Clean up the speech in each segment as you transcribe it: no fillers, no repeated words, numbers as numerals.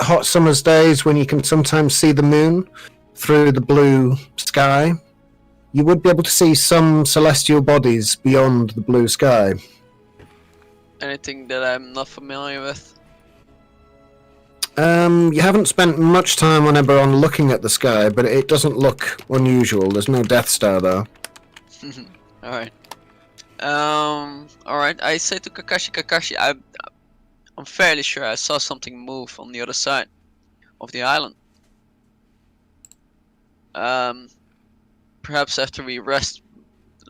hot summer's days when you can sometimes see the moon through the blue sky, you would be able to see some celestial bodies beyond the blue sky. Anything that I'm not familiar with? You haven't spent much time on Eberron looking at the sky, but it doesn't look unusual. There's no Death Star there. Alright. Alright, I say to Kakashi, I'm fairly sure I saw something move on the other side of the island. Perhaps after we rest,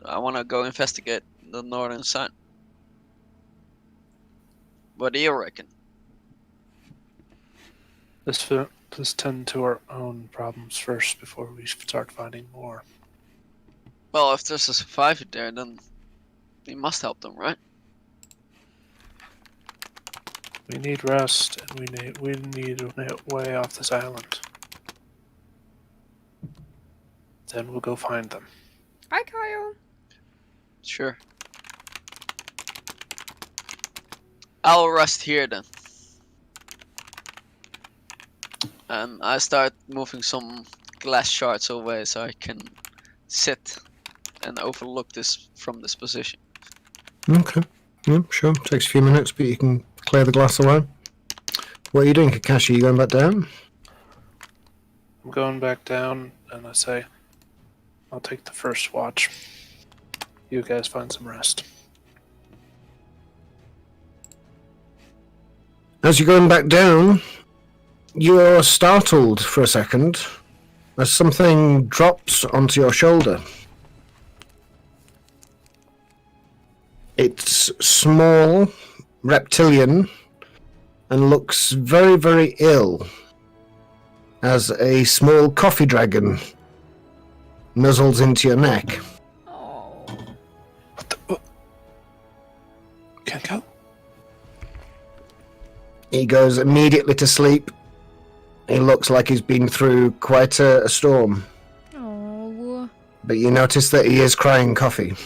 I wanna go investigate the northern side. What do you reckon? Let's tend to our own problems first before we start finding more. Well, if there's a survivor there, then we must help them, right? We need rest, and we need a way off this island. Then we'll go find them. Hi, Kyle. Sure. I'll rest here then. And I start moving some glass shards away so I can sit and overlook this from this position. Okay. Yeah, sure. Takes a few minutes, but you can clear the glass away. What are you doing, Kakashi? You going back down? I'm going back down, and I say, I'll take the first watch. You guys find some rest. As you're going back down, you're startled for a second as something drops onto your shoulder. It's small, reptilian, and looks very, very ill as a small coffee dragon nuzzles into your neck. Oh. What? Can't go. He goes immediately to sleep. He looks like he's been through quite a storm. Oh. But you notice that he is crying coffee.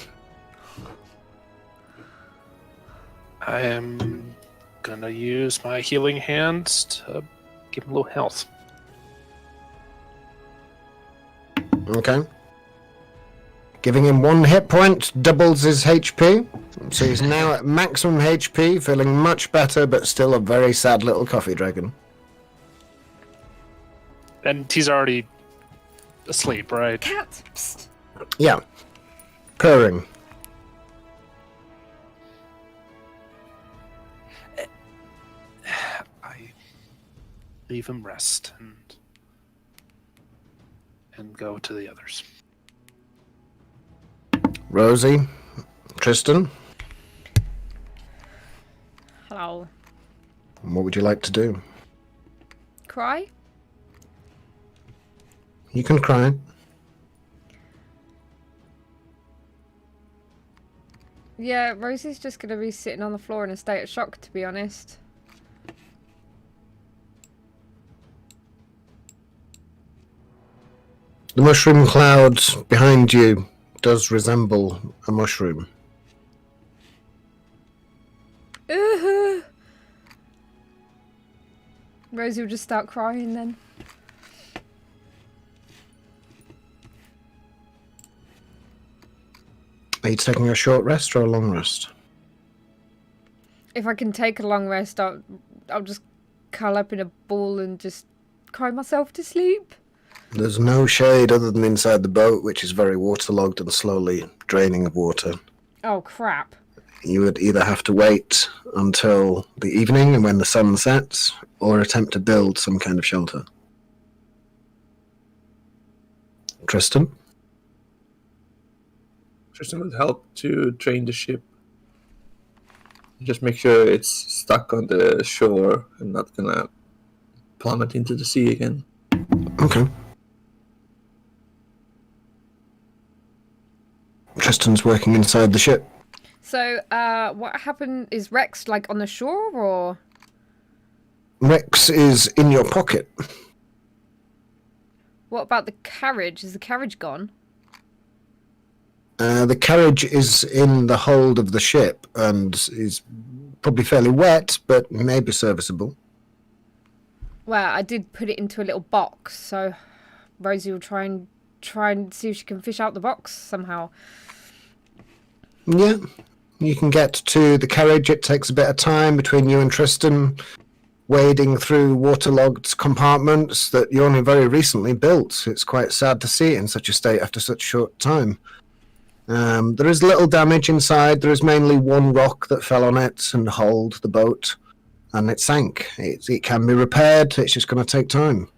I am gonna use my healing hands to give him a little health. Okay. Giving him 1 hit point doubles his HP. So he's now at maximum HP, feeling much better, but still a very sad little coffee dragon. And he's already asleep, right? Cat. Psst. Yeah. Purring. I leave him rest and go to the others. Rosie. Tristan. Hello. What would you like to do? Cry? You can cry. Yeah, Rosie's just gonna be sitting on the floor in a state of shock, to be honest. The mushroom cloud behind you does resemble a mushroom. Rosie will just start crying then. Are you taking a short rest or a long rest? If I can take a long rest, I'll just curl up in a ball and just cry myself to sleep. There's no shade other than inside the boat, which is very waterlogged and slowly draining of water. Oh, crap. You would either have to wait until the evening and when the sun sets, or attempt to build some kind of shelter. Tristan? Tristan would help to drain the ship. Just make sure it's stuck on the shore and not gonna plummet into the sea again. Okay. Tristan's working inside the ship. So, what happened? Is Rex, like, on the shore, or...? Rex is in your pocket. What about the carriage? Is the carriage gone? The carriage is in the hold of the ship and is probably fairly wet, but may be serviceable. Well, I did put it into a little box, so Rosie will try and see if she can fish out the box somehow. Yeah. You can get to the carriage. It takes a bit of time between you and Tristan wading through waterlogged compartments that you only very recently built. It's quite sad to see it in such a state after such a short time. There is little damage inside. There is mainly one rock that fell on it and hulled the boat, and it sank. It can be repaired. It's just going to take time.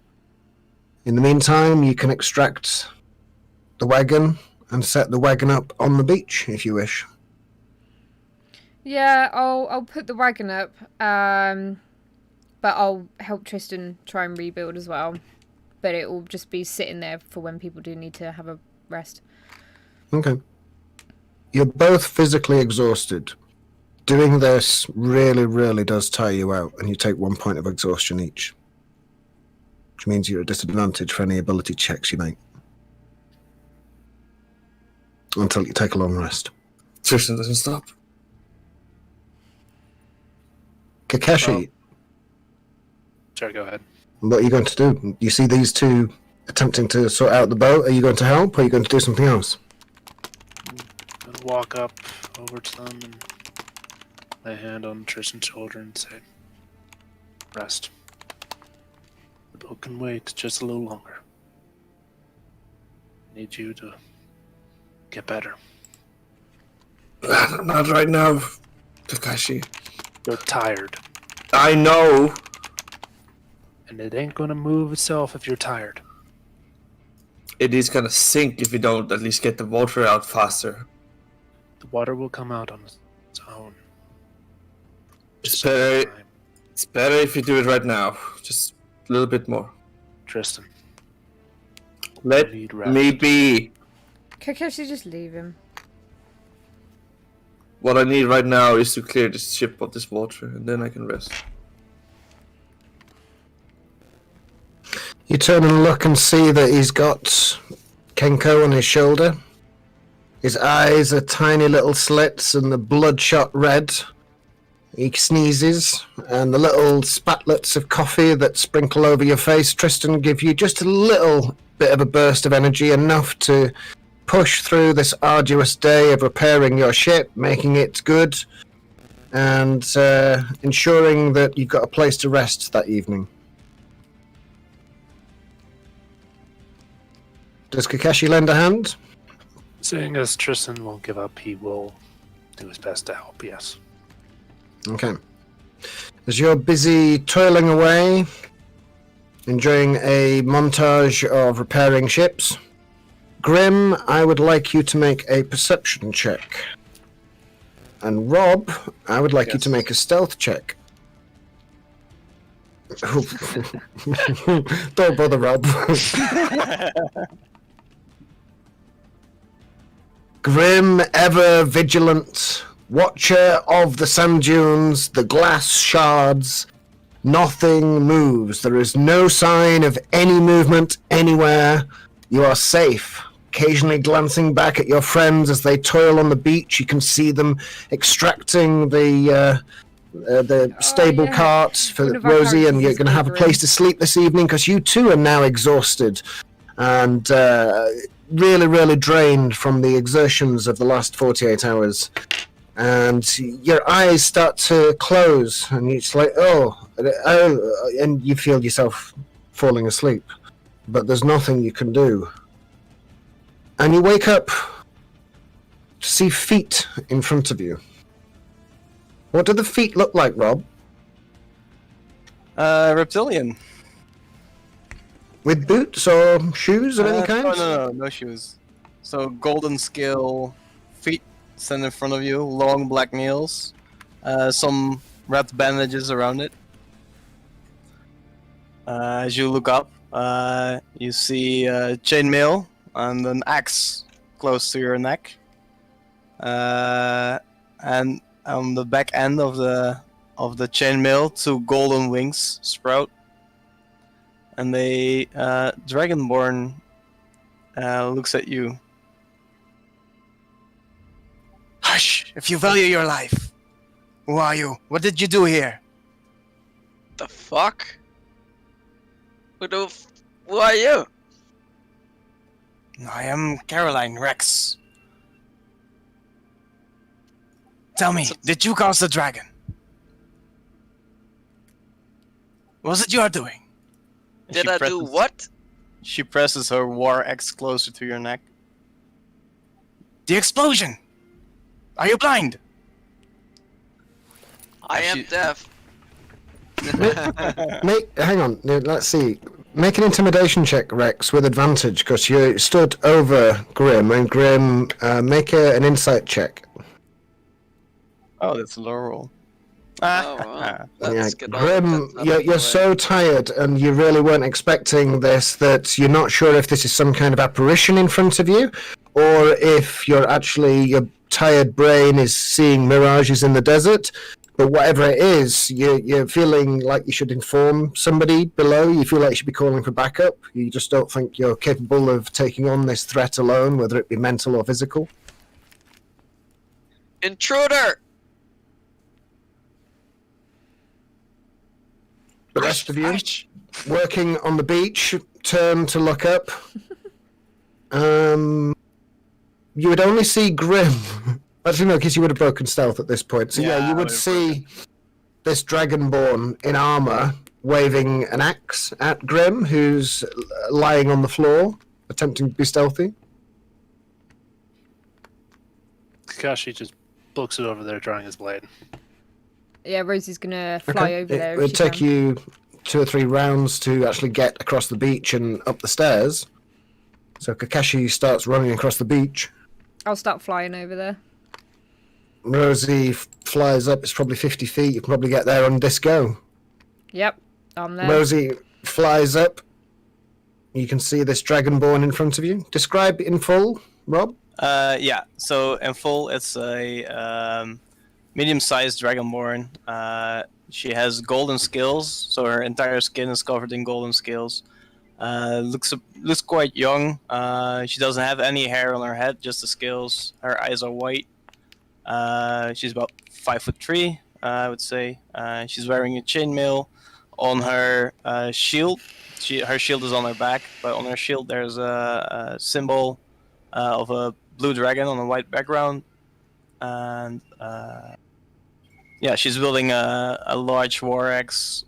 In the meantime, you can extract the wagon and set the wagon up on the beach if you wish. Yeah, I'll put the wagon up, but I'll help Tristan try and rebuild as well. But it will just be sitting there for when people do need to have a rest. Okay. You're both physically exhausted. Doing this really, really does tire you out, and you take 1 point of exhaustion each. Which means you're at a disadvantage for any ability checks you make. Until you take a long rest. Tristan doesn't stop. Kakashi, Sorry, go ahead. what are you going to do? You see these two attempting to sort out the boat. Are you going to help, or are you going to do something else? I'm gonna walk up over to them and lay a hand on Tristan's shoulder and say, "Rest. The boat can wait just a little longer. I need you to get better. Not right now, Kakashi. You're tired, I know. and it ain't gonna move itself if you're tired. It is gonna sink if you don't at least get the water out faster. The water will come out on its own. It's Just better, time. it's better if you do it right now. Just a little bit more. Tristan, Let you need rest. me be. Kakashi, just leave him. What I need right now is to clear this ship of this water, and then I can rest. You turn and look and see that he's got Kenko on his shoulder. His eyes are tiny little slits and the bloodshot red. He sneezes, and the little spatlets of coffee that sprinkle over your face, Tristan, give you just a little bit of a burst of energy, enough to push through this arduous day of repairing your ship, making it good, and ensuring that you've got a place to rest that evening. Does Kakashi lend a hand? Seeing as Tristan won't give up, he will do his best to help, yes. Okay. As you're busy toiling away, enjoying a montage of repairing ships, Grim, I would like you to make a perception check. And Rob, I would like you to make a stealth check. Don't bother, Rob. Grim, ever vigilant, watcher of the sand dunes, the glass shards. Nothing moves. There is no sign of any movement anywhere. You are safe. Occasionally glancing back at your friends as they toil on the beach, you can see them extracting the stable yeah. cart for One of our Rosie, and characters you're is going to have a called place to sleep this evening because you too are now exhausted and really, really drained from the exertions of the last 48 hours. And your eyes start to close, and it's like, oh, and you feel yourself falling asleep. But there's nothing you can do. And you wake up to see feet in front of you. What do the feet look like, Rob? Reptilian. With boots or shoes of any kind? No shoes. So golden scale feet stand in front of you, long black nails, some red bandages around it. As you look up, you see chainmail and an axe close to your neck. And on the back end of the chainmail, two golden wings sprout. And the Dragonborn looks at you. Hush! If you value your life. Who are you? What did you do here? The fuck? Who are you? I am Caroline Rex. Tell me, did you cause the dragon? Was it your doing? And Did she I do presses- what? She presses her war axe closer to your neck. The explosion! Are you blind? I am she- deaf. Hang on, let's see. Make an intimidation check, Rex, with advantage, because you stood over Grim, and Grim, make an insight check. Oh, that's a low roll. Oh, well, Yeah, let's get all Grim, that out of you're the way. so tired, and you really weren't expecting this, that you're not sure if this is some kind of apparition in front of you, or if your tired brain is seeing mirages in the desert. But whatever it is, you're feeling like you should inform somebody below. You feel like you should be calling for backup. You just don't think you're capable of taking on this threat alone, whether it be mental or physical. Intruder! The rest of you, working on the beach, turn to look up. You would only see Grim. Actually, no, because you would have broken stealth at this point. So yeah, Yeah, you I would would've see this dragonborn in armor waving an axe at Grim, who's lying on the floor, attempting to be stealthy. Kakashi just books it over there, drawing his blade. Yeah, Rosie's gonna fly over there. It if would she take can. you 2 or 3 rounds to actually get across the beach and up the stairs. So Kakashi starts running across the beach. I'll start flying over there. Rosie flies up. It's probably 50 feet. You can probably get there on this go. Yep, I'm there. Rosie flies up. You can see this dragonborn in front of you. Describe in full, Rob. Yeah. So in full, it's a medium-sized dragonborn. She has golden scales, so her entire skin is covered in golden scales. Looks quite young. She doesn't have any hair on her head, just the scales. Her eyes are white. She's about 5'3", I would say. She's wearing a chainmail on her shield. Her shield is on her back, but on her shield there's a symbol of a blue dragon on a white background. And yeah, she's building a large war axe.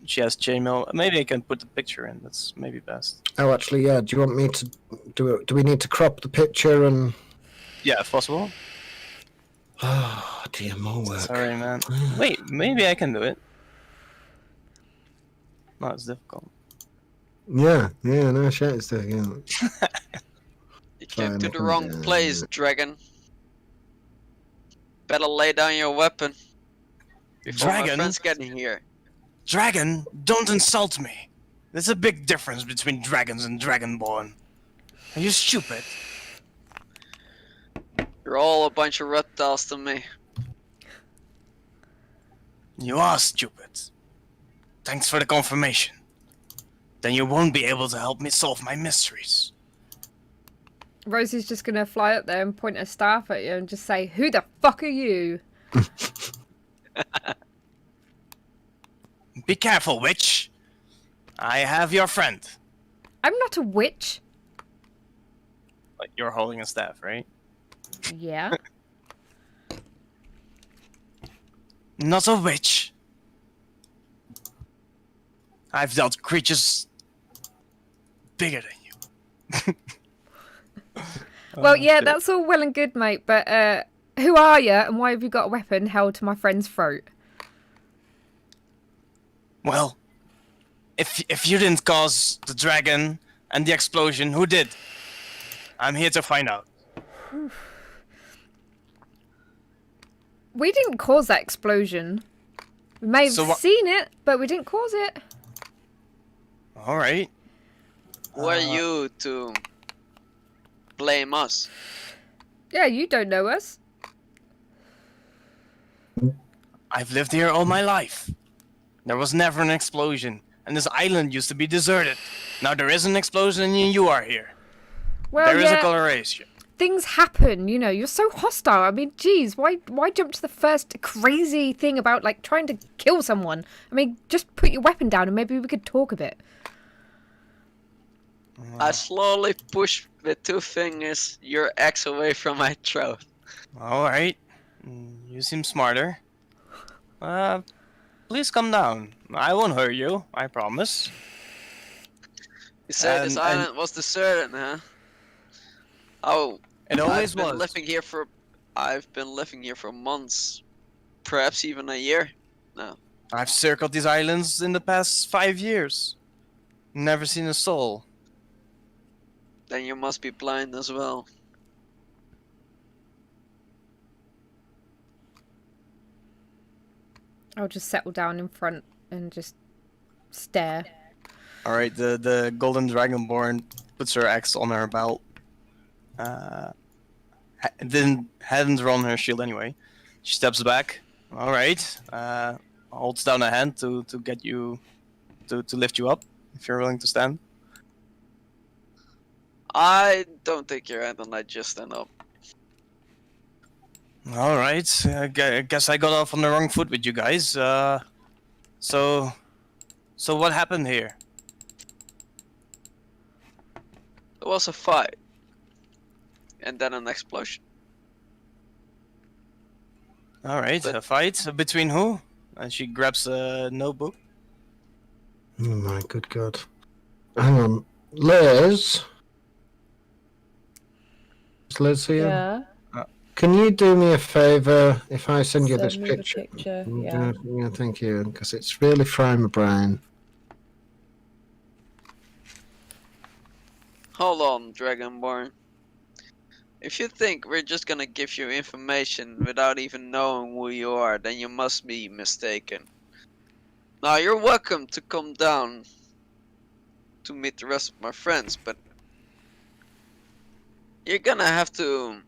She has chainmail. Maybe I can put the picture in. That's maybe best. Oh, actually, yeah. Do you want me to do it? Do we need to crop the picture and? Yeah, if possible. Oh dear, more work. Sorry, man. Wait, maybe I can do it. No, it's difficult. Yeah, no shit, it's doing it. You came to Fine, the wrong yeah. place, dragon. Better lay down your weapon. Before my Dragon? friends get in here. Dragon, don't insult me. There's a big difference between dragons and dragonborn. Are you stupid? You're all a bunch of reptiles to me. You are stupid. Thanks for the confirmation. Then you won't be able to help me solve my mysteries. Rosie's just gonna fly up there and point her staff at you and just say, "Who the fuck are you?" Be careful, witch. I have your friend. I'm not a witch. Like, you're holding a staff, right? Yeah. Not a witch. I've dealt creatures bigger than you. Well, yeah, shit. that's all well and good, mate. But who are you, and why have you got a weapon held to my friend's throat? Well, if you didn't cause the dragon and the explosion, who did? I'm here to find out. We didn't cause that explosion. We may have So wha- seen it, but we didn't cause it. All right. Who are you to blame us? Yeah, you don't know us. I've lived here all my life. There was never an explosion, and this island used to be deserted. Now there is an explosion and you are here. Well, There is yeah, a coloration. things happen, you know. You're so hostile. I mean, geez, why jump to the first crazy thing about like trying to kill someone? I mean, just put your weapon down and maybe we could talk a bit. I slowly push with 2 fingers your axe away from my throat. All right. You seem smarter. Please come down. I won't hurt you. I promise. You say this And- island was deserted, huh? Oh, It always I've been was. living here for. I've been living here for months, perhaps even a year. No, I've circled these islands in the past 5 years. Never seen a soul. then you must be blind as well. I'll just settle down in front and just stare. All right. The golden dragonborn puts her axe on her belt. Hadn't drawn her shield anyway. She steps back. All right. Holds down a hand to get you to lift you up if you're willing to stand. I don't take your hand and I just stand up. All right. I guess I got off on the wrong foot with you guys. So what happened here? There was a fight, and then an explosion. All right. But- A fight between who? And she grabs a notebook. Oh my good God. Hang on. Liz? Is Liz here? Yeah. Can you do me a favour if I send you Send this me the picture? picture, yeah. Yeah, thank you, because it's really frying my brain. Hold on, Dragonborn. If you think we're just gonna give you information without even knowing who you are, then you must be mistaken. Now, you're welcome to come down to meet the rest of my friends, but you're gonna have to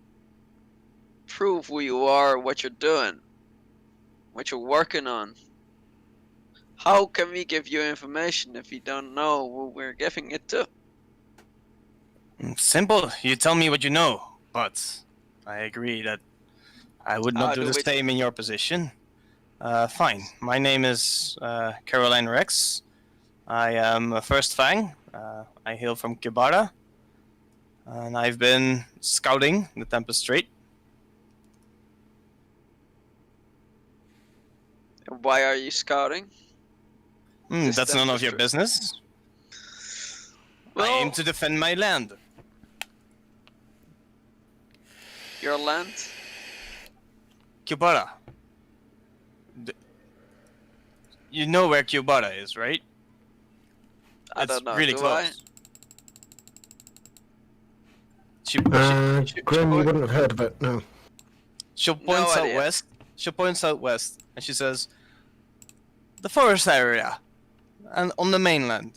prove who you are, what you're doing, what you're working on. How can we give you information if we don't know who we're giving it to? Simple. You tell me what you know. But I agree that I would not do do the it. same in your position. Fine. My name is Caroline Rex. I am a First Fang. I hail from Kibara. And I've been scouting the Tempest Strait. And why are you scouting? This That's none of Tempest your Strait. business. I Well, aim to defend my land. your land? Kibara. You know where Kibara is, right? I It's don't know. really do close. Grim, you wouldn't have heard of it, no. She'll No point idea. southwest. She'll point southwest, and she says, "The forest area, and on the mainland.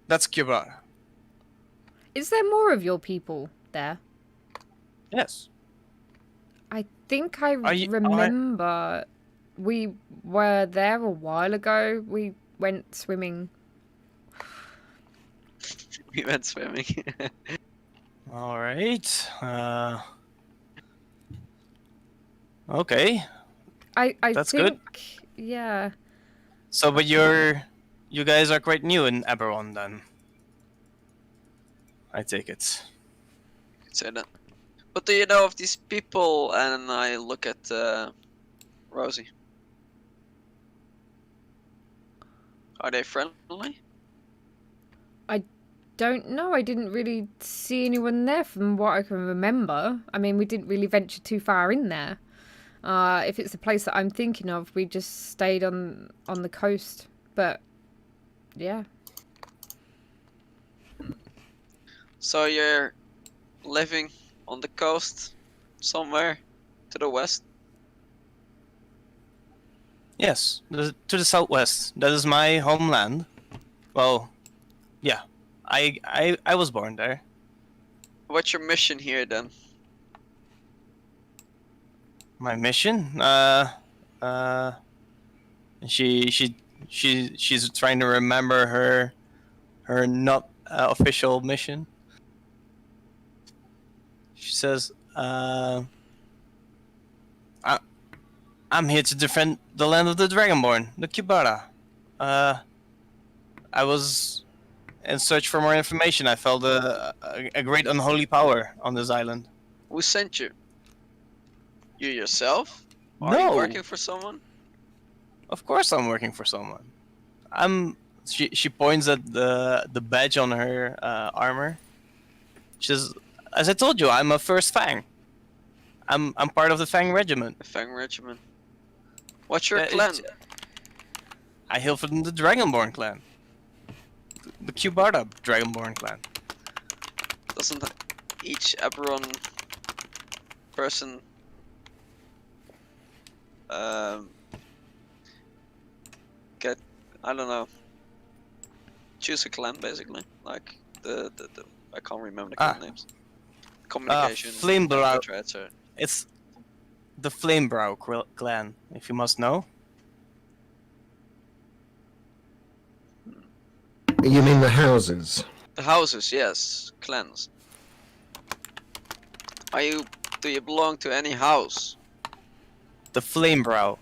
That's Kibara." Is there more of your people there? Yes. I think I Are you- remember we were there a while ago. We went swimming. We went swimming. All right. Okay. I That's good. think yeah. So, but you guys are quite new in Eberron, then. I take it. Could say that. What do you know of these people? And I look at Rosie. Are they friendly? Don't know. I didn't really see anyone there from what I can remember. I mean, we didn't really venture too far in there. If it's the place that I'm thinking of, we just stayed on the coast. But yeah, So you're living on the coast somewhere to the west? Yes, to the southwest. That is my homeland. Well, yeah. I was born there. What's your mission here then? My mission? She's trying to remember her not official mission. She says, I'm here to defend the land of the Dragonborn, the Kibara. I was in search for more information. I felt a great unholy power on this island. Who sent you? You yourself? Are No. you working for someone? Of course I'm working for someone. She points at the badge on her armor. She says, as I told you, I'm a first Fang. I'm part of the Fang regiment. The Fang Regiment. What's your clan? I hail from the Dragonborn clan. The Kubarda Dragonborn clan. Doesn't each Eberron person get, I don't know, choose a clan basically? Like the I can't remember the clan names. Communication. Flamebrow. etc. It's the Flamebrow clan, if you must know. You mean the houses? The houses, yes, clans. Do you belong to any house? The Flamebrow.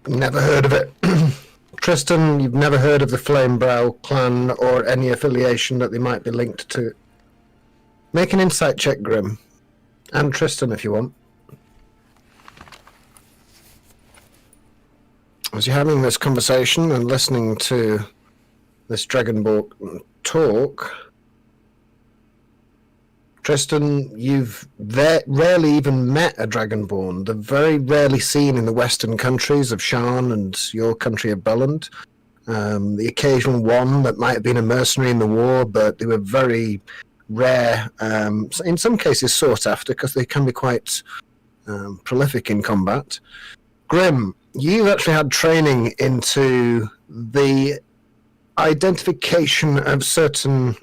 Never heard of it. Tristan, you've never heard of the Flamebrow clan or any affiliation that they might be linked to? Make an insight check, Grim. And Tristan, if you want. As you're having this conversation and listening to this Dragonborn talk, Tristan, you've rarely even met a Dragonborn. They're very rarely seen in the western countries of Sharn and your country of Belland. The occasional one that might have been a mercenary in the war, but they were very rare, in some cases sought after, because they can be quite prolific in combat. Grim, you've actually had training into the identification of certain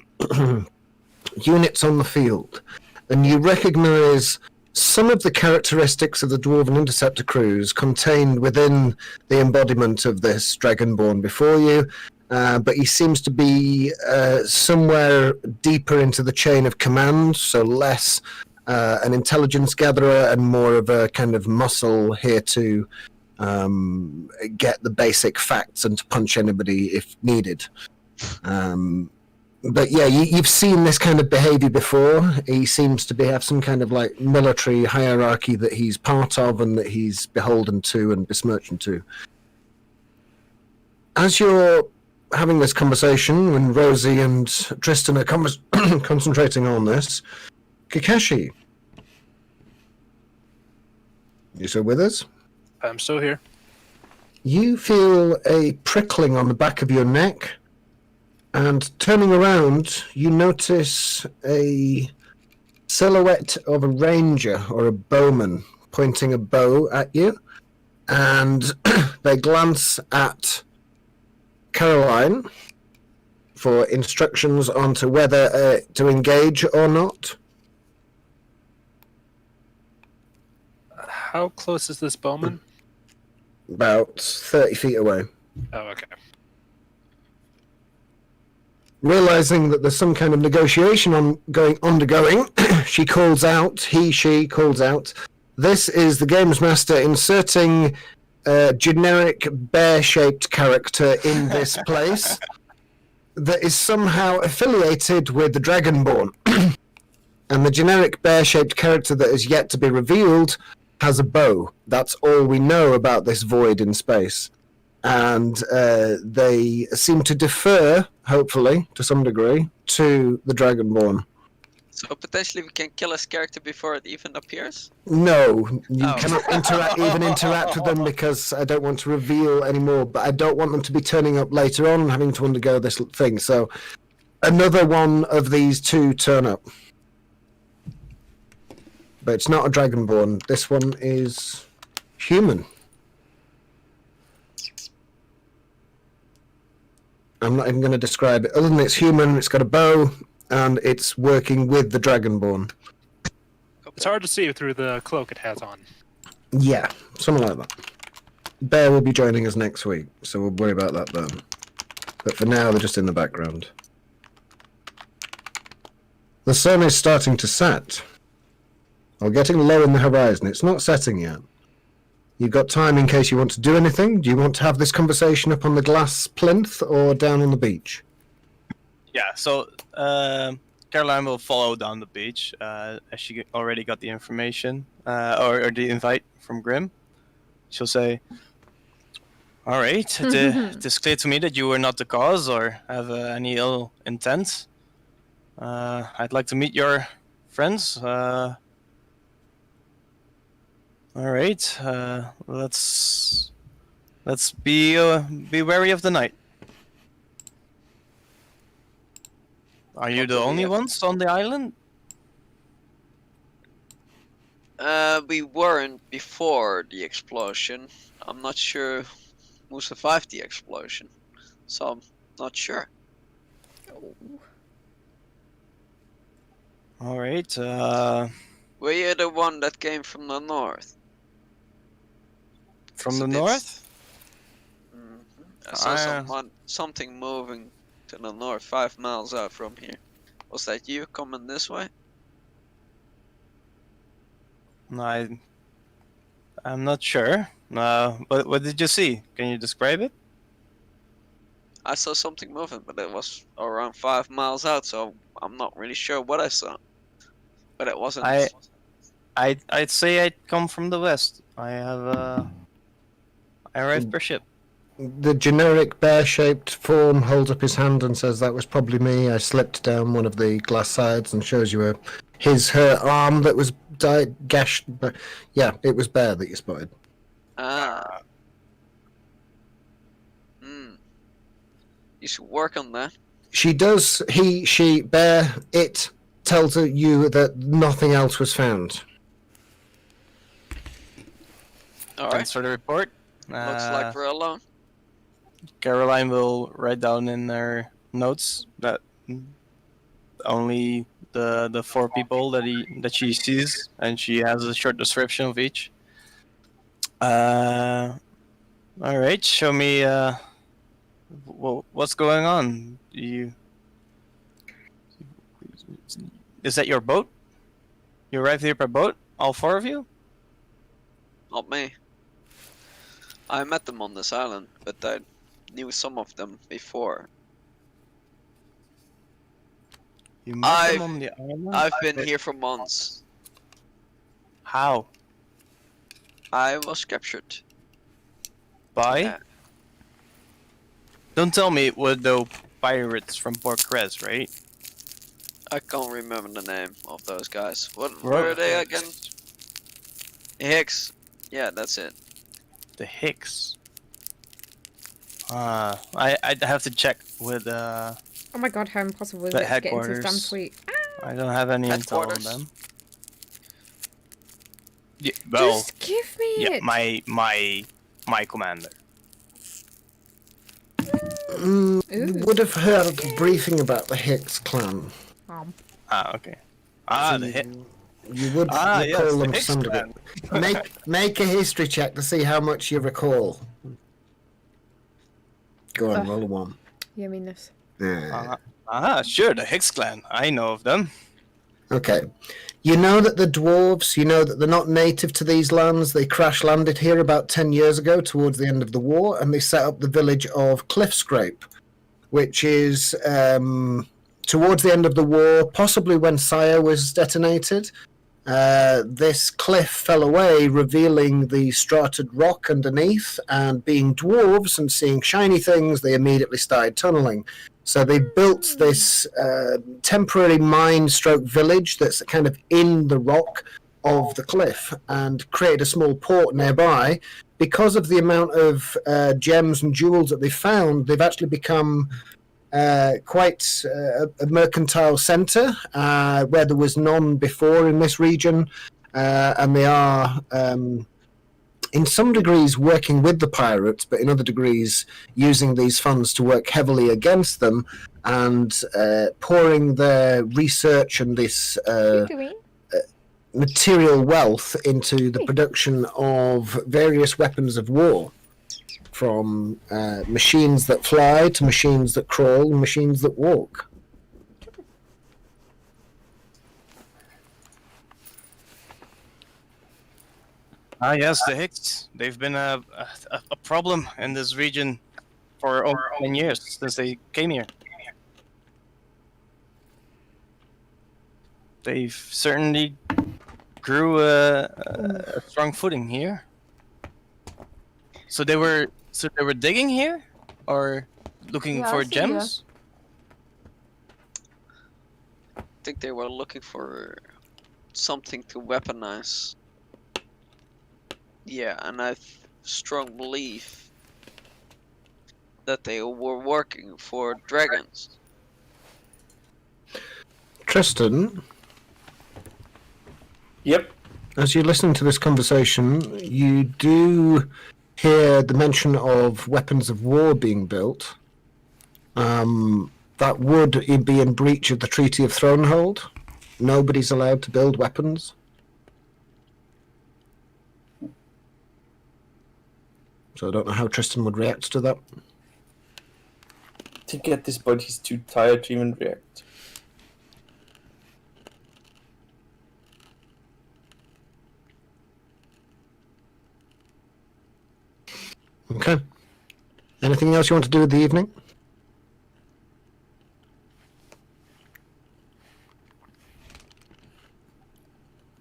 units on the field, and you recognize some of the characteristics of the Dwarven Interceptor crews contained within the embodiment of this Dragonborn before you, but he seems to be somewhere deeper into the chain of command, so less an intelligence gatherer and more of a kind of muscle here to get the basic facts and to punch anybody if needed. But yeah, you've seen this kind of behavior before. He seems to have some kind of like military hierarchy that he's part of and that he's beholden to and besmirching to. As you're having this conversation, when Rosie and Tristan are concentrating on this, Kakashi, you still with us? I'm still here. You feel a prickling on the back of your neck, and turning around, you notice a silhouette of a ranger or a bowman pointing a bow at you, and they glance at Caroline for instructions onto whether to engage or not. How close is this bowman? About 30 feet away. Oh, okay. Realizing that there's some kind of negotiation undergoing, she calls out, she calls out, this is the Games Master inserting a generic bear-shaped character in this place that is somehow affiliated with the Dragonborn. And the generic bear-shaped character that is yet to be revealed has a bow. That's all we know about this void in space. And they seem to defer, hopefully, to some degree, to the Dragonborn. So potentially we can kill his character before it even appears? No, you Oh. cannot interact with them because I don't want to reveal anymore, but I don't want them to be turning up later on and having to undergo this thing. So another one of these two turn up. But it's not a Dragonborn. This one is human. I'm not even going to describe it. Other than it's human, it's got a bow, and it's working with the Dragonborn. It's hard to see through the cloak it has on. Yeah, something like that. Bear will be joining us next week, so we'll worry about that then. But for now, they're just in the background. The sun is starting to set. Or getting low in the horizon. It's not setting yet. You've got time in case you want to do anything. Do you want to have this conversation up on the glass plinth or down on the beach? Yeah, so Caroline will follow down the beach as she already got the information or the invite from Grim. She'll say, "All right, it is clear to me that you were not the cause or have any ill intent. I'd like to meet your friends. All right, let's be wary of the night. Are you the only ones on the island?" We weren't before the explosion. I'm not sure who survived the explosion, so I'm not sure. All right. Were you the one that came from the north? From It's the a bit- north? I saw something moving to the north, 5 miles out from here. Was that you coming this way? No, I'm not sure. What did you see? Can you describe it? I saw something moving, but it was around 5 miles out, so I'm not really sure what I saw. But it wasn't. I'd say I'd come from the west. I arrived per ship. The generic bear-shaped form holds up his hand and says, "That was probably me. I slipped down one of the glass sides," and shows you her arm that was gashed. But yeah, it was Bear that you spotted. Ah. You should work on that. She does. He, she, Bear, it tells you that nothing else was found. Alright. Thanks for the report. Looks like we're alone. Caroline will write down in her notes that only the 4 people that she sees, and she has a short description of each. All right, show me what's going on. Is that your boat? You arrived here by boat, all 4 of you? Not me. I met them on this island, but I knew some of them before. You met them on the island? I've been here for months. How? I was captured. By? Yeah. Don't tell me it were the pirates from Port Crest, right? I can't remember the name of those guys. What Right. were they again? Hicks. Yeah, that's it. The Hicks. I'd have to check with Oh my god, how impossible is The it to get into this damn headquarters. suite? I don't have any intel on Headquarters? them. Yeah, well, Just give me yeah, it! my commander. Ooh. Would have heard a briefing about the Hicks clan. Okay. The Hick. You would yes, recall the them to Hicks some degree. Make a history check to see how much you recall. Go on, roll a 1. Yumminess. Yeah. Sure, the Hicks clan. I know of them. Okay. You know that the dwarves, you know that they're not native to these lands. They crash landed here about 10 years ago towards the end of the war, and they set up the village of Cliffscrape, which is towards the end of the war, possibly when Sire was detonated. This cliff fell away, revealing the strataed rock underneath, and being dwarves and seeing shiny things, they immediately started tunneling. So they built this temporary mine-stroke village that's kind of in the rock of the cliff and created a small port nearby. Because of the amount of gems and jewels that they found, they've actually become quite a mercantile centre where there was none before in this region. And they are in some degrees working with the pirates, but in other degrees using these funds to work heavily against them and pouring their research and this material wealth into the production of various weapons of war, from machines that fly to machines that crawl and machines that walk. Ah, yes, the Hicks. They've been a problem in this region for over 10 years since they came here. They've certainly grew a strong footing here. So they were digging here, or looking Yeah, I for see, gems. I think they were looking for something to weaponize. Yeah, and I've strong belief that they were working for dragons. Tristan, Yep. as you listen to this conversation, you do hear the mention of weapons of war being built. That would be in breach of the Treaty of Thronehold. Nobody's allowed to build weapons. So I don't know how Tristan would react to that. I think at this point he's too tired to even react. Okay. Anything else you want to do with the evening?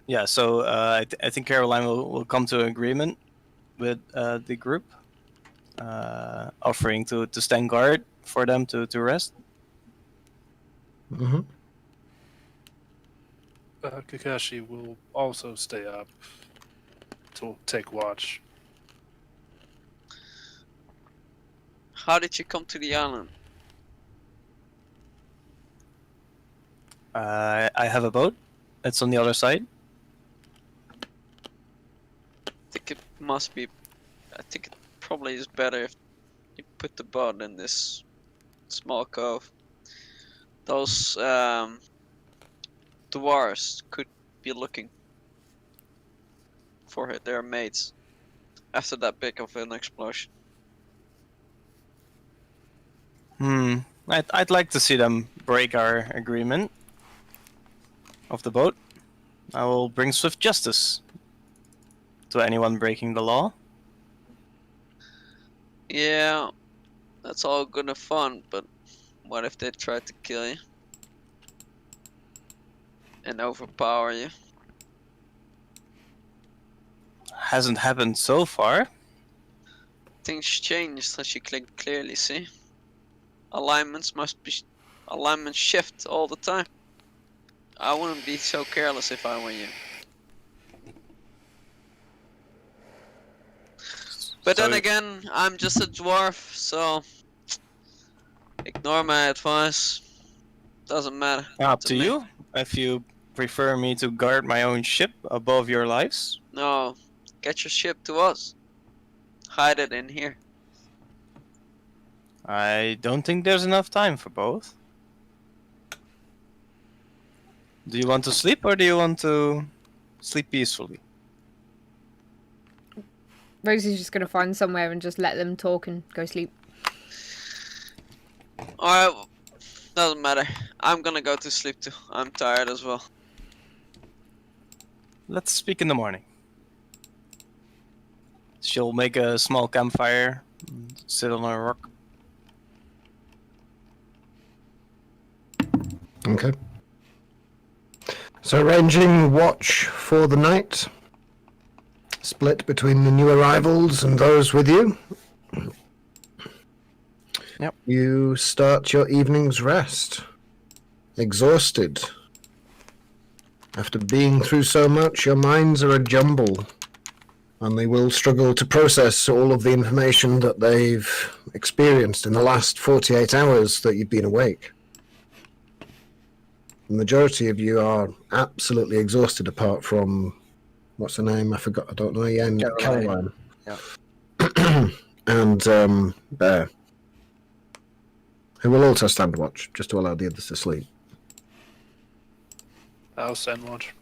Yeah, so I think Caroline will come to an agreement with the group, offering to stand guard for them to rest. Mm-hmm. Kakashi will also stay up to take watch. How did you come to the island? I have a boat. It's on the other side. I think it must be. I think it probably is better if you put the boat in this small cove. Those dwarves could be looking for their mates after that big of an explosion. I'd like to see them break our agreement of the boat. I will bring swift justice to anyone breaking the law. Yeah, that's all good and fun, but what if they try to kill you and overpower you? Hasn't happened so far. Things change, as you can clearly see. Alignments shift all the time. I wouldn't be so careless if I were you. But So- then again, I'm just a dwarf, so ignore my advice. Doesn't matter. Up to to me. you. If you prefer me to guard my own ship above your lives. No, get your ship to us. Hide it in here. I don't think there's enough time for both. Do you want to sleep, or do you want to sleep peacefully? Rosie's just gonna find somewhere and just let them talk and go sleep. Alright, doesn't matter. I'm gonna go to sleep too. I'm tired as well. Let's speak in the morning. She'll make a small campfire, sit on a rock. Okay. So arranging watch for the night, split between the new arrivals and those with you. Yep. You start your evening's rest, exhausted. After being through so much, your minds are a jumble, and they will struggle to process all of the information that they've experienced in the last 48 hours that you've been awake. The majority of you are absolutely exhausted, apart from, what's her name? I forgot. I don't know. Yeah, Caroline. Caroline. And Bear, who will also stand watch, just to allow the others to sleep. I'll send watch.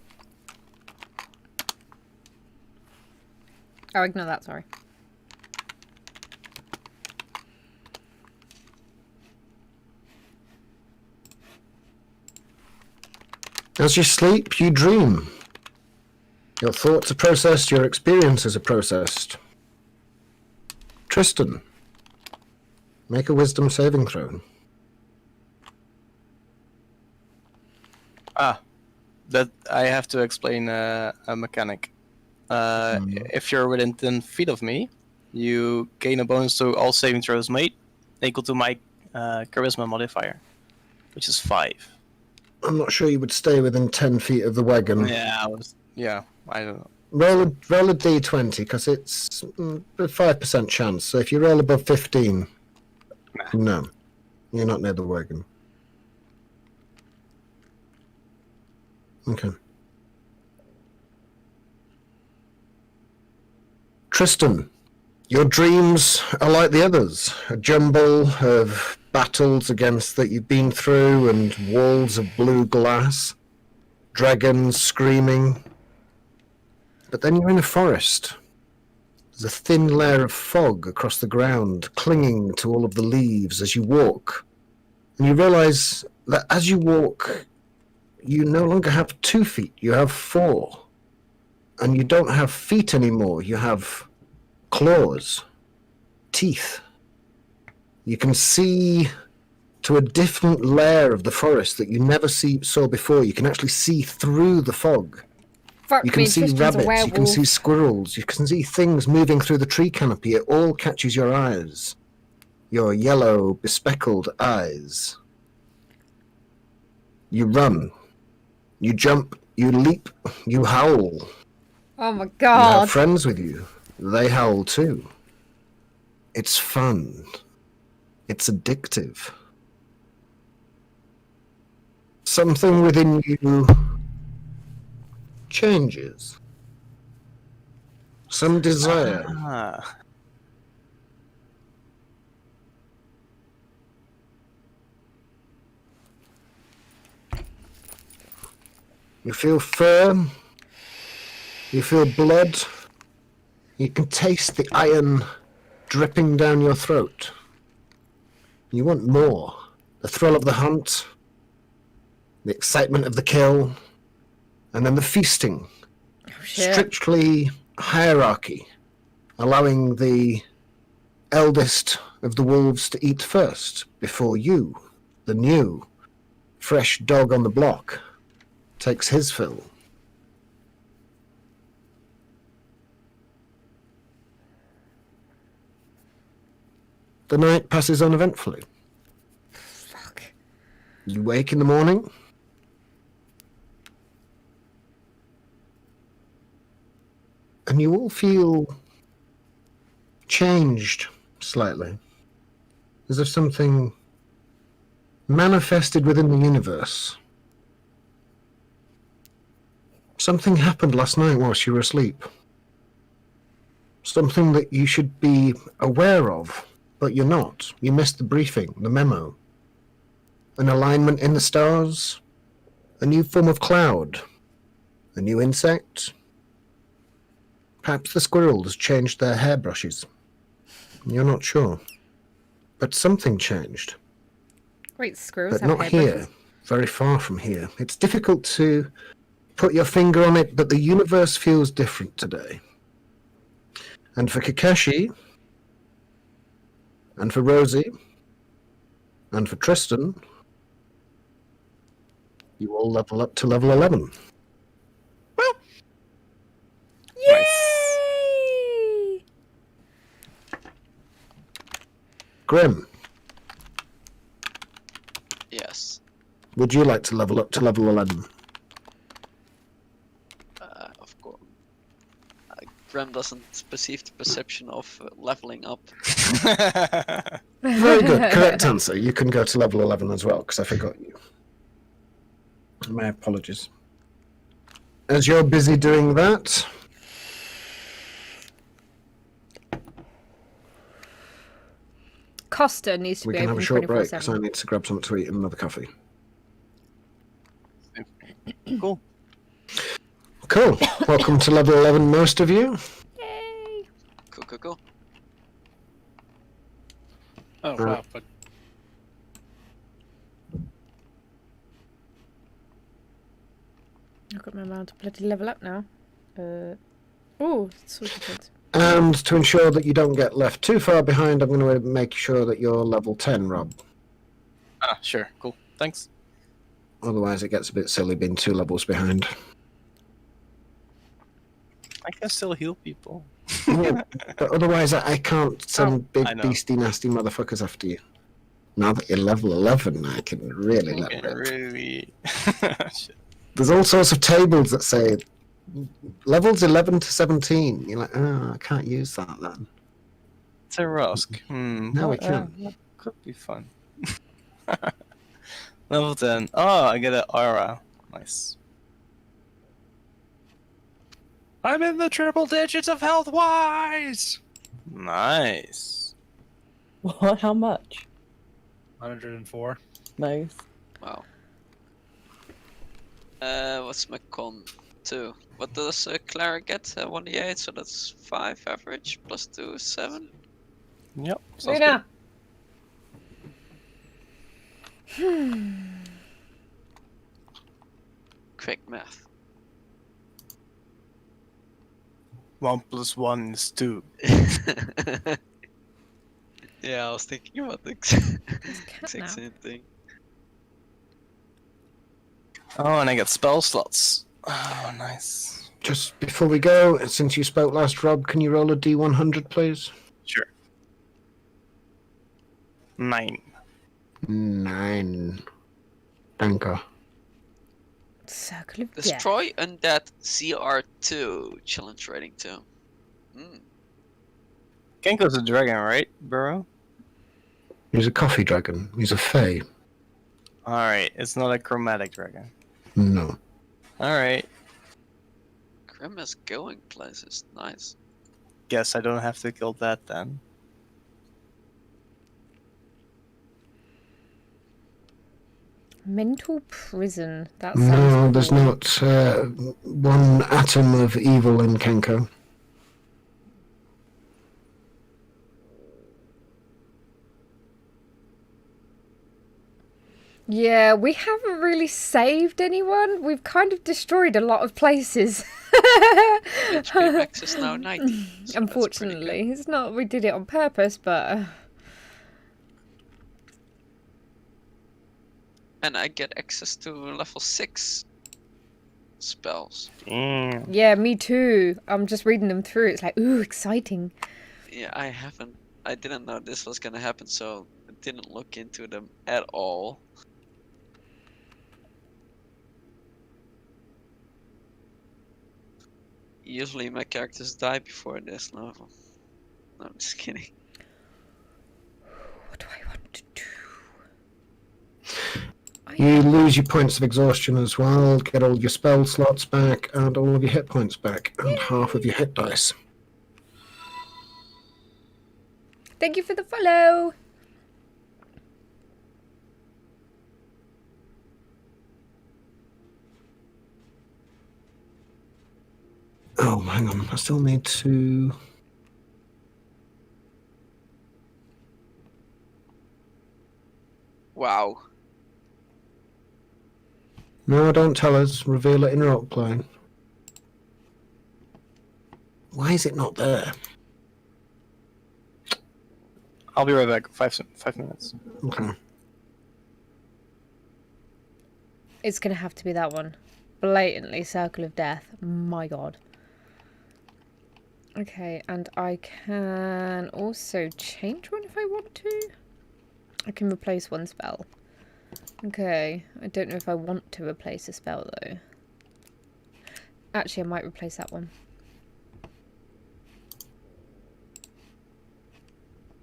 Oh, ignore that, sorry. As you sleep, you dream. Your thoughts are processed, your experiences are processed. Tristan, make a wisdom saving throw. That I have to explain a mechanic. If you're within 10 feet of me, you gain a bonus to all saving throws made, equal to my charisma modifier, which is 5. I'm not sure you would stay within 10 feet of the wagon. Yeah, I don't know. Roll a d20, because it's a 5% chance. So if you roll above 15, no, you're not near the wagon. Okay. Tristan, your dreams are like the others. A jumble of battles against that you've been through and walls of blue glass, dragons screaming. But then you're in a forest. There's a thin layer of fog across the ground, clinging to all of the leaves as you walk. And you realize that as you walk, you no longer have 2 feet, you have 4. And you don't have feet anymore, you have claws, teeth. You can see to a different layer of the forest that you never saw before. You can actually see through the fog. Fuck You me, can see Tristan's a rabbits, you can werewolf. see squirrels, you can see things moving through the tree canopy. It all catches your eyes. Your yellow, bespeckled eyes. You run. You jump. You leap. You howl. Oh my You have god. friends with you. They howl too. It's fun. It's addictive. Something within you changes. Some desire. You feel firm. You feel blood. You can taste the iron dripping down your throat. You want more. The thrill of the hunt, the excitement of the kill, and then the feasting. Oh, shit. Strictly hierarchy, allowing the eldest of the wolves to eat first before you, the new, fresh dog on the block, takes his fill. The night passes uneventfully. Fuck. You wake in the morning. And you all feel changed slightly. As if something manifested within the universe. Something happened last night whilst you were asleep. Something that you should be aware of, but you're not. You missed the briefing, the memo. An alignment in the stars, a new form of cloud, a new insect. Perhaps the squirrels changed their hairbrushes. You're not sure. But something changed. Wait, squirrels But have not here, hairbrushes? very far from here. It's difficult to put your finger on it, but the universe feels different today. And for Kakashi, and for Rosie, and for Tristan, you all level up to level 11. Yay! Grim, Yes. would you like to level up to level 11? Of course. Graham doesn't perceive the perception of leveling up. Very good, correct answer. You can go to level 11 as well, because I forgot you. My apologies. As you're busy doing that, Costa needs to we be can have open a short break, 24/7. because I need to grab something to eat and another coffee. Cool. Cool. Welcome to level 11, most of you. Yay! Cool. Oh, wow. But I've got my amount to bloody level up now. Oh, sorted points. And to ensure that you don't get left too far behind, I'm going to make sure that you're level 10, Rob. Ah, sure. Cool. Thanks. Otherwise, it gets a bit silly being 2 levels behind. I can still heal people. Yeah, but otherwise, I can't send big, I know. beastie, nasty motherfuckers after you. Now that you're level 11, I can really let Okay, rip. really. Shit. There's all sorts of tables that say levels 11 to 17. You're like, oh, I can't use that then. It's a Rusk. No, we can't. That could be fun. Level 10. Oh, I get an aura. Nice. I'm in the triple digits of health-wise! Nice. What? How much? 104. Nice. Wow. What's my con? 2. What does a cleric get? 1d8, so that's 5 average, plus 2 is 7. Yep. Sounds Luna! Quick math. good. 1 + 1 is 2. Yeah, I was thinking about the cat now. same thing. Oh, and I get spell slots. Oh, nice. Just before we go, since you spoke last, Rob, can you roll a D100, please? Sure. 9. 9. Anchor. Circle of Death. Destroy undead CR2 challenge rating 2. Kenko's a dragon, right, Burrow? He's a coffee dragon. He's a fae. Alright, it's not a chromatic dragon. No. Alright. Grim is going places. Nice. Guess I don't have to kill that then. Mental prison. That sounds No, there's cool. not one atom of evil in Kenko. Yeah, we haven't really saved anyone. We've kind of destroyed a lot of places. HP max is now 90. so that's pretty Unfortunately, it's not. We did it on purpose, but good. And I get access to level 6 spells. Damn. yeah, me too. I'm just reading them through. It's like, ooh, exciting. Yeah, I didn't know this was gonna happen, so I didn't look into them at all. Usually my characters die before this level. No, I'm just kidding. What do I want to do? You lose your points of exhaustion as well, get all your spell slots back, and all of your hit points back, and half of your hit dice. Thank you for the follow. Oh, hang on. I still need to... Wow. No, don't tell us. Reveal it in roleplay. Why is it not there? I'll be right back. 5 minutes. Okay. It's gonna have to be that one. Blatantly Circle of Death. My god. Okay, and I can also change one if I want to. I can replace one spell. Okay, I don't know if I want to replace a spell though. Actually, I might replace that one.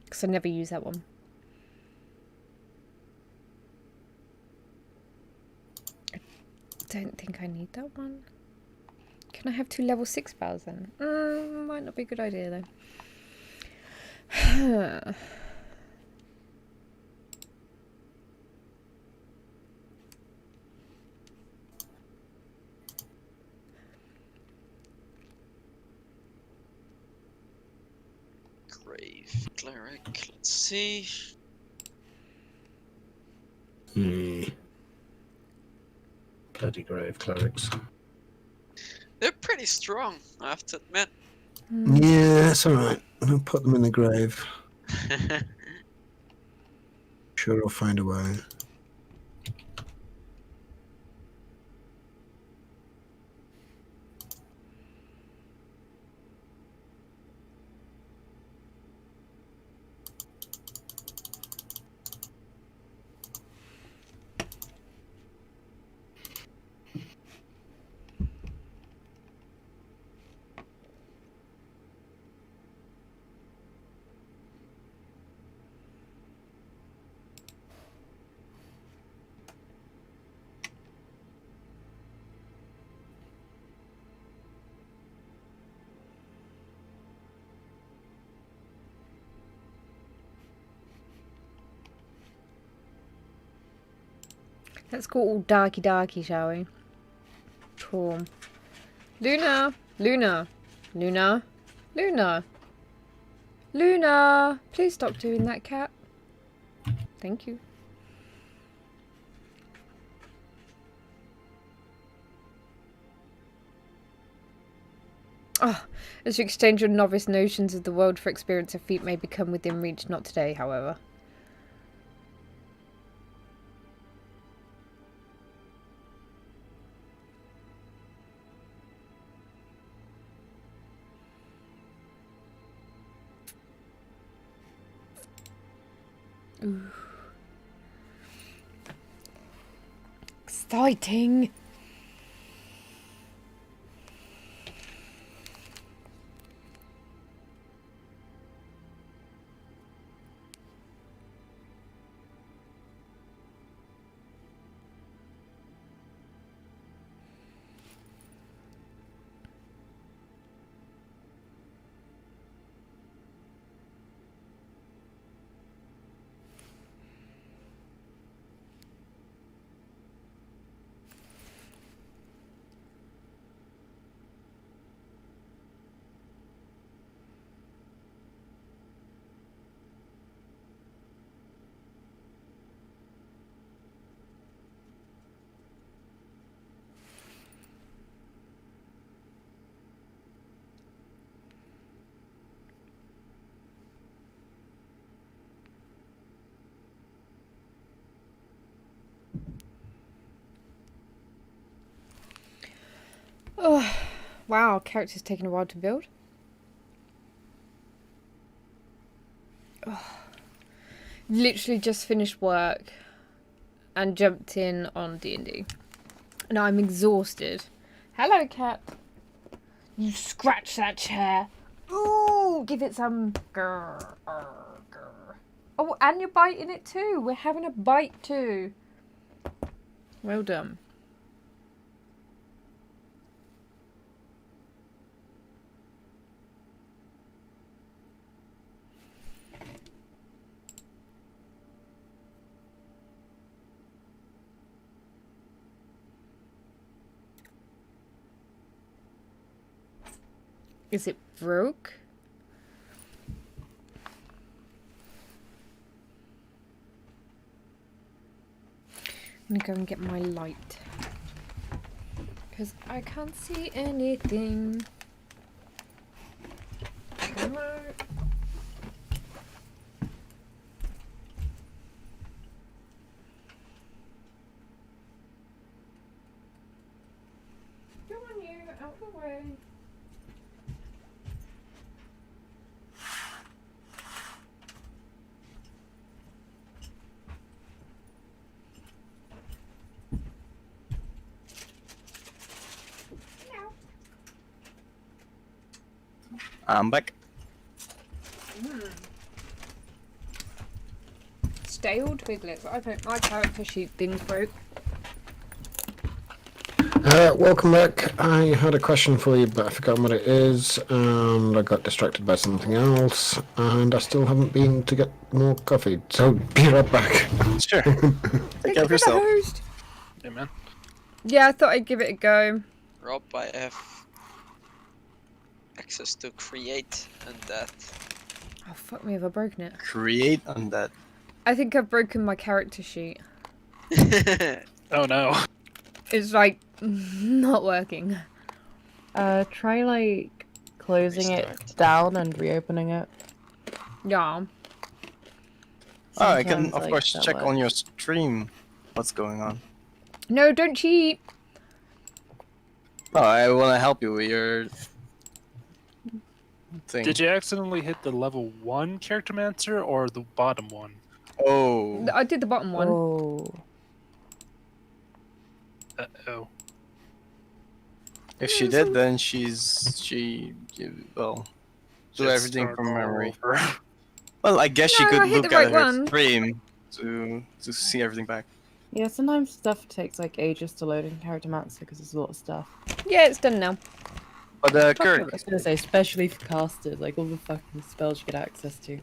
Because I never use that one. I don't think I need that one. Can I have 2 level 6 spells then? Might not be a good idea though. Grave cleric. Let's see. Bloody grave clerics. They're pretty strong, I have to admit. Yeah, it's alright. I'll put them in the grave. Sure, I'll find a way. Let's go all darky darky, shall we? Cool. Luna! Luna! Luna! Luna! Luna! Please stop doing that, cat. Thank you. Oh, as you exchange your novice notions of the world for experience, a feat may become within reach. Not today, however. Ooh. Exciting! Oh, wow, character's taking a while to build. Oh, literally just finished work and jumped in on D&D. And I'm exhausted. Hello, cat. You scratch that chair. Ooh, give it some. Grr, grr, grr. Oh, and you're biting it too. We're having a bite too. Well done. Is it broke? I'm gonna go and get my light. Because I can't see anything. Come on. Come on, you, out of the way. I'm back. Stale Twiglets. I think my character sheet thing's broke. Welcome back. I had a question for you, but I forgot what it is, and I got distracted by something else, and I still haven't been to get more coffee, so be right back. Sure. Take care of yourself. Host. Hey, man. Yeah, I thought I'd give it a go. Rob, I have access to create and that. Oh, fuck me, have I broken it? Create on that. I think I've broken my character sheet. Oh no. It's like not working. Try like closing it Restart. down and reopening it. Yeah. Oh, I can Sometimes, of like, course that check on works. your stream what's going on. No, don't cheat. Oh, I want to help you with your thing. Did you accidentally hit the level 1 Charactermancer or the bottom one? Oh, I did the bottom one. Oh. Uh-oh. if she did, then well do Just everything start from all memory. over. Well, I guess she No, could I hit look the at right her one. stream to see everything back. Yeah, sometimes stuff takes like ages to load in Charactermancer because there's a lot of stuff. Yeah, it's done now. But I Kurt, was gonna say, especially for casters, like all the fucking spells you get access to.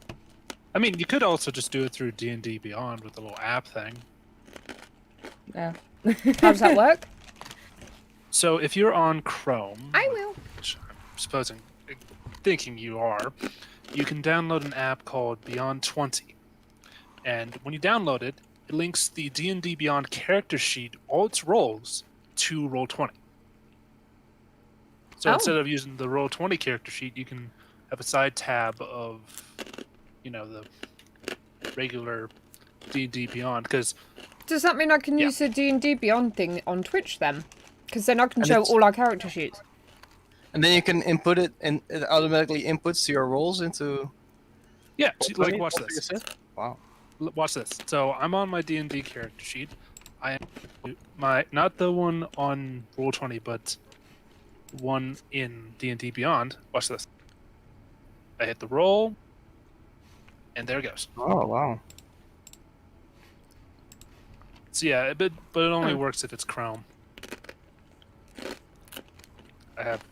I mean, you could also just do it through D&D Beyond with the little app thing. Yeah. How does that work? So if you're on Chrome, I will. which I'm thinking you are, you can download an app called Beyond 20. And when you download it, it links the D&D Beyond character sheet, all its roles, to Roll20. So Oh. instead of using the Roll20 character sheet, you can have a side tab of, the regular D&D Beyond. Because Does that mean I can Yeah. use the D&D Beyond thing on Twitch then? Because then I can And show it's- all our character sheets. and then you can input it, and it automatically inputs your roles into. yeah, like Roll20? watch That's what you this. said? Wow. Watch this. So I'm on my D&D character sheet. I am not the one on Roll20, but one in D&D Beyond. Watch this. I hit the roll, and there it goes. Oh wow. So yeah, but it only Huh. works if it's Chrome. I have.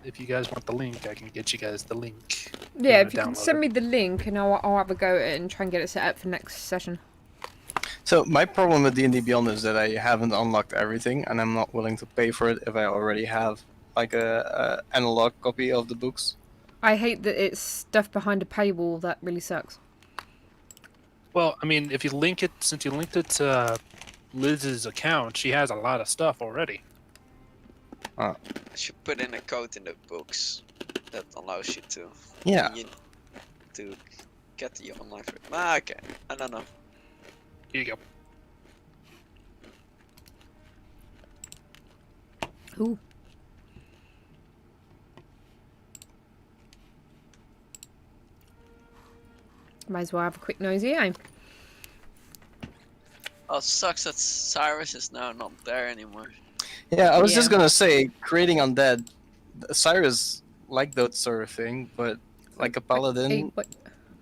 If you guys want the link, I can get you guys the link. Yeah, wanna if you can download send it. me the link and I'll have a go at it and try and get it set up for next session. So my problem with D&D Beyond is that I haven't unlocked everything, and I'm not willing to pay for it if I already have like a analog copy of the books. I hate that it's stuff behind a paywall. That really sucks. Well, I mean, if you link it, since you linked it to Liz's account, she has a lot of stuff already. I should put in a code in the books that allows you to. Yeah. To get the online. Okay, I don't know. Here you go. Ooh. Might as well have a quick nosy, eh? Oh, sucks that Cyrus is now not there anymore. Yeah, I was just Yeah. gonna say, creating undead, Cyrus like that sort of thing, but like a paladin Hey, what?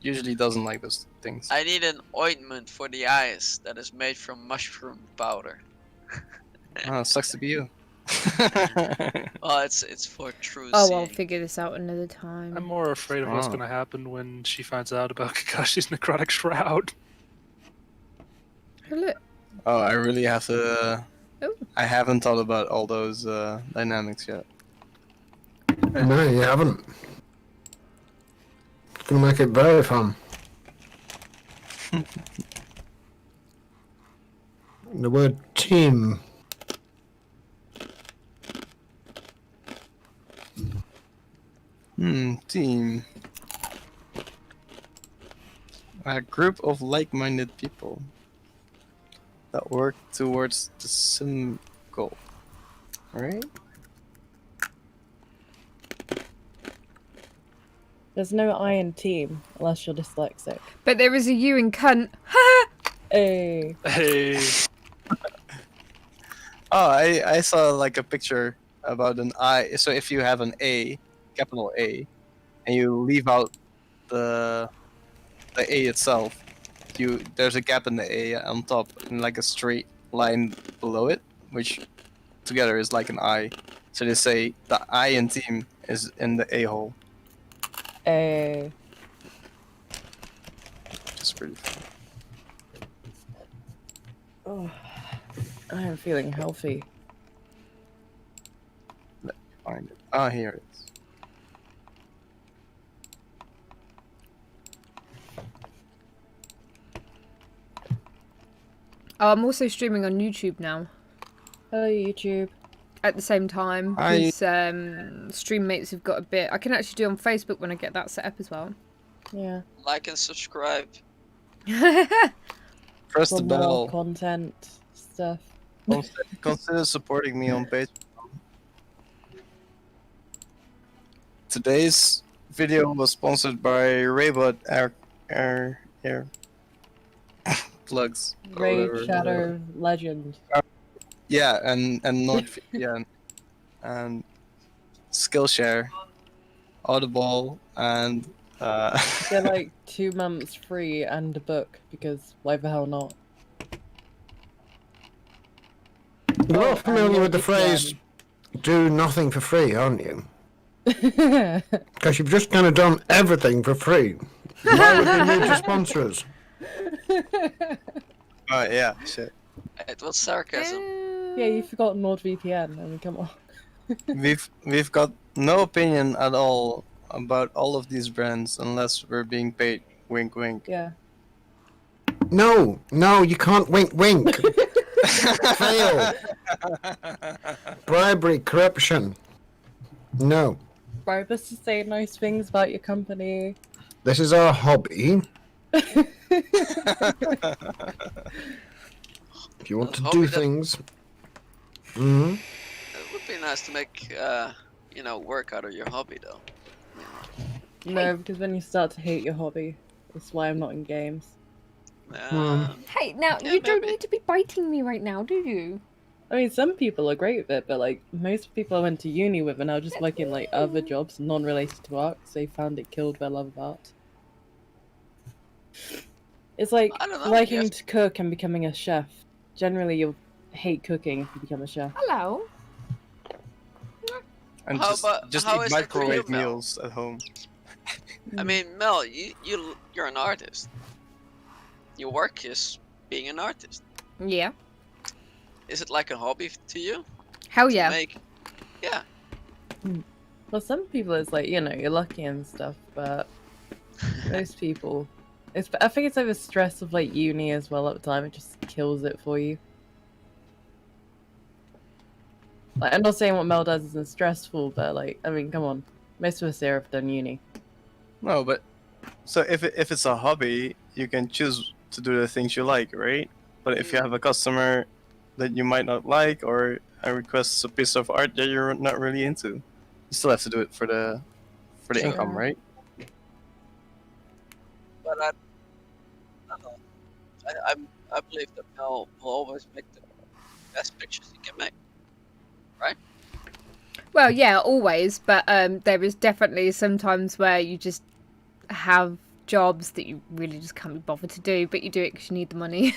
usually doesn't like those things. I need an ointment for the eyes that is made from mushroom powder. Oh, sucks to be you. Oh, it's for true Oh, seeing. I'll figure this out another time. I'm more afraid of what's Oh. going to happen when she finds out about Kakashi's necrotic shroud. Oh, look. Oh, I really have to. Oh. I haven't thought about all those dynamics yet. No, you haven't. It's gonna make it very fun. The word team. Team. A group of like-minded people that work towards the same goal. Right? There's no I in team unless you're dyslexic. But there is a U in cunt. Hey. Hey. Oh, I saw like a picture about an I. So if you have an A, capital A, and you leave out the A itself, there's a gap in the A on top and like a straight line below it, which together is like an I. So they say the I in team is in the A hole. Hey. Which is pretty fun. Oh, I am feeling healthy. Find it. Ah, here it is. Oh, I'm also streaming on YouTube now. Hello, YouTube. at the same time because stream mates have got a bit. I can actually do on Facebook when I get that set up as well. Yeah. Like and subscribe. Press For the more bell. content stuff. Consider supporting me on Patreon. Today's video was sponsored by Raybot Air plugs. or Raid whatever. Shadow Legend. Yeah, and NordVPN and Skillshare, Audible, and Get like 2 months free and a book because why the hell not? You're Oh, all familiar and with the phrase "do nothing for free," aren't you? Because you've just kind of done everything for free. Why would we need to sponsor us? yeah, shit. It was sarcasm. Yeah, you forgot NordVPN. I mean, come on. We've got no opinion at all about all of these brands unless we're being paid. Wink, wink. Yeah. No, you can't wink, wink. Fail. Bribery, corruption. No. Bribe us to say nice things about your company. This is our hobby. If you want to Hobby do that- things. Hmm. It would be nice to make, work out of your hobby, though. No, because then you start to hate your hobby. That's why I'm not in games. Hey, now Yeah, you don't maybe. need to be biting me right now, do you? I mean, some people are great with it, but like most people I went to uni with are now just working like other jobs non-related to art, so they found it killed their love of art. It's like I don't know, liking you to cook and becoming a chef. Generally, you'll hate cooking if you become a chef. Hello. And How just about- just how eat is it for you, microwave Mel? meals at home. I mean, Mel, you're an artist. Your work is being an artist. Yeah. Is it like a hobby to you? Hell To yeah. make... Yeah. For some people, it's like you're lucky and stuff, but most people, I think it's over stress of like uni as well at the time. It just kills it for you. Like, I'm not saying what Mel does isn't stressful, but like, I mean, come on, most of us here have done uni. No, but so if it's a hobby, you can choose to do the things you like, right? But if you have a customer that you might not like, or a request a piece of art that you're not really into, you still have to do it for the Sure. income, right? But I don't know. I believe that Mel will always make the best pictures he can make. Well, yeah, always, but there is definitely some times where you just have jobs that you really just can't be bothered to do, but you do it because you need the money.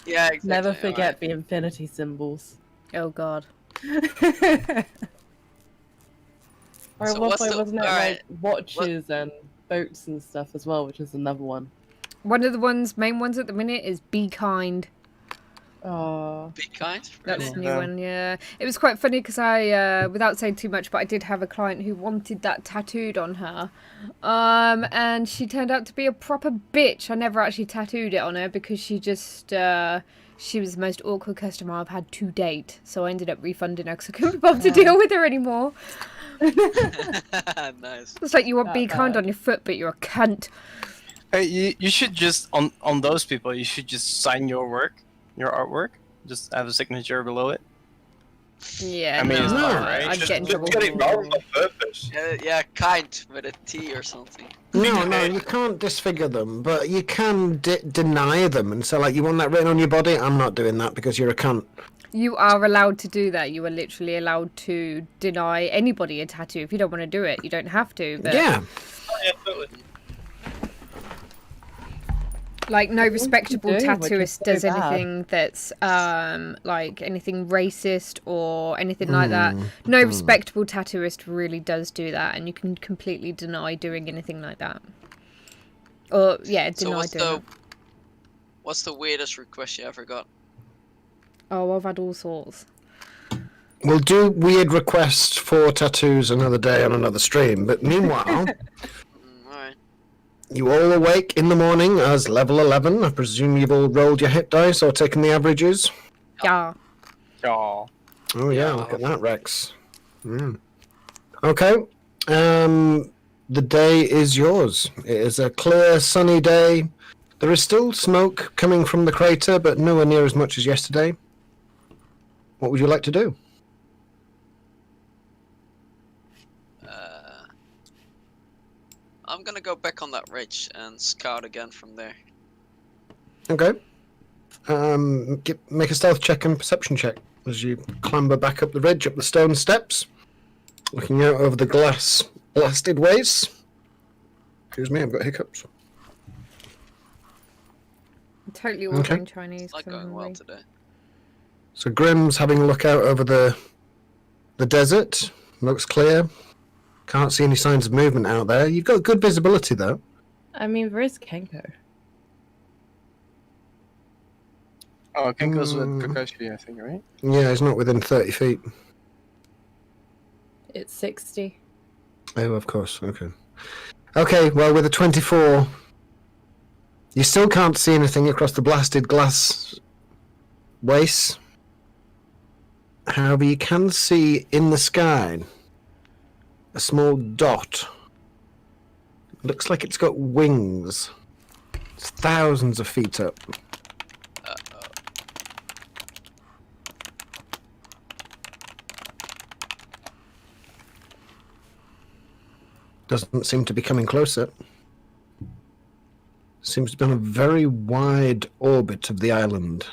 Yeah, exactly. Never forget the infinity symbols. Oh god. Or So at one what's point, the- wasn't it alright, like watches and boats and stuff as well, which is another one. One of the main ones at the minute is be kind. Oh, Be kind. That's Really? a new Yeah. one, yeah. It was quite funny because I, without saying too much, but I did have a client who wanted that tattooed on her. And she turned out to be a proper bitch. I never actually tattooed it on her because she just, she was the most awkward customer I've had to date. So I ended up refunding her because I couldn't be bothered to deal with her anymore. Nice. It's like you want Not be kind bad. on your foot, but you're a cunt. Hey, you should just on those people, you should just sign your work, your artwork, just have a signature below it. Yeah, I mean, it's no, fine, right? I'd Just- get in Just trouble. get it wrong on purpose. Yeah, kind with a T or something. No, you can't disfigure them, but you can deny them and say, like, you want that written on your body? I'm not doing that because you're a cunt. You are allowed to do that. You are literally allowed to deny anybody a tattoo if you don't want to do it. You don't have to, but Yeah. Yeah, totally. like no respectable do, which is tattooist so does bad. anything that's like anything racist or anything like that. No respectable tattooist really does do that, and you can completely deny doing anything like that. Or yeah, So deny what's doing the that. what's the weirdest request you ever got? Oh, I've had all sorts. We'll do weird requests for tattoos another day on another stream, but meanwhile, Alright. you all awake in the morning as level 11. I presume you've all rolled your hit dice or taken the averages. Yeah. Aw. Oh yeah, Yeah. look at that, Rex. Okay. The day is yours. It is a clear, sunny day. There is still smoke coming from the crater, but nowhere near as much as yesterday. What would you like to do? I'm gonna go back on that ridge and scout again from there. Okay. Make a stealth check and perception check as you clamber back up the ridge, up the stone steps, looking out over the glass blasted ways. Excuse me, I've got hiccups. I'm totally Okay. ordering Chinese. It's not 'cause I'm going well hungry. today. So Grim's having a look out over the desert. Looks clear. Can't see any signs of movement out there. You've got good visibility though. I mean, where's Kenko? Oh, Kenko's with Mm. Kakashi, I think, right? Yeah, he's not within 30 feet. It's 60. Oh, of course. Okay. Okay, well, with a 24, you still can't see anything across the blasted glass waste. However, you can see in the sky a small dot. Looks like it's got wings. It's thousands of feet up. Uh-oh. Doesn't seem to be coming closer. Seems to be on a very wide orbit of the island.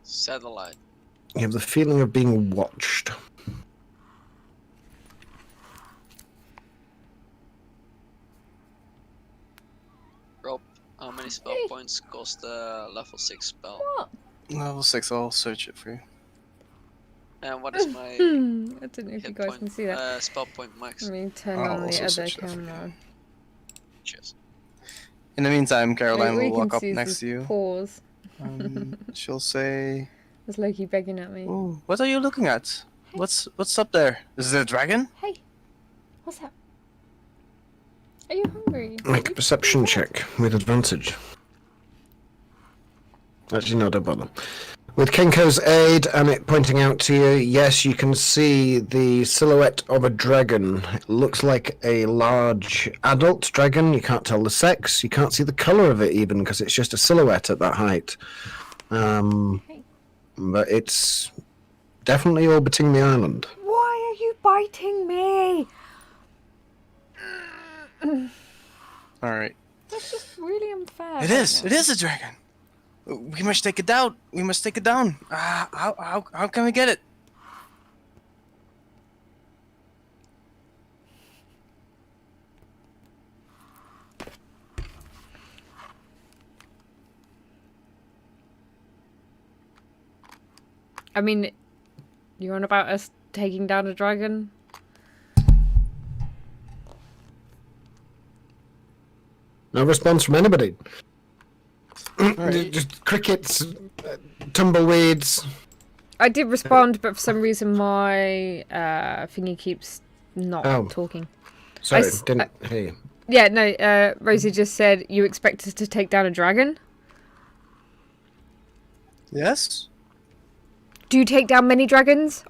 Satellite. You have the feeling of being watched. Rob, how many spell points cost a level 6 spell? Level 6, I'll search it for you. And what is my I don't know if you hit guys point, can see that. spell point max? Let me turn I'll on the also other search that for you. camera. Cheers. In the meantime, Caroline All will you can walk up see is next his to you. paws. She'll say, There's Loki begging at me. "Oh, what are you looking at? What's up there? Is it a dragon?" Hey, what's up? Are you hungry? Make a perception check with advantage. Actually, no, don't bother. With Kenko's aid and it pointing out to you, yes, you can see the silhouette of a dragon. It looks like a large adult dragon. You can't tell the sex. You can't see the color of it even because it's just a silhouette at that height. But it's definitely orbiting the island. Why are you biting me? All right. That's just really unfair. It is a dragon. We must take it down. We must take it down. How can we get it? I mean, you're on about us taking down a dragon? No response from anybody. Alright. Just crickets, tumbleweeds. I did respond, but for some reason my thingy keeps not Oh. talking. Sorry, s- didn't hear you. Yeah, no, Rosie just said you expect us to take down a dragon? Yes. Do you take down many dragons?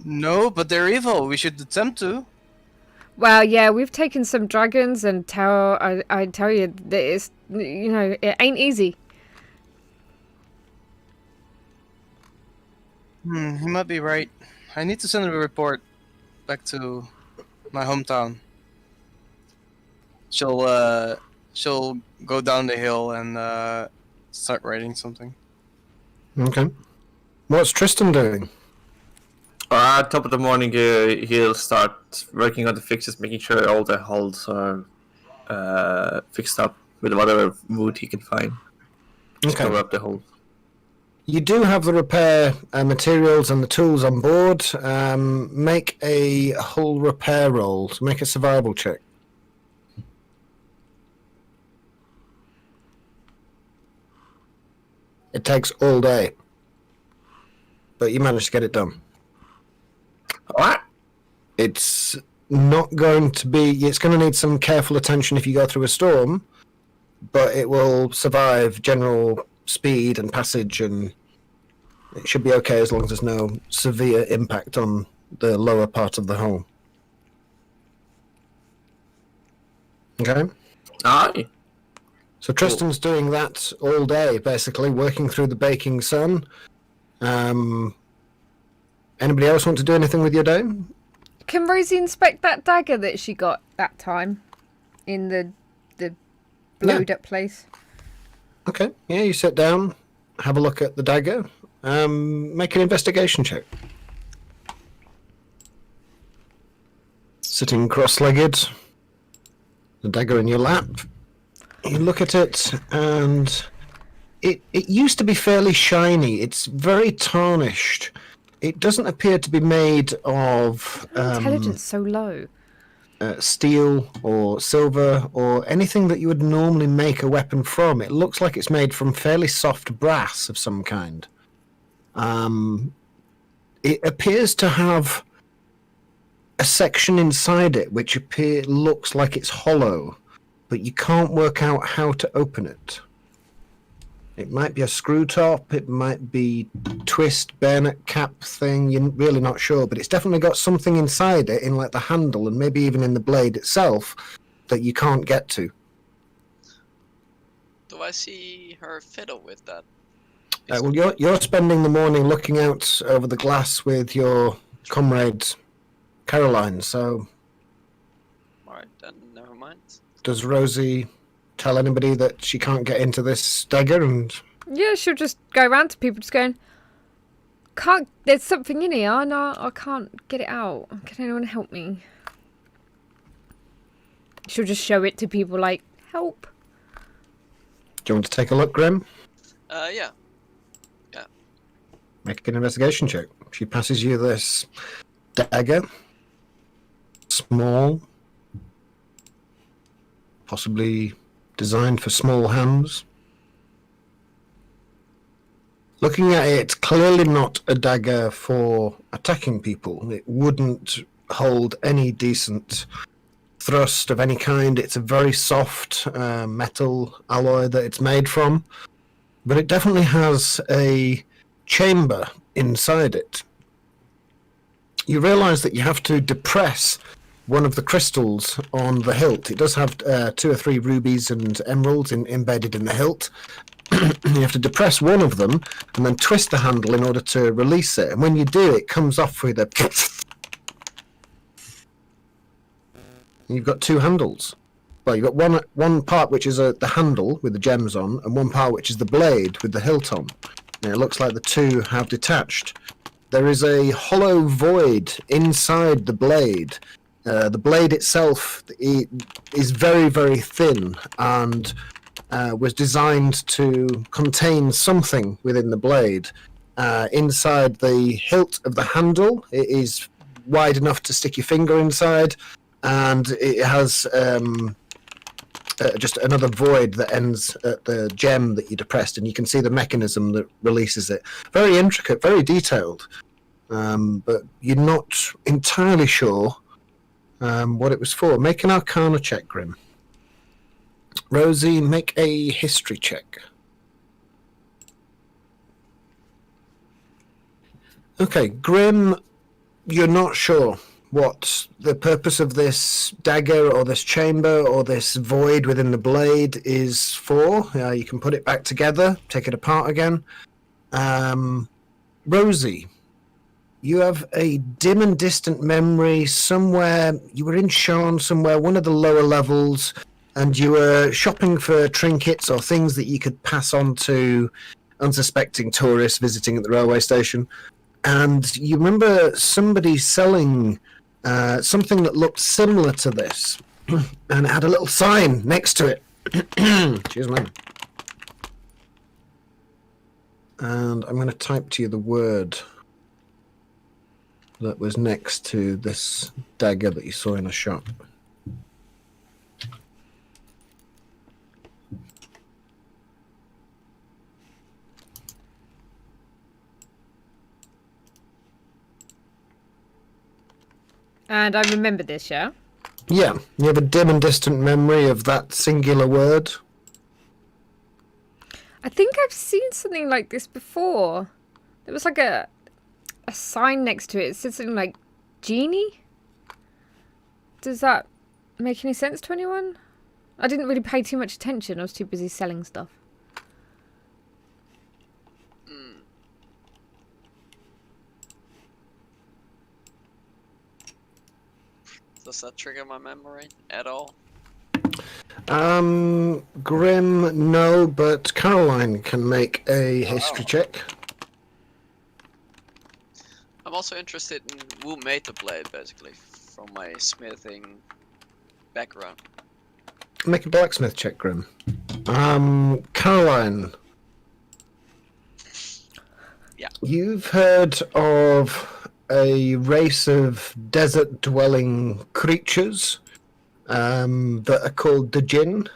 No, but they're evil. We should attempt to. Well, yeah, we've taken some dragons, and I tell you, that it's, you know, it ain't easy. He might be right. I need to send a report back to my hometown. She'll go down the hill and start writing something. Okay. What's Tristan doing? At top of the morning, he'll start working on the fixes, making sure all the hulls are fixed up with whatever wood he can find. Just cover up the hole. You do have the repair materials and the tools on board. Make a hull repair roll. So make a survival check. It takes all day. But you managed to get it done. What? It's not going to be... It's going to need some careful attention if you go through a storm. But it will survive general speed and passage and It should be okay as long as there's no severe impact on the lower part of the hull. Okay? Aye. So Tristan's doing that all day, basically, working through the baking sun. Anybody else want to do anything with your day? Can Rosie inspect that dagger that she got that time in the blowed up place? Okay, yeah, you sit down, have a look at the dagger, make an investigation check. Sitting cross-legged, the dagger in your lap. You look at it, and it used to be fairly shiny. It's very tarnished. It doesn't appear to be made of Intelligence so low. steel or silver or anything that you would normally make a weapon from. It looks like it's made from fairly soft brass of some kind. It appears to have a section inside it which looks like it's hollow, but you can't work out how to open it. It might be a screw top, it might be twist bayonet cap thing, you're really not sure, but it's definitely got something inside it, in like the handle and maybe even in the blade itself, that you can't get to. Do I see her fiddle with that? Well, you're spending the morning looking out over the glass with your comrade Caroline, so Alright, then never mind. does Rosie tell anybody that she can't get into this dagger? And Yeah, she'll just go around to people just going, there's something in here and I can't get it out. Can anyone help me? She'll just show it to people like, help. do you want to take a look, Grim? Yeah. Make an investigation check. She passes you this dagger. Small. Possibly designed for small hands. Looking at it, it's clearly not a dagger for attacking people. It wouldn't hold any decent thrust of any kind. It's a very soft metal alloy that it's made from. But it definitely has a chamber inside it. You realise that you have to depress one of the crystals on the hilt. It does have 2 or 3 rubies and emeralds embedded in the hilt. You have to depress one of them and then twist the handle in order to release it. And when you do, it comes off with a... You've got 2 handles. Well, you've got one part which is the handle with the gems on, and one part which is the blade with the hilt on. And it looks like the 2 have detached. There is a hollow void inside the blade. The blade itself is very, very thin and was designed to contain something within the blade. Inside the hilt of the handle, it is wide enough to stick your finger inside, and it has just another void that ends at the gem that you depressed, and you can see the mechanism that releases it. Very intricate, very detailed, but you're not entirely sure what it was for. Make an Arcana check, Grim. Rosie, make a history check. Okay, Grim, you're not sure what the purpose of this dagger or this chamber or this void within the blade is for. You can put it back together, take it apart again. Rosie, you have a dim and distant memory somewhere. You were in Sharn somewhere, one of the lower levels, and you were shopping for trinkets or things that you could pass on to unsuspecting tourists visiting at the railway station. And you remember somebody selling something that looked similar to this, and it had a little sign next to it. Excuse me. And I'm going to type to you the word that was next to this dagger that you saw in a shop. And I remember this, yeah? Yeah, you have a dim and distant memory of that singular word. I think I've seen something like this before. There was like a sign next to it. It said something like genie. Does that make any sense to anyone? I didn't really pay too much attention. I was too busy selling stuff. Does that trigger my memory at all? Grim, no, but Caroline can make a history check. I'm also interested in who made the blade, basically, from my smithing background. Make a blacksmith check, Grim. Caroline. Yeah. You've heard of a race of desert-dwelling creatures that are called the Jinn.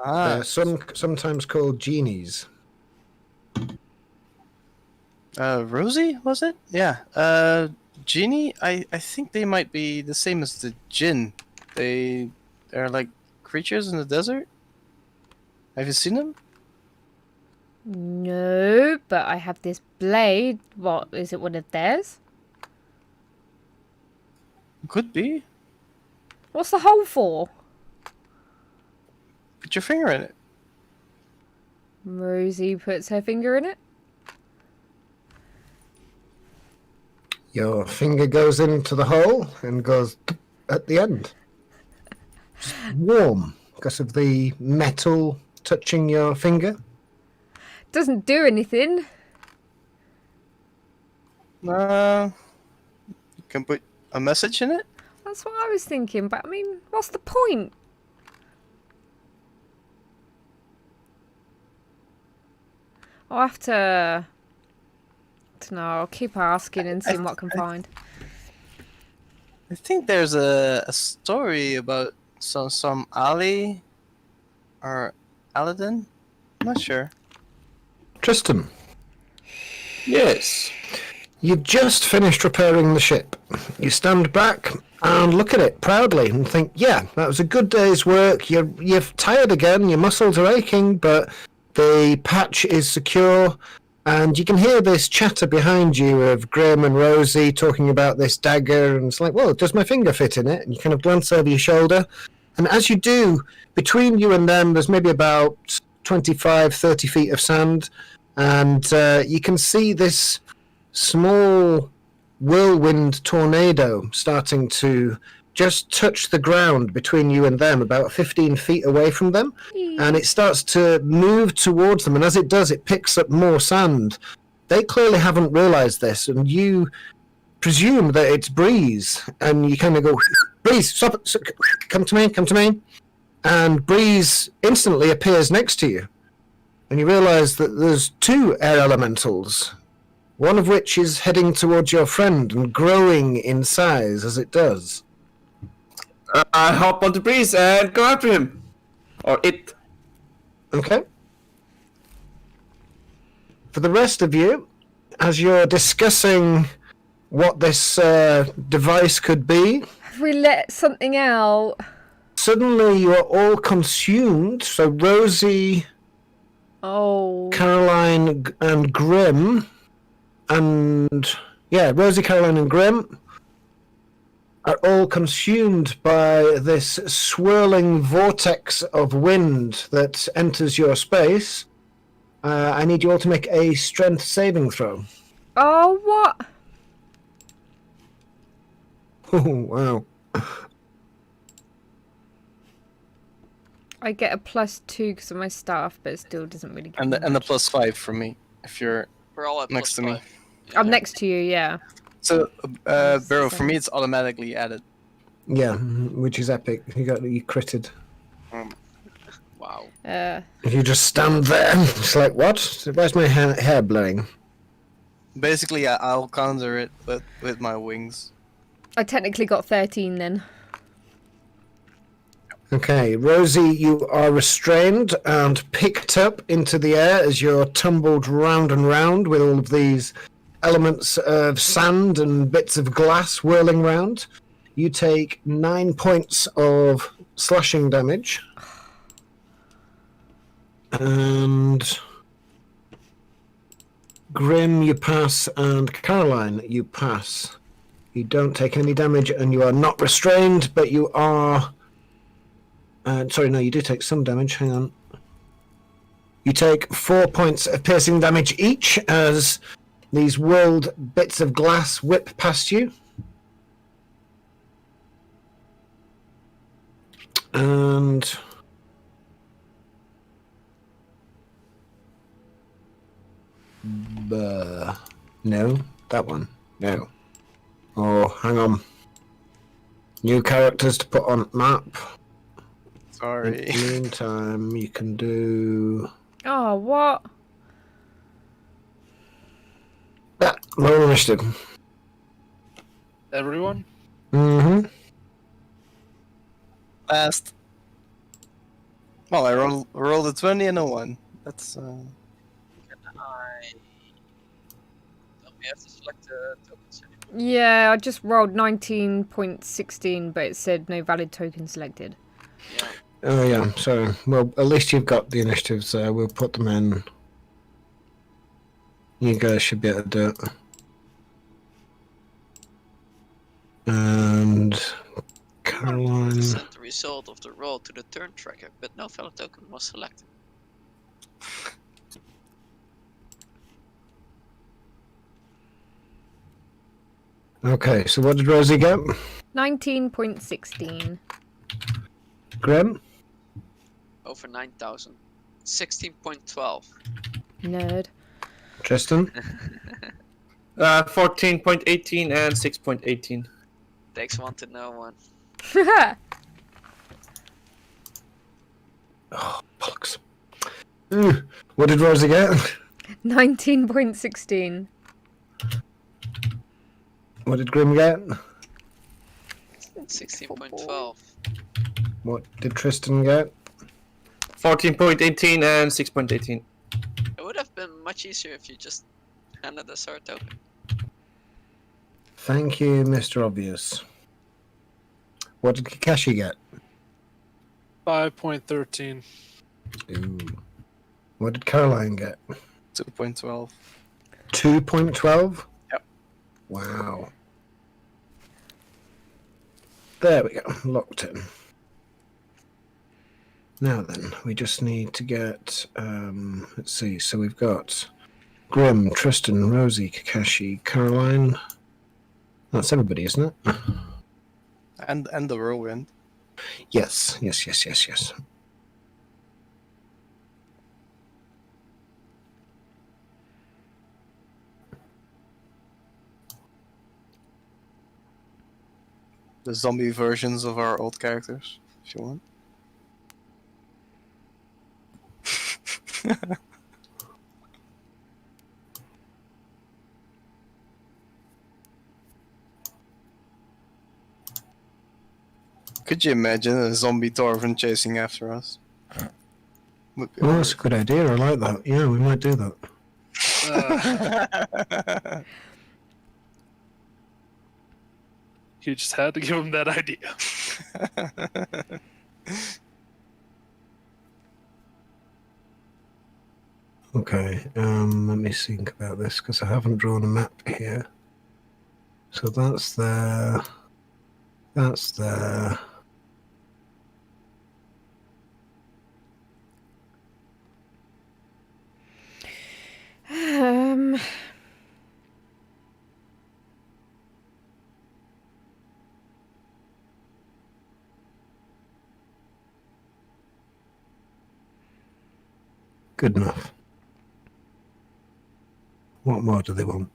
They're sometimes called genies. Rosie, was it? Yeah. Genie, I think they might be the same as the Jinn. They're like creatures in the desert. Have you seen them? No, but I have this blade. What, is it one of theirs? Could be. What's the hole for? Put your finger in it. Rosie puts her finger in it. Your finger goes into the hole and goes at the end. Just warm because of the metal touching your finger. Doesn't do anything. You can put a message in it. That's what I was thinking, but I mean, what's the point? I'll have to... I don't know, I'll keep asking and seeing what I can find. I think there's a story about some Ali or Aladdin. I'm not sure. Tristan, Yes. you've just finished repairing the ship. You stand back and look at it proudly and think, yeah, that was a good day's work. You're tired again, your muscles are aching, but the patch is secure. And you can hear this chatter behind you of Graham and Rosie talking about this dagger. And it's like, well, does my finger fit in it? And you kind of glance over your shoulder. And as you do, between you and them, there's maybe about 25, 30 feet of sand. And you can see this small whirlwind tornado starting to just touch the ground between you and them, about 15 feet away from them. And it starts to move towards them. And as it does, it picks up more sand. They clearly haven't realized this. And you presume that it's Breeze. And you kind of go, Breeze, stop, come to me, come to me. And Breeze instantly appears next to you. And you realize that there's two air elementals, one of which is heading towards your friend and growing in size as it does. I hop on the breeze and go after him. Or it. Okay. For the rest of you, as you're discussing what this device could be, Have we let something out? suddenly you are all consumed. So Rosie, Oh. Caroline, and Grim, Rosie, Caroline, and Grim are all consumed by this swirling vortex of wind that enters your space. I need you all to make a strength saving throw. Oh, what? Oh, wow. I get a +2 because of my staff, but it still doesn't really give And me the much. +5 from me if you're We're all at next to me. +5. I'm next to you, yeah. So, Barrow, for me it's automatically added. Yeah, which is epic. You critted. Wow. You just stand there. It's like, what? Where's my hair blowing? Basically, I'll counter it with my wings. I technically got 13 then. Okay, Rosie, you are restrained and picked up into the air as you're tumbled round and round with all of these elements of sand and bits of glass whirling round. You take 9 points of slashing damage. And Grim, you pass, and Caroline, you pass. You don't take any damage, and you are not restrained, but you are... sorry, no, you do take some damage. Hang on. You take 4 points of piercing damage each as these whirled bits of glass whip past you. And... no, that one. No. Oh, hang on. New characters to put on map. Sorry. In the meantime, you can do... Oh, what? Yeah, roll initiative. Everyone? Mm-hmm. Last. Well, I rolled a 20 and a 1. That's We have to select the tokens. Yeah, I just rolled 19.16, but it said no valid token selected. Yeah. Oh, yeah, so, well, at least you've got the initiatives there. We'll put them in. You guys should be able to do it. And Caroline... Sent the result of the roll to the turn tracker, but no valid token was selected. Okay, so what did Rosie get? 19.16. Grim? Over 9,000. 16.12. Nerd. Tristan? 14.18 and 6.18. Takes one to know one. Oh, bollocks. What did Rosie get? 19.16. What did Grim get? 16.12. What did Tristan get? 14.18 and 6.18. It would have been much easier if you just handed us our token. Thank you, Mr. Obvious. What did Kakashi get? 5.13. Ooh. What did Caroline get? 2.12. 2.12? Yep. Wow. There we go. Locked in. Now then, we just need to get, let's see, so we've got Grim, Tristan, Rosie, Kakashi, Caroline. That's everybody, isn't it? And the whirlwind. Yes. The zombie versions of our old characters, if you want. Could you imagine a zombie Torvin chasing after us? Would be Oh, that's a good idea. I like that. Yeah, we might do that. You just had to give him that idea. Okay, let me think about this because I haven't drawn a map here. So that's there. That's there. Good enough. What more do they want?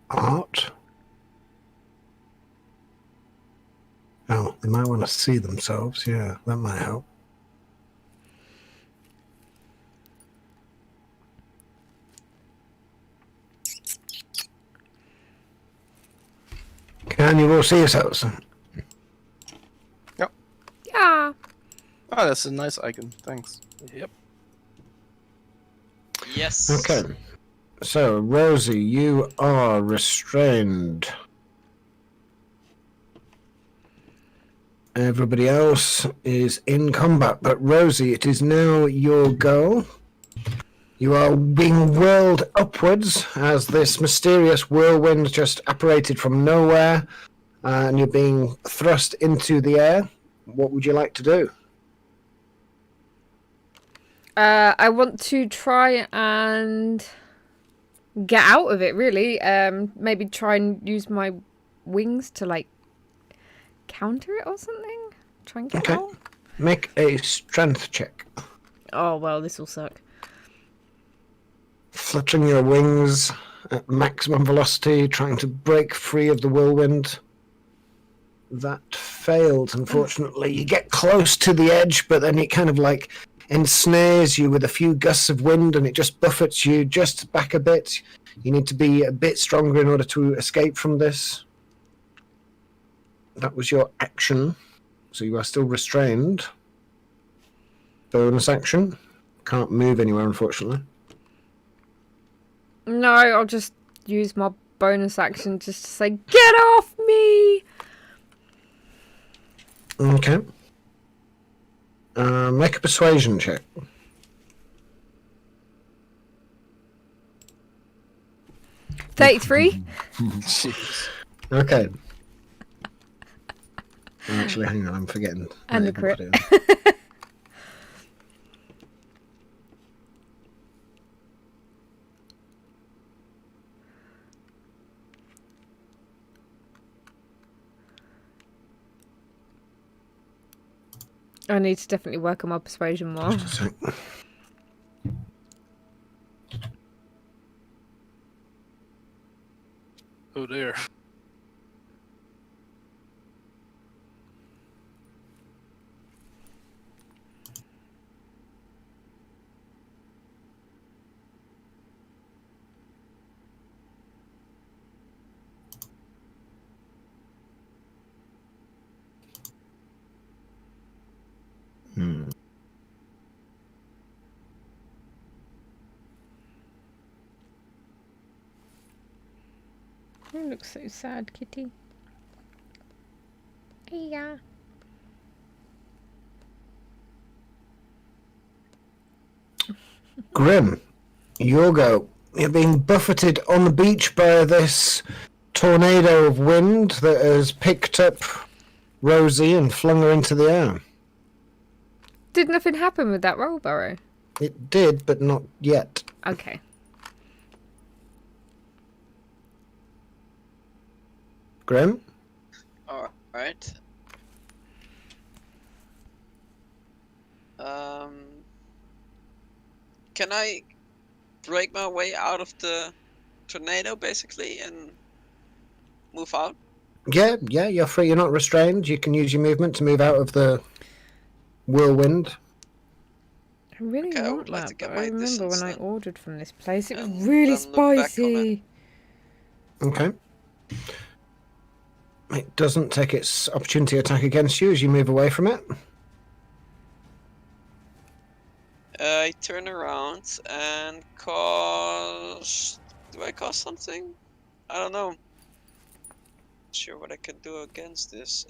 Art? Oh, they might want to see themselves. Yeah, that might help. Can you all see yourselves? Yeah. Oh, that's a nice icon. Thanks. Yep. Yes. Okay. So, Rosie, you are restrained. Everybody else is in combat, but Rosie, it is now your go. You are being whirled upwards as this mysterious whirlwind just apparated from nowhere, and you're being thrust into the air. What would you like to do? I want to try and get out of it, really. Maybe try and use my wings to, like, counter it or something? Try and get Okay. out? Make a strength check. Oh, well, this will suck. Fluttering your wings at maximum velocity, trying to break free of the whirlwind. That failed, unfortunately. You get close to the edge, but then it kind of like ensnares you with a few gusts of wind, and it just buffets you just back a bit. You need to be a bit stronger in order to escape from this. That was your action, so you are still restrained. Bonus action. Can't move anywhere, unfortunately. No, I'll just use my bonus action just to say, get off me! Okay. Make a persuasion check. $33? Jeez. Okay. Actually, hang on, I'm forgetting. And I the didn't crit. put it in. I need to definitely work on my persuasion more. Just a sec. Oh dear. You look so sad, kitty. Yeah. Grim, you'll go. You're being buffeted on the beach by this tornado of wind that has picked up Rosie and flung her into the air. Did nothing happen with that roll, Burrow? It did, but not yet. Okay. Grim? Alright. Can I break my way out of the tornado, basically, and move out? Yeah, you're free. You're not restrained. You can use your movement to move out of the whirlwind. I really Okay, I want would like that, to get but my I remember distance when I then. ordered from this place, it was And really then look back on it. spicy. Okay. It doesn't take its opportunity attack against you as you move away from it. I turn around and cast... Do I cast something? I don't know. Not sure what I can do against this.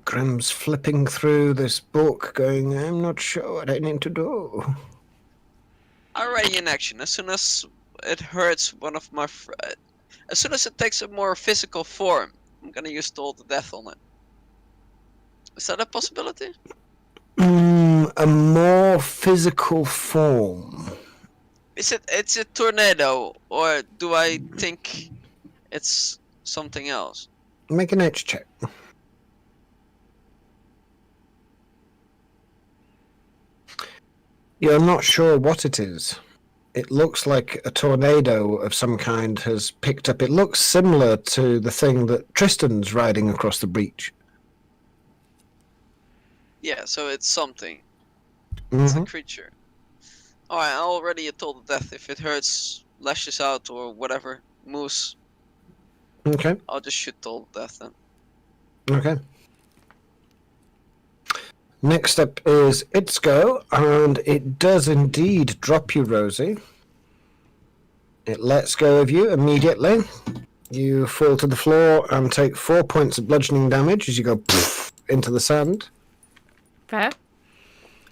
Grim's flipping through this book, going, I'm not sure what I need to do. Already in action. As soon as it hurts one of my... as soon as it takes a more physical form, I'm gonna use Toll to Death on it. Is that a possibility? A more physical form. It's a tornado, or do I think it's something else? Make a nature check. You're not sure what it is. It looks like a tornado of some kind has picked up. It looks similar to the thing that Tristan's riding across the breach. Yeah, so it's something. It's a Mhm. creature. Alright, I already told the death. If it hurts, lashes out, or whatever, moves, Okay. I'll just shoot Toll to Death then. Okay. Next up is its go, and it does indeed drop you, Rosie. It lets go of you immediately. You fall to the floor and take 4 points of bludgeoning damage as you go into the sand. Fair.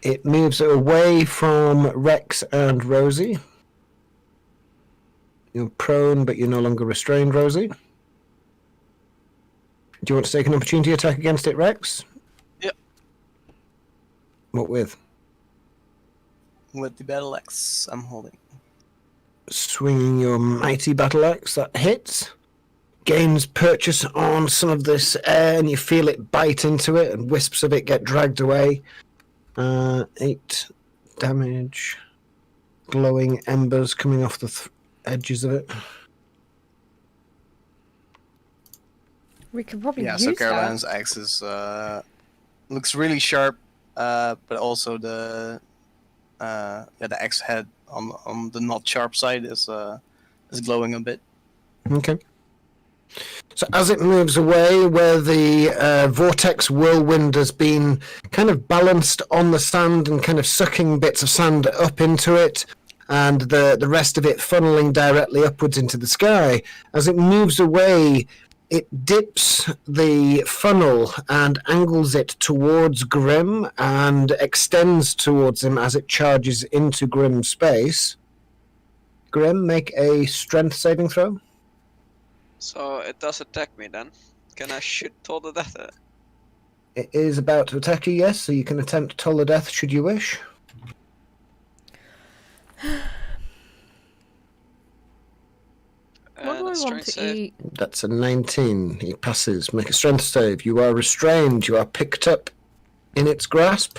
It moves away from Rex and Rosie. You're prone, but you're no longer restrained, Rosie. Do you want to take an opportunity attack against it, Rex? Yep. What with? With the battle axe I'm holding. Swinging your mighty battle axe, that hits. Gains purchase on some of this air, and you feel it bite into it, and wisps of it get dragged away. 8 damage. Glowing embers coming off the edges of it. We could probably Yeah, use so that. Caroline's axe is looks really sharp, but also the axe head on the not sharp side is glowing a bit. Okay. So as it moves away, where the vortex whirlwind has been kind of balanced on the sand and kind of sucking bits of sand up into it, and the rest of it funneling directly upwards into the sky, as it moves away, it dips the funnel and angles it towards Grim and extends towards him as it charges into Grim's space. Grim, make a strength saving throw. So it does attack me then. Can I shoot Toll the Death? It is about to attack you, yes, so you can attempt Toll the Death should you wish. What do I want to eat? That's a 19. He passes. Make a strength save. You are restrained. You are picked up in its grasp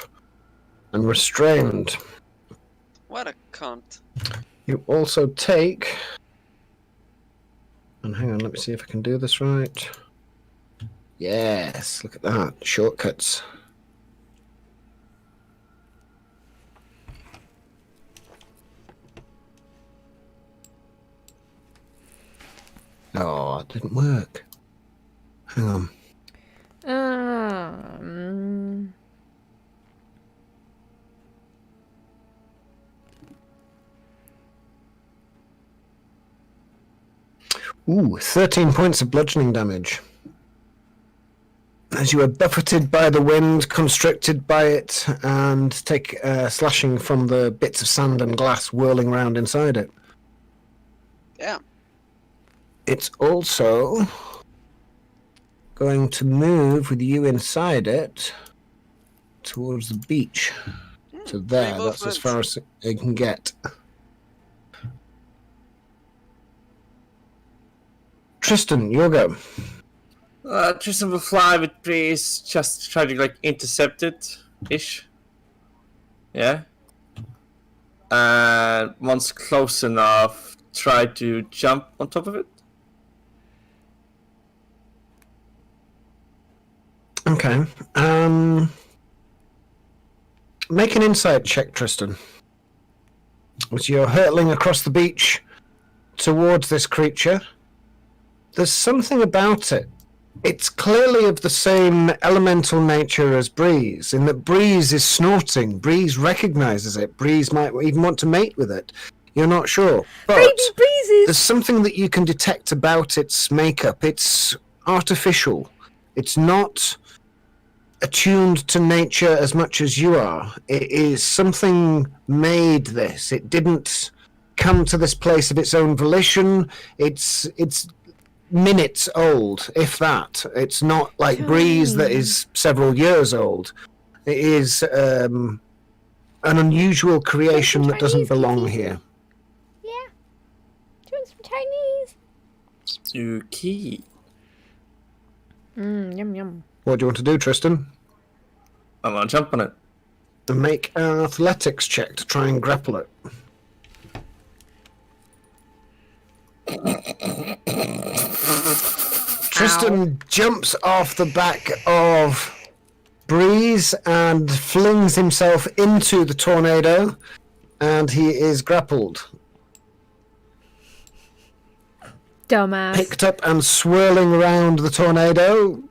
and restrained. What a cunt. You also take... And hang on, let me see if I can do this right. Yes, look at that. Shortcuts. Oh, it didn't work. Hang on. Ooh, 13 points of bludgeoning damage. As you are buffeted by the wind, constricted by it, and take slashing from the bits of sand and glass whirling around inside it. Yeah. It's also going to move with you inside it towards the beach. So there, Free that's as movement. far as it can get. Tristan, your go. Tristan will fly with Breeze, just try to like intercept it ish. Yeah. And once close enough, try to jump on top of it. Okay. Make an insight check, Tristan. As you're hurtling across the beach towards this creature, there's something about it. It's clearly of the same elemental nature as Breeze, in that Breeze is snorting. Breeze recognizes it. Breeze might even want to mate with it. You're not sure. But Baby breezes! there's something that you can detect about its makeup. It's artificial. It's not attuned to nature as much as you are. It is something made this. It didn't come to this place of its own volition. It's minutes old, if that. It's not like Breeze that is several years old. It is an unusual creation that doesn't belong here. Yeah. Do you want some Chinese? Okay. Yum yum. What do you want to do, Tristan? I'm gonna jump on it. Make an athletics check to try and grapple it. Tristan jumps off the back of Breeze and flings himself into the tornado, and he is grappled. Dumbass. Picked up and swirling around the tornado,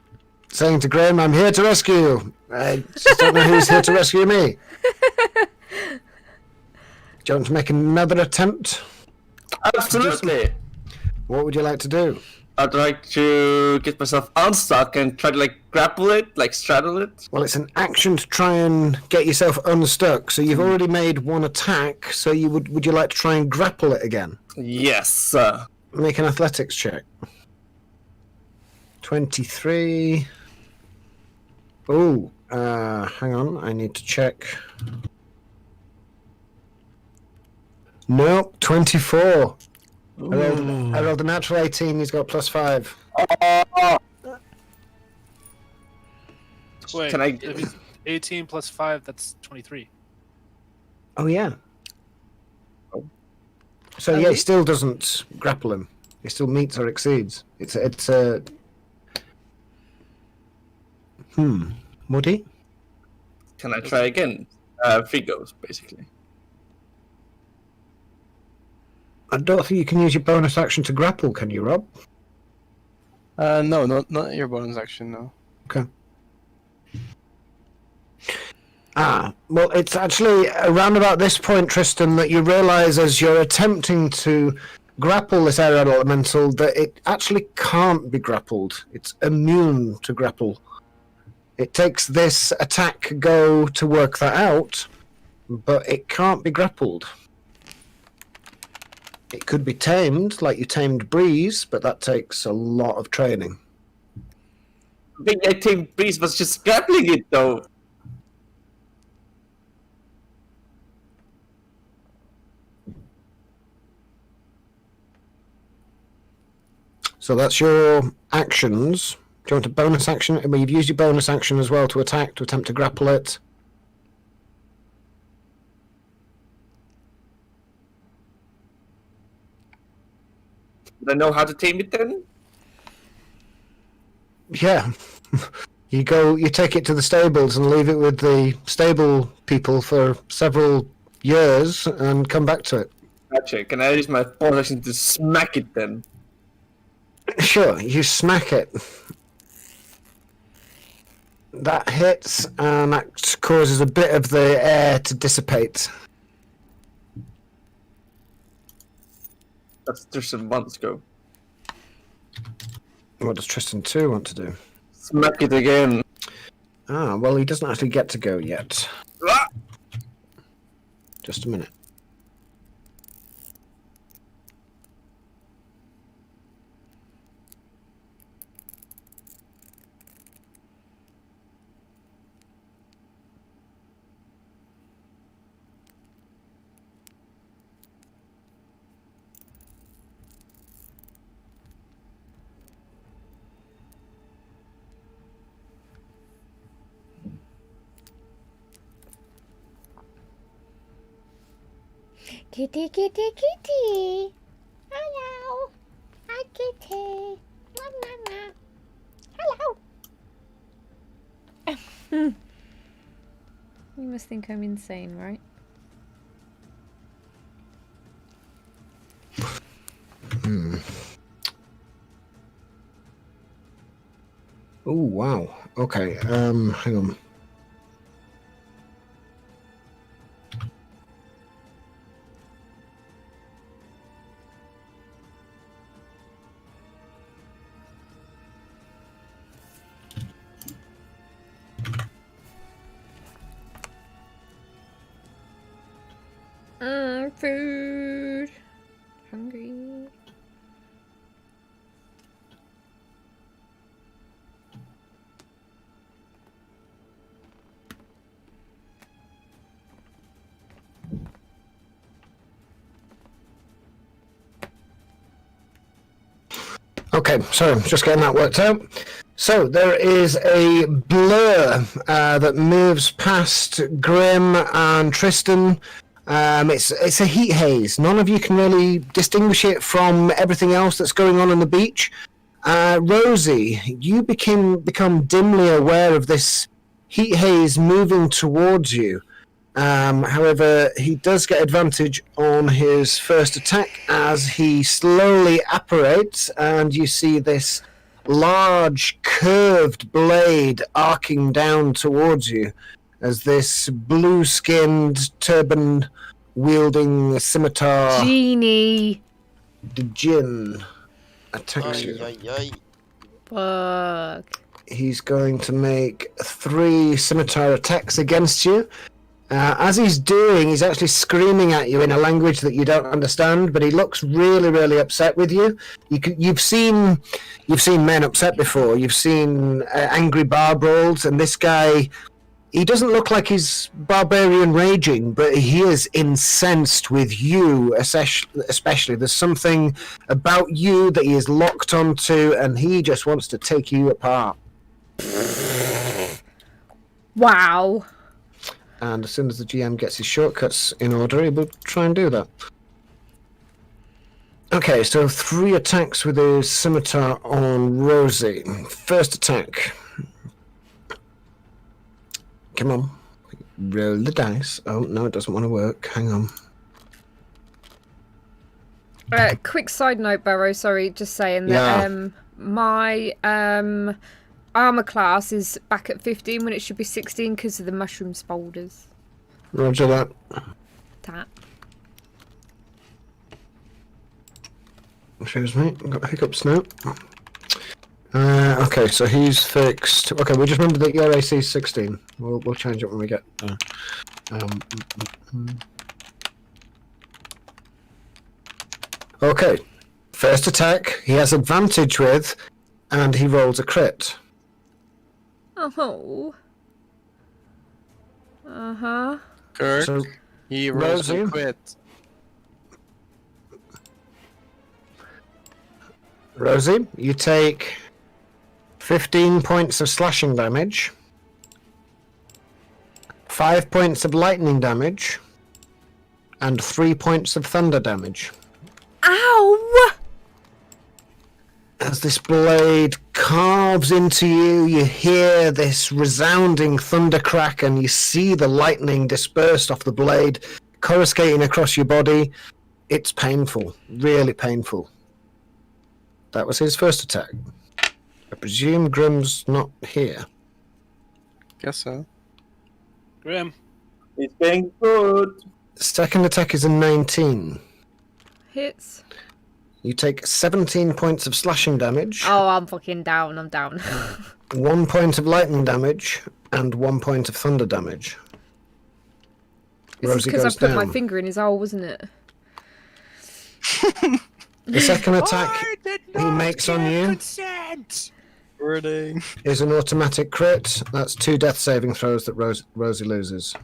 saying to Graham, "I'm here to rescue you. I just don't know who's here to rescue me." Do you want to make another attempt? Absolutely. What would you like to do? I'd like to get myself unstuck and try to like grapple it, like straddle it. Well, it's an action to try and get yourself unstuck. So you've already made one attack. So would you like to try and grapple it again? Yes. Make an athletics check. 23. Oh, hang on. I need to check. Nope, 24. I rolled a natural 18. He's got +5. Wait, Can I- if it's 18 plus 5, that's 23. Oh yeah. So yeah, he still doesn't grapple him. He still meets or exceeds. It's a. Woody? Can I try again? 3 goes, basically. I don't think you can use your bonus action to grapple, can you, Rob? No, not your bonus action. No. Okay. Well, it's actually around about this point, Tristan, that you realise as you're attempting to grapple this aerial elemental that it actually can't be grappled. It's immune to grapple. It takes this attack go to work that out, but it can't be grappled. It could be tamed, like you tamed Breeze, but that takes a lot of training. I think Breeze was just grappling it though. So that's your actions. Do you want a bonus action? I mean, you've used your bonus action as well to attack, to attempt to grapple it. Do I know how to tame it then? Yeah. You take it to the stables and leave it with the stable people for several years and come back to it. Gotcha. Can I use my bonus action to smack it then? Sure, you smack it. That hits, and that causes a bit of the air to dissipate. That's Tristan 1's go. What does Tristan 2 want to do? Smack it again. Well, he doesn't actually get to go yet. Ah! Just a minute. Kitty, kitty, kitty. Hello. Hi, kitty. Nom, nom, nom. Hello. You must think I'm insane, right? Oh, wow. Okay, hang on. Food. Hungry. Okay, sorry, just getting that worked out. So there is a blur that moves past Grim and Tristan. It's a heat haze. None of you can really distinguish it from everything else that's going on the beach. Rosie, you become dimly aware of this heat haze moving towards you. However, he does get advantage on his first attack as he slowly apparates, and you see this large curved blade arcing down towards you as this blue-skinned, turban-wielding scimitar Genie. Djinn attacks you. Ay, ay, Fuck. He's going to make 3 scimitar attacks against you. As he's doing, he's actually screaming at you in a language that you don't understand, but he looks really, really upset with you. You've seen men upset before. You've seen angry bar brawls, and this guy, he doesn't look like he's barbarian raging, but he is incensed with you, especially. There's something about you that he is locked onto, and he just wants to take you apart. Wow. And as soon as the GM gets his shortcuts in order, he will try and do that. Okay, so 3 attacks with his scimitar on Rosie. First attack. Come on. Roll the dice. Oh, no, it doesn't want to work. Hang on. Quick side note, Barrow. Sorry, just saying Yeah. that my armor class is back at 15 when it should be 16 because of the mushroom spoulders. Roger that. Tap. Excuse me, I've got hiccups now. Okay, so he's fixed. Okay, we just remember that your AC is 16. We'll change it when we get there. Okay, first attack he has advantage with, and he rolls a crit. Oh. Uh-huh. Kirk, So, he rolls Rosie? a quit. Rosie, you take 15 points of slashing damage, 5 points of lightning damage, and 3 points of thunder damage. Ow! As this blade carves into you, you hear this resounding thunder crack, and you see the lightning dispersed off the blade, coruscating across your body. It's painful, really painful. That was his first attack. I presume Grim's not here. Guess so. Grim. It's getting good. Second attack is a 19. Hits. You take 17 points of slashing damage, Oh, I'm fucking down. I'm down. 1 point of lightning damage, and 1 point of thunder damage. This is Rosie because I goes put my down. finger in his hole, wasn't it? The second attack he makes on you Wording. is an automatic crit. That's 2 death saving throws that Rosie loses.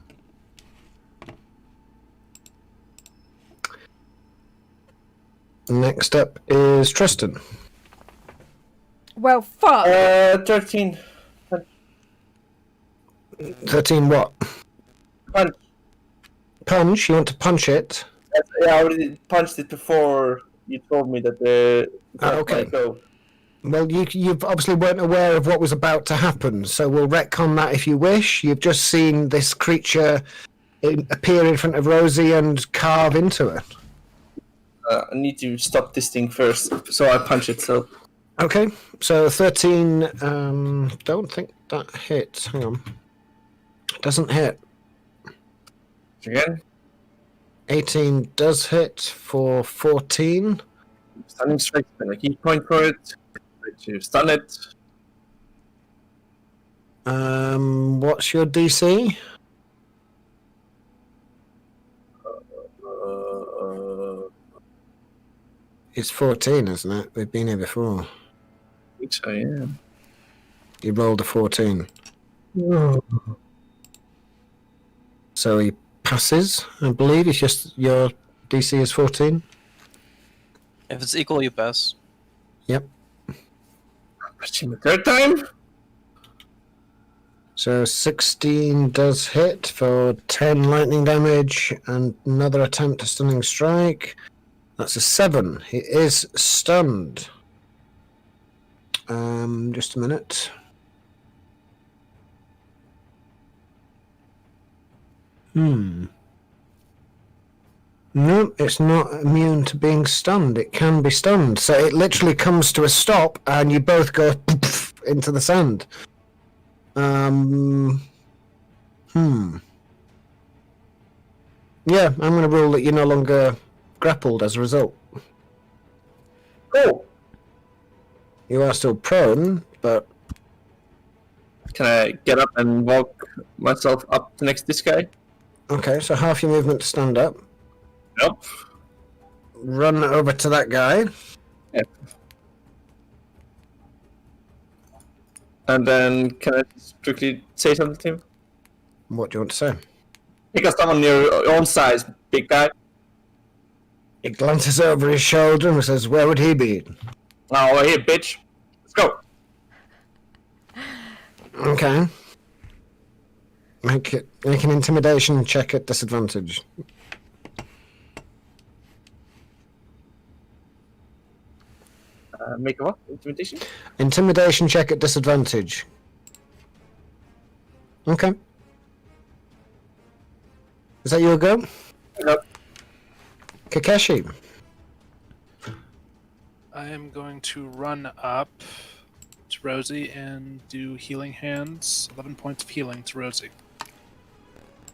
Next up is Tristan. Well, fuck. 13. 13 what? Punch. Punch? You want to punch it? Yeah, I already punched it before you told me that the. okay. Go. Well, you obviously weren't aware of what was about to happen, so we'll retcon that if you wish. You've just seen this creature appear in front of Rosie and carve into her. I need to stop this thing first, so I punch it. So. Okay, so 13, don't think that hits. Hang on. Doesn't hit. Again. 18 does hit for 14. Stunning strike, spend a key point for it. To stun it. What's your DC? It's 14, isn't it? We've been here before. I think so, yeah. You rolled a 14. So he passes, I believe. It's just your DC is 14. If it's equal, you pass. Yep. Punching the third time. So 16 does hit for 10 lightning damage, and another attempt at stunning strike. That's a 7. He is stunned. Just a minute. No, it's not immune to being stunned. It can be stunned. So it literally comes to a stop, and you both go into the sand. Yeah, I'm going to rule that you're no longer grappled as a result. Go. You are still prone, but Can I get up and walk myself up next to this guy? okay. So half your movement to stand up. Nope. Run over to that guy. Yep. And then can I just quickly say something to him? What do you want to say? Pick up someone your own size, big guy. He glances over his shoulder and says, "Where would he be?" Oh, over here, bitch. Let's go. Okay. Make an intimidation check at disadvantage. Make a what? Intimidation? Intimidation check at disadvantage. Okay. Is that your go? Nope. Kakeshi. I am going to run up to Rosie and do healing hands. 11 points of healing to Rosie.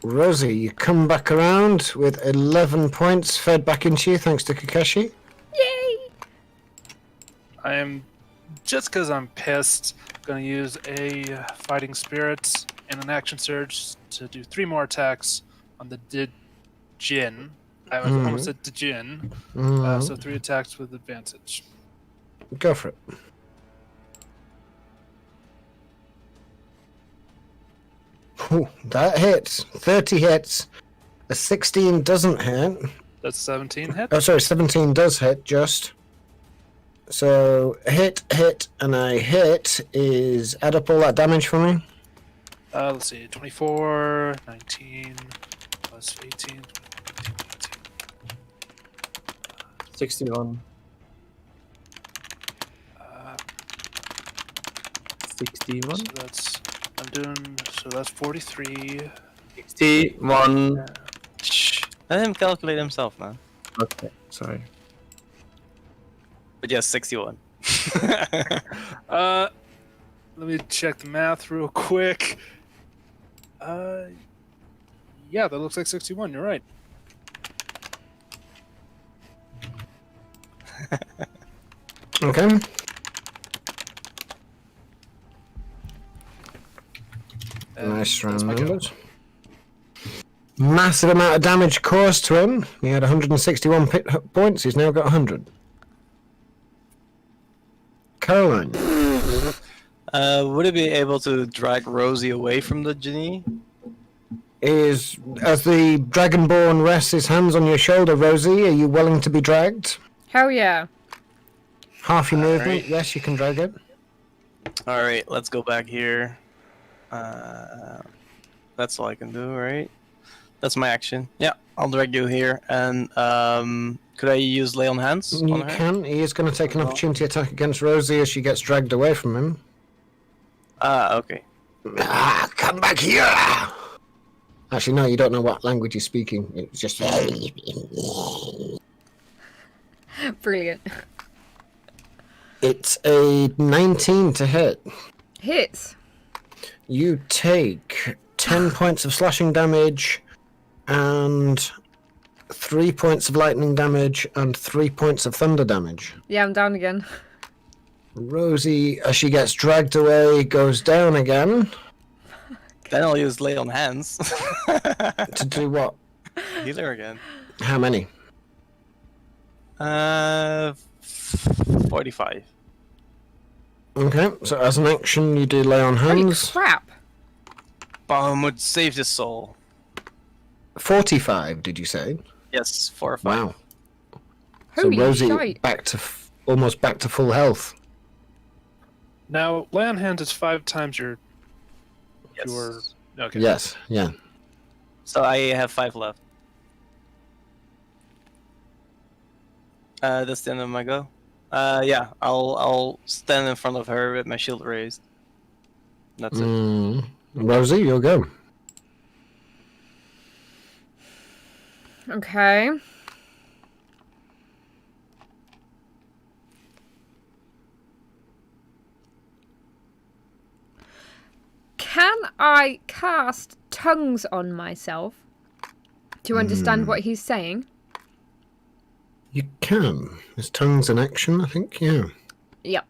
Rosie, you come back around with 11 points fed back into you thanks to Kakeshi. Yay! I am, just because I'm pissed, going to use a fighting spirit and an action surge to do 3 more attacks on the Djinn. I almost said Djinn. So 3 attacks with advantage. Go for it. Ooh, that hits. 30 hits. A 16 doesn't hit. That's 17 hit. Oh, sorry, 17 does hit, just. So, hit, and a hit is... Add up all that damage for me. Let's see. 24, 19, plus 18, 19. 61. Uh, 61. So that's 43. 61. Shh. Let him calculate himself, man. Okay, sorry. But yes, 61. Let me check the math real quick. Yeah, that looks like 61. You're right. Okay. Nice round numbers. Massive amount of damage caused to him. He had 161 points. He's now got 100. Caroline. Would it be able to drag Rosie away from the genie? Is as the Dragonborn rests his hands on your shoulder, Rosie, are you willing to be dragged? Hell yeah. Half your movement, Alright. yes, you can drag it. Alright, let's go back here. That's all I can do, right? That's my action. Yeah, I'll drag you here. And could I use Lay on Hands? You on her? can. He is going to take an opportunity attack against Rosie as she gets dragged away from him. Okay. Come back here! Actually, no, you don't know what language he's speaking. It's just... Brilliant. It's a 19 to hit. Hits. You take 10 points of slashing damage and 3 points of lightning damage and 3 points of thunder damage. Yeah, I'm down again. Rosie, as she gets dragged away, goes down again. Then I'll use Lay on Hands. To do what? Heal her again. How many? 45. Okay, so as an action, you do lay on Holy hands. crap. Bomb would save his soul. 45, did you say? Yes, 4 or 5. Wow. Holy so Rosie shite. back to almost back to full health. Now, Lay on Hands is 5 times your. Yes. Okay. Yes, yeah. So I have 5 left. That's the end of my go. Yeah, I'll stand in front of her with my shield raised. That's it. Rosie, you'll go. Okay. Can I cast tongues on myself to understand what he's saying? You can. His tongue's in action, I think, yeah. Yep.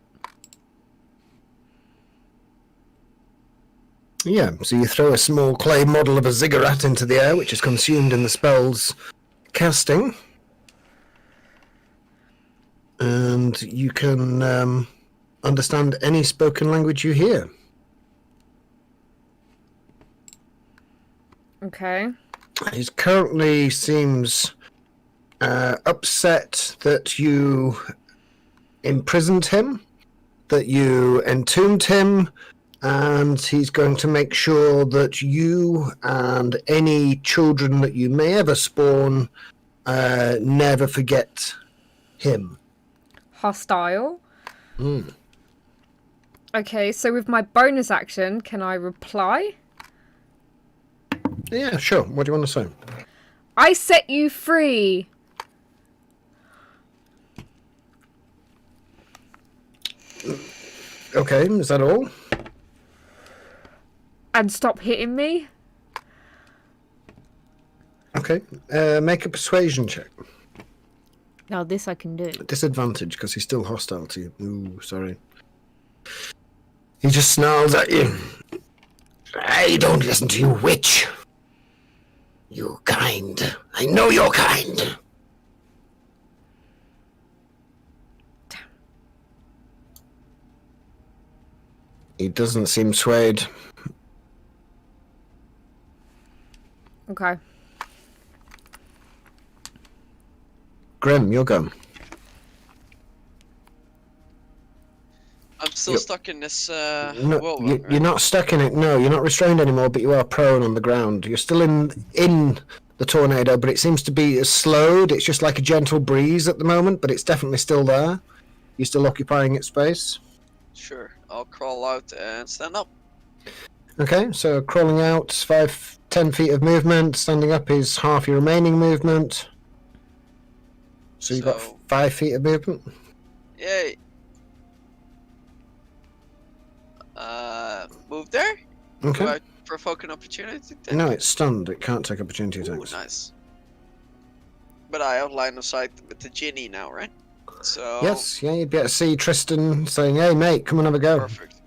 Yeah, so you throw a small clay model of a ziggurat into the air, which is consumed in the spell's casting. And you can understand any spoken language you hear. Okay. He currently seems upset that you imprisoned him, that you entombed him, and he's going to make sure that you and any children that you may ever spawn never forget him. Hostile. Mm. Okay, so with my bonus action, can I reply? Yeah, sure. What do you want to say? I set you free. Okay, is that all? And stop hitting me. Okay, make a persuasion check. Now this I can do. Disadvantage, because he's still hostile to you. Ooh, sorry. He just snarls at you. I don't listen to you, witch. You kind. I know you're kind. He doesn't seem swayed. Okay. Grim, you're gone. I'm still Yep. stuck in this No, whirlwind, you're not stuck in it. No, you're not restrained anymore, but you are prone on the ground. You're still in the tornado, but it seems to be slowed. It's just like a gentle breeze at the moment, but it's definitely still there. You're still occupying its space. Sure, I'll crawl out and stand up. Okay, so crawling out, 10 feet of movement. Standing up is half your remaining movement. So you've got So- 5 feet of movement. Yay! Move there? Okay. Do I provoke an opportunity? Then? No, it's stunned. It can't take opportunity Ooh, attacks. nice. But I have line of sight with the genie now, right? So Yes, yeah, you'd be able to see Tristan saying, "Hey, mate, come and have a go." perfect.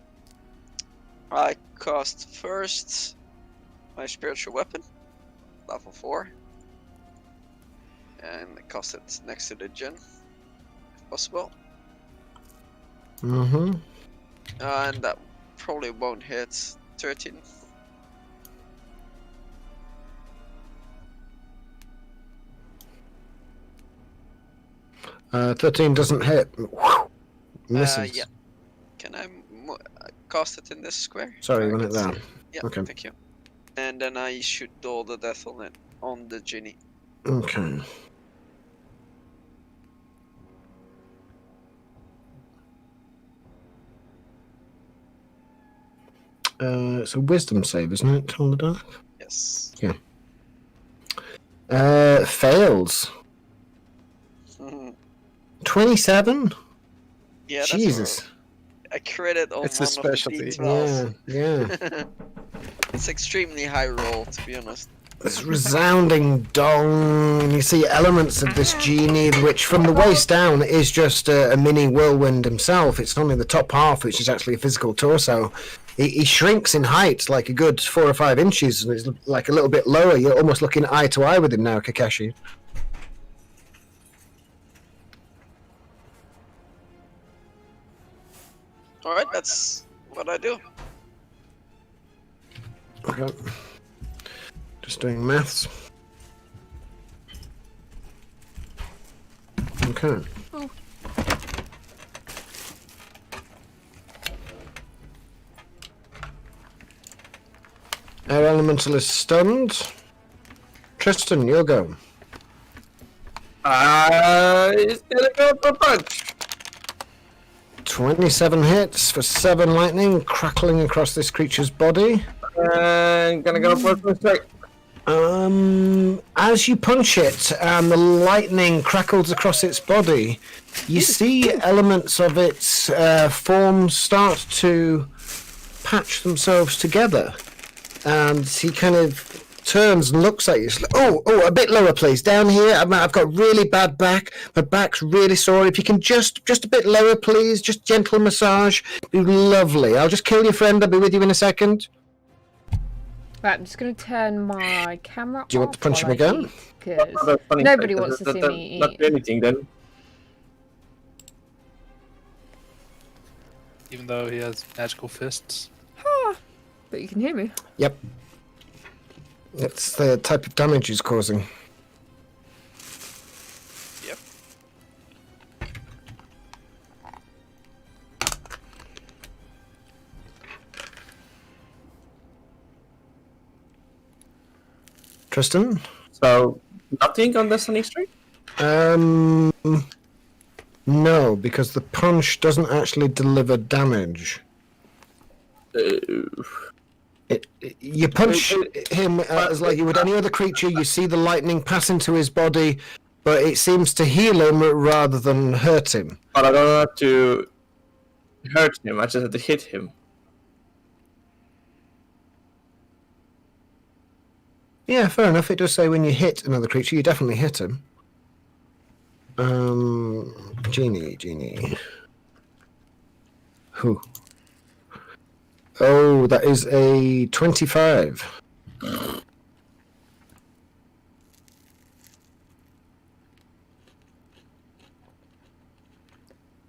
I cast first my spiritual weapon, level 4, and I cast it next to the djinn, if possible. Mm-hmm. And that probably won't hit. 13. Uh, 13 doesn't hit. Misses. Yeah. Can I cast it in this square? Sorry, I run can it there. see. Yeah, Okay. thank you. And then I shoot all the death on it, on the genie. Okay. It's a wisdom save, isn't it? On the dark. Yes. Fails. 27. Yeah, that's Jesus. alright. I critted on It's a one specialty. of the D12s. Yeah. It's extremely high roll, to be honest. This resounding dong, and you see elements of this genie, which from the waist down is just a mini whirlwind himself. It's only the top half, which is actually a physical torso. He shrinks in height like a good 4 or 5 inches, and it's like a little bit lower. You're almost looking eye to eye with him now, Kakashi. Alright, that's what I do. Okay. Just doing maths. Okay. Air Elemental is stunned. Tristan, your go. He's gonna go for punch. 27 hits for 7 lightning, crackling across this creature's body. And gonna go for a strike. As you punch it and the lightning crackles across its body, you see elements of its form start to patch themselves together. And he kind of turns and looks at you. He's like, oh, a bit lower, please. Down here, I've got really bad back. My back's really sore. If you can just a bit lower, please. Just gentle massage. Be lovely. I'll just kill your friend. I'll be with you in a second. Right, I'm just going to turn my camera Do you want to off punch him while I again? eat, 'cause That's funny, nobody like, wants to see that- me Not eat. do anything then. Even though he has magical fists. But you can hear me. Yep. It's the type of damage he's causing. Yep. Tristan? So nothing on the Sunny Street? No, because the punch doesn't actually deliver damage. You punch him as like you would any other creature. You see the lightning pass into his body, but it seems to heal him rather than hurt him. But I don't have to hurt him, I just have to hit him. Yeah, fair enough. It does say when you hit another creature, you definitely hit him. Genie. Who? Oh, that is a 25.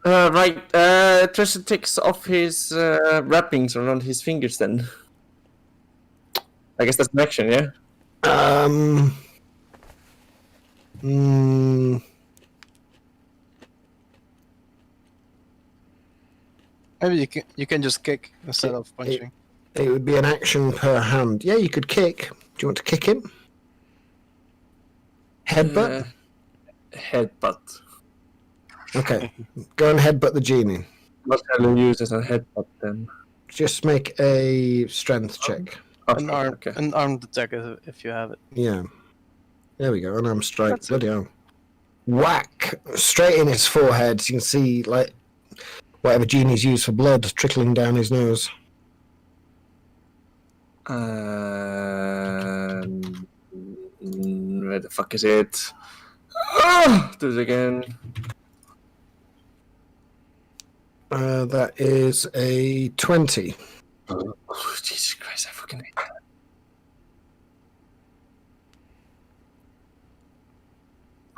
Right, Tristan takes off his wrappings around his fingers then. I guess that's an action, yeah? Maybe you can just kick instead of punching. It would be an action per hand. Yeah, you could kick. Do you want to kick him? Headbutt? Headbutt. Okay. Go and headbutt the genie. What can I use as a headbutt then? Just make a strength check. An armed attack if you have it. Yeah. There we go. Unarmed strike. Bloody hell. Whack! Straight in his forehead. You can see, like, whatever genie's used for blood trickling down his nose. Where the fuck is it? Do it again. That is a 20. Oh, Jesus Christ, I fucking hate that.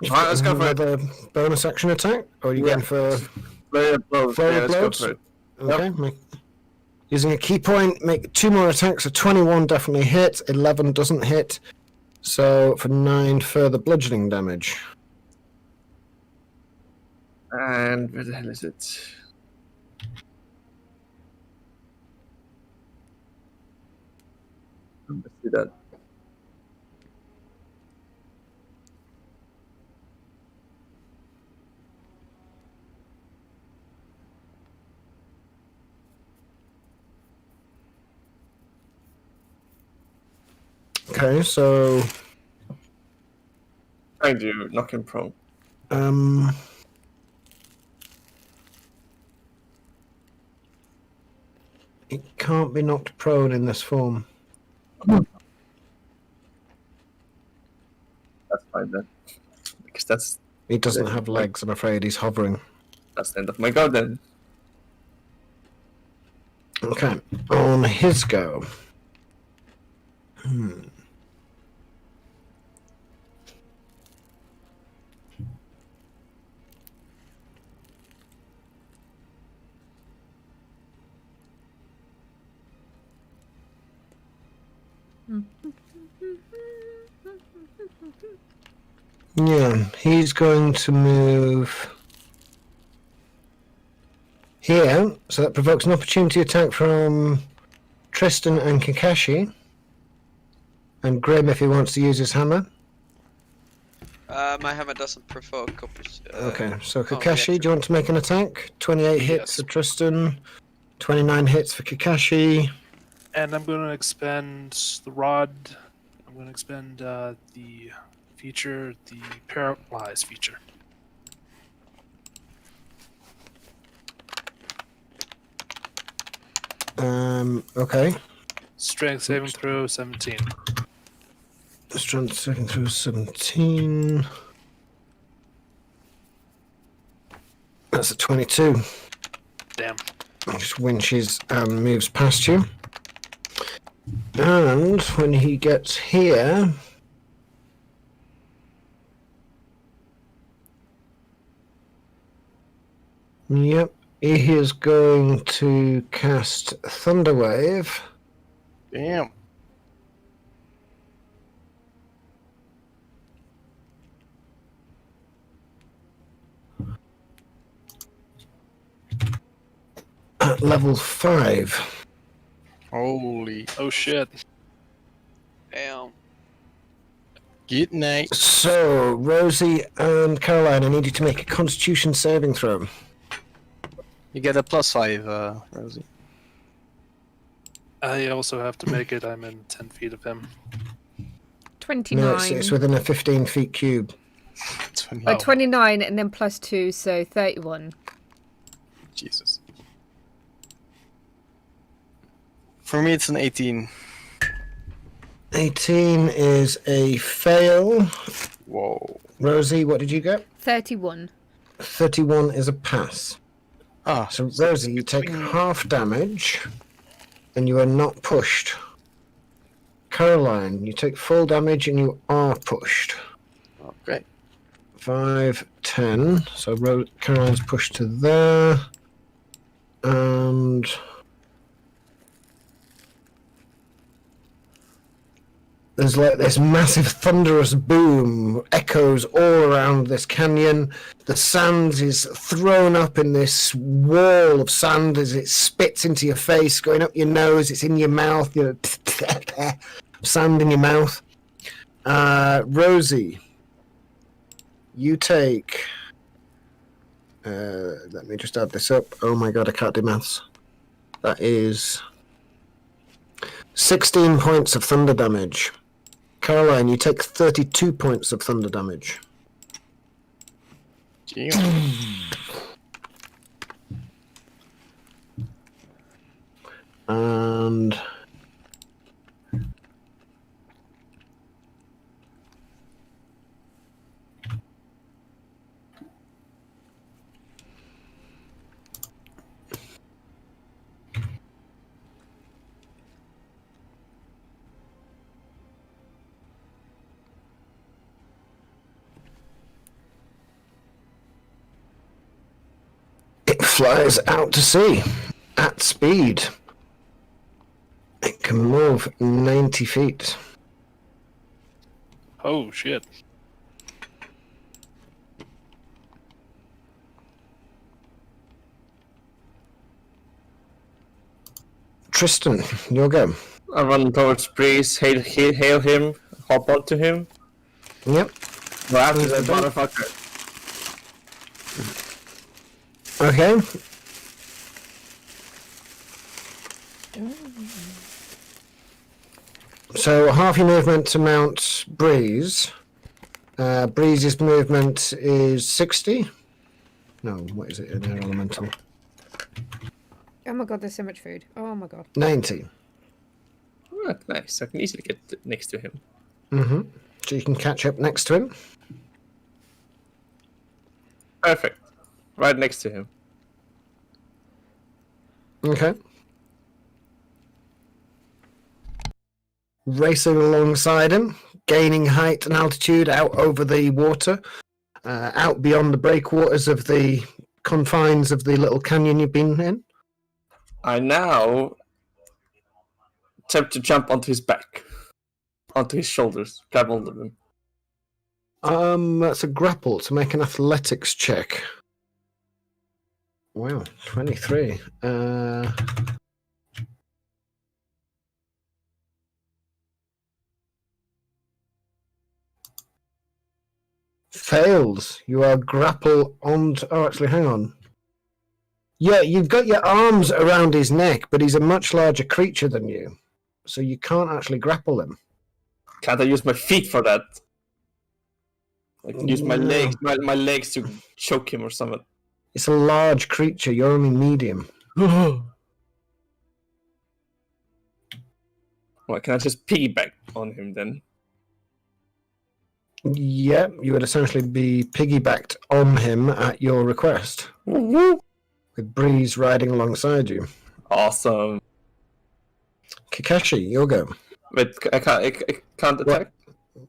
Alright, let's go for it. Another bonus action attack? Or are you going for Flurry of blows. flurry Yeah, of let's blows? go for it. Okay. Using a key point, make 2 more attacks. A 21 definitely hit, 11 doesn't hit. So for 9 further bludgeoning damage. And where the hell is it? Let's do that. Okay, so Trying to knock him prone. it can't be knocked prone in this form. That's fine then. Because that's He doesn't have legs, I'm afraid. He's hovering. the end of my go then. Okay, on his go. Yeah, he's going to move here, so that provokes an opportunity attack from Tristan and Kakashi. And Grim if he wants to use his hammer. My hammer doesn't provoke. Okay, so oh, Kakashi, yeah, do you want to make an attack? 28 hits Yes. for Tristan, 29 hits for Kakashi. And I'm going to expend the rod. I'm going to expend the feature, the paralyze feature. Okay. Strength saving throw 17. Strength saving through 17. That's a 22. Damn. Just winches and moves past you. And when he gets here... Yep, he is going to cast Thunderwave. Damn. At level 5. Holy. Oh shit. Damn. Good night. So, Rosie and Caroline, I need you to make a Constitution saving throw. You get a +5, Rosie. I also have to make it. I'm in 10 feet of him. 29. No, it's within a 15 feet cube. 20. Oh. 29 and then +2, so 31. Jesus. For me, it's an 18. 18 is a fail. Whoa. Rosie, what did you get? 31. 31 is a pass. Ah, So, Rosie, you take half damage, and you are not pushed. Caroline, you take full damage, and you are pushed. okay. 5, 10. So, Caroline's pushed to there. And... there's like this massive thunderous boom echoes all around this canyon. The sand is thrown up in this wall of sand as it spits into your face, going up your nose. It's in your mouth. You know, sand in your mouth. Rosie, you take... let me just add this up. Oh my god, I can't do maths. That is 16 points of thunder damage. Caroline, you take 32 points of thunder damage. Damn. And it flies out to sea at speed. It can move 90 feet. Oh shit. Tristan, your go. I run towards Breeze, hail him, hop onto him. Yep. Go after that motherfucker. Okay. So half your movement to mount Breeze. Breeze's movement is 60. No, what is it in air elemental? Oh my god, there's so much food. Oh my god. 90. Oh, nice. I can easily get next to him. Mm-hmm. So you can catch up next to him. Perfect. Right next to him. Okay. Racing alongside him, gaining height and altitude out over the water, out beyond the breakwaters of the confines of the little canyon you've been in. I now attempt to jump onto his back. Onto his shoulders. Grab hold of him. That's a grapple to make an athletics check. Wow, 23. Fails. You are grapple on... oh, actually, hang on. Yeah, you've got your arms around his neck, but he's a much larger creature than you. So you can't actually grapple him. Can't I use my feet for that? I can use my No. legs, my legs to choke him or something. It's a large creature. You're only medium. Well, can I just piggyback on him then? Yeah, you would essentially be piggybacked on him at your request, with Breeze riding alongside you. Awesome. Kakashi, you'll go. Wait, I can't attack?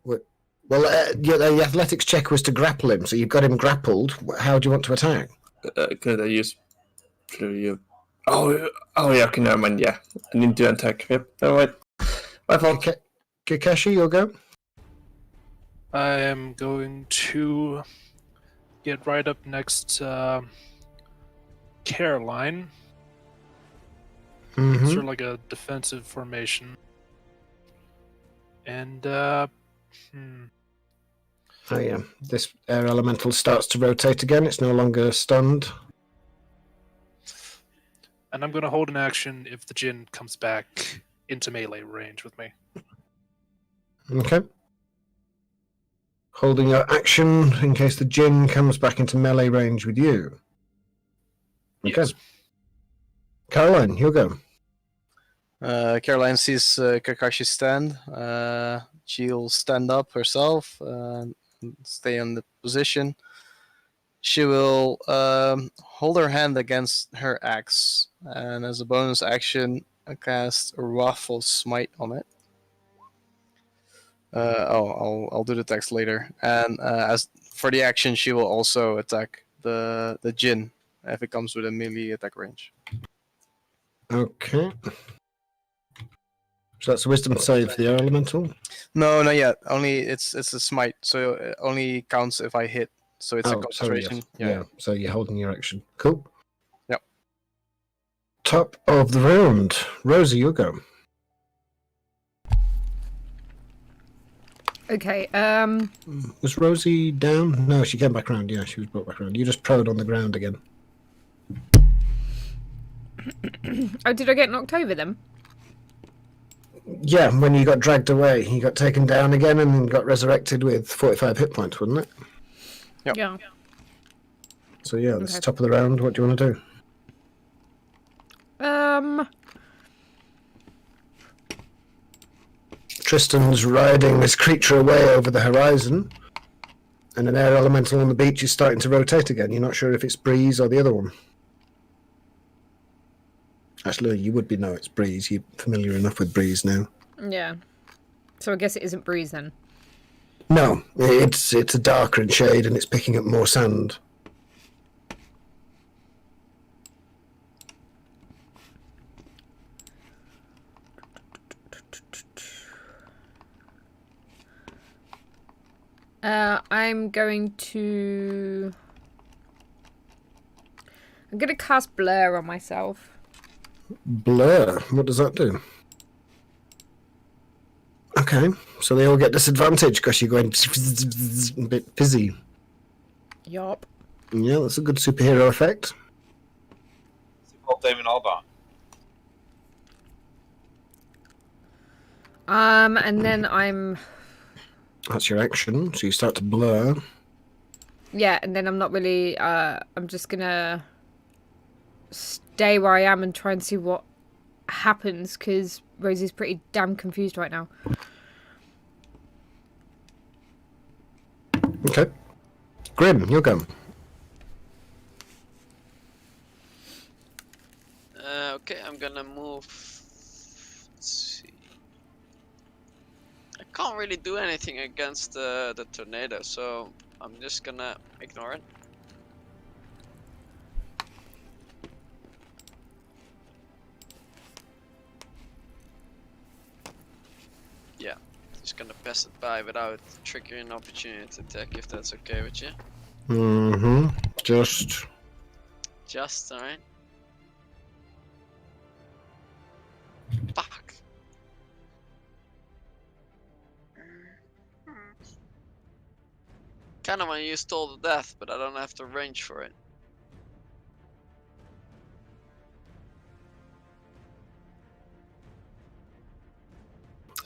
Well, the athletics check was to grapple him, so you've got him grappled. How do you want to attack? Could I use... Oh, yeah, okay, never mind, yeah. I need to attack. Yep, alright. My fault. Kakashi, you'll go. I am going to get right up next Caroline. Mm-hmm. Sort of like a defensive formation. And, Oh yeah, this air elemental starts to rotate again. It's no longer stunned. and I'm going to hold an action if the Jinn comes back into melee range with me. Okay. Holding your action in case the Jinn comes back into melee range with you. Okay. Yes. Caroline, you'll go. Caroline sees Kakashi stand. She'll stand up herself, stay in the position. She will hold her hand against her axe, and as a bonus action, cast a Wrathful Smite on it. I'll do the text later. And as for the action, she will also attack the Jinn if it comes with a melee attack range. Okay. So that's a wisdom save for the air elemental? No, not yet. Only it's a smite, so it only counts if I hit. So it's a Sorry, concentration. yes. Yeah, so you're holding your action. Cool. Yep. Top of the round. Rosie, you'll go. Okay, Was Rosie down? No, she came back around. Yeah, she was brought back around. You just prone on the ground again. oh, did I get knocked over then? Yeah, when you got dragged away, you got taken down again and got resurrected with 45 hit points, wasn't it? Yep. Yeah. So yeah, this is Okay. top of the round. What do you want to do? Tristan's riding this creature away over the horizon, and an air elemental on the beach is starting to rotate again. You're not sure if it's Breeze or the other one. Actually, you would know it's Breeze. You're familiar enough with Breeze now. Yeah. So I guess it isn't Breeze then. No, it's a darker in shade and it's picking up more sand. I'm going to cast Blur on myself. Blur. What does that do? Okay, so they all get disadvantage because you're going a bit fizzy. Yup. Yeah, that's a good superhero effect. Called Damon Albarn. And then I'm... That's your action, so you start to blur. Yeah, and then I'm not really... I'm just gonna stay where I am and try and see what happens, because Rosie's pretty damn confused right now. Okay. Grim, you'll go. Okay, I'm gonna move. Let's see. I can't really do anything against the tornado, so I'm just gonna ignore it. Yeah, just gonna pass it by without triggering an opportunity attack, if that's okay with you. Mm-hmm. Just... Alright. Fuck. Kinda wanna use Toll to Death, but I don't have the range for it.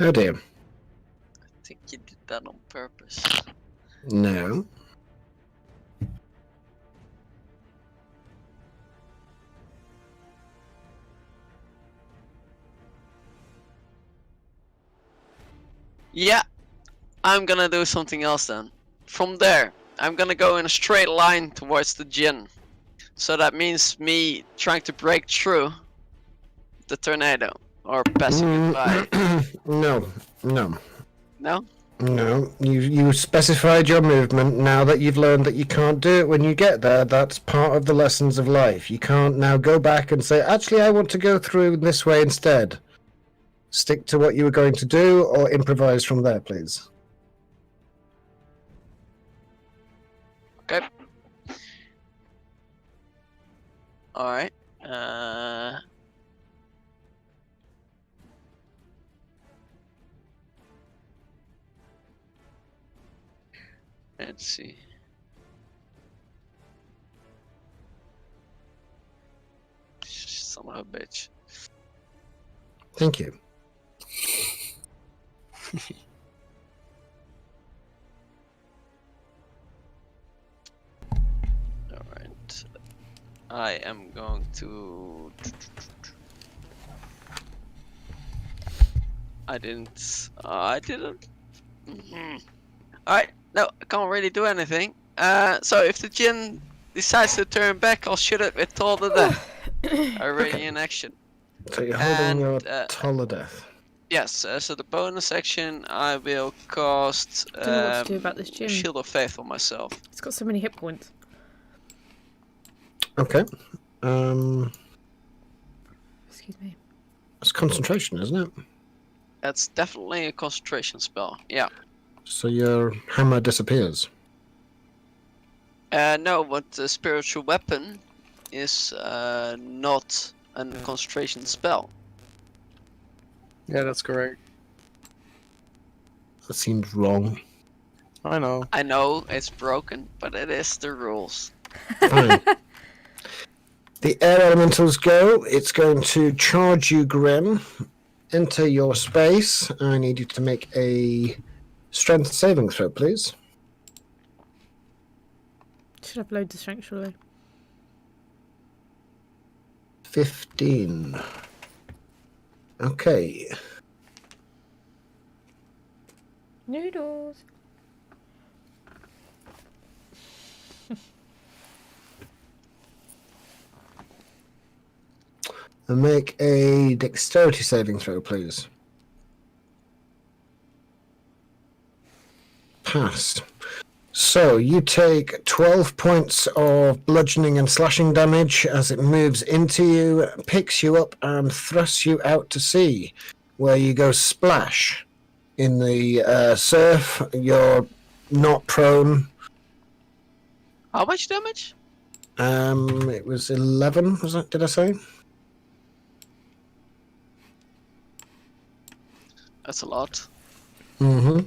Oh dear. I think you did that on purpose. No. Yeah, I'm gonna do something else then. From there, I'm gonna go in a straight line towards the Jinn. So that means me trying to break through the tornado. Or passing it by? No. No? No. You specified your movement. Now that you've learned that you can't do it when you get there, that's part of the lessons of life. You can't now go back and say, actually, I want to go through this way instead. Stick to what you were going to do or improvise from there, please. Okay. Alright. Let's see. Son of a bitch. Thank you. Alright. I am going to... I didn't... Alright, no, I can't really do anything. So if the Jinn decides to turn back, I'll shoot it with Toll to Death. Already in action. So you're holding your And, Toll of Death. Yes, so the bonus action, I will cast Don't know what to do about this gym. Shield of Faith on myself. It's got so many hit points. Okay. Excuse me. It's concentration, isn't it? That's definitely a concentration spell, yeah. So your hammer disappears. No, but the spiritual weapon is not a concentration spell. Yeah, that's correct. That seems wrong. I know. I know it's broken, but it is the rules. Fine. The air elementals go. It's going to charge you, Grim. Enter your space. I need you to make a strength saving throw, please. Should upload the strength, surely. 15. Okay. Noodles. And make a dexterity saving throw, please. Passed. So you take 12 points of bludgeoning and slashing damage as it moves into you, picks you up, and thrusts you out to sea, where you go splash in the surf. You're not prone. How much damage? It was 11. Was that? Did I say? That's a lot. Mm-hmm.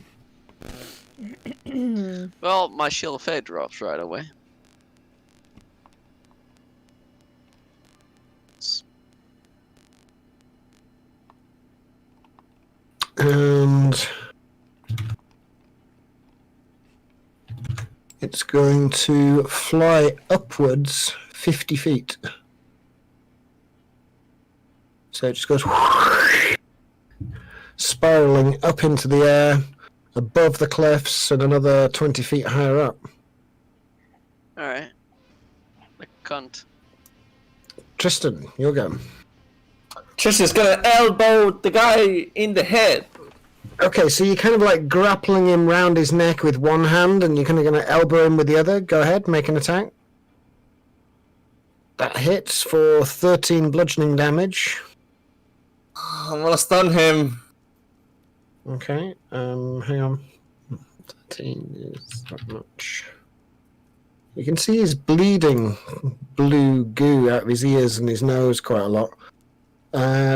Well, my Shield of Faith drops right away. And it's going to fly upwards 50 feet. So it just goes spiraling up into the air, above the cliffs, and another 20 feet higher up. Alright. The cunt. Tristan, your go. Tristan's gonna elbow the guy in the head. Okay, so you're kind of like grappling him round his neck with one hand, and you're kind of going to elbow him with the other. Go ahead, make an attack. That hits for 13 bludgeoning damage. I'm gonna stun him. Okay, hang on. 13 is not much. You can see he's bleeding blue goo out of his ears and his nose quite a lot.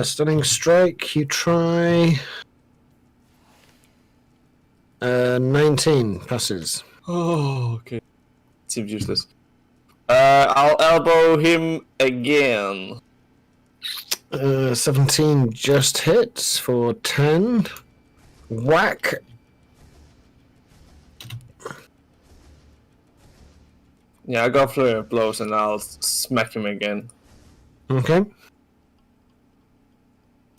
Stunning strike, you try. 19 passes. Oh, okay. Seems useless. I'll elbow him again. 17 just hits for 10. Whack. Yeah, I got flurry of blows and I'll smack him again. Okay.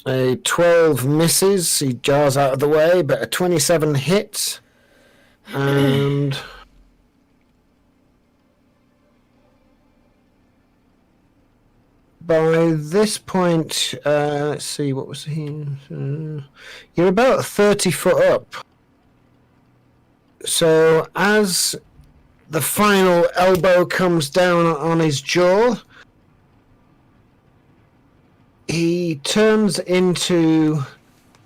A 12 misses, he jars out of the way, but a 27 hits. And by this point, let's see, what was he? You're about 30 foot up. So as the final elbow comes down on his jaw, he turns into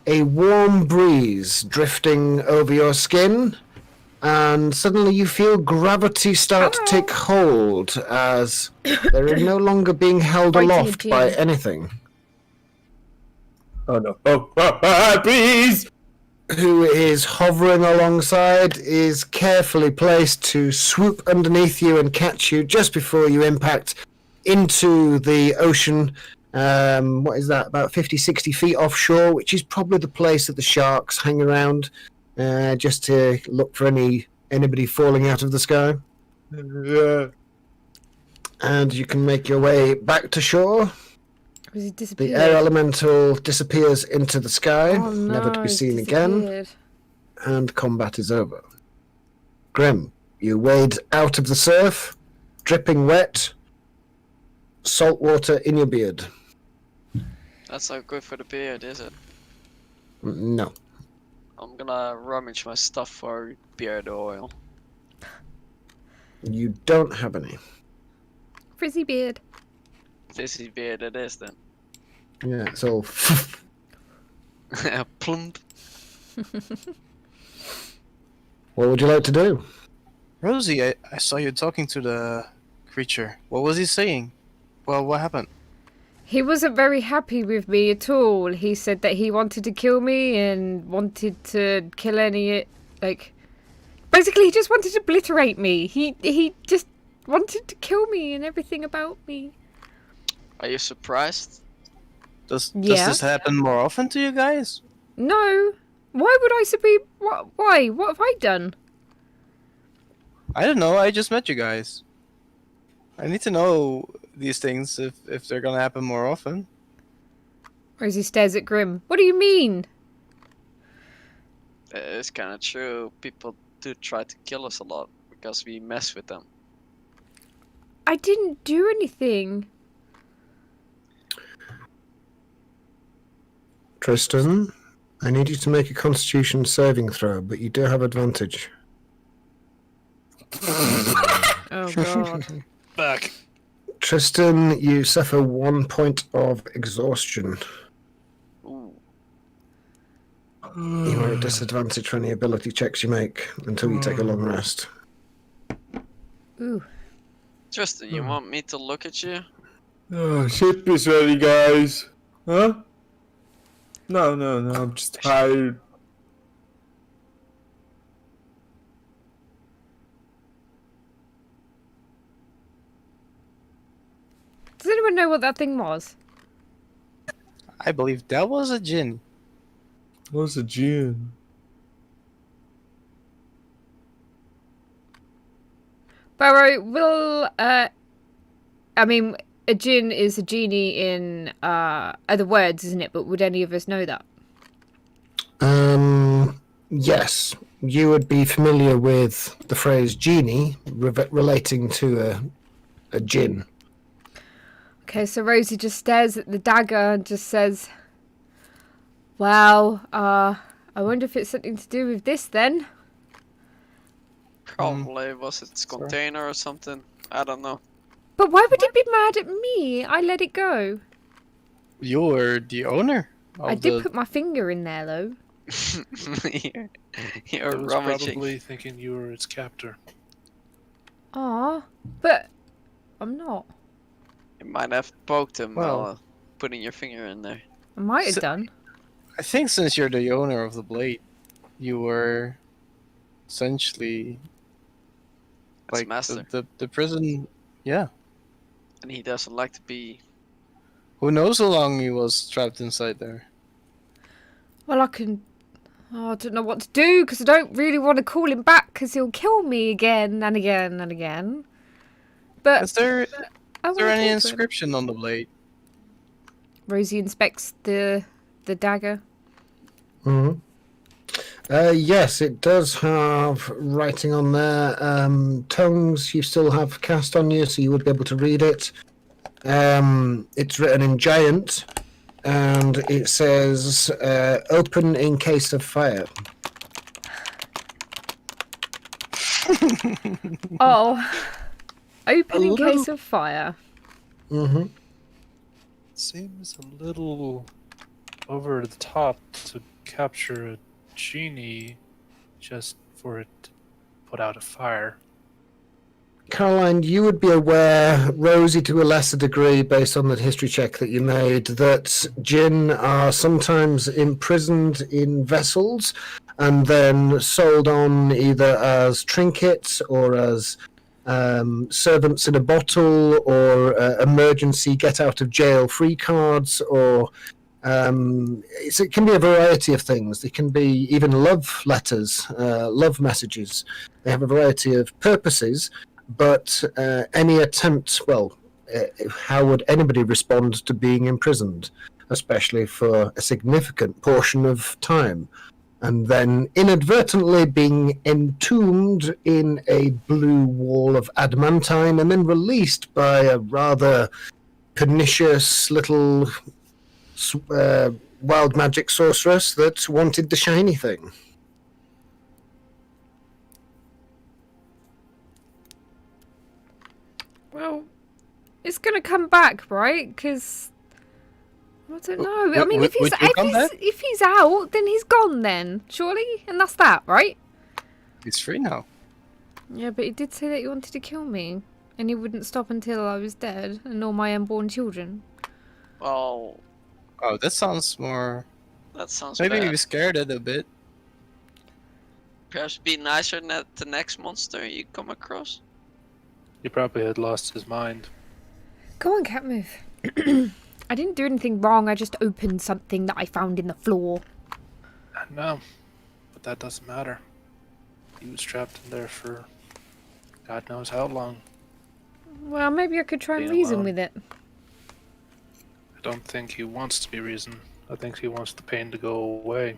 a warm breeze drifting over your skin, and suddenly you feel gravity start to take hold as they're no longer being held Fighting aloft a by gin. anything. Oh no. Please! Who is hovering alongside is carefully placed to swoop underneath you and catch you just before you impact into the ocean. What is that? About 50, 60 feet offshore, which is probably the place that the sharks hang around, just to look for anybody falling out of the sky. Yeah. And you can make your way back to shore. Was he The disappeared? air elemental disappears into the sky, Oh, no, never to be he's seen again, disappeared. and combat is over. Grim, you wade out of the surf, dripping wet, salt water in your beard. That's not good for the beard, is it? No. I'm gonna rummage my stuff for beard oil. You don't have any. Frizzy beard. This is beard it is then. Yeah, it's all. Plump. What would you like to do? Rosie, I saw you talking to the creature. What was he saying? Well, what happened? He wasn't very happy with me at all. He said that he wanted to kill me and wanted to kill any, like, basically he just wanted to obliterate me. He just wanted to kill me and everything about me. Are you surprised? Does Yeah. this happen more often to you guys? No. Why would I be? Why? What have I done? I don't know. I just met you guys. I need to know these things if they're gonna happen more often. Rosie stares at Grim. What do you mean? It's kind of true. People do try to kill us a lot because we mess with them. I didn't do anything. Tristan, I need you to make a constitution saving throw, but you do have advantage. Oh god. Back. Tristan, you suffer 1 point of exhaustion. Ooh. You are at disadvantage for any ability checks you make until you take a long rest. Ooh. Tristan, you want me to look at you? Oh, ship is ready, guys. Huh? No, I'm just tired. Does anyone know what that thing was? I believe that was a djinn. What's a gin? Barrow, will I mean, a djinn is a genie in other words, isn't it? But would any of us know that? Yes. You would be familiar with the phrase genie relating to a djinn. Okay, so Rosie just stares at the dagger and just says, "Wow, I wonder if it's something to do with this then." Probably was its container or something. I don't know. But why would it be mad at me? I let it go. You're the owner. I did put my finger in there though. You're I was rummaging. probably thinking you were its captor. Ah, but I'm not. You might have poked him Well- while putting your finger in there. I might have So- done. I think since you're the owner of the blade, you were essentially It's like master. the prison. Yeah. And he doesn't like to be. Who knows how long he was trapped inside there? Well, I can. Oh, I don't know what to do because I don't really want to call him back because he'll kill me again and again and again. But Is there I is there wanna any talk to him. inscription on the blade? Rosie inspects the dagger. Mm-hmm. Yes, it does have writing on there. Tongues you still have cast on you, so you would be able to read it. It's written in giant, and it says "Open in case of fire." Oh. Open in little- case of fire. Mm-hmm. Seems a little over the top to capture a genie just for it to put out a fire. Caroline, you would be aware, Rosie to a lesser degree, based on the history check that you made, that jinn are sometimes imprisoned in vessels and then sold on either as trinkets or as servants in a bottle or emergency get out of jail free cards, or it can be a variety of things. They can be even love letters, love messages. They have a variety of purposes. But any attempt, how would anybody respond to being imprisoned, especially for a significant portion of time, and then inadvertently being entombed in a blue wall of adamantine and then released by a rather pernicious little wild magic sorceress that wanted the shiny thing? Well, it's gonna come back, right? Because I don't know. I mean, Would you come back? if he's out, then he's gone. Then surely, and that's that, right? He's free now. Yeah, but he did say that he wanted to kill me, and he wouldn't stop until I was dead, and all my unborn children. Well, Oh, that sounds more. that sounds Maybe bad. he was scared it a bit. Perhaps be nicer than the next monster you come across. He probably had lost his mind. Go on, cat, move. I didn't do anything wrong. I just opened something that I found in the floor. No, but that doesn't matter. He was trapped in there for God knows how long. Well, maybe I could try and Being reason alone. with it. I don't think he wants to be reasoned. I think he wants the pain to go away.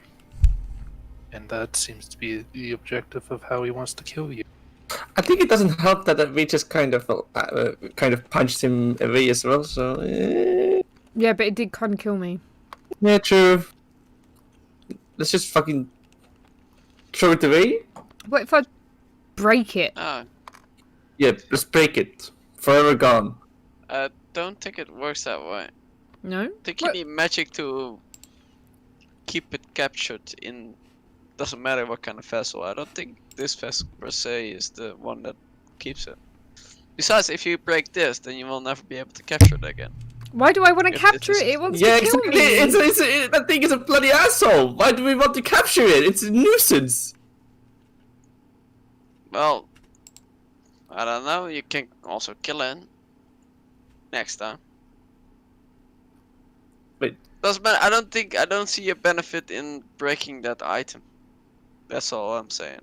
And that seems to be the objective of how he wants to kill you. I think it doesn't help that we just kind of punched him away as well. So Yeah, but it did kind of kill me. yeah, true. Let's just fucking throw it away. What if I break it? Yeah, let's break it. Forever gone. I don't think it works that way. No? I think you What? need magic to keep it captured in. Doesn't matter what kind of vessel. I don't think this vessel per se is the one that keeps it. Besides, if you break this, then you will never be able to capture it again. Why do I want to If capture this it? is- It wants Yeah, to kill exactly. me. That thing is a bloody asshole. Why do we want to capture it? It's a nuisance. Well, I don't know. You can also kill it next time. Wait. Doesn't matter. I don't see a benefit in breaking that item. That's all I'm saying.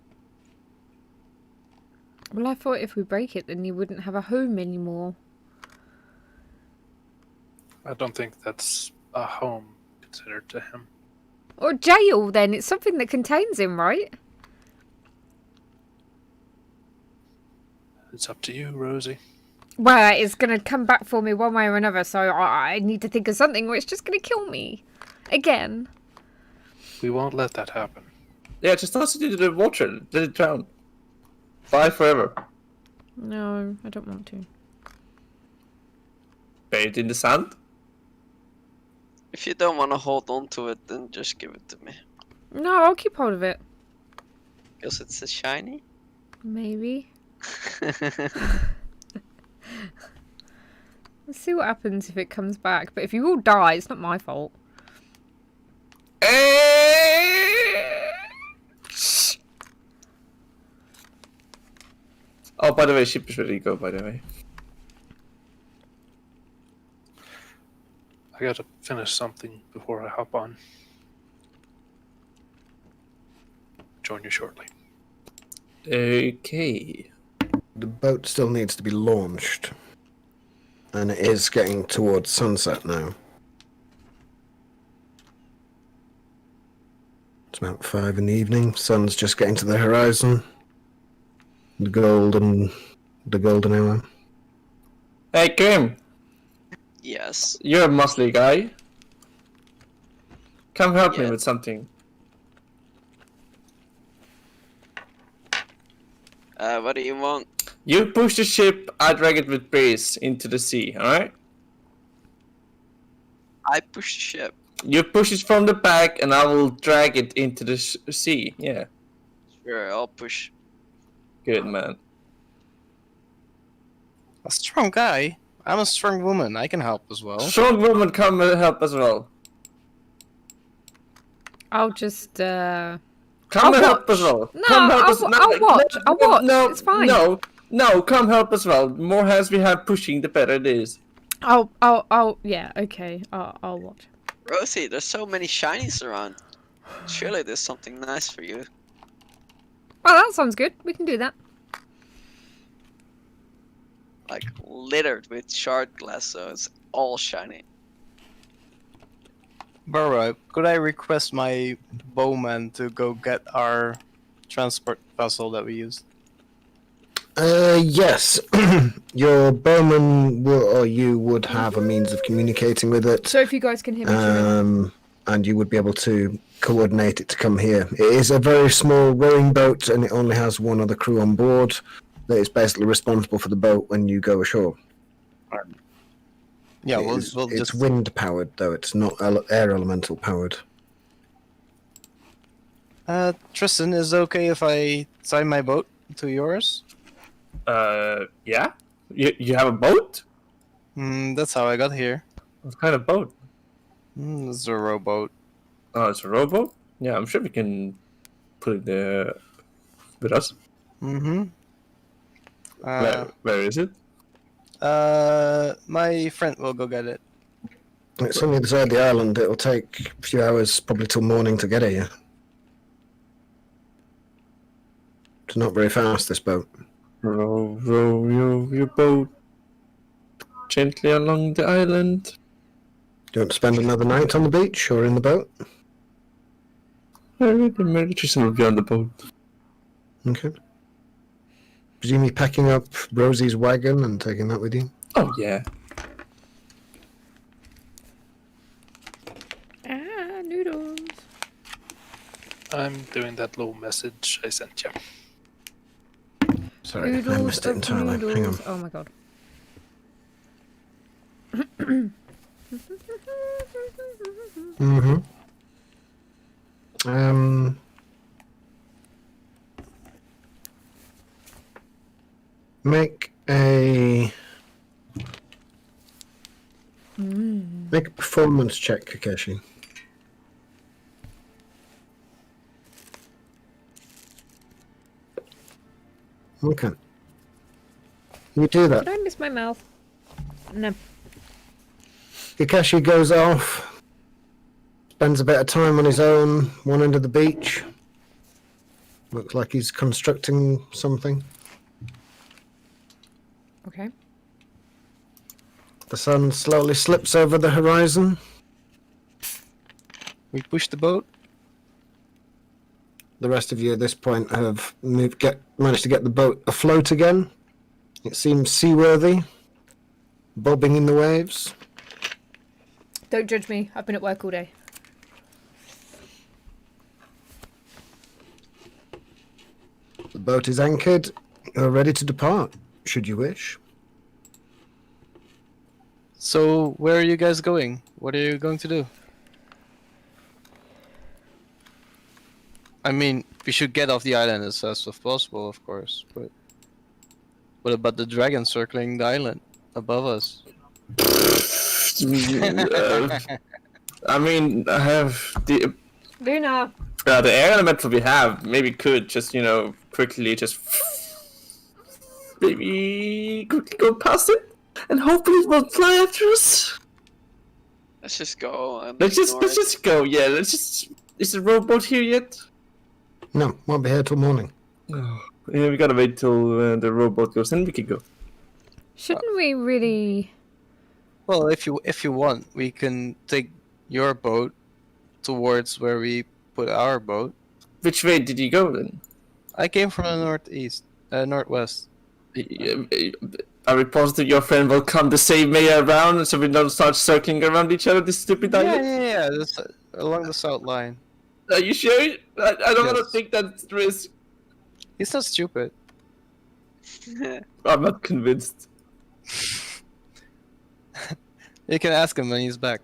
Well, I thought if we break it, then you wouldn't have a home anymore. I don't think that's a home considered to him. Or jail, then. It's something that contains him, right? It's up to you, Rosie. Well, it's going to come back for me one way or another, so I need to think of something or it's just going to kill me. Again. We won't let that happen. Yeah, just toss it into the water. Let it drown. Bye forever. No, I don't want to. Bury it in the sand. If you don't want to hold on to it, then just give it to me. No, I'll keep hold of it. Because it's a shiny? Maybe. Let's see what happens if it comes back. But if you all die, it's not my fault. Oh, by the way, ship is ready to go, by the way. I gotta finish something before I hop on. Join you shortly. Okay. The boat still needs to be launched. And it is getting towards sunset now. It's about 5 in the evening. Sun's just getting to the horizon. The golden hour. Hey, Kim! Yes. You're a muscly guy. Come help me Yeah. with something. What do you want? You push the ship, I drag it with breeze into the sea, alright? I push the ship. You push it from the back and I will drag it into the sea. Yeah, Sure, I'll push. good man. A strong guy. I'm a strong woman. I can help as well. Strong woman, come and help as well. I'll just. Come I'll and help as watch. well. No, Come help us. I'll watch. I'll watch. No, It's fine. no, come help as well. The more hands we have pushing, the better it is. Yeah, okay. I'll watch. Rosie, there's so many shinies around. Surely there's something nice for you. Well, that sounds good. We can do that. Like littered with shard glass, so it's all shiny. Burrow, could I request my bowman to go get our transport vessel that we used? Yes. Your bowman or you would have a means of communicating with it. So if you guys can hear me, through And you would be able to coordinate it to come here. It is a very small rowing boat, and it only has one other crew on board that is basically responsible for the boat when you go ashore. Yeah, we'll It's just. wind powered, though. It's not air elemental powered. Tristan, is it okay if I tie my boat to yours? Yeah? You have a boat? That's how I got here. What kind of boat? It's a rowboat. Oh, it's a rowboat? Yeah, I'm sure we can put it there with us. Mm-hmm. Where is it? My friend will go get it. It's on the other side of the island. It'll take a few hours, probably till morning, to get here. It's not very fast, this boat. Row, row, your boat gently along the island. Do you want to spend another night on the beach or in the boat? Maybe Tristan will be on the boat. Okay. Presume you're packing up Rosie's wagon and taking that with you? Oh, yeah. noodles. I'm doing that little message I sent you. Sorry, I Noodles missed it of entirely. Hang on. noodles. Oh my god. Mm-hmm. Make a performance check, Kakeshi. Okay. You do that. Did I miss my mouth? No. Kakeshi goes off, spends a bit of time on his own, one end of the beach. Looks like he's constructing something. Okay. The sun slowly slips over the horizon. We push the boat. The rest of you at this point have managed to get the boat afloat again. It seems seaworthy, bobbing in the waves. Don't judge me. I've been at work all day. The boat is anchored. You're ready to depart, should you wish. So, where are you guys going? What are you going to do? I mean, we should get off the island as fast as possible, of course, but what about the dragon circling the island above us? I mean, I have the Luna! the air elemental we have. Maybe could just quickly just maybe quickly go past it, and hopefully it won't fly after us. Let's just go and Let's ignore it. just go. Yeah, let's just. Is the rowboat here yet? No, won't be here till morning. Yeah, we gotta wait till the rowboat goes, then we can go. Shouldn't we really... Well, if you want, we can take your boat towards where we put our boat. Which way did you go then? I came from the northwest. Are we positive your friend will come to save me around so we don't start circling around each other, this stupid island? Yeah. Just along the south line. Are you sure? I don't want Yes. to take that risk. He's not stupid. I'm not convinced. You can ask him when he's back.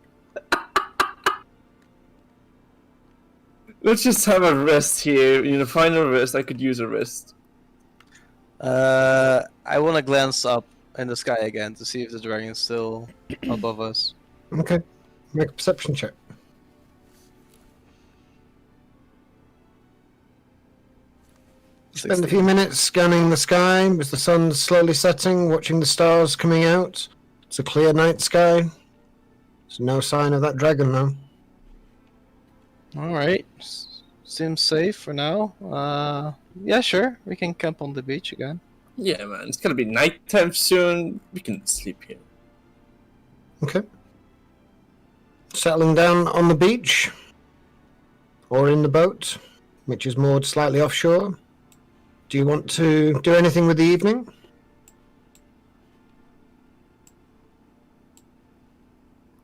Let's just have a rest here. Final rest. I could use a rest. I want to glance up in the sky again to see if the dragon's still above us. Okay. Make a perception check. Spend a few minutes scanning the sky as the sun's slowly setting, watching the stars coming out. It's a clear night sky. There's no sign of that dragon now. Alright. Seems safe for now. Yeah, sure. We can camp on the beach again. Yeah, man. It's gonna be nighttime soon. We can sleep here. Okay. Settling down on the beach. Or in the boat, which is moored slightly offshore. Do you want to do anything with the evening?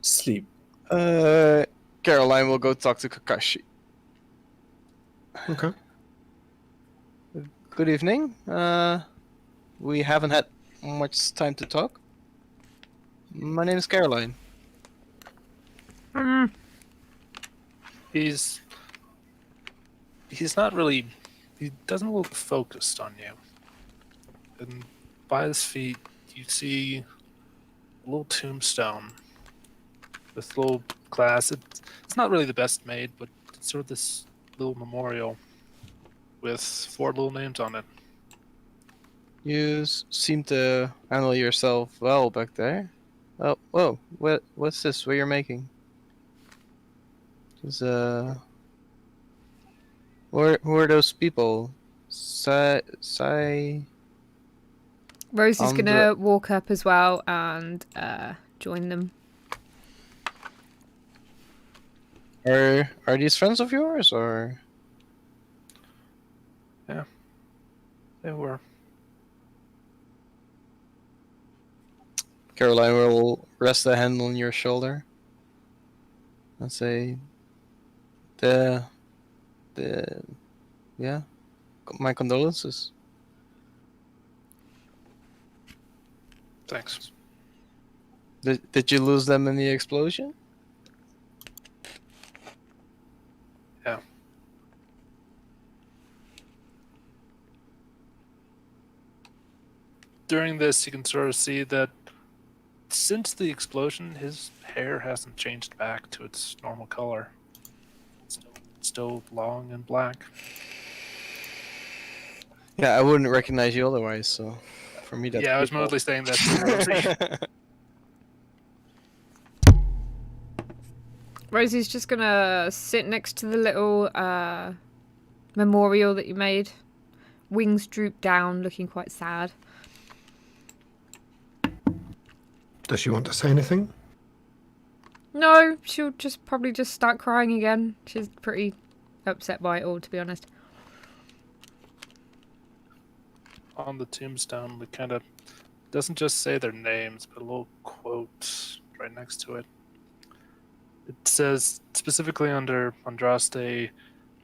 Sleep. Caroline will go talk to Kakashi. Okay. Good evening. We haven't had much time to talk. My name is Caroline. He's not really. He doesn't look focused on you. And by his feet, you see a little tombstone with little glass. It's not really the best made, but it's sort of this little memorial with 4 little names on it. You seem to handle yourself well back there. Oh, whoa! What's this? What you're making? Is who are those people? Rose is On gonna walk up as well and join them. Are these friends of yours or? They were. Caroline will rest a hand on your shoulder and say, yeah, my condolences. Thanks. Did you lose them in the explosion? Yeah. During this, you can sort of see that since the explosion, his hair hasn't changed back to its normal color. It's still long and black. Yeah, I wouldn't recognize you otherwise, so for me that's Yeah, I was pretty mostly saying that to Rosie. cool. Rosie's just gonna sit next to the little memorial that you made. Wings drooped down, looking quite sad. Does she want to say anything? No, she'll probably just start crying again. She's pretty upset by it all, to be honest. On the tombstone, it kind of doesn't just say their names, but a little quote right next to it. It says specifically under Andraste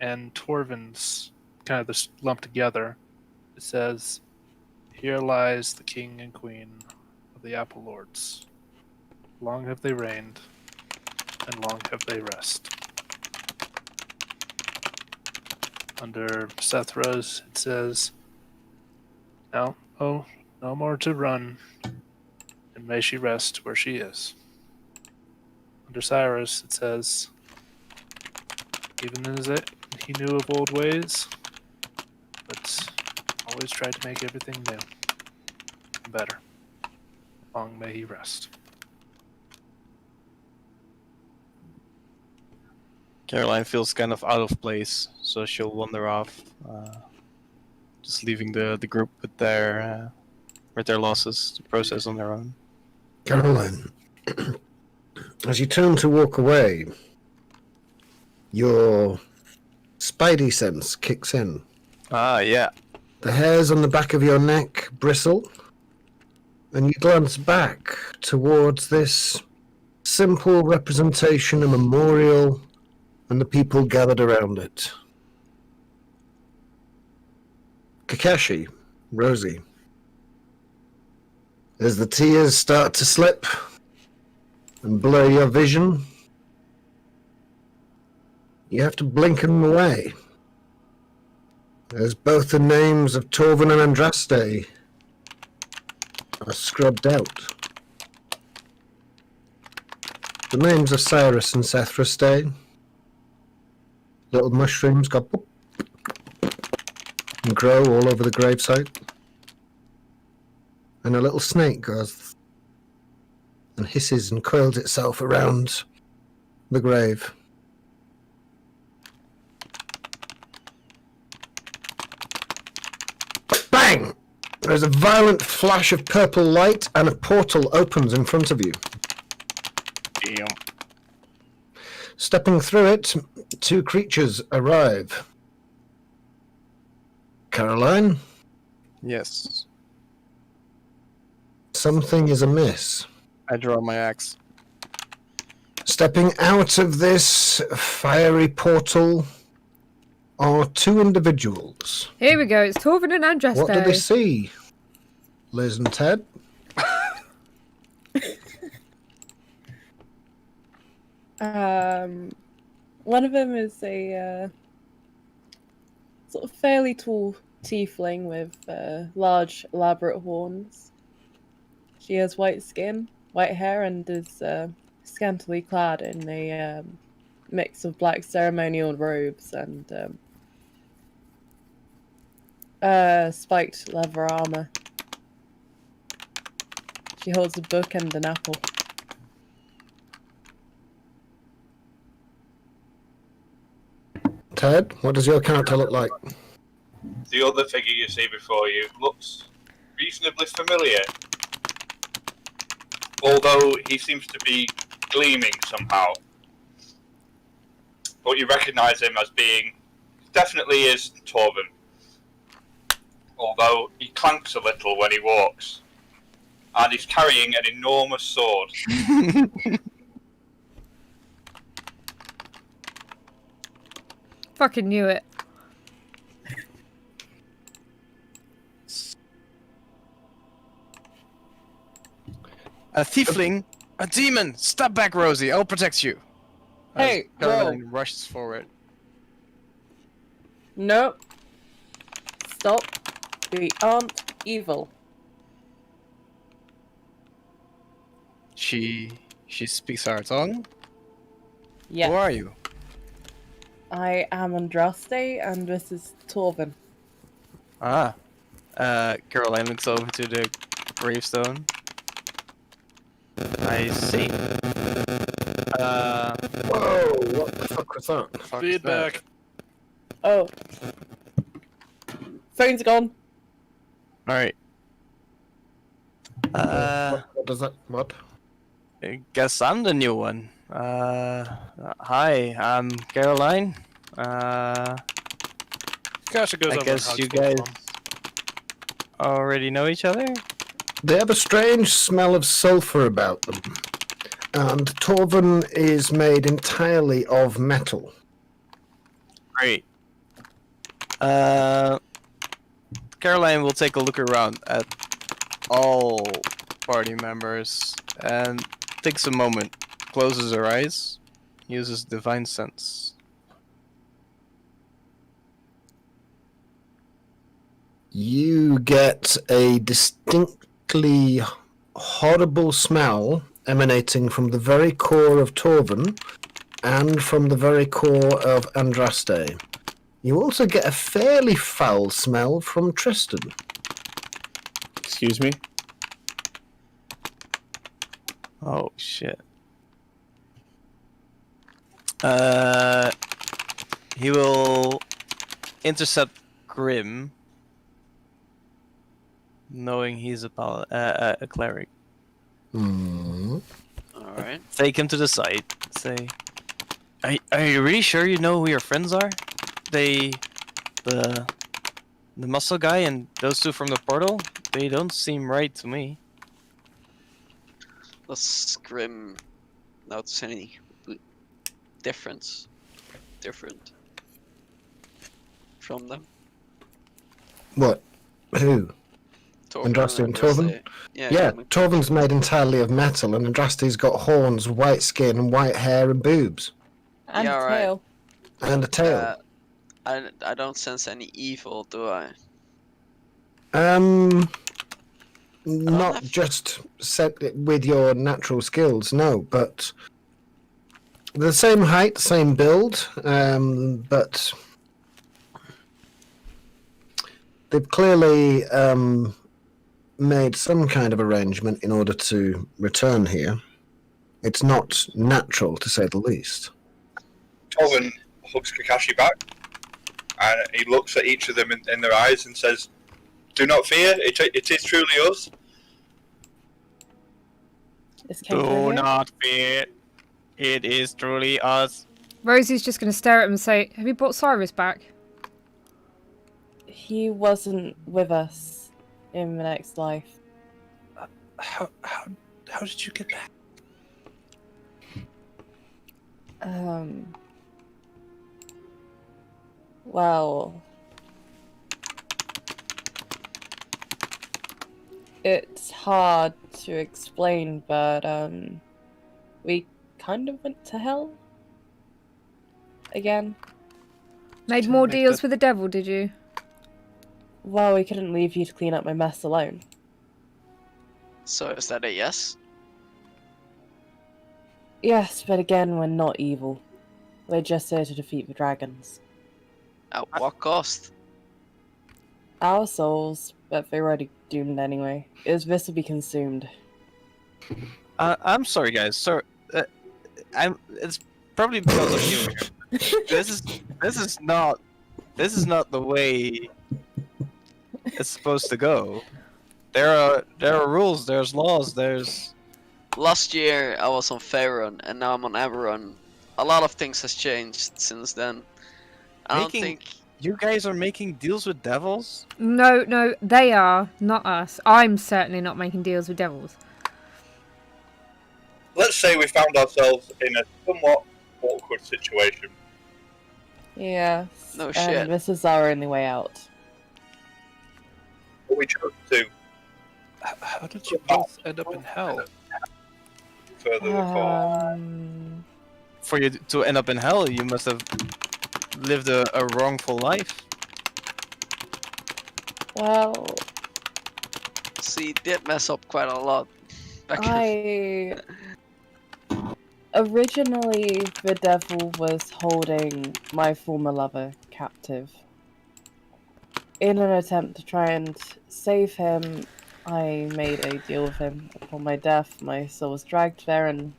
and Torvin's, kind of this lumped together. It says, "Here lies the king and queen of the Apple Lords. Long have they reigned, and long have they rest." Under Sethra's, it says, "Now, oh, no more to run, and may she rest where she is." Under Cyrus, it says, "Even as he knew of old ways, but always tried to make everything new and better. Long may he rest." Caroline feels kind of out of place, so she'll wander off, just leaving the group with their losses to process on their own. Caroline, as you turn to walk away, your spidey sense kicks in. Ah, yeah. The hairs on the back of your neck bristle. and you glance back towards this simple representation, a memorial, and the people gathered around it. Kakashi, Rosie. As the tears start to slip and blur your vision, you have to blink them away. As both the names of Torvin and Andraste are scrubbed out. The names of Cyrus and Sethraste. Little mushrooms go boop, and grow all over the gravesite. And a little snake goes and hisses and coils itself around the grave. Bang! There's a violent flash of purple light and a portal opens in front of you. Damn. Stepping through it, two creatures arrive. Caroline, Yes. something is amiss. I draw my axe. Stepping out of this fiery portal are two individuals. Here we go. It's Torvin and Andraste. What do they see, Liz and Ted? One of them is a sort of fairly tall tiefling with large, elaborate horns. She has white skin, white hair, and is scantily clad in a mix of black ceremonial robes and spiked leather armor. She holds a book and an apple. Ted, what does your character look like? The other figure you see before you looks reasonably familiar, although he seems to be gleaming somehow. But you recognise him as being definitely is Torvin, although he clanks a little when he walks, and he's carrying an enormous sword. Fucking knew it. A tiefling, a demon. Step back, Rosie. I'll protect you. Hey, As Caroline rushes forward. No. Stop. We aren't evil. She speaks our tongue. Yes. Who are you? I am Andraste, and this is Torvin. Ah. Caroline looks over to the gravestone. I see. Whoa, what the fuck was that? Fuck is that? Feedback. Oh. Phone's gone. Alright. What does that, what? I guess I'm the new one. Hi, I'm Caroline. Gosh, it goes I over guess and you hugs both of guys them. already know each other? They have a strange smell of sulfur about them. And Torvin is made entirely of metal. Great. Caroline will take a look around at all party members and takes a moment, closes her eyes, uses divine sense. You get a distinctly horrible smell emanating from the very core of Torvin and from the very core of Andraste. You also get a fairly foul smell from Tristan. Excuse me? Oh shit. He will intercept Grim, knowing he's a cleric. Alright. Take him to the side. Say, are you really sure you know who your friends are? The muscle guy and those two from the portal? They don't seem right to me. Does Grim notice any different from them? What? Who? Torvin Andraste and Torvin? Andraste. Yeah, Yeah, maybe. Torvin's made entirely of metal, and Andraste's got horns, white skin, white hair, and boobs. And Yeah, a right. tail. And a tail. I don't sense any evil, do I? Not have- just set it with your natural skills, no, but the same height, same build, but they've clearly made some kind of arrangement in order to return here. It's not natural, to say the least. Torvin hugs Kakashi back, and he looks at each of them in their eyes and says, "Do not fear. It is truly us." Is Kenko Do here? not fear. It is truly us. Rosie's just going to stare at him and say, "Have you brought Cyrus back?" He wasn't with us in the next life. How did you get back? Well, it's hard to explain, but we kind of went to hell again. Made To more make deals that- with the devil, did you? Well, we couldn't leave you to clean up my mess alone. So is that a yes? Yes, but again, we're not evil. We're just here to defeat the dragons. At what cost? Our souls, but they're already doomed anyway. This will be consumed. I'm sorry, guys. So, it's probably because of you. This is not the way it's supposed to go. There are rules. There's laws. There's Last year I was on Faerun and now I'm on Everon. A lot of things has changed since then. I don't Making- think you guys are making deals with devils. No, they are, not us. I'm certainly not making deals with devils. Let's say we found ourselves in a somewhat awkward situation. Yes. No and shit. this is our only way out. But we chose to How did you both end up in hell? further the cause. For you to end up in hell, you must have lived a wrongful life. Well, see did mess up quite a lot. Back in- Originally, the devil was holding my former lover captive. In an attempt to try and save him, I made a deal with him. Upon my death, my soul was dragged there, and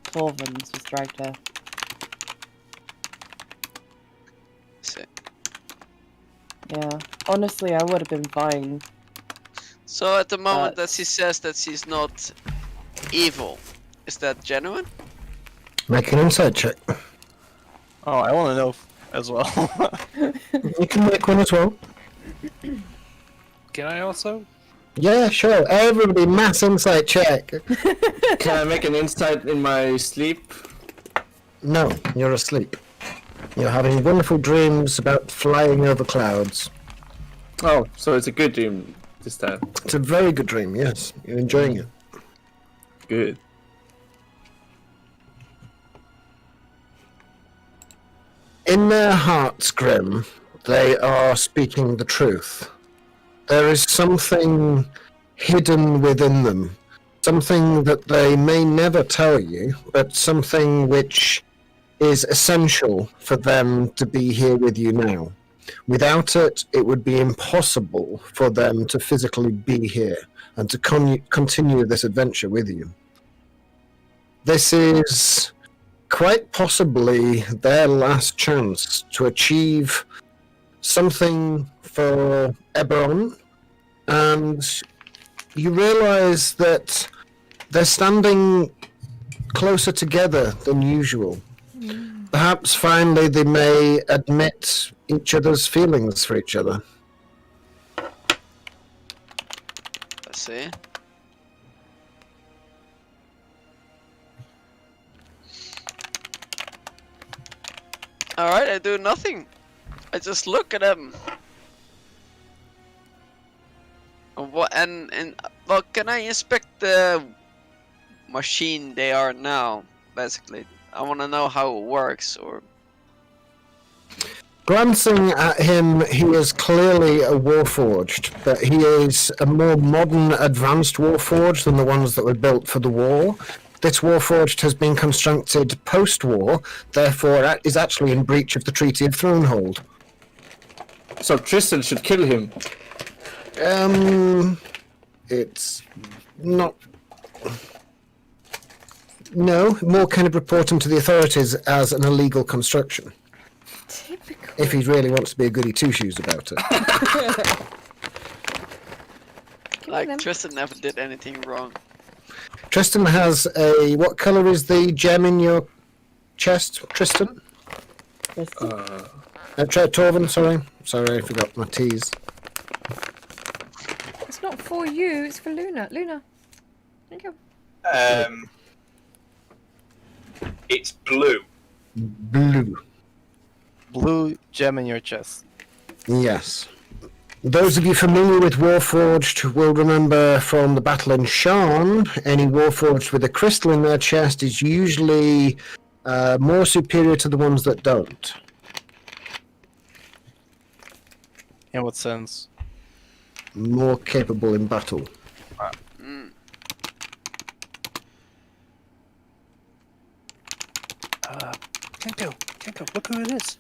Torvin's was dragged there. See. Yeah, honestly, I would have been fine. So at the moment But- that she says that she's not evil, is that genuine? Make an insight check. Oh, I want to know as well. You can make one as well. Can I also? Yeah, sure. Everybody, mass insight check. Can I make an insight in my sleep? No, you're asleep. You're having wonderful dreams about flying over clouds. Oh, so it's a good dream this time. It's a very good dream, yes. You're enjoying it. Good. In their hearts, Grim, they are speaking the truth. There is something hidden within them. Something that they may never tell you, but something which is essential for them to be here with you now. Without it, it would be impossible for them to physically be here and to continue this adventure with you. This is quite possibly their last chance to achieve something for Eberron, and you realize that they're standing closer together than usual. Perhaps finally they may admit each other's feelings for each other. Let's see. Alright, I do nothing. I just look at them. What and well, can I inspect the machine they are now? Basically, I want to know how it works. Or Glancing at him, he is clearly a warforged, but he is a more modern, advanced warforged than the ones that were built for the war. This warforged has been constructed post-war, therefore is actually in breach of the Treaty of Thronehold. So Tristan should kill him. It's not... No, more kind of report him to the authorities as an illegal construction. Typical. If he really wants to be a goody two-shoes about it. like them. Tristan never did anything wrong. Tristan has a... What colour is the gem in your chest, Tristan? Torvin, sorry. Sorry, I forgot my T's. It's not for you, it's for Luna. Luna. There you go. It's blue. Blue. Blue gem in your chest. Yes. Those of you familiar with Warforged will remember from the battle in Sharn, any Warforged with a crystal in their chest is usually more superior to the ones that don't. In what sense? More capable in battle. Mm. Kenko, look who it is.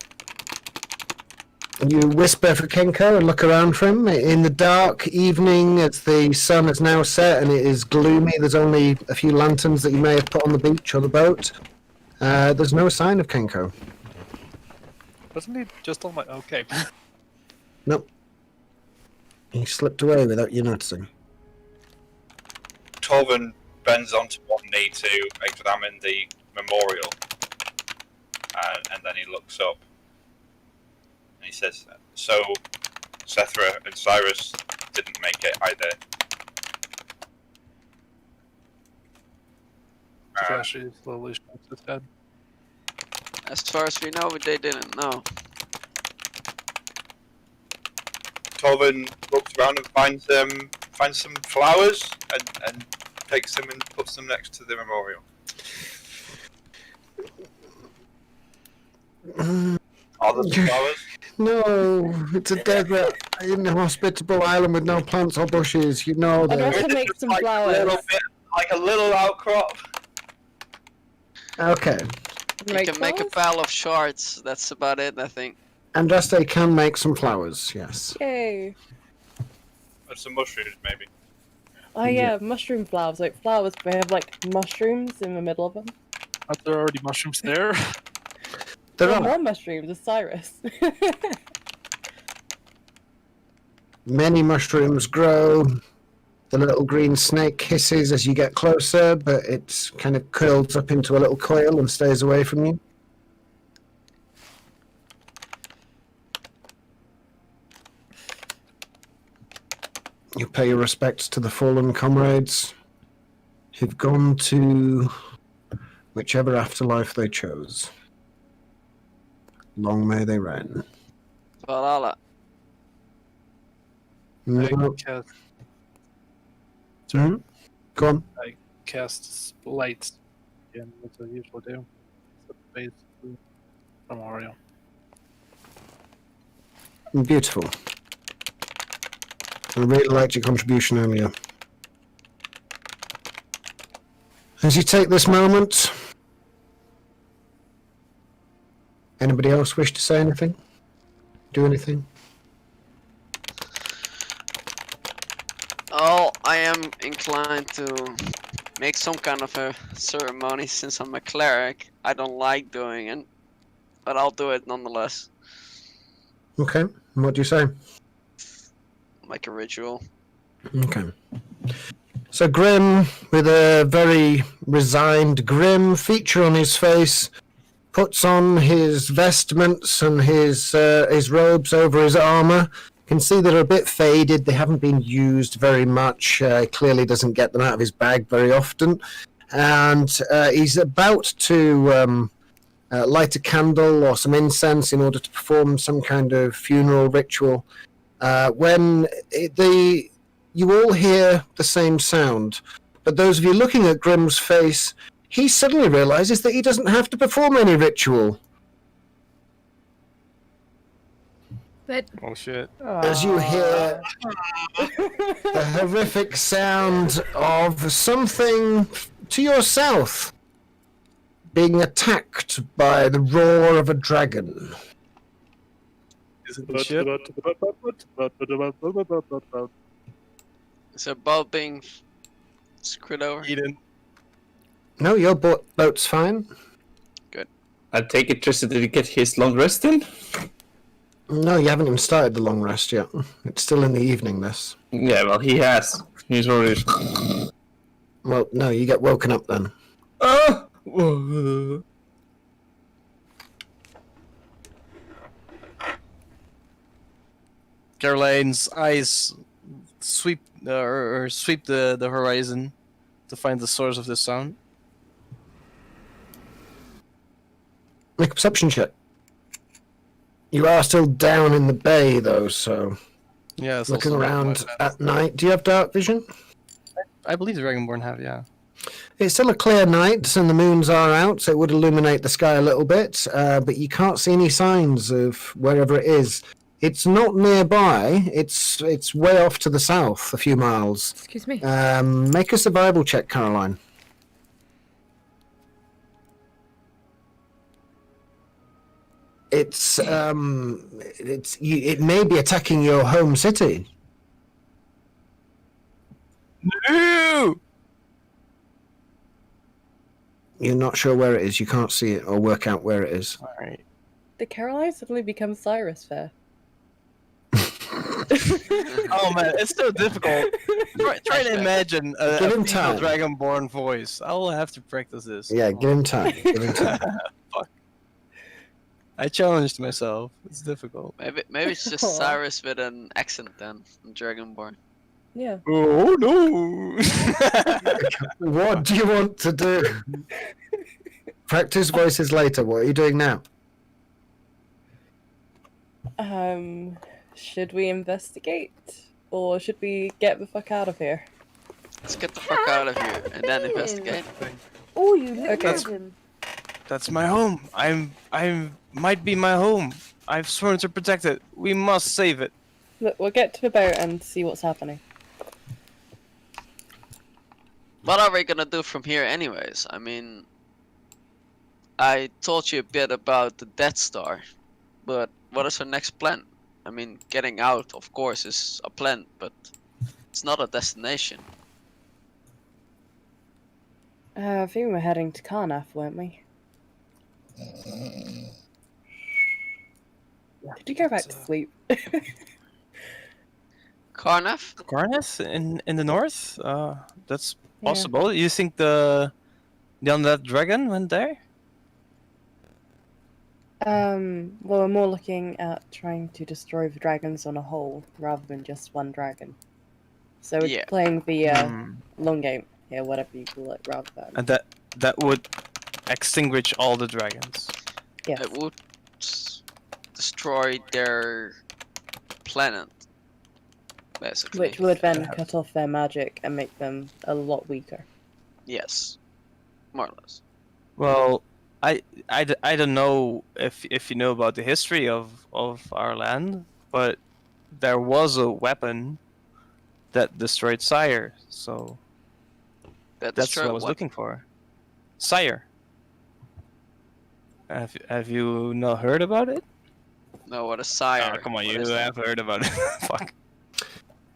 You whisper for Kenko and look around for him. In the dark evening, as the sun has now set and it is gloomy, there's only a few lanterns that you may have put on the beach or the boat. There's no sign of Kenko. Wasn't he just on my... Okay. Nope. He slipped away without you noticing. Torvin bends onto one knee to examine the memorial, and then he looks up and he says, "So, Sethra and Cyrus didn't make it either." Joshi slowly shakes his head. As far as we know, they didn't know. Torvin looks around and finds some flowers and takes them and puts them next to the memorial. Are there some flowers? No, it's a desert, inhospitable island with no plants or bushes. You know I'd that. also make some Like flowers. like a little outcrop. Okay. You can make a pile of shards. That's about it, I think. Andraste can make some flowers, yes. Yay. And some mushrooms, maybe. Oh yeah, mushroom flowers. Like flowers, but they have like mushrooms in the middle of them. Aren't there already mushrooms there? There There are more mushrooms, it's Cyrus. many mushrooms grow. The little green snake hisses as you get closer, but it kind of curls up into a little coil and stays away from you. You pay your respects to the fallen comrades who've gone to whichever afterlife they chose. Long may they reign. Valhalla. No. Cast, Hmm? Go on. cast light. Again, which I usually do. So base memorial. Beautiful. I really liked your contribution earlier. As you take this moment, anybody else wish to say anything? Do anything? Oh, I am inclined to make some kind of a ceremony since I'm a cleric. I don't like doing it, but I'll do it nonetheless. Okay. And what do you say? Like a ritual. Okay. So Grim, with a very resigned, grim feature on his face, puts on his vestments and his robes over his armor. You can see they're a bit faded. They haven't been used very much. Clearly doesn't get them out of his bag very often. And he's about to light a candle or some incense in order to perform some kind of funeral ritual. You all hear the same sound, but those of you looking at Grimm's face, he suddenly realizes that he doesn't have to perform any ritual. But Oh shit. As you hear the horrific sound of something to your south being attacked by the roar of a dragon. Is it the ship? Is a boat being screwed over? Eden. No, your boat's fine. I take it, Tristan, did you get his long rest in? No, you haven't even started the long rest yet. It's still in the evening, this. Yeah, well, he has. He's already. Well, no, you get woken up then. Caroline's eyes sweep sweep the horizon to find the source of the sound. Make a perception check. You are still down in the bay, though, so Yeah, it's looking also around at night. Do you have dark vision? I believe the Dragonborn have, yeah. It's still a clear night, and the moons are out, so it would illuminate the sky a little bit, but you can't see any signs of wherever it is. It's not nearby. It's way off to the south, a few miles. excuse me. Make a survival check, Caroline. It may be attacking your home city. No! You're not sure where it is. You can't see it or work out where it is. Alright. Did Caroline suddenly become Cyrus Fair? Oh man, it's so difficult. Try to imagine a Give him female time. Dragonborn voice. I will have to practice this. Yeah, give him time. Give him time. Fuck. I challenged myself. It's difficult. Maybe it's just Aw. Cyrus with an accent then, Dragonborn. Yeah. Oh no! What do you want to do? Practice voices later. What are you doing now? Should we investigate? Or should we get the fuck out of here? Let's get the fuck out of here and then investigate. Oh, you little Okay. dragon. That's my home. I might be my home. I've sworn to protect it. We must save it. Look, we'll get to the boat and see what's happening. What are we gonna do from here anyways? I mean, I told you a bit about the Death Star, but what is our next plan? I mean, getting out, of course, is a plan, but it's not a destination. I think we're heading to Karnath, weren't we? Did you go back to sleep? Karnath? Garneth in the north? That's Yeah. possible. You think the undead dragon went there? Well, we're more looking at trying to destroy the dragons on a whole, rather than just one dragon. So we're Yeah. playing the Hmm. long game here, whatever you call it, rather than... And that would extinguish all the dragons. Yes. It would destroy their planet, basically. Which would then cut off their magic and make them a lot weaker. Yes, more or less. Well, I don't know if you know about the history of our land, but there was a weapon that destroyed Sire, so That that's destroyed what I was what? looking for. Sire. Have you not heard about it? No, what a sire. Oh, come on, What you is that? have heard about it. Fuck.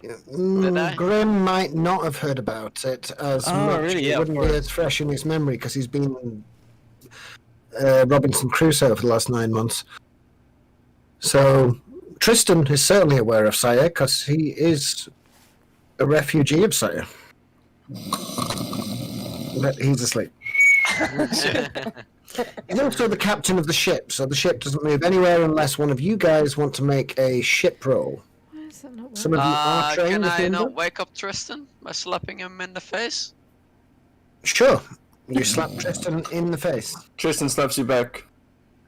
Did I? Grim might not have heard about it as Oh, much. really? It Yeah, of wouldn't be course. as fresh in his memory because he's been Robinson Crusoe for the last 9 months. So Tristan is certainly aware of Sire because he is a refugee of Sire. But he's asleep. He's also the captain of the ship, so the ship doesn't move anywhere unless one of you guys want to make a ship roll. Why is that not Some working? of you are trained Can as I not Ninja? wake up Tristan by slapping him in the face? Sure. You slap Tristan in the face. Tristan slaps you back.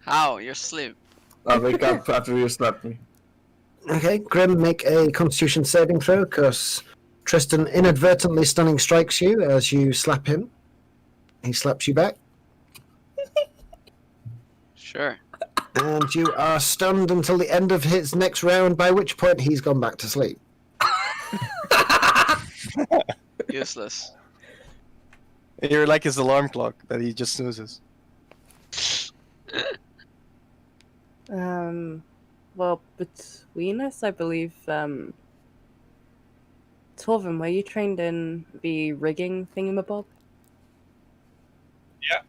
How? You're asleep. I wake up after you slap me. Okay, Grim, make a Constitution saving throw, because Tristan inadvertently stunning strikes you as you slap him. He slaps you back, Sure. and you are stunned until the end of his next round, by which point he's gone back to sleep. Useless. You're like his alarm clock that he just snoozes. Well, between us, I believe, Torvin, were you trained in the rigging thingamabob? Yeah.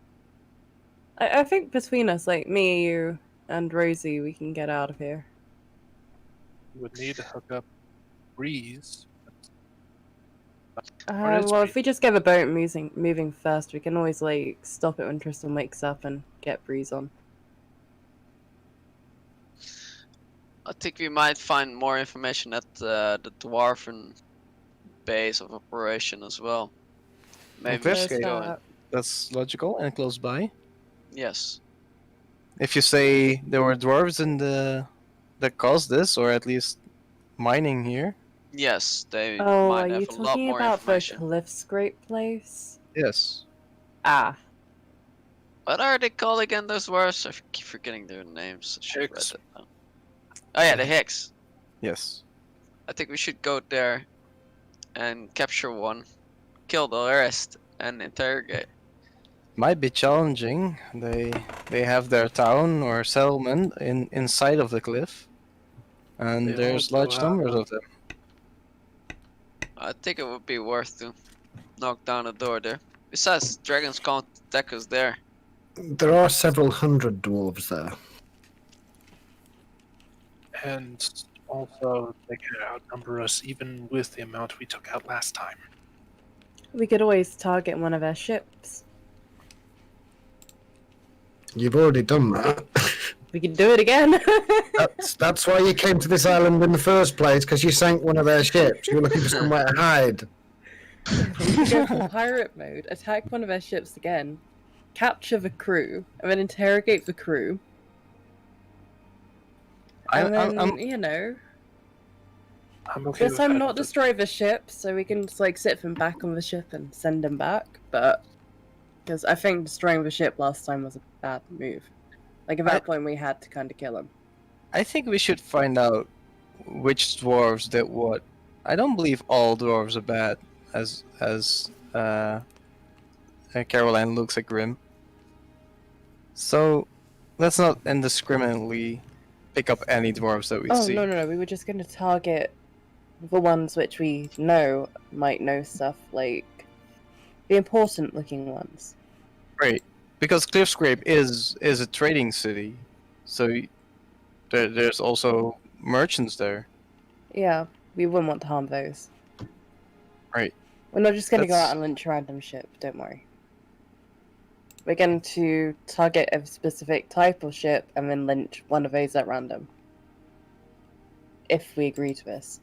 I think between us, like me, you, and Rosie, we can get out of here. We would need to hook up Breeze. Where is Well, Breeze? if we just get the boat moving first, we can always, like, stop it when Tristan wakes up and get Breeze on. I think we might find more information at the dwarven base of operation as well. Maybe we Cliff's should Gate. go in. That's logical and close by. Yes. If you say there were dwarves in the that caused this, or at least mining here. Yes, they Oh, might are you have a lot talking more about the information. cliff scrape place? Yes. Ah, What are they called again, those dwarves? I keep forgetting their names. I should have read Hicks. that down. Oh yeah, the Hicks. Yes. I think we should go there and capture one, kill the rest, and interrogate. Might be challenging. They have their town or settlement inside of the cliff, and They there's also large have- numbers of them. I think it would be worth to knock down a door there. Besides, dragons can't attack us there. There are several hundred dwarves there. And also, they can outnumber us even with the amount we took out last time. we could always target one of their ships. You've already done that. We could do it again. That's why you came to this island in the first place, because you sank one of their ships. You were looking for somewhere to hide. We could go for pirate mode, attack one of their ships again, capture the crew, and then interrogate the crew. And then, you know, I'm okay this with time that. not destroy the ship, so we can just like sit them back on the ship and send them back. But because I think destroying the ship last time was a bad move. Like at that point, we had to kind of kill him. I think we should find out which dwarves did what. I don't believe all dwarves are bad, as Caroline looks at Grim. So let's not indiscriminately pick up any dwarves that we Oh see. no! We were just going to target the ones which we know might know stuff, like the important-looking ones. Right, because Cliffscrape is a trading city, so there's also merchants there. Yeah, we wouldn't want to harm those. Right. We're not just going to go That's- out and lynch a random ship, don't worry. We're going to target a specific type of ship and then lynch one of those at random. If we agree to this.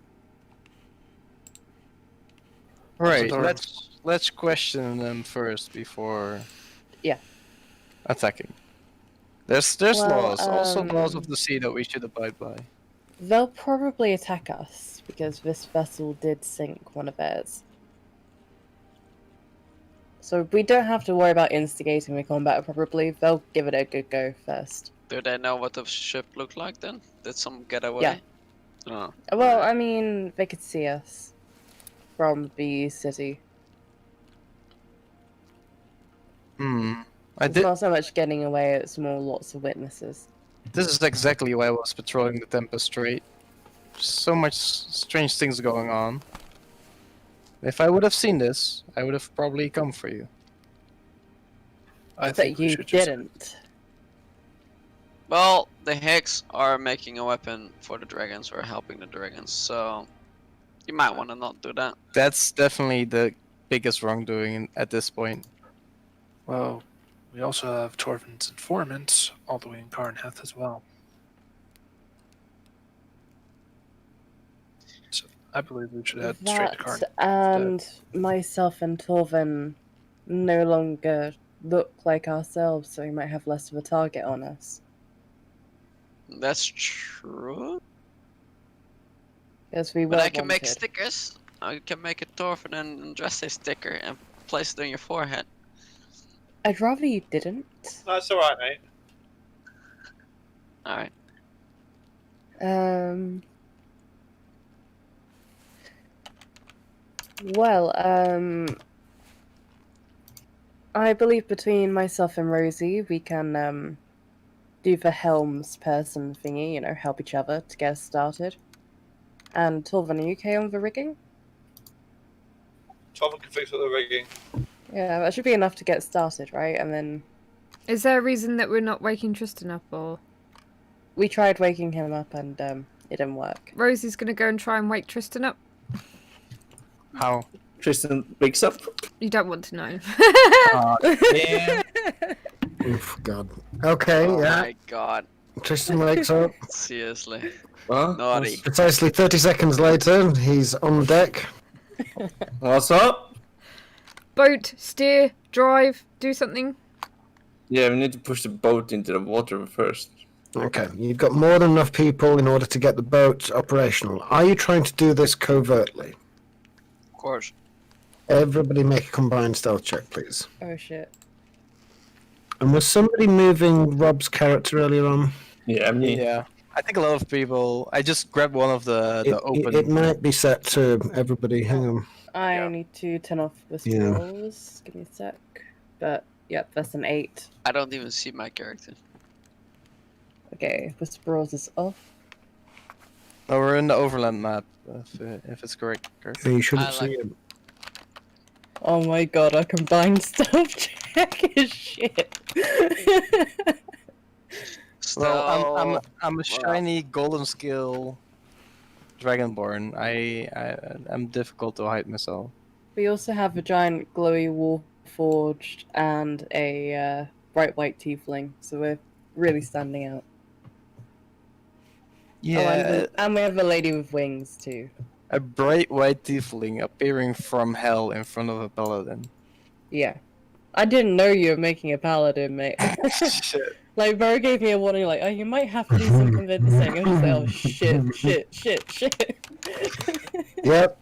Right. Dwarves. Let's question them first before. Yeah. Attacking. There's Well, laws, also laws of the sea that we should abide by. They'll probably attack us, because this vessel did sink one of theirs. So we don't have to worry about instigating the combat, probably. They'll give it a good go first. Do they know what the ship looked like then? Did some get away? Yeah. Oh. Well, I mean, they could see us from the city. I It's did. not so much getting away, it's more lots of witnesses. This is exactly why I was patrolling the Tempest Strait. So much strange things going on. If I would have seen this, I would have probably come for you. I think But we you should just- didn't. Well, the Hicks are making a weapon for the dragons, or helping the dragons, so you might want to not do that. That's definitely the biggest wrongdoing at this point. Well, we also have Torvin's informants all the way in Carnheth as well. So I believe we should head straight to That Carnheth. and myself and Torvin no longer look like ourselves, so we might have less of a target on us. That's true. Yes, we were But I can make wanted. stickers. I can make a Thorfinn and Dressy sticker and place it on your forehead. I'd rather you didn't. That's alright, mate. Alright. Well, I believe between myself and Rosie, we can do the helms person thingy. You know, help each other to get us started. And Torvin, are you okay on the rigging? 12 can fix up the rigging. Yeah, that should be enough to get started, right? And then Is there a reason that we're not waking Tristan up, or we tried waking him up, and it didn't work. Rosie's gonna go and try and wake Tristan up? How? Tristan wakes up. You don't want to know. Yeah. Oof, God. Okay, Oh yeah. my god. Tristan wakes up. Seriously. Huh? Naughty. Precisely 30 seconds later, he's on deck. What's up? Boat, steer, drive, do something. Yeah, we need to push the boat into the water first. Okay, you've got more than enough people in order to get the boat operational. Are you trying to do this covertly? Of course. Everybody make a combined stealth check, please. Oh shit. And was somebody moving Rob's character earlier on? Yeah, I mean, Yeah. I think a lot of people. I just grabbed one of the open. It might be set to everybody. Hang on. I need to turn off the Yeah. scrolls. Give me a sec. But yep, that's an 8. I don't even see my character. Okay, the scrolls is off. Oh, we're in the overland map. If it's correct. You shouldn't I see like- him. Oh my god, our combined stealth check is shit. So, Well, I'm a shiny golden skill dragonborn. I'm difficult to hide myself. We also have a giant glowy warforged and a bright white tiefling, so we're really standing out. Yeah, and we have a lady with wings too. a bright white tiefling appearing from hell in front of a paladin. Yeah. I didn't know you were making a paladin, mate. Shit. Like, Bo gave me a warning, like, oh, you might have to do some convincing. I was like, oh, shit. Yep.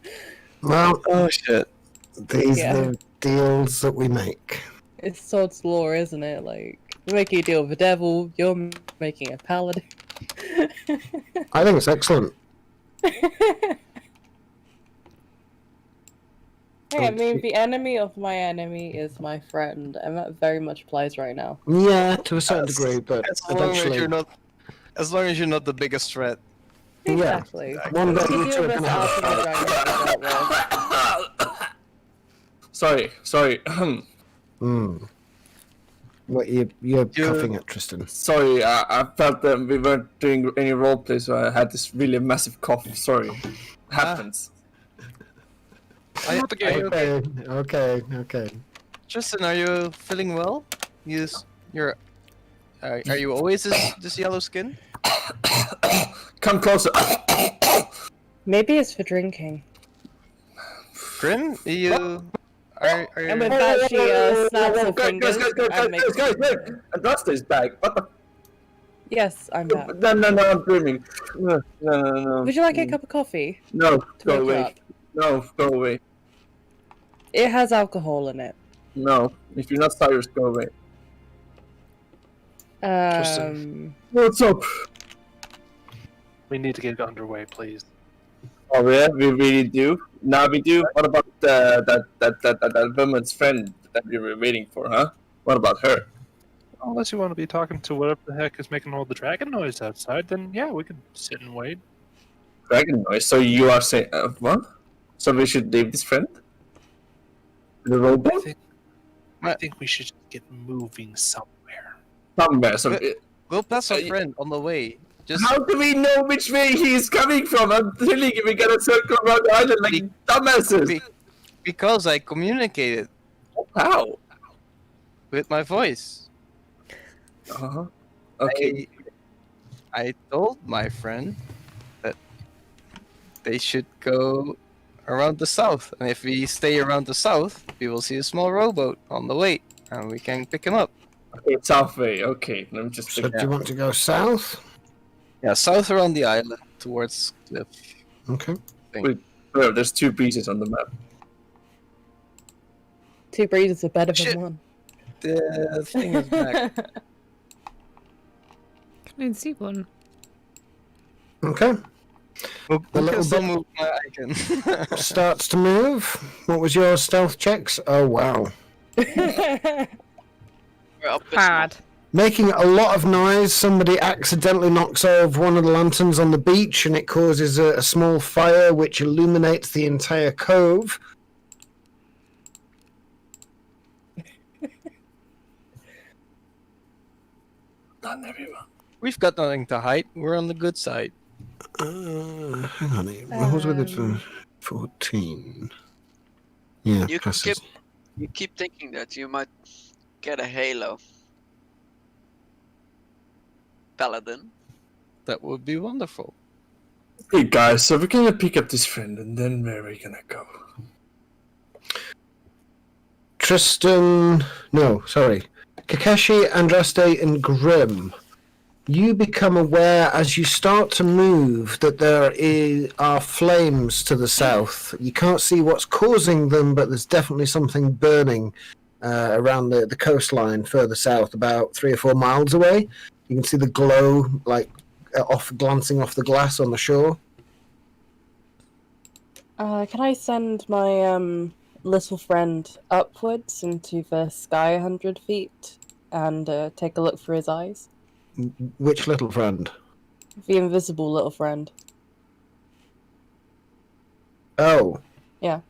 Well, Oh shit. these Yeah. are the deals that we make. It's Sod's law, isn't it? Like, you're making a deal with the devil, you're making a paladin. I think it's excellent. Hey, I mean, the enemy of my enemy is my friend, and that very much applies right now. Yeah, to a certain As- degree, but As long as eventually, you're not, as long as you're not the biggest threat. yeah. Exactly. One day You you can two deal are with gonna this have a after the fight. dragon comes out, well. sorry. What you're coughing at, Tristan? Sorry, I felt that we weren't doing any roleplay, so I had this really massive cough. Sorry. Happens. Okay. Tristan, are you feeling well? You're. Are you always this yellow skin? Come closer. Maybe it's for drinking. Grim, you. Are And with that, she snaps her fingers and makes... Guys, Rasta is back. What the? Yes, I'm back. No, I'm dreaming. No. Would you like a cup of coffee No, to go wake you away. up? No, go away. It has alcohol in it. No, if you're not Cyrus, go away. What's up? We need to get underway, please. Oh yeah, we really do. Now we do. What about that woman's friend that we were waiting for, huh? What about her? Unless you want to be talking to whatever the heck is making all the dragon noise outside, then yeah, we can sit and wait. Dragon noise. So you are saying what? So we should leave this friend? The robot? I think we should just get moving somewhere. Somewhere. So We'll pass our you- friend on the way. Just how do we know which way he's coming from? I'm telling you, we gotta circle around the island like dumbasses. because I communicated How? with my voice. Uh-huh. Okay. I told my friend that they should go around the south, and if we stay around the south, we will see a small rowboat on the way, and we can pick him up. Okay, south way. Okay, let me just So pick do you want to go south? Yeah, south around the island towards Cliff. Okay. Well, there's 2 pieces on the map. 2 breezes are better Shit. than 1. The thing is back. Can't see one. Okay. Who The can little still bit- move my icon? Starts to move. What was your stealth checks? Oh, wow. We're abysmal. Bad. Making a lot of noise, somebody accidentally knocks over one of the lanterns on the beach and it causes a small fire which illuminates the entire cove. Not everyone. We've got nothing to hide. We're on the good side. Hang on. What was with it for 14? Yeah, You passes. You keep thinking that you might get a halo. Paladin. That would be wonderful. Hey guys, so we're gonna pick up this friend and then where are we gonna go? Tristan, no, sorry. Kakashi, Andraste, and Grim. You become aware as you start to move that there are flames to the south. You can't see what's causing them, but there's definitely something burning around the coastline further south, about 3 or 4 miles away. You can see the glow, glancing off the glass on the shore. Can I send my little friend upwards into the sky 100 feet and take a look through his eyes? Which little friend? The invisible little friend. Oh. Yeah.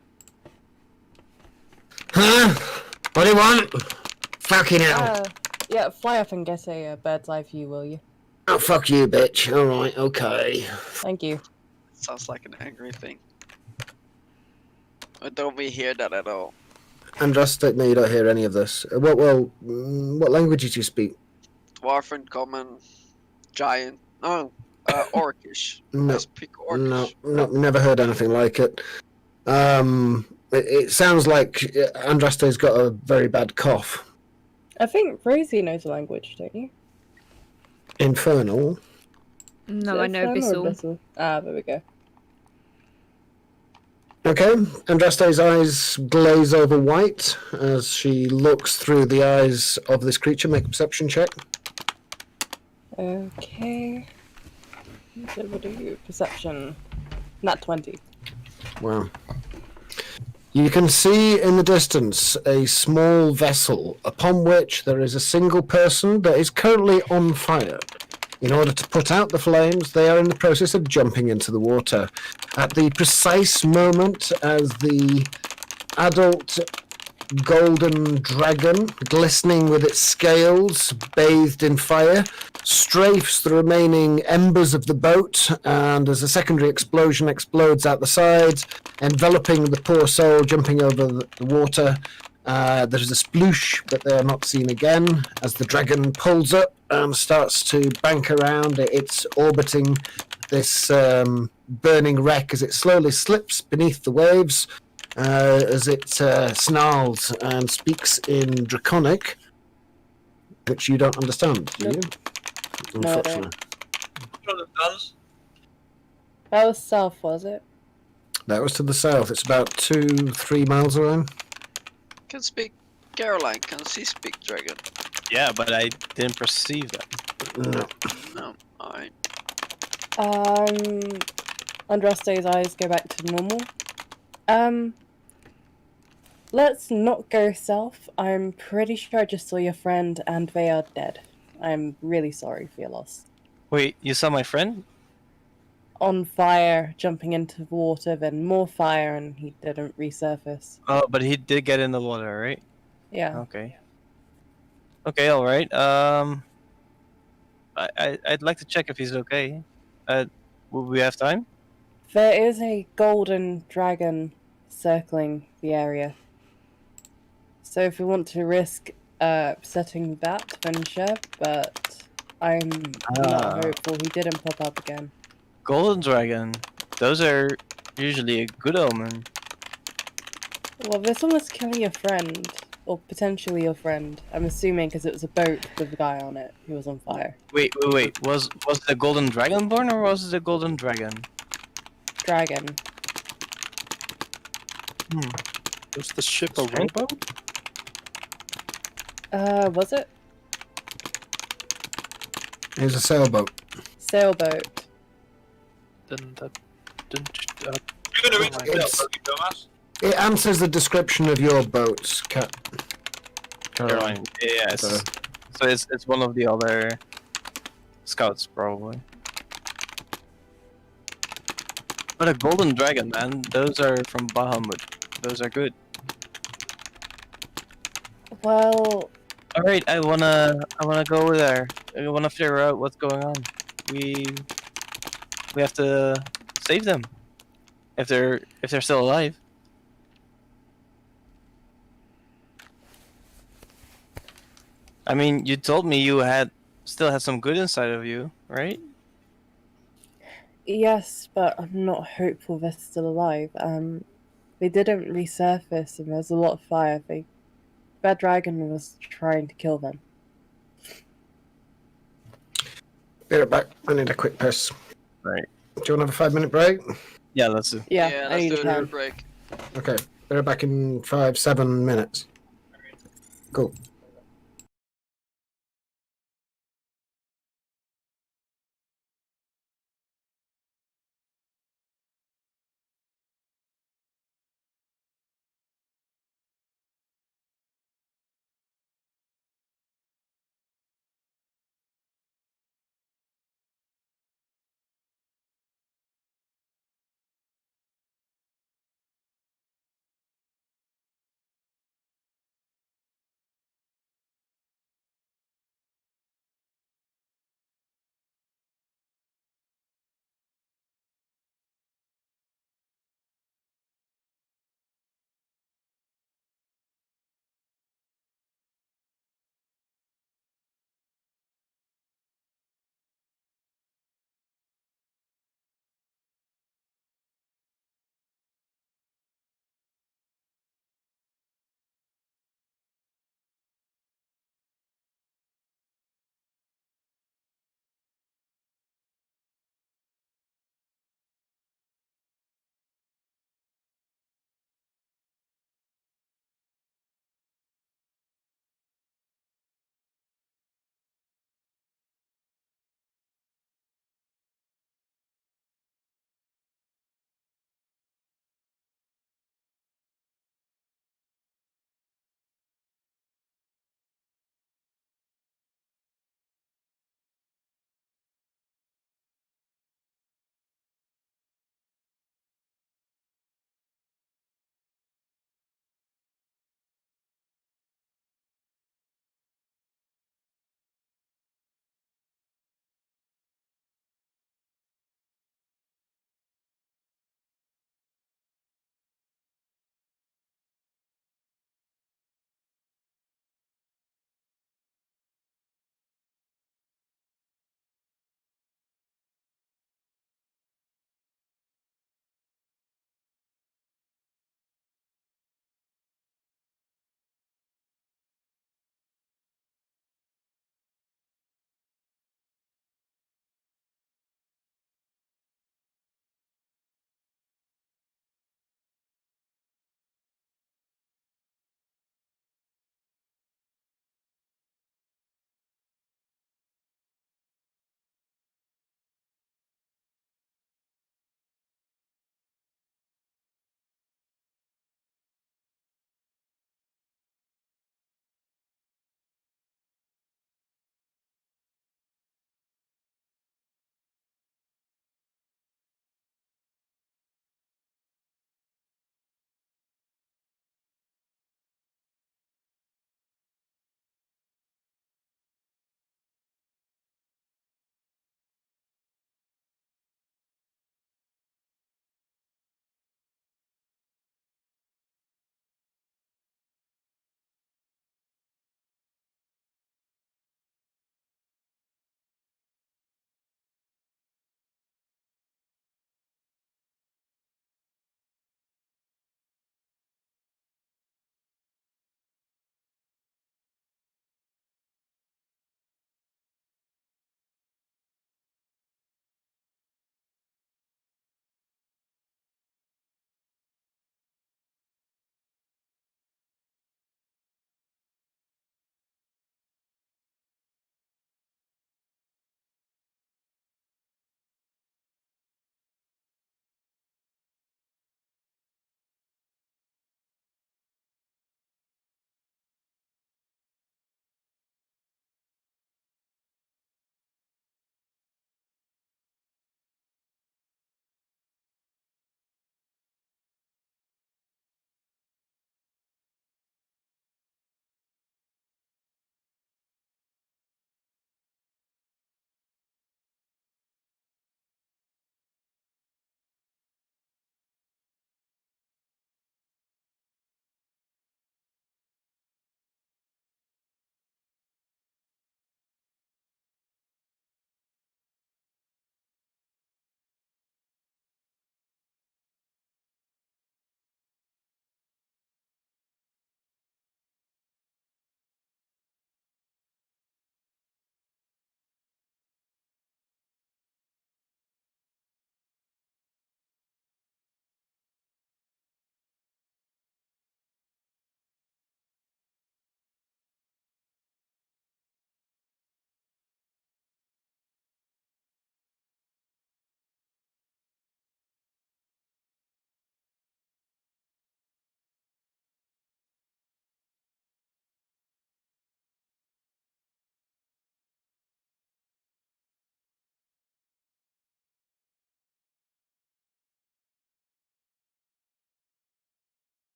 Huh? What do you want? Fucking hell. Yeah, fly up and get a bird's eye view, will you? Oh, fuck you, bitch. Alright, okay. Thank you. Sounds like an angry thing. But don't we hear that at all? Andraste, no, you don't hear any of this. What language did you speak? Dwarven, common, giant. Oh, orcish. No, I speak orcish. No, never heard anything like it. It sounds like Andraste's got a very bad cough. I think Rosie knows the language, don't you? Infernal. No, Is I it know Infernal or Bissell. Ah, there we go. Okay, Andraste's eyes glaze over white as she looks through the eyes of this creature. Make a perception check. Okay. Perception. Nat 20. Wow. You can see in the distance a small vessel upon which there is a single person that is currently on fire. In order to put out the flames, they are in the process of jumping into the water. At the precise moment as the adult golden dragon, glistening with its scales, bathed in fire, strafes the remaining embers of the boat, and as a secondary explosion explodes out the sides, enveloping the poor soul jumping over the water, there is a sploosh, but they are not seen again as the dragon pulls up and starts to bank around. It's orbiting this burning wreck as it slowly slips beneath the waves, as it snarls and speaks in Draconic, which you don't understand, do you? Nope. No, I don't. Unfortunately. That was south, was it? That was to the south. It's about 2-3 miles away. Can speak. Caroline, can she speak dragon? Yeah, but I didn't perceive that. No. No. Alright. Andraste's eyes go back to normal. Let's not go south. I'm pretty sure I just saw your friend and they are dead. I'm really sorry for your loss. Wait, you saw my friend? On fire, jumping into the water, then more fire, and he didn't resurface. Oh, but he did get in the water, right? Yeah. Okay. Okay, all right. I'd like to check if he's okay. Will we have time? There is a golden dragon circling the area. So if we want to risk setting that, then sure, but I'm not hopeful. He didn't pop up again. Golden dragon. Those are usually a good omen. Well, this one was killing your friend. Or potentially your friend. I'm assuming because it was a boat with a guy on it who was on fire. Wait. Was the golden dragonborn or was it the golden dragon? Dragon. Was the ship a Strange. rowboat? Was it? It was a sailboat. Sailboat. Then that didn't. You're going to read Oh my the God. sailboat, you dumbass. It answers the description of your boats, Caroline. Yes. So- So it's one of the other scouts probably. But a golden dragon, man. Those are from Bahamut. Those are good. Well, All right, I wanna go over there. I wanna figure out what's going on. We have to save them if they're still alive. I mean, you told me you still had some good inside of you, right? yes, but I'm not hopeful they're still alive. They didn't resurface and there's a lot of fire. That dragon was trying to kill them. Be right back. I need a quick piss. Right. Do you want to have a 5-minute break? Yeah, let's do. Yeah, I let's need do a a pen. break. Okay. Be right back in 7 minutes. Cool.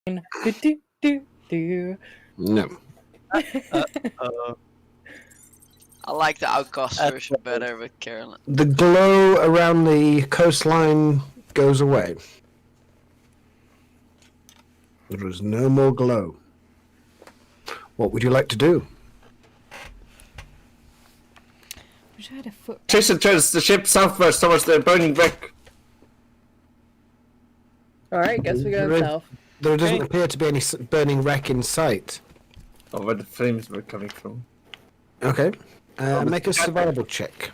Do, do, do, do. No. I like the Outcast At version better with Carolyn. The glow around the coastline goes away. There is no more glow. What would you like to do? Wish I had a foot. Tristan turns the ship southwards towards the burning wreck. Alright, guess we're going Right. south. There doesn't appear to be any burning wreck in sight. Or where the flames were coming from. Okay. Make a survival check.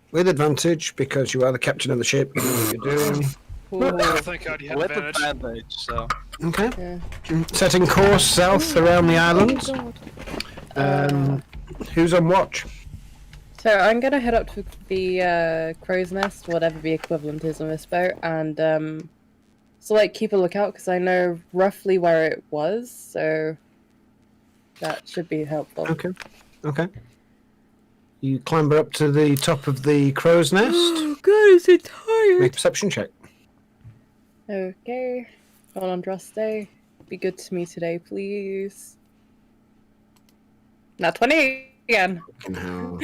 With advantage, because you are the captain of the ship. You know what you're doing. Oh, thank God you had With advantage. advantage, so. Okay. Yeah. Setting course south around the island. Oh, God. Who's on watch? So I'm gonna head up to the crow's nest, whatever the equivalent is on this boat, and so like keep a lookout because I know roughly where it was, so that should be helpful. Okay. Okay. You clamber up to the top of the crow's nest. Oh, God, I'm so tired. Make a perception check. Okay, on Andraste, be good to me today, please. Not 20 again. Fucking hell.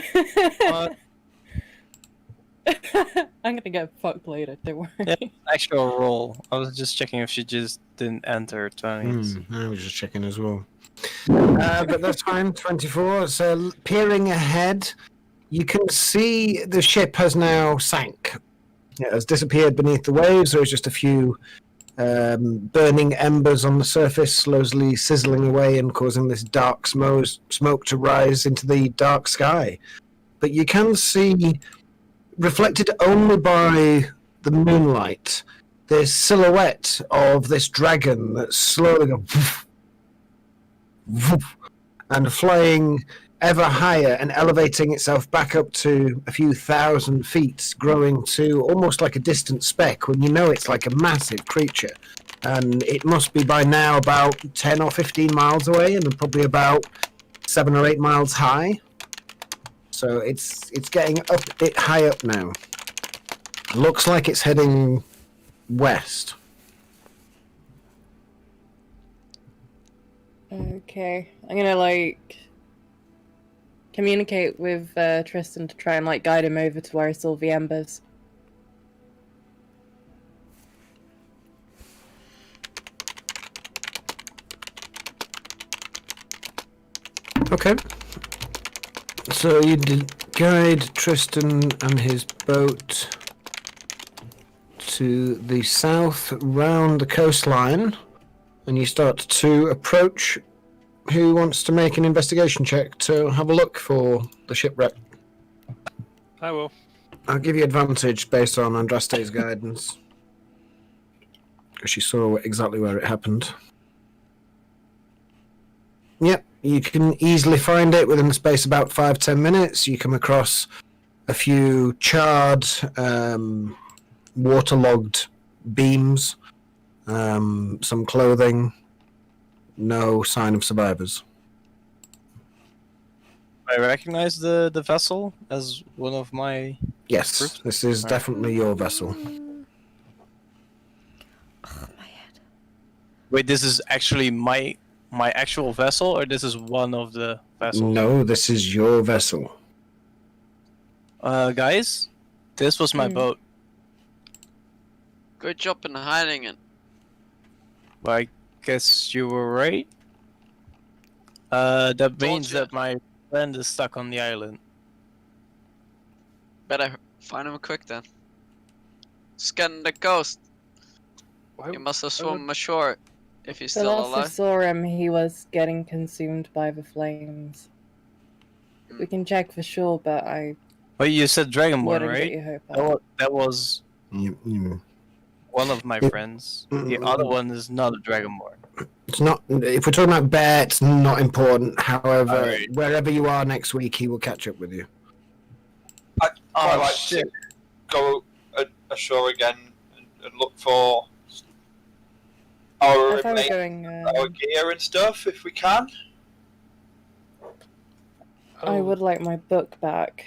I'm gonna get fucked later. Don't worry. Yeah. Actual roll. I was just checking if she just didn't enter 20s. I was just checking as well. But that's fine. 24. So peering ahead, you can see the ship has now sank. It has disappeared beneath the waves. There is just a few burning embers on the surface, slowly sizzling away and causing this dark smoke to rise into the dark sky. But you can see, reflected only by the moonlight, this silhouette of this dragon that's slowly going woof, woof, and flying ever higher and elevating itself back up to a few thousand feet, growing to almost like a distant speck when you know it's like a massive creature. And it must be by now about 10 or 15 miles away and probably about 7 or 8 miles high. So it's getting up a bit high up now. Looks like it's heading west. Okay, I'm gonna like communicate with Tristan to try and like guide him over to where I saw the embers. Okay. So you guide Tristan and his boat to the south round the coastline, and you start to approach. Who wants to make an investigation check to have a look for the shipwreck? I will. I'll give you advantage based on Andraste's guidance, because she saw exactly where it happened. Yep, you can easily find it within the space of about 5-10 minutes. You come across a few charred, waterlogged beams, some clothing. No sign of survivors. I recognize the vessel as one of my. Yes, this is definitely your vessel. Oh, my head. Wait, this is actually my actual vessel, or this is one of the vessels? No, this is your vessel. Guys, this was my boat. Good job in hiding it. I guess you were right. That means ya. that my friend is stuck on the island. Better find him quick then. Scan the coast. Why, You must have swum ashore if he's The still last I alive. saw him, he was getting consumed by the flames. We can check for sure, but I But you said Dragonborn, wouldn't get right? your hope That up. that was You- one of my friends. The other one is not a Dragonborn. It's not. If we're talking about Bear, it's not important. However, Alright. wherever you are next week, he will catch up with you. I'd quite Oh, like shit. to go ashore again and look for our If I was remain, going, our gear and stuff if we can. I would like my book back.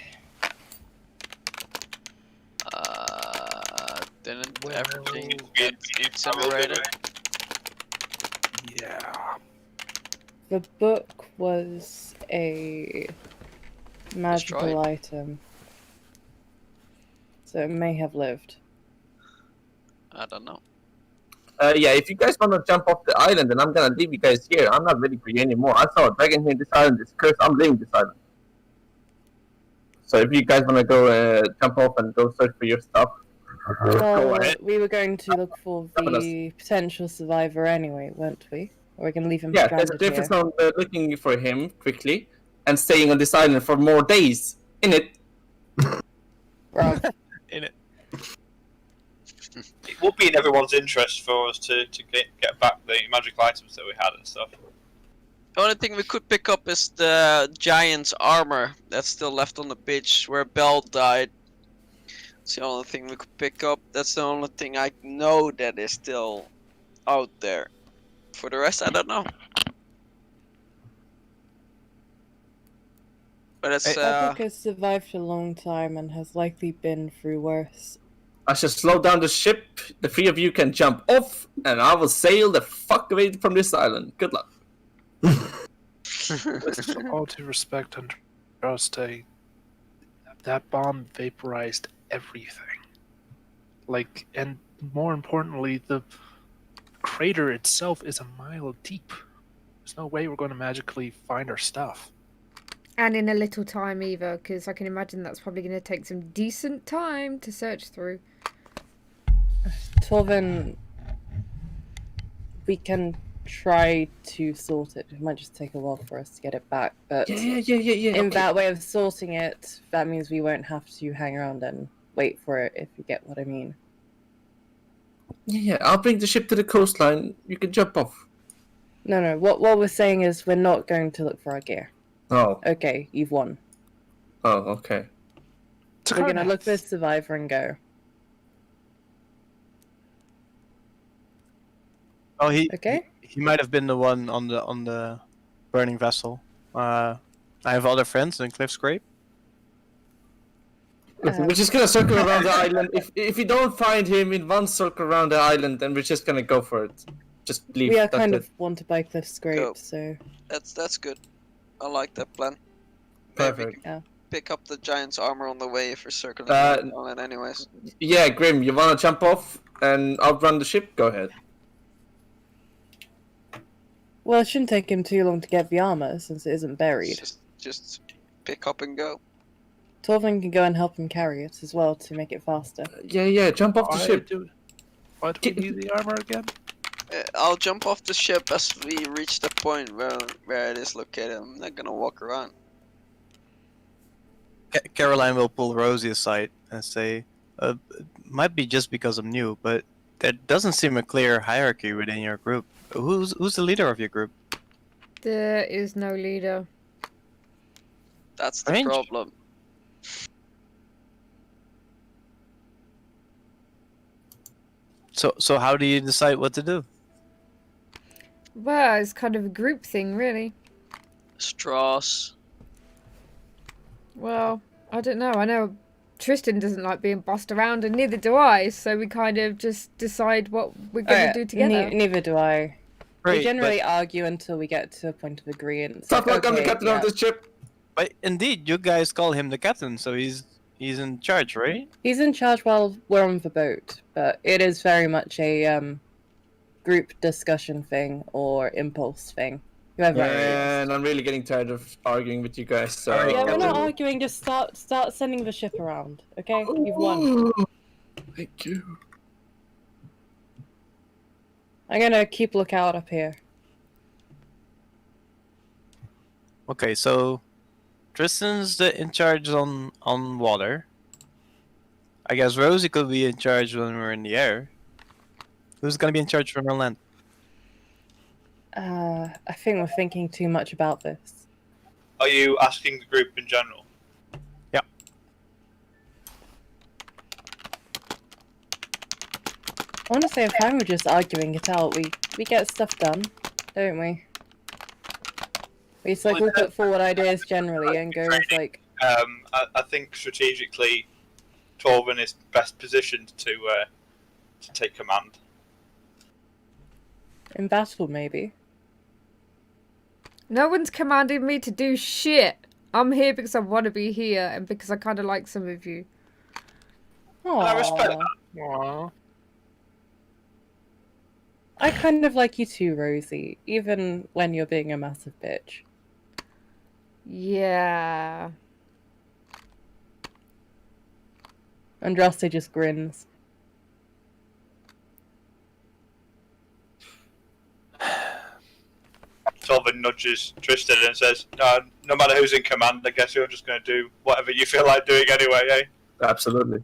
Didn't Well, everything we- get we- incinerated? Yeah. The book was a magical Destroyed. item, so it may have lived. I don't know. Yeah, if you guys want to jump off the island, then I'm gonna leave you guys here. I'm not ready for you anymore. I saw a dragon here. This island is cursed. I'm leaving this island. So if you guys want to go jump off and go search for your stuff, go Well, ahead. we were going to look for Come with us. the potential survivor anyway, weren't we? Or we're going to leave him Yeah, there's a stranded here. difference on looking for him quickly and staying on this island for more days. In it. Right. In it. It would be in everyone's interest for us to get back the magical items that we had and stuff. The only thing we could pick up is the giant's armor that's still left on the beach where Belle died. It's the only thing we could pick up. That's the only thing I know that is still out there. For the rest, I don't know. But it's That book has survived a long time and has likely been through worse. I shall slow down the ship. The three of you can jump off, and I will sail the fuck away from this island. Good luck. With all due respect and trust, that bomb vaporized everything. Like, and more importantly, the crater itself is a mile deep. There's no way we're going to magically find our stuff. And in a little time either, because I can imagine that's probably going to take some decent time to search through. Torvin, we can try to sort it. It might just take a while for us to get it back, but Yeah. in that way of sorting it, that means we won't have to hang around and wait for it, if you get what I mean. Yeah, I'll bring the ship to the coastline. You can jump off. No, what we're saying is we're not going to look for our gear. Oh, Okay, you've won. okay. We're going to look for a survivor and go. Oh, he Okay? he might have been the one on the burning vessel. I have other friends in Cliff Scrape. Listen, we're just gonna circle around the island. If you don't find him in one circle around the island, then we're just gonna go for it. Just leave. We are That's kind it. of wanted by Cliff Scrape, Go. so... that's good. I like that plan. Maybe we Perfect. can pick up the giant's armor on the way if we're circling Uh, on it anyways. Yeah, Grim, you wanna jump off and outrun the ship? Go ahead. Well, it shouldn't take him too long to get the armor, since it isn't buried. Just pick up and go. Torvin can go and help him carry it as well to make it faster. Yeah, jump off the ship. Why do we need the armor again? I'll jump off the ship as we reach the point where it is located. I'm not gonna walk around. Caroline will pull Rosie aside and say, it might be just because I'm new, but there doesn't seem a clear hierarchy within your group. Who's the leader of your group? There is no leader. That's the Strange. problem. So how do you decide what to do? Well, it's kind of a group thing, really. Straws. Well, I don't know. I know Tristan doesn't like being bossed around, and neither do I. So we kind of just decide what we're going to do together. Neither do I. We Right, generally argue until we get to a point of agreement. It's Tough like, luck, I'm the okay, captain yeah. of this ship. but indeed, you guys call him the captain, so he's in charge, right? He's in charge while we're on the boat, but it is very much a group discussion thing or impulse thing. Whoever it is. And I'm really getting tired of arguing with you guys. So Alright, Yeah, we're not Captain. arguing. Just start sending the ship around. Okay, you've won. Thank you. I'm gonna keep lookout up here. Okay, so Tristan's in charge on water. I guess Rosie could be in charge when we're in the air. Who's gonna be in charge when we're on land? I think we're thinking too much about this. Are you asking the group in general? I want to say if I were just arguing it out, we get stuff done, don't we? We just like Well, we'll put forward ideas generally and go with like I think strategically, Torvin is best positioned to take command. In battle, maybe. No one's commanding me to do shit. I'm here because I want to be here and because I kind of like some of you. I respect Aww. that. Aww. I kind of like you too, Rosie, even when you're being a massive bitch. Yeah. Andraste just grins. Torvin nudges Tristan and says, no matter who's in command, I guess you're just going to do whatever you feel like doing anyway, eh? Absolutely.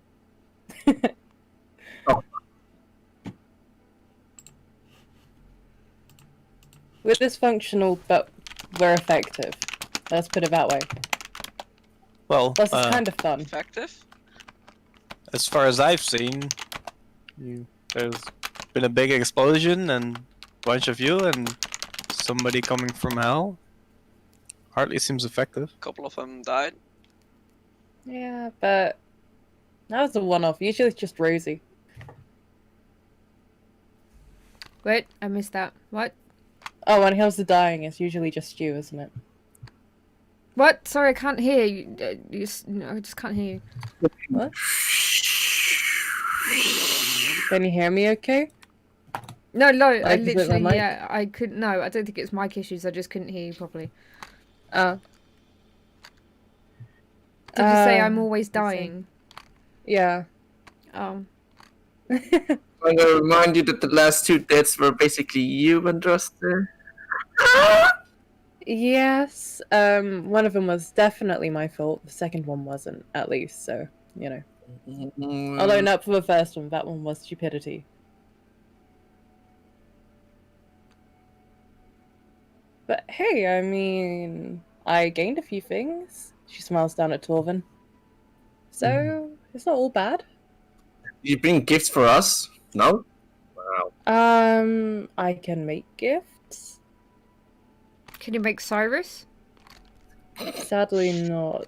We're dysfunctional, but we're effective. Let's put it that way. Well, Plus, it's kind of fun. Effective? as far as I've seen, there's been a big explosion and a bunch of you and somebody coming from hell. Hardly seems effective. A couple of them died. Yeah, but that was a one-off. Usually it's just Rosie. Wait, I missed that. What? Oh, when it comes to dying, it's usually just you, isn't it? What? Sorry, I can't hear you. No, I just can't hear you. What? Can you hear me okay? No, I Like, is it literally, my mic? yeah, I couldn't. No, I don't think it's mic issues. I just couldn't hear you properly. Oh. Did you say I'm Um, always let's see. dying? Yeah. Oh. I'm gonna remind you that the last two deaths were basically you, Andraste. Yes. One of them was definitely my fault. The second one wasn't, at least, so, you know. Although not for the first one, that one was stupidity. But hey, I mean, I gained a few things. She smiles down at Torvin. So, it's not all bad. You bring gifts for us? No? Wow. I can make gifts. Can you make Cyrus? Sadly not.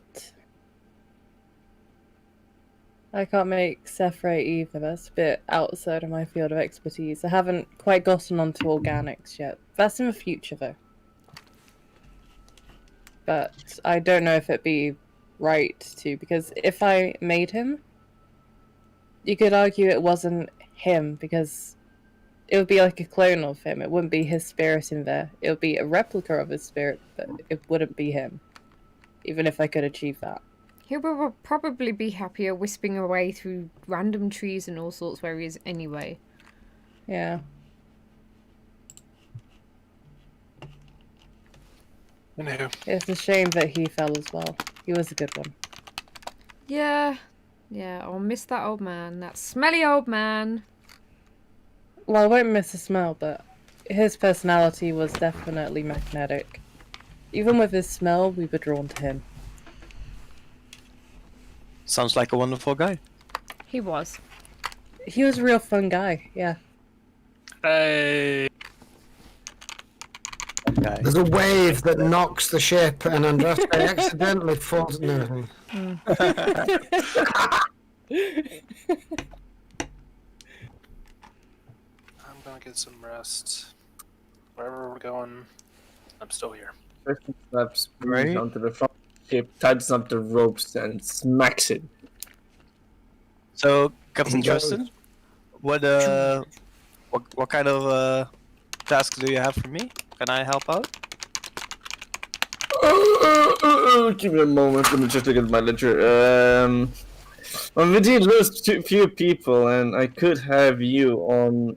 I can't make Sephra either, that's a bit outside of my field of expertise. I haven't quite gotten onto organics yet. That's in the future though. But I don't know if it'd be right to, because if I made him, you could argue it wasn't him, because it would be like a clone of him. It wouldn't be his spirit in there. It would be a replica of his spirit, but it wouldn't be him. Even if I could achieve that. He will probably be happier wisping away through random trees and all sorts where he is anyway. Yeah. Anywho, It's a shame that he fell as well. He was a good one. Yeah. Yeah, I'll miss that old man. That smelly old man. Well, I won't miss the smell, but his personality was definitely magnetic. Even with his smell, we were drawn to him. Sounds like a wonderful guy. He was. He was a real fun guy, yeah. hey, Guy. There's a wave that knocks the ship, and Andraste accidentally falls. No. I'm gonna get some rest. Wherever we're going, I'm still here. Tristan slaps Right. Breeze onto the front ship, tightens up the ropes, and smacks it. So, Captain He goes. Tristan, what kind of tasks do you have for me? Can I help out? Give me a moment. Let me just look at my ledger. Well, we did lose too few people, and I could have you on.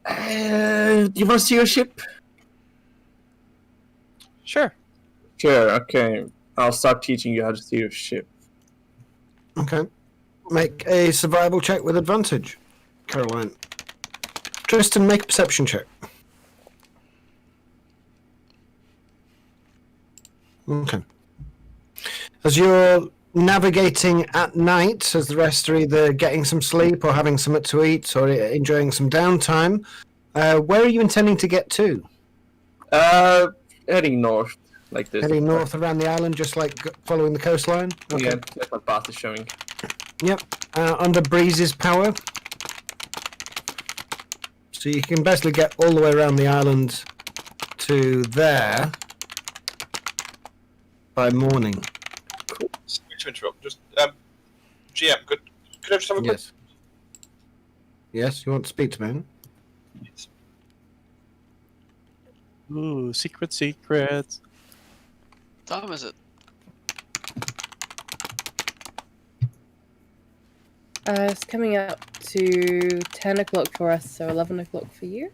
Do you want to see your ship? Sure. Sure. Okay. I'll start teaching you how to see your ship. Okay. Make a survival check with advantage, Caroline. Tristan, make a perception check. Okay. As you're navigating at night, as the rest are either getting some sleep or having something to eat or enjoying some downtime, where are you intending to get to? Heading north, like this. Heading north around the island, just like following the coastline? Okay. Yeah, that's my path is showing. Yep. Under Breeze's power. So you can basically get all the way around the island to there by morning. Cool. Sorry to interrupt. Just GM, could I just have a quick? Yes. Yes, you want to speak to me? Yes. Ooh, secret. Time is it? It's coming up to 10 o'clock for us, so 11 o'clock for you.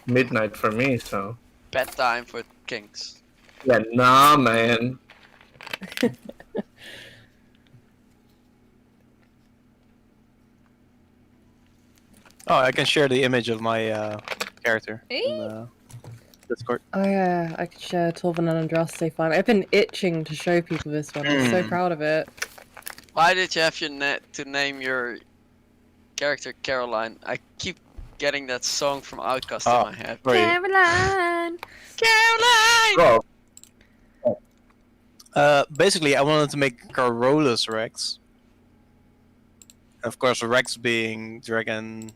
Midnight for me, so. Bedtime for kings. Yeah, nah, man. Oh, I can share the image of my character Eh? in Discord. Oh yeah, I could share Torvin and Andraste fine. I've been itching to show people this one. I'm so proud of it. Why did you have to name your character Caroline? I keep getting that song from Outcast in my head. Sorry. Caroline! Caroline! Bro, Basically, I wanted to make Carolus Rex. Of course, Rex being dragon,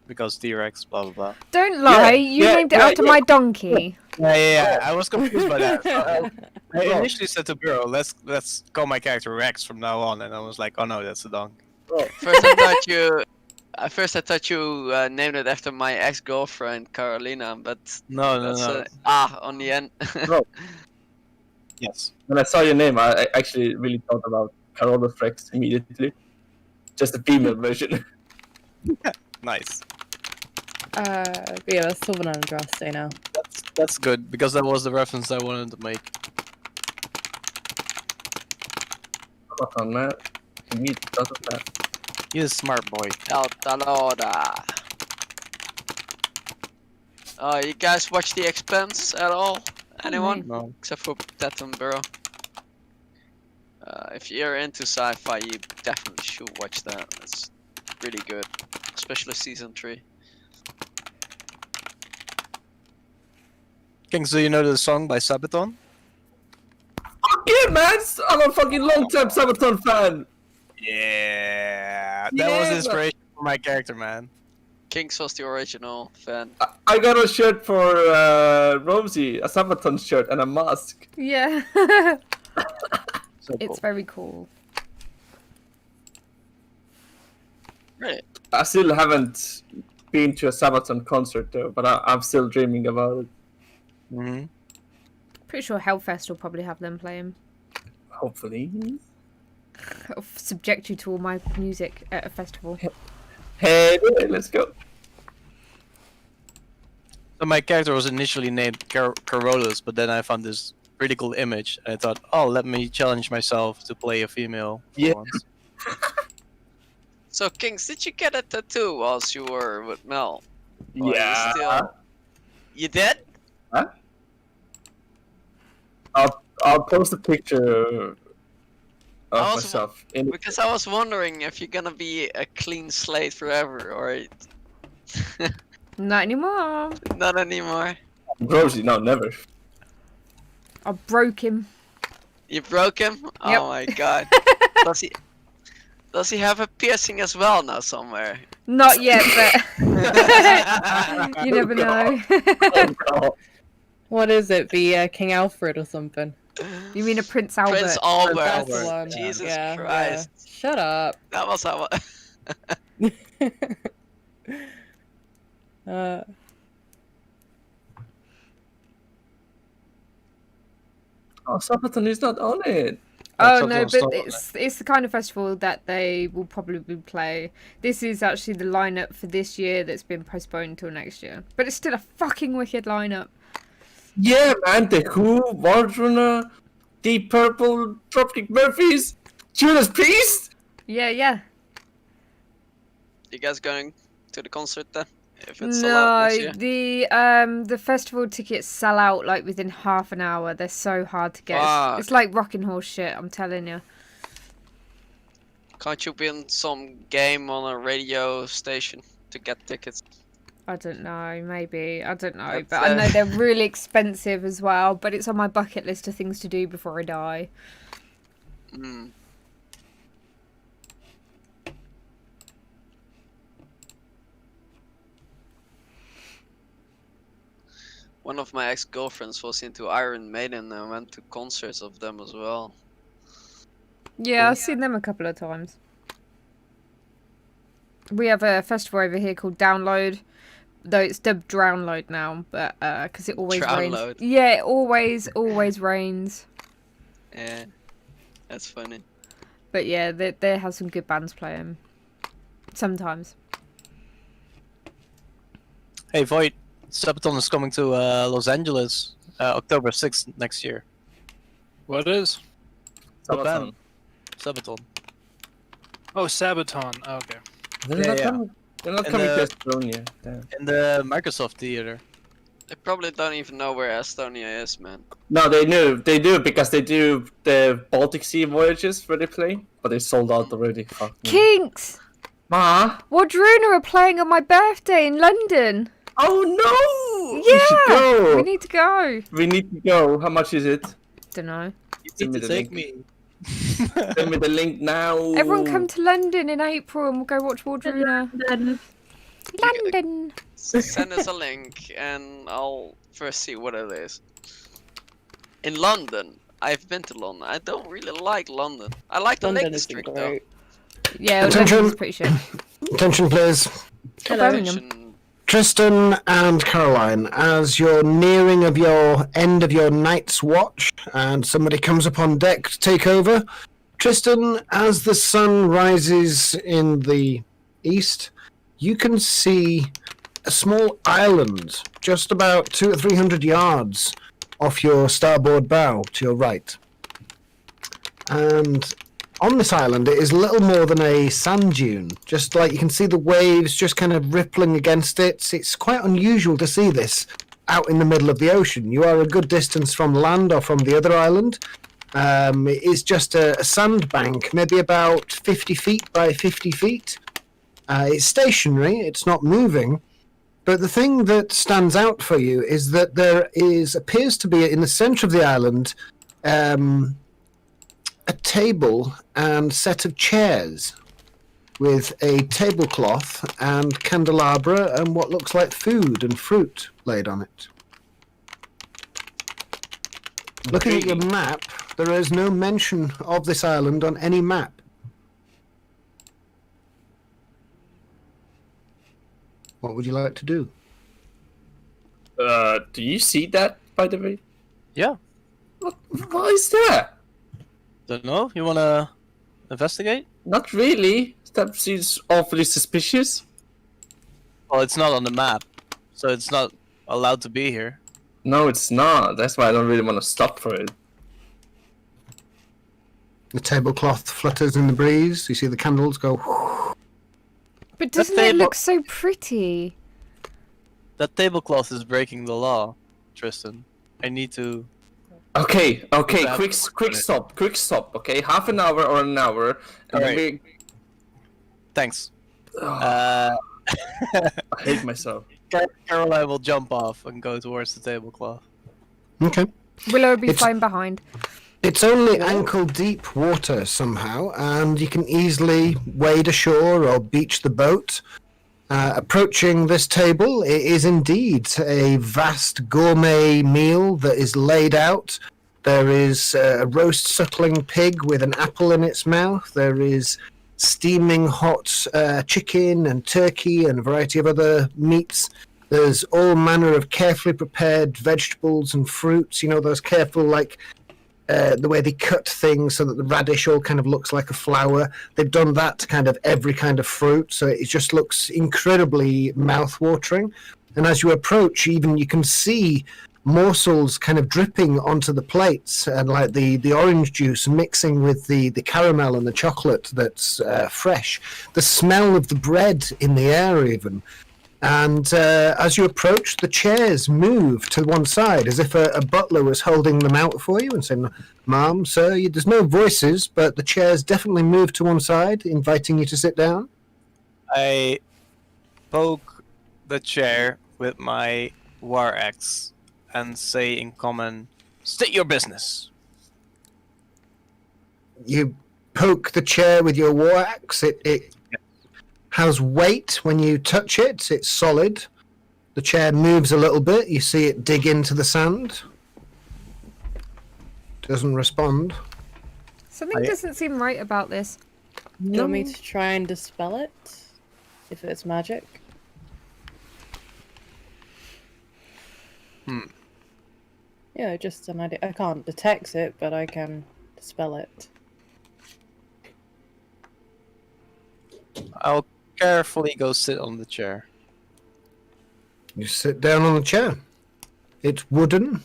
because T-Rex, blah blah blah. Don't lie, you named it after my donkey. Yeah. I was confused by that. So I initially said to Biro, let's call my character Rex from now on, and I was like, oh no, that's a donkey. First I thought you named it after my ex-girlfriend Carolina, but No. that's on the end. bro, Yes. when I saw your name, I actually really thought about Carolus Rex immediately. Just a female version. Nice. But yeah, that's Torvin and Andraste now. That's good, because that was the reference I wanted to make. Come on, man. You need to of that. He's a smart boy. Alta you guys watch The Expanse at all? Anyone? No. Except for Tattenborough. If you're into sci-fi, you definitely should watch that. It's really good, especially season 3. Kings, do you know the song by Sabaton? Yeah, man! I'm a fucking long-time Sabaton fan! Yeah. That was Yeah. inspiration for my character, man. Kings was the original fan. I got a shirt for Rosie, a Sabaton shirt and a mask. Yeah. So It's cool. very cool. Really? I still haven't been to a Sabaton concert though, but I'm still dreaming about it. Mm-hmm. Pretty sure Hellfest will probably have them playing. Hopefully. I'll subject you to all my music at a festival. Hey, let's go. So my character was initially named Carolus, but then I found this pretty cool image, and I thought, oh, let me challenge myself to play a female for Yeah. once. So, Kings, did you get a tattoo whilst you were with Mel? Or are you Yeah. still- You did? I'll post a picture of I was- myself. In Because I was wondering if you're gonna be a clean slate forever, or Not anymore. not anymore. Rosie, no, never. I broke him. You broke him? Yep. Oh my god. Does he have a piercing as well now somewhere? Not yet, but you never know. Oh, What is it? The King Alfred or something? You mean a Prince Albert? Prince Albert. That's the one. Jesus Yeah, Christ. yeah. Shut up. That was how. oh, Sabaton is not on it. Oh That's no, something but on it's the kind of festival that they will probably play. This is actually the lineup for this year that's been postponed until next year. But it's still a fucking wicked lineup. Yeah, man, the Who, Wardrunner, Deep Purple, Dropkick Murphys, Judas Priest. Yeah. You guys going to the concert then? If it's allowed this No, year? the festival tickets sell out like within half an hour. They're so hard to get. Fuck. It's like rocking horse shit, I'm telling you. Can't you be in some game on a radio station to get tickets? I don't know, maybe. I don't know. That's, But I know they're really expensive as well, but it's on my bucket list of things to do before I die. One of my ex-girlfriends was into Iron Maiden and went to concerts of them as well. Yeah, I've seen them a couple of times. We have a festival over here called Download, though it's dubbed Drownload now, but because it always rains. Drownload. Yeah, it always rains. Yeah, that's funny. But yeah, they have some good bands playing. Sometimes. Hey, Void, Sabaton is coming to Los Angeles October 6th next year. What is? The band. Sabaton. Oh, Sabaton. Oh, okay. They're not And, coming to Estonia. Damn. In the Microsoft Theater. They probably don't even know where Estonia is, man. No, they do because they do the Baltic Sea voyages where they play, but they sold out already. Fuck me. Kinks! Ma? Wardruna are playing on my birthday in London. Oh no! Yeah! We should go. We need to go. We need to go. How much is it? Don't know. You Send need me to the take link. me. Send me the link now. Everyone come to London in April and we'll go watch Wardruna. London. Send us a link and I'll first see what it is. In London, I've been to London. I don't really like London. I like the London Lake isn't District though. great. Yeah, Attention. London's pretty shit. Attention, please. Hello. Attention. Tristan and Caroline, as you're nearing of your end of your night's watch and somebody comes upon deck to take over, Tristan, as the sun rises in the east, you can see a small island just about 200 or 300 yards off your starboard bow to your right. And on this island, it is little more than a sand dune. Just like you can see the waves just kind of rippling against it. It's quite unusual to see this out in the middle of the ocean. You are a good distance from land or from the other island. It is just a sandbank, maybe about 50 feet by 50 feet. It's stationary, it's not moving. But the thing that stands out for you is that there appears to be in the center of the island a table and set of chairs with a tablecloth and candelabra and what looks like food and fruit laid on it. Looking at your map, there is no mention of this island on any map. What would you like to do? Do you see that, by the way? Yeah. What is that? Don't know. You wanna investigate? Not really. That seems awfully suspicious. Well, it's not on the map, so it's not allowed to be here. No, it's not. That's why I don't really want to stop for it. The tablecloth flutters in the breeze. You see the candles go. But doesn't it look so pretty? That tablecloth is breaking the law, Tristan. I need to. Okay, Grab quick stop, okay? Half an hour or an hour, and then Alright. Thanks. I hate myself. Caroline will jump off and go towards the tablecloth. Okay. Willow will be It's- flying behind. It's only ankle deep water somehow, and you can easily wade ashore or beach the boat. Approaching this table, it is indeed a vast gourmet meal that is laid out. There is a roast suckling pig with an apple in its mouth. There is steaming hot chicken and turkey and a variety of other meats. There's all manner of carefully prepared vegetables and fruits. You know, those careful, like, the way they cut things so that the radish all kind of looks like a flower. They've done that to kind of every kind of fruit, so it just looks incredibly mouth-watering. And as you approach, even you can see morsels kind of dripping onto the plates, and like the orange juice mixing with the caramel and the chocolate that's fresh. The smell of the bread in the air even. And as you approach, the chairs move to one side as if a butler was holding them out for you and saying, "Ma'am, sir, there's no voices, but the chairs definitely move to one side, inviting you to sit down." I poke the chair with my war axe and say in common, "State your business." You poke the chair with your war axe. It has weight when you touch it. It's solid. The chair moves a little bit. You see it dig into the sand. Doesn't respond. Something doesn't seem right about this. Do you want me to try and dispel it? If it's magic? Yeah, just an idea. I can't detect it, but I can dispel it. I'll carefully go sit on the chair. You sit down on the chair. It's wooden.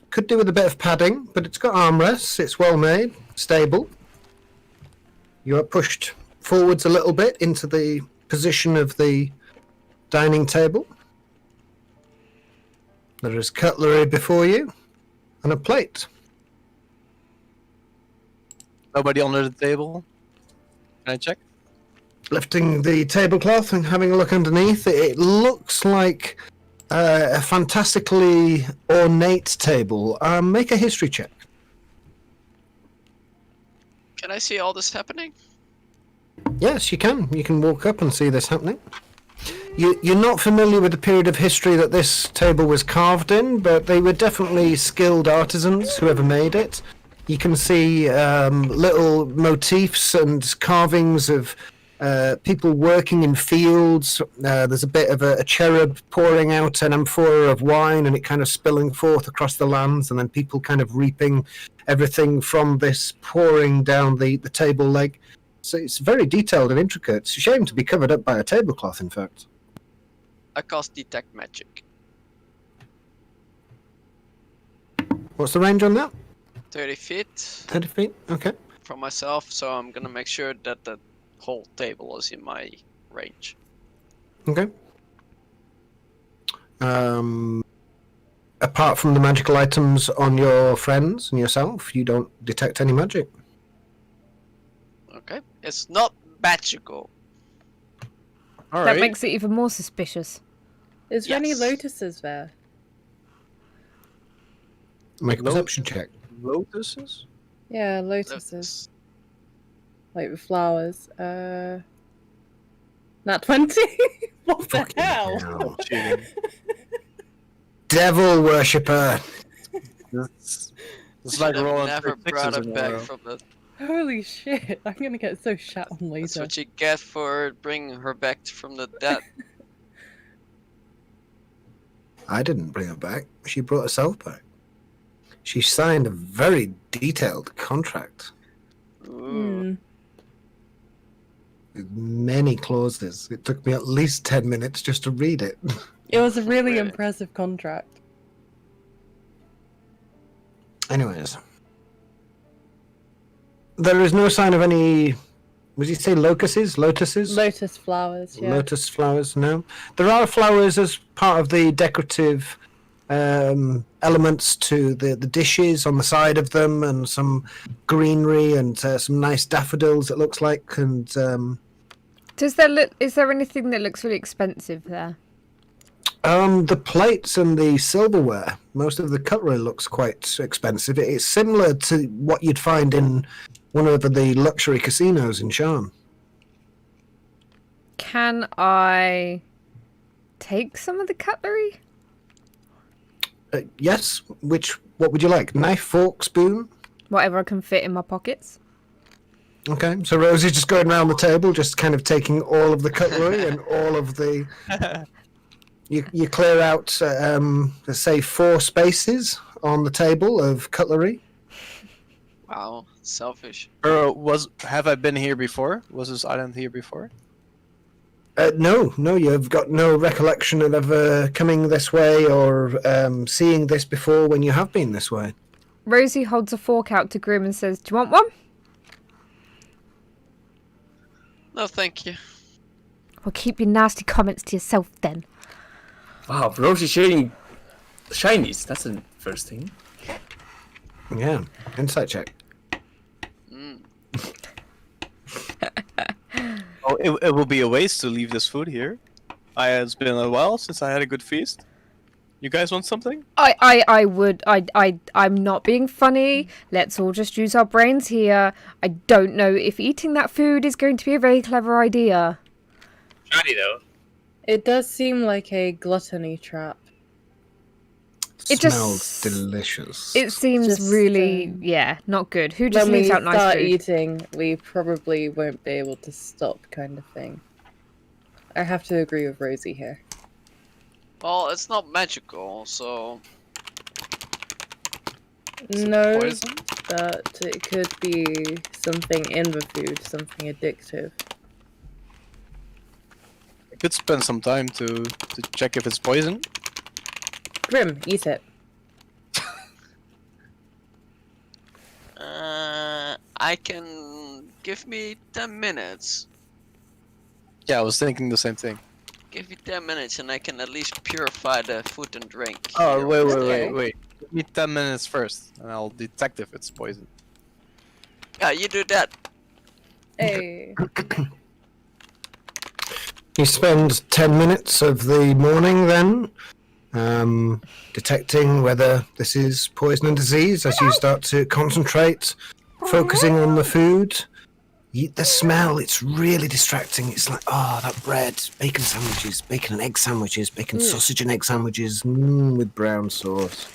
Could do with a bit of padding, but it's got armrests. It's well made, stable. You are pushed forwards a little bit into the position of the dining table. There is cutlery before you and a plate. Nobody under the table? Can I check? Lifting the tablecloth and having a look underneath, it looks like a fantastically ornate table. Make a history check. Can I see all this happening? Yes, you can. You can walk up and see this happening. You're not familiar with the period of history that this table was carved in, but they were definitely skilled artisans, whoever made it. You can see little motifs and carvings of people working in fields. There's a bit of a cherub pouring out an amphora of wine and it kind of spilling forth across the lands, and then people kind of reaping everything from this pouring down the table leg. So it's very detailed and intricate. It's a shame to be covered up by a tablecloth, in fact. I cast detect magic. What's the range on that? 30 feet 30 feet? Okay. from myself, so I'm gonna make sure that the whole table is in my range. Okay. Apart from the magical items on your friends and yourself, you don't detect any magic. Okay. It's not magical. All That right. makes it even more suspicious. Is there any Yes. lotuses there? Make a Nope. perception check. Lotuses? Yeah, lotuses. Like with flowers. Not 20? What the Fucking hell? hell. Cheating. Devil worshipper. It's Should like have rolling never three brought sixes it in a back row. from the. Holy shit, I'm gonna get so shat on That's later. what you get for bringing her back from the dead. I didn't bring her back. She brought herself back. She signed a very detailed contract Ooh. with many clauses. It took me at least 10 minutes just to read it. It was a really Really? impressive contract. Anyways. There is no sign of any... Would you say lotuses? Lotuses? Lotus flowers, yeah. Lotus flowers, no. There are flowers as part of the decorative elements to the dishes on the side of them, and some greenery and some nice daffodils, it looks like. And Does there look? Is there anything that looks really expensive there? the plates and the silverware, most of the cutlery looks quite expensive. It's similar to what you'd find in one of the luxury casinos in Sharn. Can I take some of the cutlery? Yes, what would you like? Knife, fork, spoon? Whatever I can fit in my pockets. Okay, so Rosie's just going around the table, just kind of taking all of the cutlery and all of the... You clear out, let's say, 4 spaces on the table of cutlery. Wow, selfish. Have I been here before? Was this island here before? No, you've got no recollection of ever coming this way or seeing this before when you have been this way. Rosie holds a fork out to Grim and says, "Do you want one?" No, thank you. Well, keep your nasty comments to yourself then. Wow, Rosie sharing shinies. That's the first thing. Yeah, insight check. Mm. Oh, it will be a waste to leave this food here. It's been a while since I had a good feast. You guys want something? I'm not being funny. Let's all just use our brains here. I don't know if eating that food is going to be a very clever idea. Shiny though. It does seem like a gluttony trap. It Smells just- delicious. It seems Just, really, not good. Who just When leaves we out nice start food? eating, we probably won't be able to stop, kind of thing. I have to agree with Rosie here. Well, it's not magical, so No, Poison? but it could be something in the food, something addictive. I could spend some time to check if it's poison. Grim, eat it. I can give me 10 minutes. Yeah, I was thinking the same thing. Give me 10 minutes and I can at least purify the food and drink. Oh, here. wait. Give me 10 minutes first, and I'll detect if it's poison. Yeah, you do that. Hey. You spend 10 minutes of the morning then, detecting whether this is poison and disease as you start to concentrate, focusing on the food. The smell, it's really distracting. It's like, oh, that bread, bacon sandwiches, bacon and egg sandwiches, bacon sausage and egg sandwiches with brown sauce.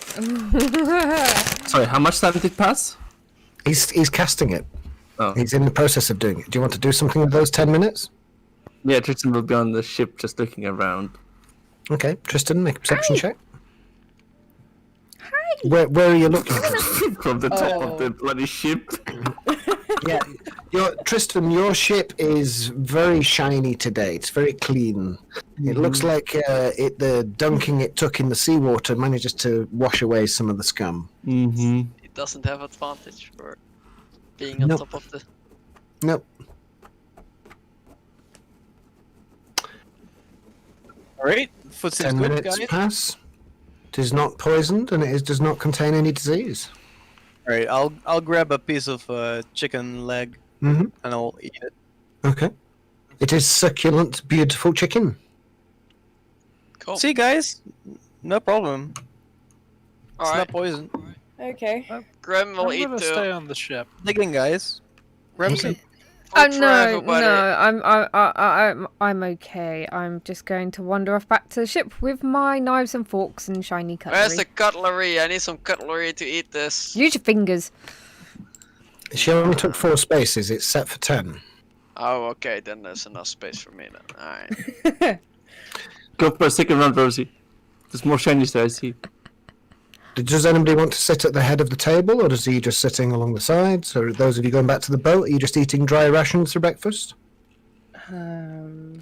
Sorry, how much time did pass? He's casting it. Oh. He's in the process of doing it. Do you want to do something with those 10 minutes? Yeah, Tristan will be on the ship just looking around. Okay, Tristan, make a perception check. Where are you looking? From the top of Oh. the bloody ship. Yeah, Tristan, your ship is very shiny today. It's very clean. It looks like the dunking it took in the seawater manages to wash away some of the scum. Mm-hmm. It doesn't have advantage for being on Nope. top of the. Nope. Alright, food seems 10 good, minutes guys. pass. It is not poisoned and does not contain any disease. Alright, I'll grab a piece of chicken leg Mm-hmm. and I'll eat it. Okay. It is succulent, beautiful chicken. Cool. See, guys? No problem. It's Alright. not poison. Okay. Grim will I'm eat gonna too. stay on the ship. Dig in, guys. Grab some. Oh Try no, everybody. I'm okay. I'm just going to wander off back to the ship with my knives and forks and shiny cutlery. Where's the cutlery? I need some cutlery to eat this. Use your fingers. She only took 4 spaces. It's set for 10. Oh, okay, then there's enough space for me then. Alright. Go for a second round, Rosie. There's more shinies there, I see. Does anybody want to sit at the head of the table, or is he just sitting along the sides? Or those of you going back to the boat, are you just eating dry rations for breakfast? I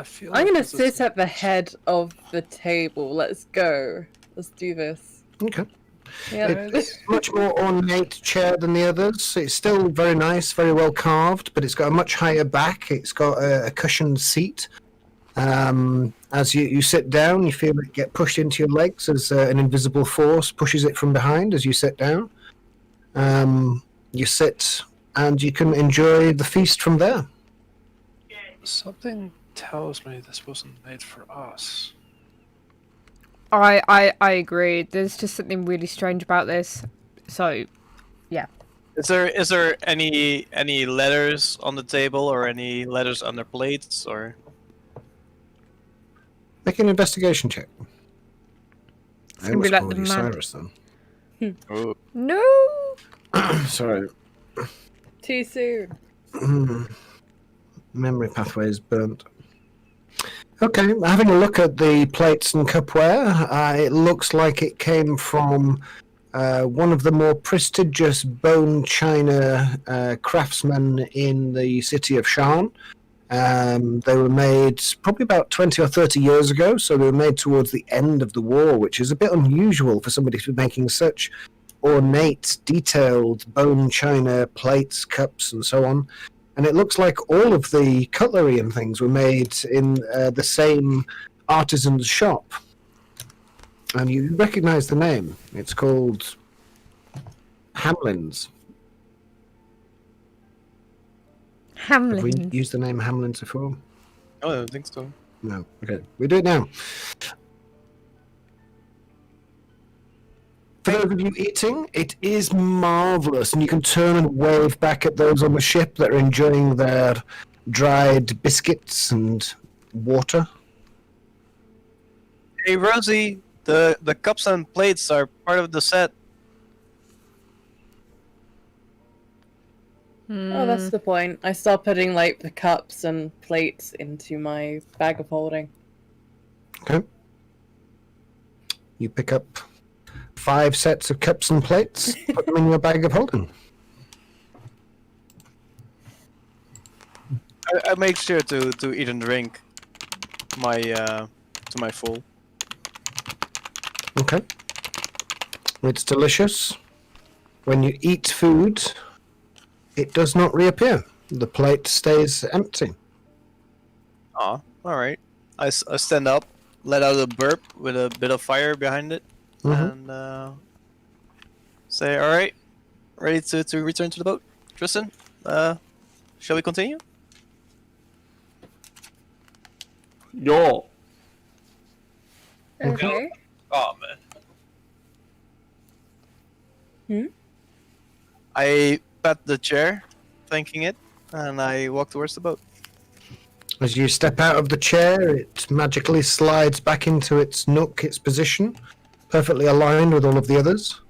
feel I'm gonna this is- sit at the head of the table. Let's go. Let's do this. Okay. Yeah. It's a much more ornate chair than the others. It's still very nice, very well carved, but it's got a much higher back. It's got a cushioned seat. As you sit down, you feel it get pushed into your legs as an invisible force pushes it from behind as you sit down. You sit and you can enjoy the feast from there. Something tells me this wasn't made for us. I agree. There's just something really strange about this. So, Is there any letters on the table or any letters under plates or? Make an investigation check. It's gonna be like the you man. Cyrus then. Oh. no. Sorry. Too soon. Memory pathway is burnt. Okay, having a look at the plates and cupware, it looks like it came from one of the more prestigious bone china craftsmen in the city of Shan. They were made probably about 20 or 30 years ago, so they were made towards the end of the war, which is a bit unusual for somebody to be making such ornate, detailed bone china plates, cups, and so on. And it looks like all of the cutlery and things were made in the same artisan's shop. And you recognize the name. It's called Hamlin's. Have we Hamlin. used the name Hamlin's before? Oh, I don't think so. No. Okay. We do it now. For those of you eating, it is marvellous, and you can turn and wave back at those on the ship that are enjoying their dried biscuits and water. Hey, Rosie, the cups and plates are part of the set. Oh, that's the point. I start putting like the cups and plates into my bag of holding. Okay. You pick up 5 sets of cups and plates, put them in your bag of holding. I make sure to eat and drink my to my full. Okay. It's delicious. When you eat food, it does not reappear. The plate stays empty. Aw, alright. I stand up, let out a burp with a bit of fire behind it, Mhm. and say, alright, ready to return to the boat. Tristan, shall we continue? Yo. Okay. Oh man. I pat the chair, thanking it, and I walk towards the boat. As you step out of the chair, it magically slides back into its nook, its position, perfectly aligned with all of the others.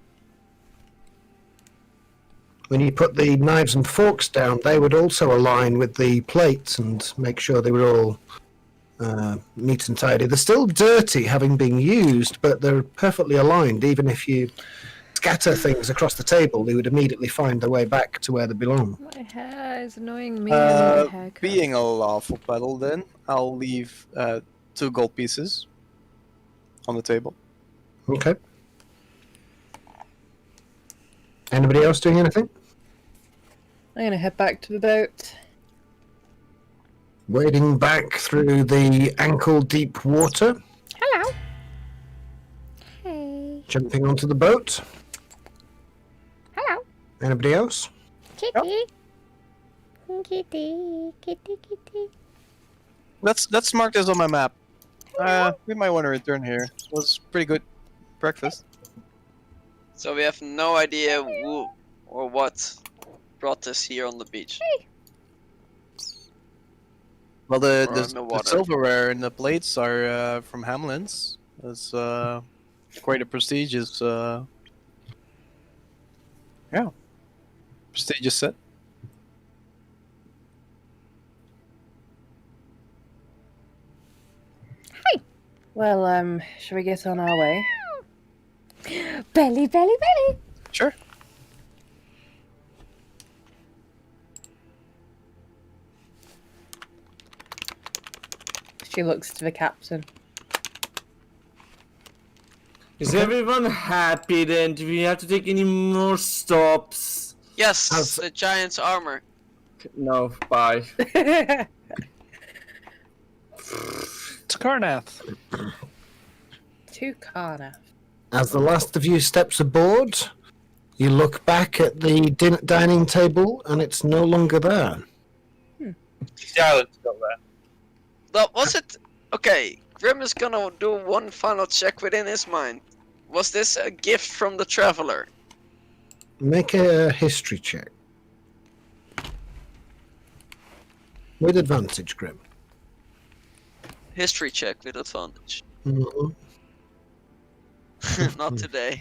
When you put the knives and forks down, they would also align with the plates and make sure they were all neat and tidy. They're still dirty, having been used, but they're perfectly aligned. Even if you scatter things across the table, they would immediately find their way back to where they belong. My hair is annoying me. I need a haircut. Being a lawful peddle, then I'll leave 2 gold pieces on the table. Okay. Anybody else doing anything? I'm gonna head back to the boat. Wading back through the ankle-deep water, Hello. Hey. jumping onto the boat. Hello. Anybody else? Kitty. Kitty. Kitty. Kitty. Let's mark this on my map. We might want to return here. It was pretty good breakfast. So we have no idea who or what brought us here on the beach. Well, Or the in the water. silverware and the plates are from Hamlin's. It's quite a prestigious, prestigious set. Well, shall we get on our way? Belly, belly, belly. Sure. She looks to the captain. Is everyone happy then? Do we have to take any more stops? Yes, How's- the giant's armor. No, bye. To Karnath. To Karnath. As the last of you steps aboard, you look back at the dining table and it's no longer there. Is the island still there? That was it. Okay, Grim is gonna do one final check within his mind. Was this a gift from the traveler? Make a history check. With advantage, Grim. History check with advantage. Mhm. Not today.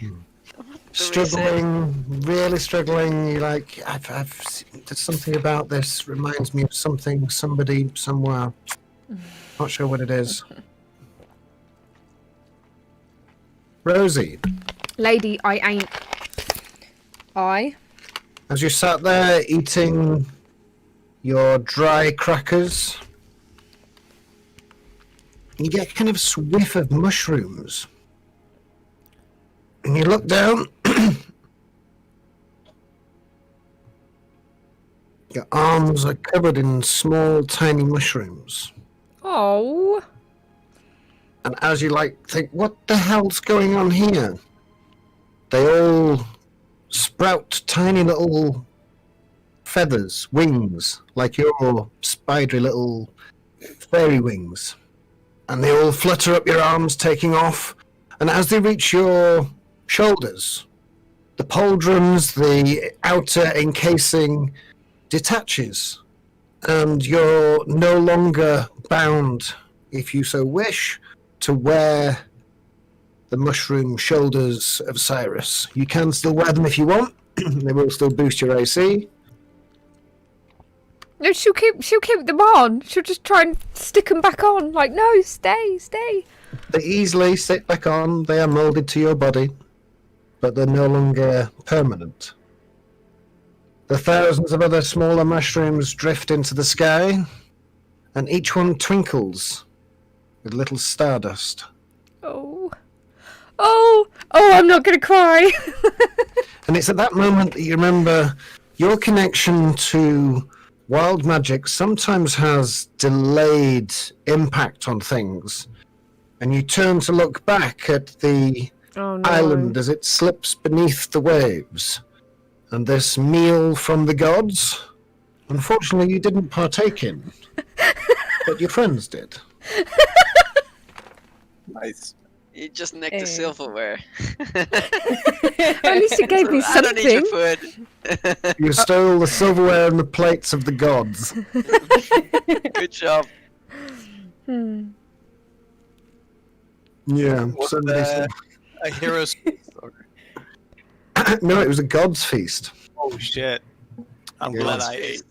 Struggling, really struggling. You're like, I've seen, there's something about this reminds me of something, somebody, somewhere. Not sure what it is. Rosie, Lady, I ain't. as you sat there eating your dry crackers, you get kind of a whiff of mushrooms. And you look down. Your arms are covered in small, tiny mushrooms. Oh. And as you think, what the hell's going on here? They all sprout tiny little feathers, wings, like your spidery little fairy wings. And they all flutter up your arms, taking off. And as they reach your shoulders, the pauldrons, the outer encasing, detaches. And you're no longer bound, if you so wish, to wear the mushroom shoulders of Cyrus. You can still wear them if you want. They will still boost your AC. No, she'll keep them on. She'll just try and stick them back on. Like, no, stay. They easily sit back on. They are molded to your body, but they're no longer permanent. The thousands of other smaller mushrooms drift into the sky, and each one twinkles with little stardust. Oh, I'm not gonna cry. And it's at that moment that you remember your connection to wild magic sometimes has delayed impact on things. And you turn to look back at the island as it slips beneath the waves. And this meal from the gods, unfortunately you didn't partake in. But your friends did. Nice. You just nicked the silverware. At least it gave me I don't need your something. food. You stole the silverware and the plates of the gods. Good job. Yeah. Was somebody it said- a hero's feast? Or... No, it was a god's feast. Oh shit! I'm glad I ate.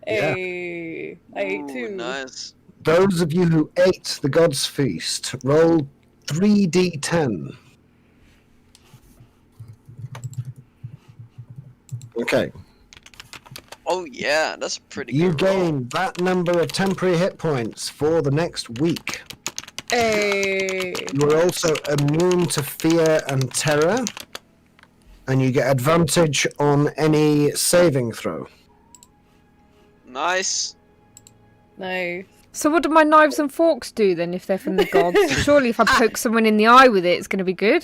Hey, I ate Ooh, too. nice. Those of you who ate the god's feast, roll 3d10. Okay. Oh yeah, that's a pretty You good roll. gain that number of temporary hit points for the next week. Hey. You are also immune to fear and terror, and you get advantage on any saving throw. Nice. Nice. So what do my knives and forks do then if they're from the gods? Surely if I poke someone in the eye with it, it's going to be good.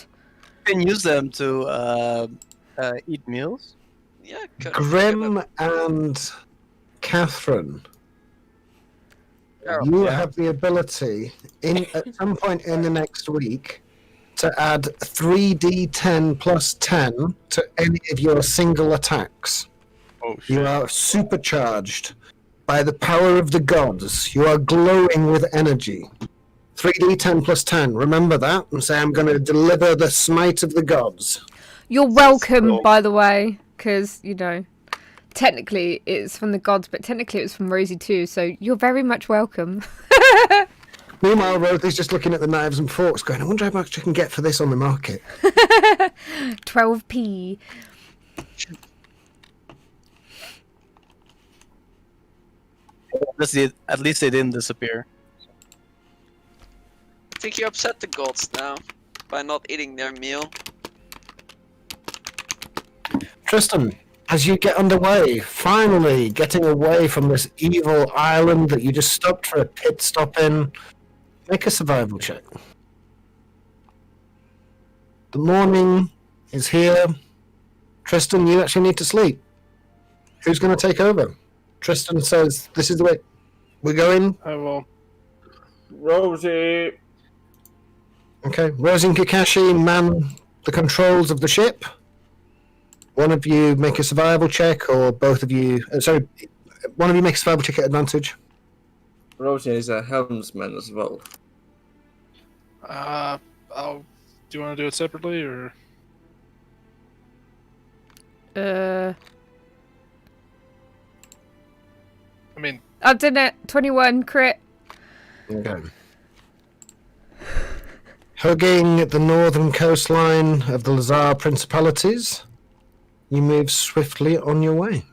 You can use them to eat meals. Yeah. Grim and Catherine, Oh, you yeah. have the ability at some point in the next week to add 3d10 plus 10 to any of your single attacks. Oh You are supercharged by the power of the gods. You are glowing with energy. 3d10 plus 10. Remember that and say, I'm going to deliver the smite of the gods. You're welcome, by the way, because, you know, technically it's from the gods, but technically it was from Rosie too, so you're very much welcome. Meanwhile, Rosie's just looking at the knives and forks going, I wonder how much I can get for this on the market. 12p. At least they didn't disappear. I think you upset the gods now by not eating their meal. Tristan, as you get underway, finally getting away from this evil island that you just stopped for a pit stop in, make a survival check. The morning is here. Tristan, you actually need to sleep. Who's going to take over? Tristan says, this is the way we're going. I will. Rosie. Okay, Rosie and Kakashi man the controls of the ship. One of you make a survival check, or both of you... sorry, one of you make a survival check at advantage. Rosie is a helmsman as well. Do you want to do it separately or? I mean, I've done it. 21 crit. Okay. Hugging the northern coastline of the Lazar Principalities, you move swiftly on your way.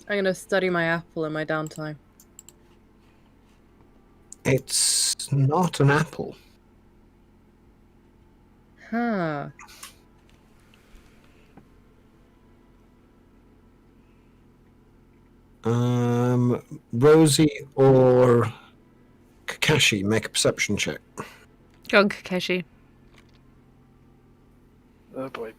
I'm gonna study my apple in my downtime. It's not an apple. Huh. Rosie or Kakashi, make a perception check. Go on, Kakeshi. oh boy.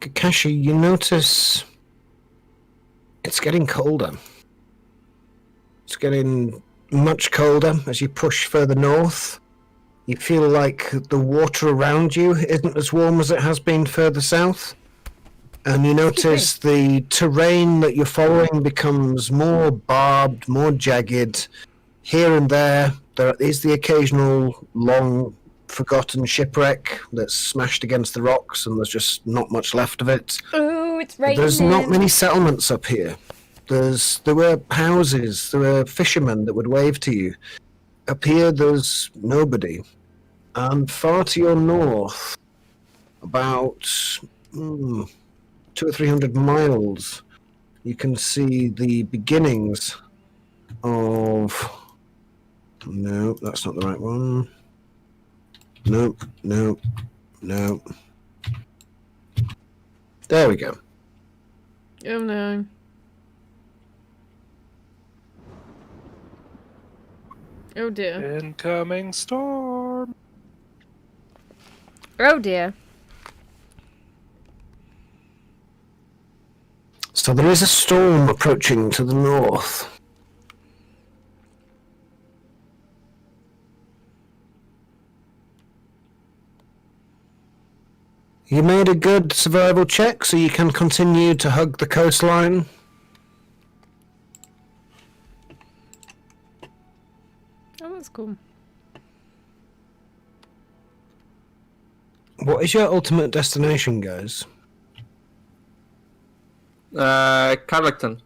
Kakashi, you notice it's getting colder. It's getting much colder as you push further north. You feel like the water around you isn't as warm as it has been further south. And you notice the terrain that you're following becomes more barbed, more jagged. Here and there is the occasional long forgotten shipwreck that's smashed against the rocks and there's just not much left of it. Oh, it's But raining. there's not many settlements up here. There were houses, there were fishermen that would wave to you. Up here, there's nobody. And far to your north, about 200 or 300 miles, you can see the beginnings of... No, that's not the right one. Nope. There we go. Oh no. Oh dear. Incoming storm. Oh dear. So there is a storm approaching to the north. You made a good survival check, so you can continue to hug the coastline. Oh, that's cool. What is your ultimate destination, guys? Carlacton.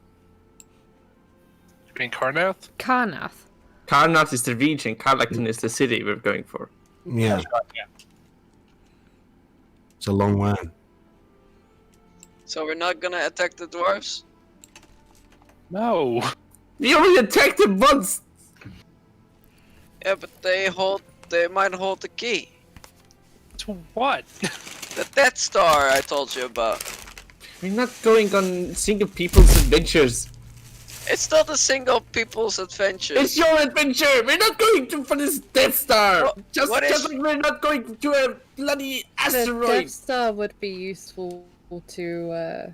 You mean Karnath? Karnath. Karnath is the region, Carlacton is the city we're going for. Yeah, Yeah. it's a long way. So we're not gonna attack the dwarves? No. We only attacked them once! Yeah, but they might hold the key. To what? The Death Star I told you about. We're not going on single people's adventures. It's not a single people's adventure. It's your adventure! We're not going to for this Death Star! What- just what just is- like we're not going to a bloody The asteroid! Death Star would be useful to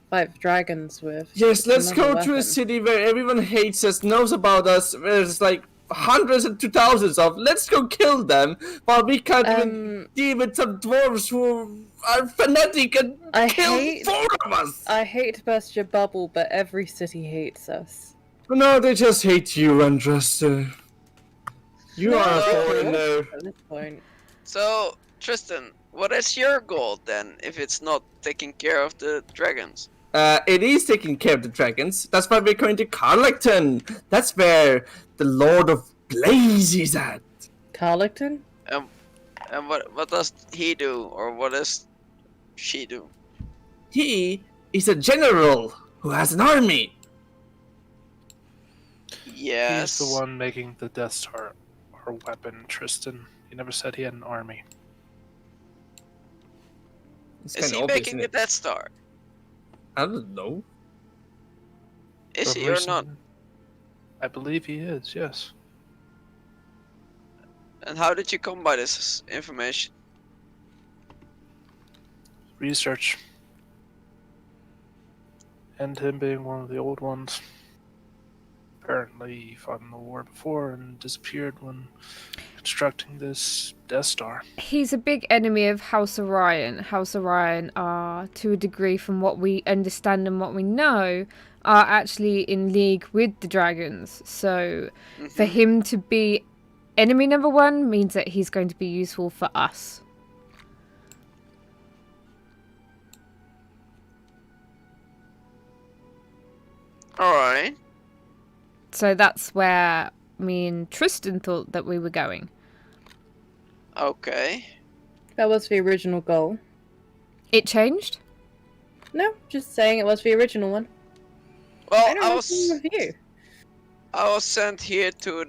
fight dragons with. Yes, let's Another go to a weapon. city where everyone hates us, knows about us, where there's like hundreds and 2,000s of. Let's go kill them while we can't even deal with some dwarves who are fanatic and I kill hate- 4 of us! I hate to burst your bubble, but every city hates us. No, they just hate you, Andres. You No, are a no. foreigner. At this point, So, Tristan, what is your goal then, if it's not taking care of the dragons? It is taking care of the dragons. That's why we're going to Carlacton. That's where the Lord of Blaze is at. Carlington? And what does he do, or what does she do? He is a general who has an army. Yes. He's the one making the Death Star our weapon, Tristan. He never said he had an army. It's Is kinda he obvious, making isn't the it? Death Star? I don't know. Is For he or recent- not? I believe he is, yes. And how did you come by this information? Research. And him being one of the old ones. Apparently he fought in the war before and disappeared when constructing this Death Star. He's a big enemy of House Orion. House Orion are, to a degree, from what we understand and what we know, are actually in league with the dragons. So for Mhm. him to be enemy number one means that he's going to be useful for us. Alright. So that's where me and Tristan thought that we were going. Okay. That was the original goal. It changed? No, just saying it was the original one. Well, I don't know what's wrong with you. I was sent here to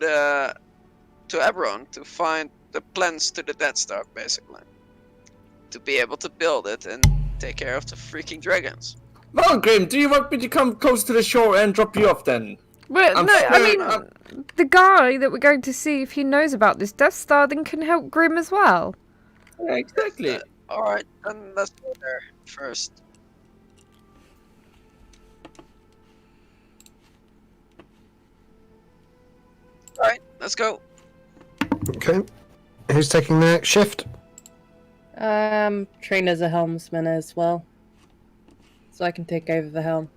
Eberron to find the plans to the Death Star, basically. To be able to build it and take care of the freaking dragons. Well, Grim, do you want me to come close to the shore and drop you off then? Well, I'm no, I sure- mean, the guy that we're going to see, if he knows about this Death Star, then can help Grim as well. Yeah, exactly. Alright, then let's go there first. Alright, let's go. Okay. Who's taking the next shift? Trained as a helmsman as well, so I can take over the helm.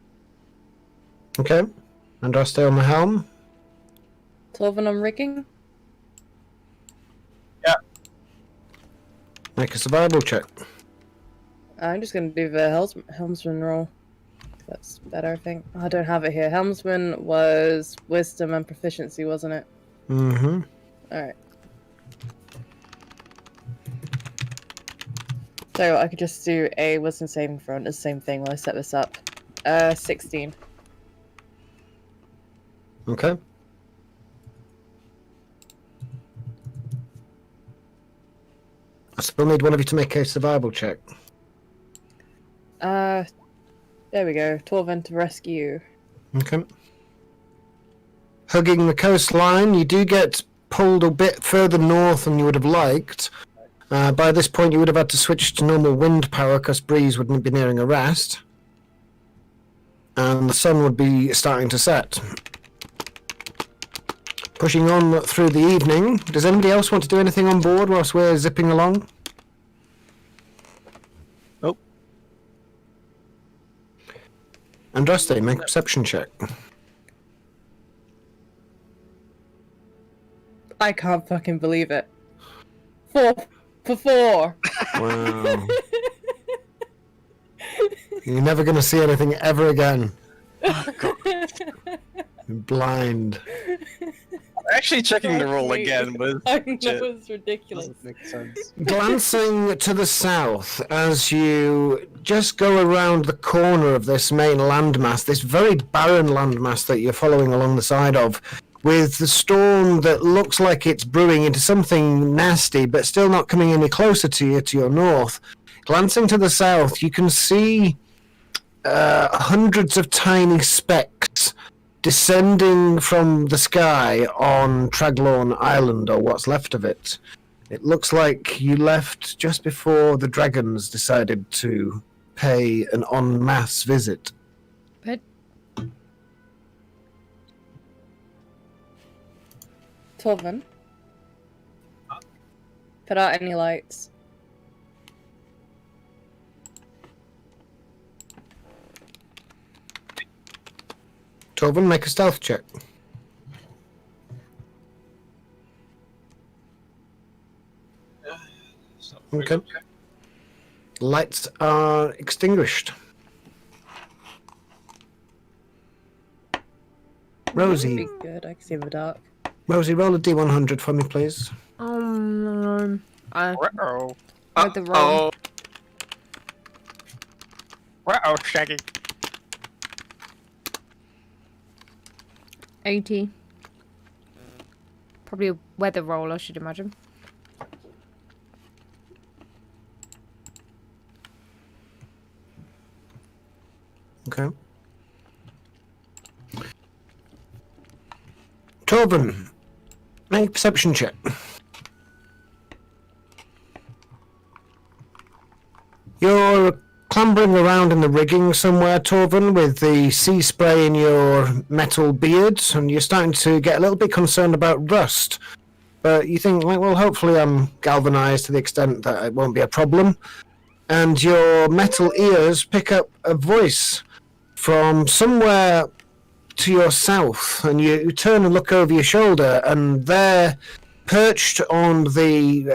Okay. Andraste on the helm. Torvin on rigging. Make a survival check. I'm just gonna do the helmsman roll. That's better, I think. I don't have it here. Helmsman was wisdom and proficiency, wasn't it? Mm-hmm. Alright. So I could just do a wisdom saving throw, the same thing while I set this up. 16. Okay. I still need one of you to make a survival check. There we go. Torvin to rescue. Okay. Hugging the coastline, you do get pulled a bit further north than you would have liked. By this point, you would have had to switch to normal wind power because breeze would be nearing a rest. And the sun would be starting to set. Pushing on through the evening. Does anybody else want to do anything on board whilst we're zipping along? Nope. Andraste, make a perception check. I can't fucking believe it. 4 for 4. Wow. You're never going to see anything ever again. You're blind. I'm actually checking the roll again, but I know shit. it's ridiculous. Doesn't make sense. Glancing to the south as you just go around the corner of this main landmass, this very barren landmass that you're following along the side of, with the storm that looks like it's brewing into something nasty, but still not coming any closer to you to your north. Glancing to the south, you can see hundreds of tiny specks descending from the sky on Traglorn Island, or what's left of it. It looks like you left just before the dragons decided to pay an en masse visit. But Torvin. Put out any lights. Torvin, make a stealth check. Okay. Lights are extinguished. Rosie, Pretty good, I can see in the dark. Rosie, roll a D100 for me, please. I Uh-oh. read the roll. Uh-oh, Shaggy. 80. Probably a weather roll, I should imagine. Okay. Torben, make a perception check. You're clambering around in the rigging somewhere, Torben, with the sea spray in your metal beard, and you're starting to get a little bit concerned about rust. But you think, like, well, hopefully I'm galvanized to the extent that it won't be a problem. And your metal ears pick up a voice from somewhere to your south, and you turn and look over your shoulder, and there, perched on the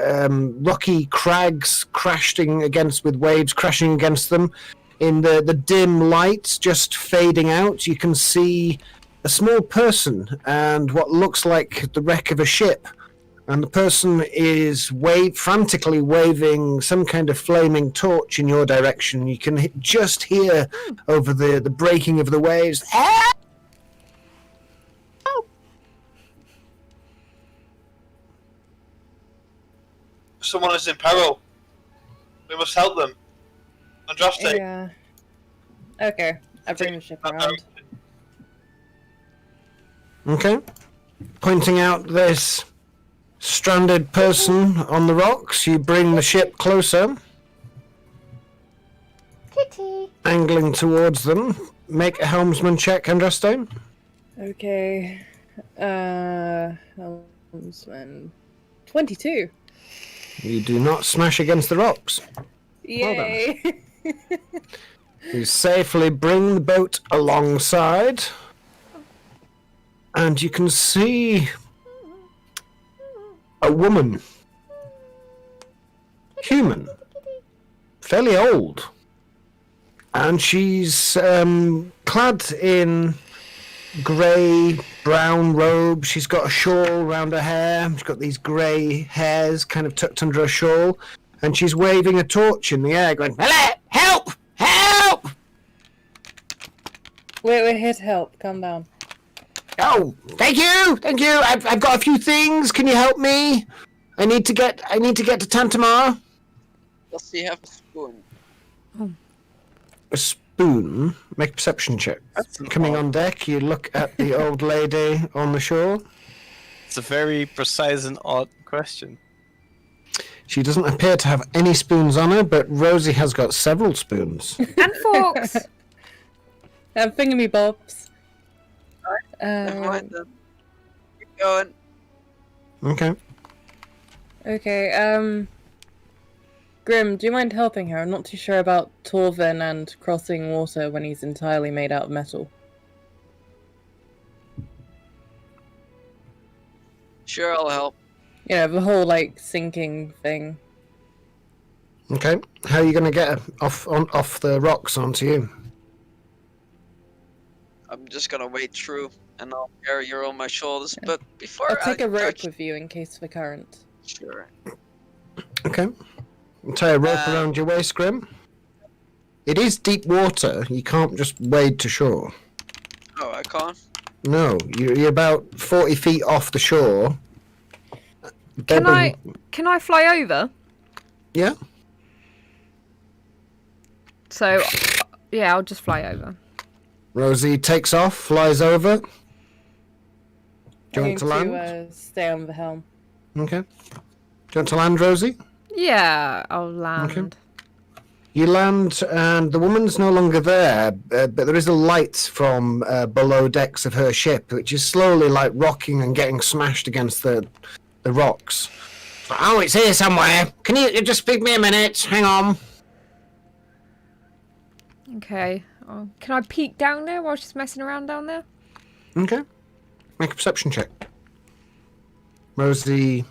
rocky crags, crashing against with waves crashing against them, in the dim light just fading out, you can see a small person and what looks like the wreck of a ship. And the person is frantically waving some kind of flaming torch in your direction. You can just hear over the breaking of the waves. Someone is in peril. We must help them. Andraste. Yeah. Okay, I bring the ship around. Okay. Pointing out this stranded person on the rocks, you bring the ship closer, Kitty. angling towards them. Make a helmsman check, Andraste. Okay. Helmsman. 22. You do not smash against the rocks. Yay! You safely bring the boat alongside, and you can see a woman, human, fairly old, and she's clad in grey brown robe. She's got a shawl around her hair. She's got these grey hairs kind of tucked under her shawl, and she's waving a torch in the air going, "Hello! Help! Help!" We're here to help. Calm down. Oh, thank you! Thank you! I've got a few things. Can you help me? I need to get to Tantamar. Does he have a spoon? A spoon? Make a perception check. Coming on deck, you look at the old lady on the shore. It's a very precise and odd question. She doesn't appear to have any spoons on her, but Rosie has got several spoons. And forks. Finger bobs. Never mind then. Keep going. Okay. Okay, Grim, do you mind helping her? I'm not too sure about Torvin and crossing water when he's entirely made out of metal. Sure, I'll help. You know, the whole, like, sinking thing. Okay. How are you going to get her off the rocks onto you? I'm just gonna wade through, and I'll carry her on my shoulders. But before I'll take a rope touch... with you in case of the current. Sure. Okay. Tie a rope Um, around your waist, Grim. It is deep water. You can't just wade to shore. Oh, I can't? No, you're about 40 feet off the shore. Can I fly over? Yeah. So, yeah, I'll just fly over. Rosie takes off, flies over. Do you I'm want to going land? to stay on the helm. Okay. Do you want to land, Rosie? Yeah, I'll land. You land, and the woman's no longer there, but there is a light from below decks of her ship, which is slowly, like, rocking and getting smashed against the rocks. Oh, it's here somewhere. Can you just give me a minute? Hang on. Okay. Oh, can I peek down there while she's messing around down there? Okay. Make a perception check. Rosie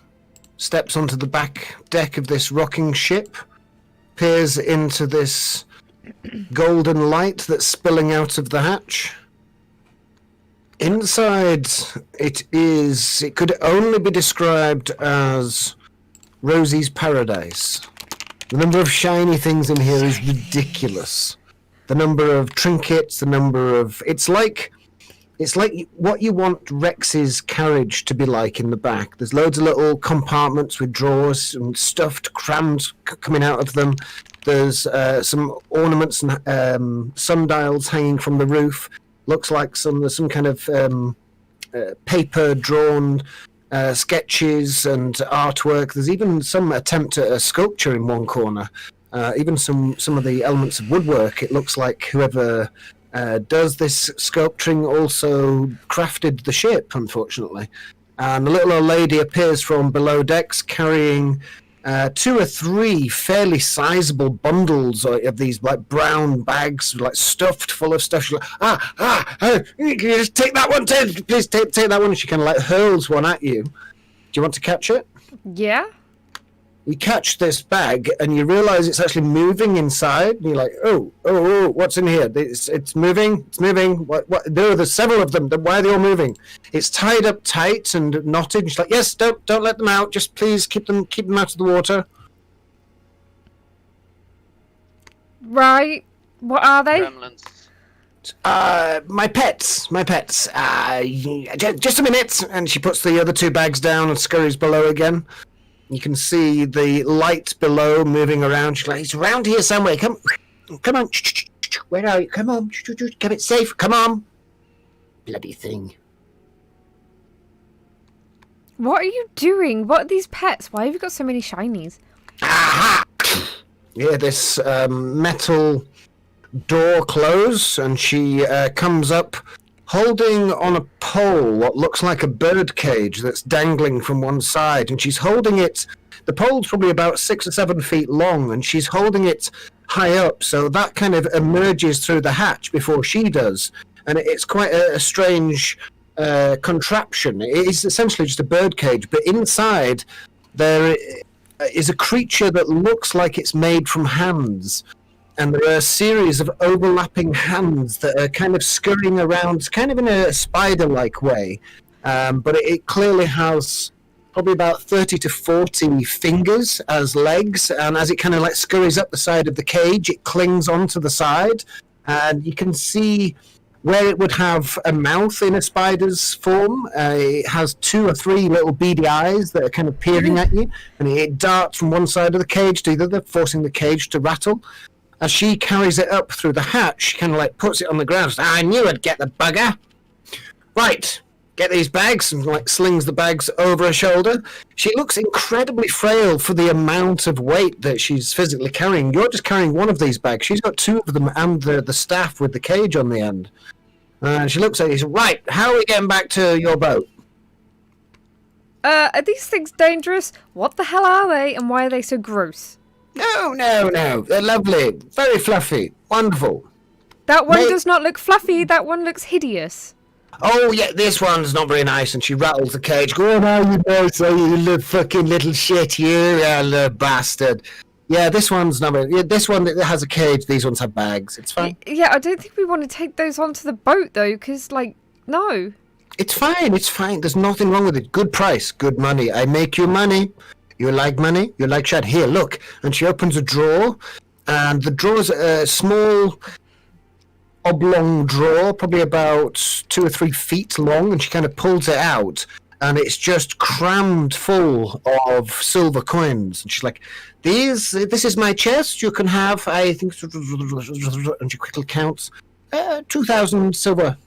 steps onto the back deck of this rocking ship, peers into this golden light that's spilling out of the hatch. Inside, it could only be described as Rosie's paradise. The number of shiny things in here is ridiculous. The number of trinkets, the number of... It's like what you want Rex's carriage to be like in the back. There's loads of little compartments with drawers and stuffed, crammed coming out of them. There's some ornaments and sundials hanging from the roof. Looks like some kind of paper-drawn sketches and artwork. There's even some attempt at a sculpture in one corner. Even some of the elements of woodwork. It looks like whoever does this sculpturing also crafted the ship, unfortunately. And the little old lady appears from below decks carrying 2 or 3 fairly sizable bundles of these like brown bags, like stuffed full of stuff. She's like, can you just take that one? Please take that one. And she kind of like hurls one at you. Do you want to catch it? Yeah. You catch this bag and you realize it's actually moving inside. And you're like, oh, what's in here? It's moving. What? No, there's several of them. Why are they all moving? It's tied up tight and knotted. And she's like, yes, don't let them out. Just please keep them out of the water. Right. What are they? Gremlins. My pets. Just a minute. And she puts the other 2 bags down and scurries below again. You can see the light below moving around. She's like, it's around here somewhere. Come on. Where are you? Come on. Get it safe. Come on. Bloody thing. What are you doing? What are these pets? Why have you got so many shinies? Aha! Yeah, this metal door close, and she comes up holding on a pole what looks like a bird cage that's dangling from one side, and she's holding it The pole's probably about 6 or 7 feet long, and she's holding it high up, so that kind of emerges through the hatch before she does. And it's quite a strange contraption. It is essentially just a bird cage, but inside there is a creature that looks like it's made from hands. And there are a series of overlapping hands that are kind of scurrying around, kind of in a spider-like way. But it clearly has probably about 30 to 40 fingers as legs, and as it kind of like scurries up the side of the cage, it clings onto the side, and you can see where it would have a mouth in a spider's form. It has 2 or 3 little beady eyes that are kind of peering at you, and it darts from one side of the cage to the other, forcing the cage to rattle. As she carries it up through the hatch, she kind of like puts it on the ground. I knew I'd get the bugger. Right. Get these bags, and like slings the bags over her shoulder. She looks incredibly frail for the amount of weight that she's physically carrying. You're just carrying one of these bags. She's got 2 of them and the staff with the cage on the end. And she looks at you. Right, how are we getting back to your boat? Are these things dangerous? What the hell are they, and why are they so gross? No. They're lovely. Very fluffy. Wonderful. That one Mate- does not look fluffy. That one looks hideous. Oh, yeah, this one's not very nice. And she rattles the cage. Go on, how you know, so you little fucking little shit, you little bastard. Yeah, this one's not very... Yeah, this one that has a cage, these ones have bags. It's fine. Yeah, I don't think we want to take those onto the boat, though, because, like, no. It's fine. There's nothing wrong with it. Good price, good money. I make you money. You like money? You like shit? Here, look. And she opens a drawer, and the drawer's a small oblong drawer, probably about 2 or 3 feet long, and she kind of pulls it out, and it's just crammed full of silver coins. And she's like, this is my chest. You can have, I think, and she quickly counts, 2,000 silver.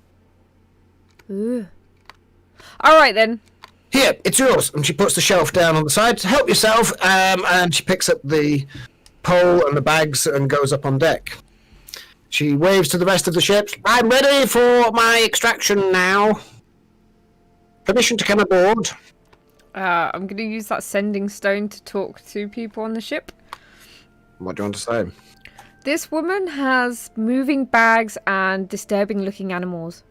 Ugh. All right, then. Here, it's yours. And she puts the shelf down on the side. Help yourself. And she picks up the pole and the bags and goes up on deck. She waves to the rest of the ships. I'm ready for my extraction now. Permission to come aboard. I'm going to use that sending stone to talk to people on the ship. What do you want to say? This woman has moving bags and disturbing looking animals.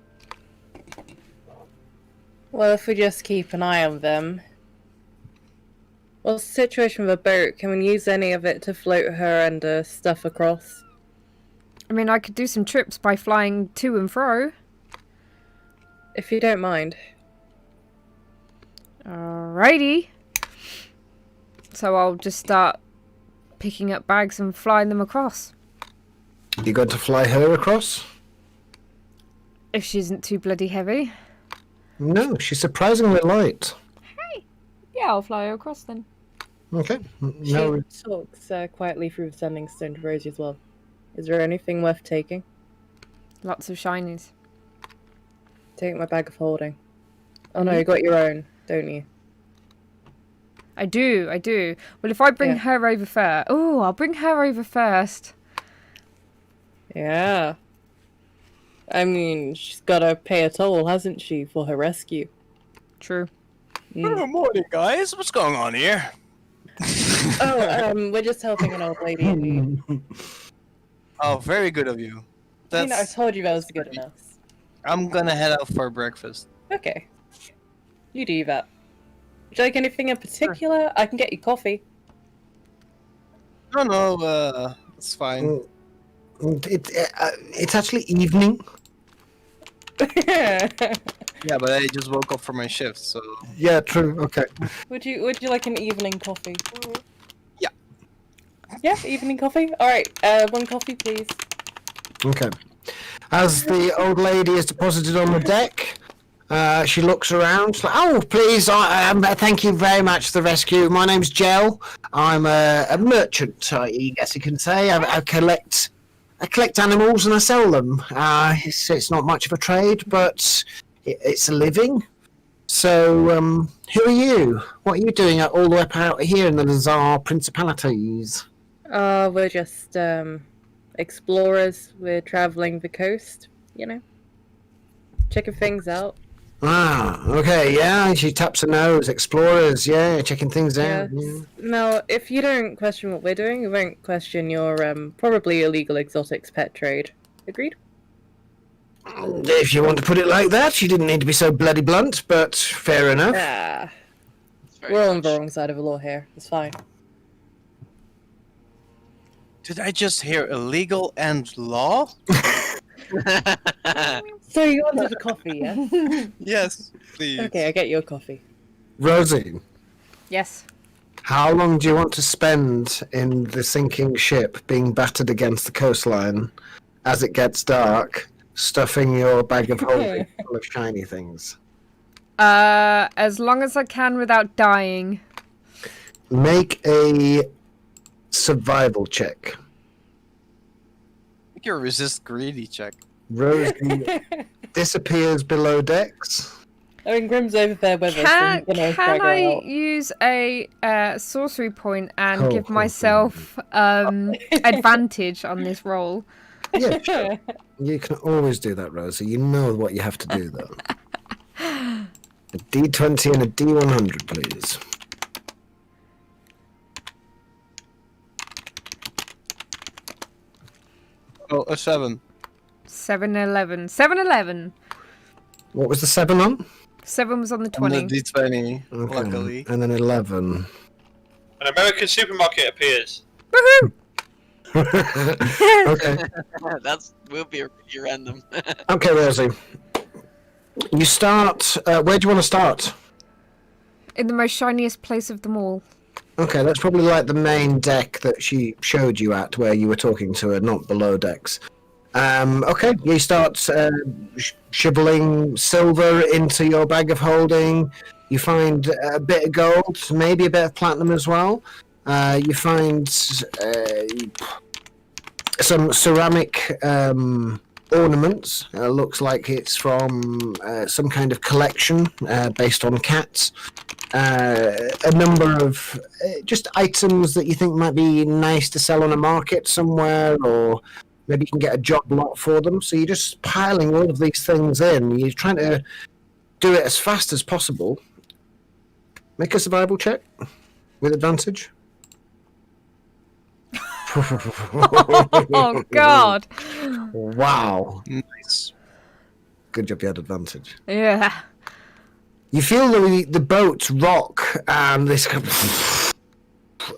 Well, if we just keep an eye on them. What's the situation with a boat? Can we use any of it to float her and stuff across? I mean, I could do some trips by flying to and fro. If you don't mind. Alrighty. So I'll just start picking up bags and flying them across. You going to fly her across? If she isn't too bloody heavy. No, she's surprisingly light. Yeah, I'll fly her across then. Okay. She No, talks quietly through the sending stone to Rosie as well. Is there anything worth taking? Lots of shinies. Take my bag of holding. Oh no, you got your own, don't you? I do. Well, if I bring her over first... Oh, I'll bring her over first. Yeah. I mean, she's got to pay a toll, hasn't she, for her rescue? True. Good morning, guys. What's going on here? We're just helping an old lady in need. Oh, very good of you. I mean, I told you that was good enough. I'm gonna head out for breakfast. Okay. You do that. Would you like anything in particular? I can get you coffee. No, it's fine. it's actually evening. Yeah, but I just woke up from my shift, so... Yeah, true. Okay. Would you like an evening coffee? Yeah. Yeah, evening coffee? Alright, 1 coffee, please. Okay. As the old lady is deposited on the deck, she looks around. She's like, oh, please, thank you very much for the rescue. My name's Jell. I'm a merchant, I guess you can say. I collect animals and I sell them. It's not much of a trade, but it's a living. So, who are you? What are you doing all the way up out here in the Lazar Principalities? We're just, explorers. We're traveling the coast, you know. Checking things out. Ah, okay, yeah. She taps her nose. Explorers, yeah, checking things out. Yes. Yeah. Now, if you don't question what we're doing, we won't question your probably illegal exotics pet trade. Agreed? If you want to put it like that, you didn't need to be so bloody blunt, but fair enough. Ah, Very we're on the much. wrong side of the law here. It's fine. Did I just hear illegal and law? So you wanted a coffee, yes? Yes, please. Okay, I get you a coffee. Rosie, Yes. how long do you want to spend in the sinking ship being battered against the coastline as it gets dark, stuffing your bag of holding full of shiny things? As long as I can without dying. Make a survival check. Make your resist greedy check. Rosie disappears below decks. I mean, Grim's over there with us. Can, and, can drag her I out. use a sorcery point and Oh, give myself advantage on this roll? Yeah, sure. You can always do that, Rosie. You know what you have to do, though. A D20 and a D100, please. Oh, a 7. 7-11. 7-11. What was the 7 on? 7 was on the On the 20. D20, Okay. luckily. And then 11. An American supermarket appears. Okay. Will be pretty random. Okay, Rosie. You start. Where do you want to start? In the most shiniest place of them all. Okay, that's probably like the main deck that she showed you at, where you were talking to her, not below decks. Okay, you start shoveling silver into your bag of holding. You find a bit of gold, maybe a bit of platinum as well. You find some ceramic ornaments. Looks like it's from some kind of collection based on cats. A number of just items that you think might be nice to sell on a market somewhere, or maybe you can get a job lot for them. So you're just piling all of these things in. You're trying to do it as fast as possible. Make a survival check with advantage. Oh, God. Wow. Nice. Good job you had advantage. Yeah. You feel the boat rock and this,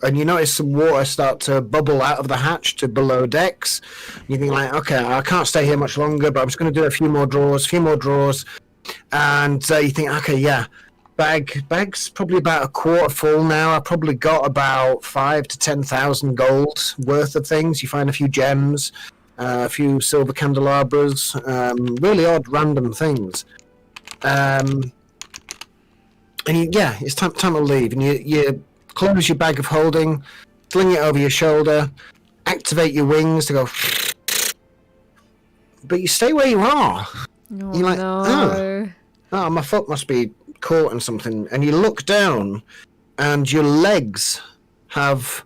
and you notice some water start to bubble out of the hatch to below decks. You think like, okay, I can't stay here much longer, but I'm just going to do a few more draws, and you think, okay, yeah, bag's probably about a quarter full now. I've probably got about 5,000 to 10,000 gold worth of things. You find a few gems, a few silver candelabras, really odd random things. And it's time to leave. And you close your bag of holding, fling it over your shoulder, activate your wings to go. But you stay where you are. Oh, You're like, no. Oh, my foot must be caught in something. And you look down, and your legs have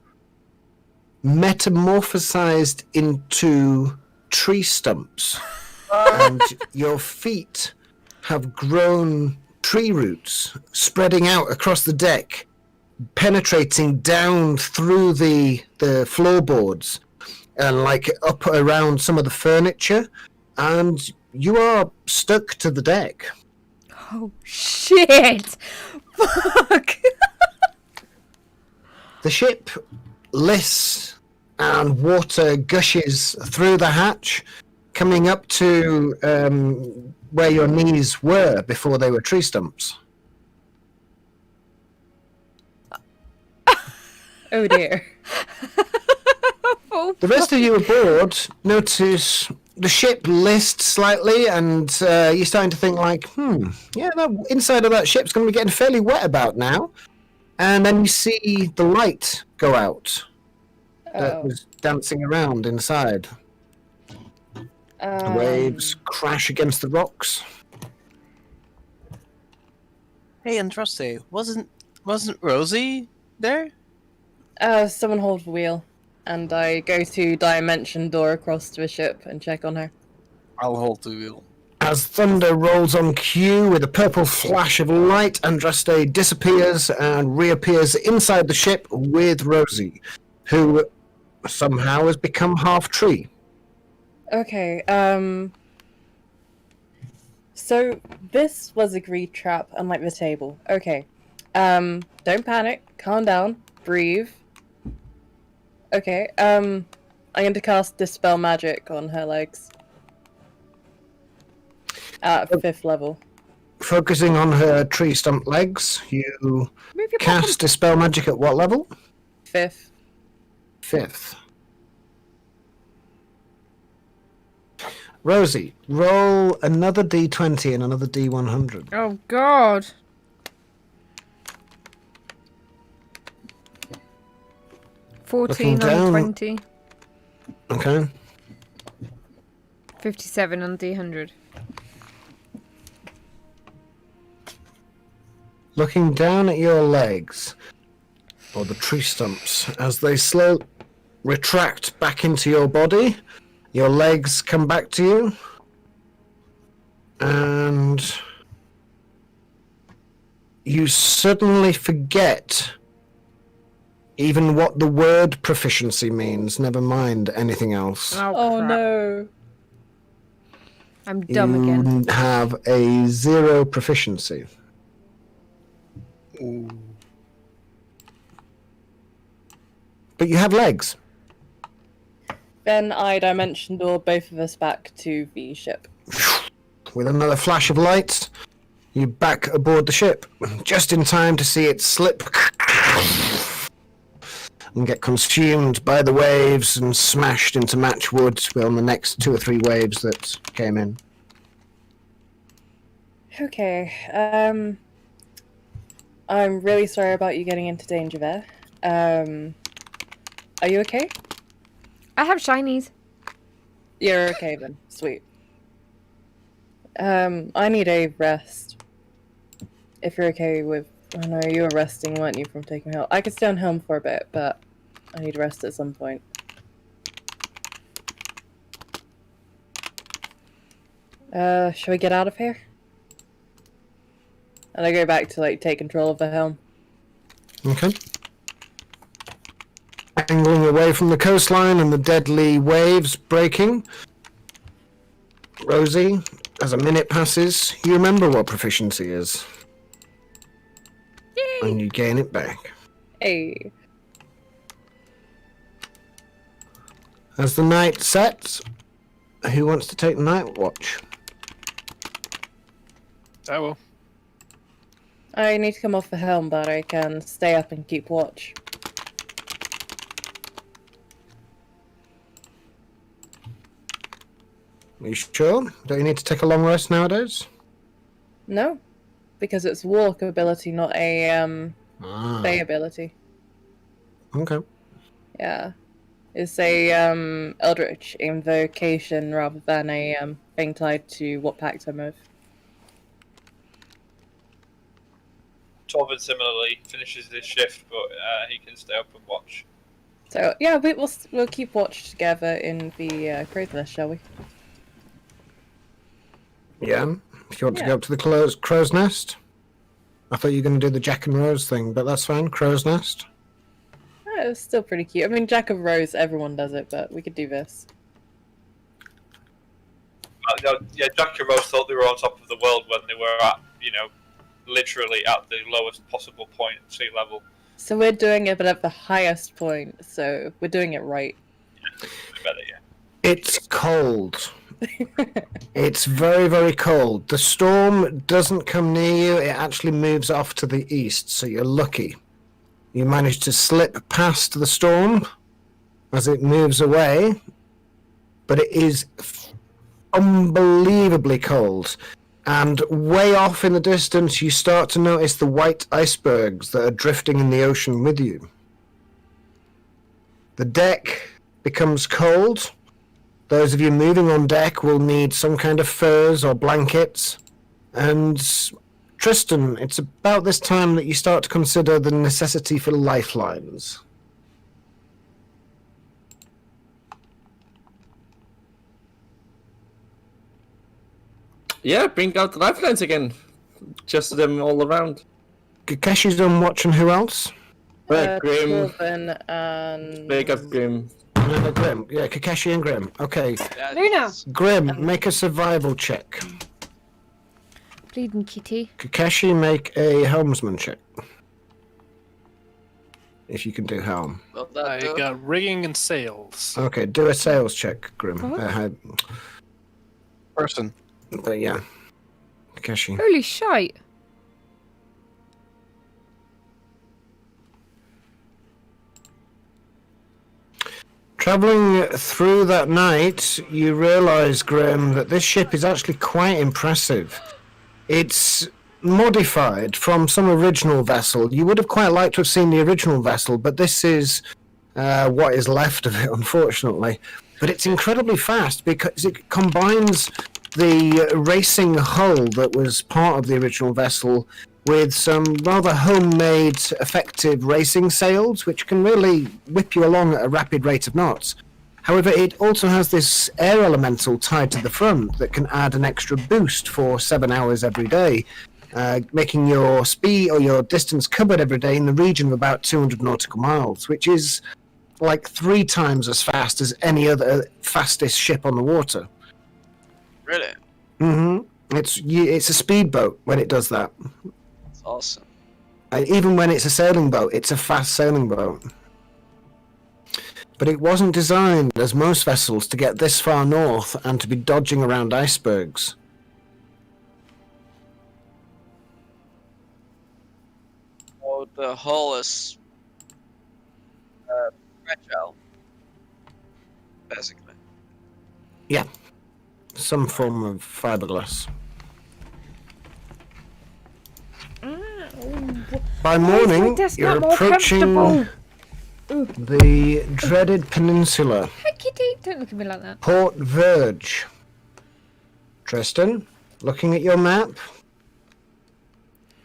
metamorphosized into tree stumps. And your feet have grown tree roots spreading out across the deck, penetrating down through the floorboards and like up around some of the furniture, and you are stuck to the deck. Oh, shit. Fuck. The ship lists and water gushes through the hatch, coming up to where your knees were before they were tree stumps. Oh dear. Oh, The rest of you aboard notice the ship lists slightly, and you're starting to think like, yeah, the inside of that ship's going to be getting fairly wet about now. And then you see the light go out that Oh. was dancing around inside. The waves crash against the rocks. Hey, Andraste, wasn't Rosie there? Someone hold the wheel, and I go to dimension door across to the ship and check on her. I'll hold the wheel. As thunder rolls on cue with a purple flash of light, Andraste disappears and reappears inside the ship with Rosie, who somehow has become half tree. Okay, so this was a greed trap, unlike the table. Okay. Don't panic, calm down, breathe. Okay, I'm going to cast Dispel Magic on her legs. At 5th level. Focusing on her tree stump legs, you Move your cast Dispel Magic at what level? 5th. 5th. Rosie, roll another d20 and another d100. Oh God. Looking 14 on down. 20. Okay. 57 on D100. Looking down at your legs, or the tree stumps, as they slowly retract back into your body, your legs come back to you, and you suddenly forget even what the word proficiency means, never mind anything else. Oh crap. no. I'm dumb again. You have a 0 proficiency. But you have legs. Then I dimension door both of us back to the ship. With another flash of light, you back aboard the ship, just in time to see it slip and get consumed by the waves and smashed into matchwood on the next 2 or 3 waves that came in. Okay, I'm really sorry about you getting into danger there. Are you okay? I have shinies. You're okay then. Sweet. I need a rest. If you're okay with... I know you were resting, weren't you, from taking helm? I could stay on helm for a bit, but I need rest at some point. Shall we get out of here? And I go back to, like, take control of the helm. Okay. Angling away from the coastline and the deadly waves breaking. Rosie, as a minute passes, you remember what proficiency is. Yay! And you gain it back. Hey. As the night sets, who wants to take the night watch? I will. I need to come off the helm, but I can stay up and keep watch. Are you sure? Don't you need to take a long rest nowadays? No, because it's walk ability, not a Fey ability. Okay. Yeah, it's a Eldritch invocation rather than a thing tied to what pact I'm with. Torvin similarly finishes his shift, but he can stay up and watch. So yeah, we'll keep watch together in the crow's nest, shall we? Yeah. If you want to Yeah. go up to the crow's nest. I thought you were going to do the Jack and Rose thing, but that's fine. Crow's nest. It's still pretty cute. I mean, Jack of Rose, everyone does it, but we could do this. Yeah, Jack and Rose thought they were on top of the world when they were at, literally at the lowest possible point at sea level. So we're doing it, but at the highest point. So we're doing it right. Better, yeah. It's cold. It's very, very cold. The storm doesn't come near you. It actually moves off to the east, so you're lucky. You manage to slip past the storm as it moves away, but it is unbelievably cold. And way off in the distance, you start to notice the white icebergs that are drifting in the ocean with you. The deck becomes cold. Those of you moving on deck will need some kind of furs or blankets. And Tristan, it's about this time that you start to consider the necessity for lifelines. Yeah, bring out the lifelines again. Just them all around. Kakeshi's on watch and who else? Grim. Corbin and Wake up, Grim. Grim. Yeah, Kakeshi and Grim. Okay. Yes. Luna! Grim, make a survival check. Bleeding kitty. Kakeshi, make a helmsman check. If you can do helm. Will that I do? got rigging and sails. Okay, do a sales check, Grim. What? Person. But yeah. Kakeshi. Holy shite. Travelling through that night, you realise, Grim, that this ship is actually quite impressive. It's modified from some original vessel. You would have quite liked to have seen the original vessel, but this is what is left of it, unfortunately. But it's incredibly fast because it combines the racing hull that was part of the original vessel with some rather homemade, effective racing sails, which can really whip you along at a rapid rate of knots. However, it also has this air elemental tied to the front that can add an extra boost for 7 hours every day, making your speed or your distance covered every day in the region of about 200 nautical miles, which is like 3 times as fast as any other fastest ship on the water. Really? Mm-hmm. It's a speedboat when it does that. It's awesome. Even when it's a sailing boat, it's a fast sailing boat. But it wasn't designed, as most vessels, to get this far north and to be dodging around icebergs. Oh, the hull is fragile, basically. Some form of fiberglass. By morning, desk you're not more approaching comfortable? the dreaded peninsula, Hi, kitty. Don't look at me like that. Port Verge. Tristan, looking at your map,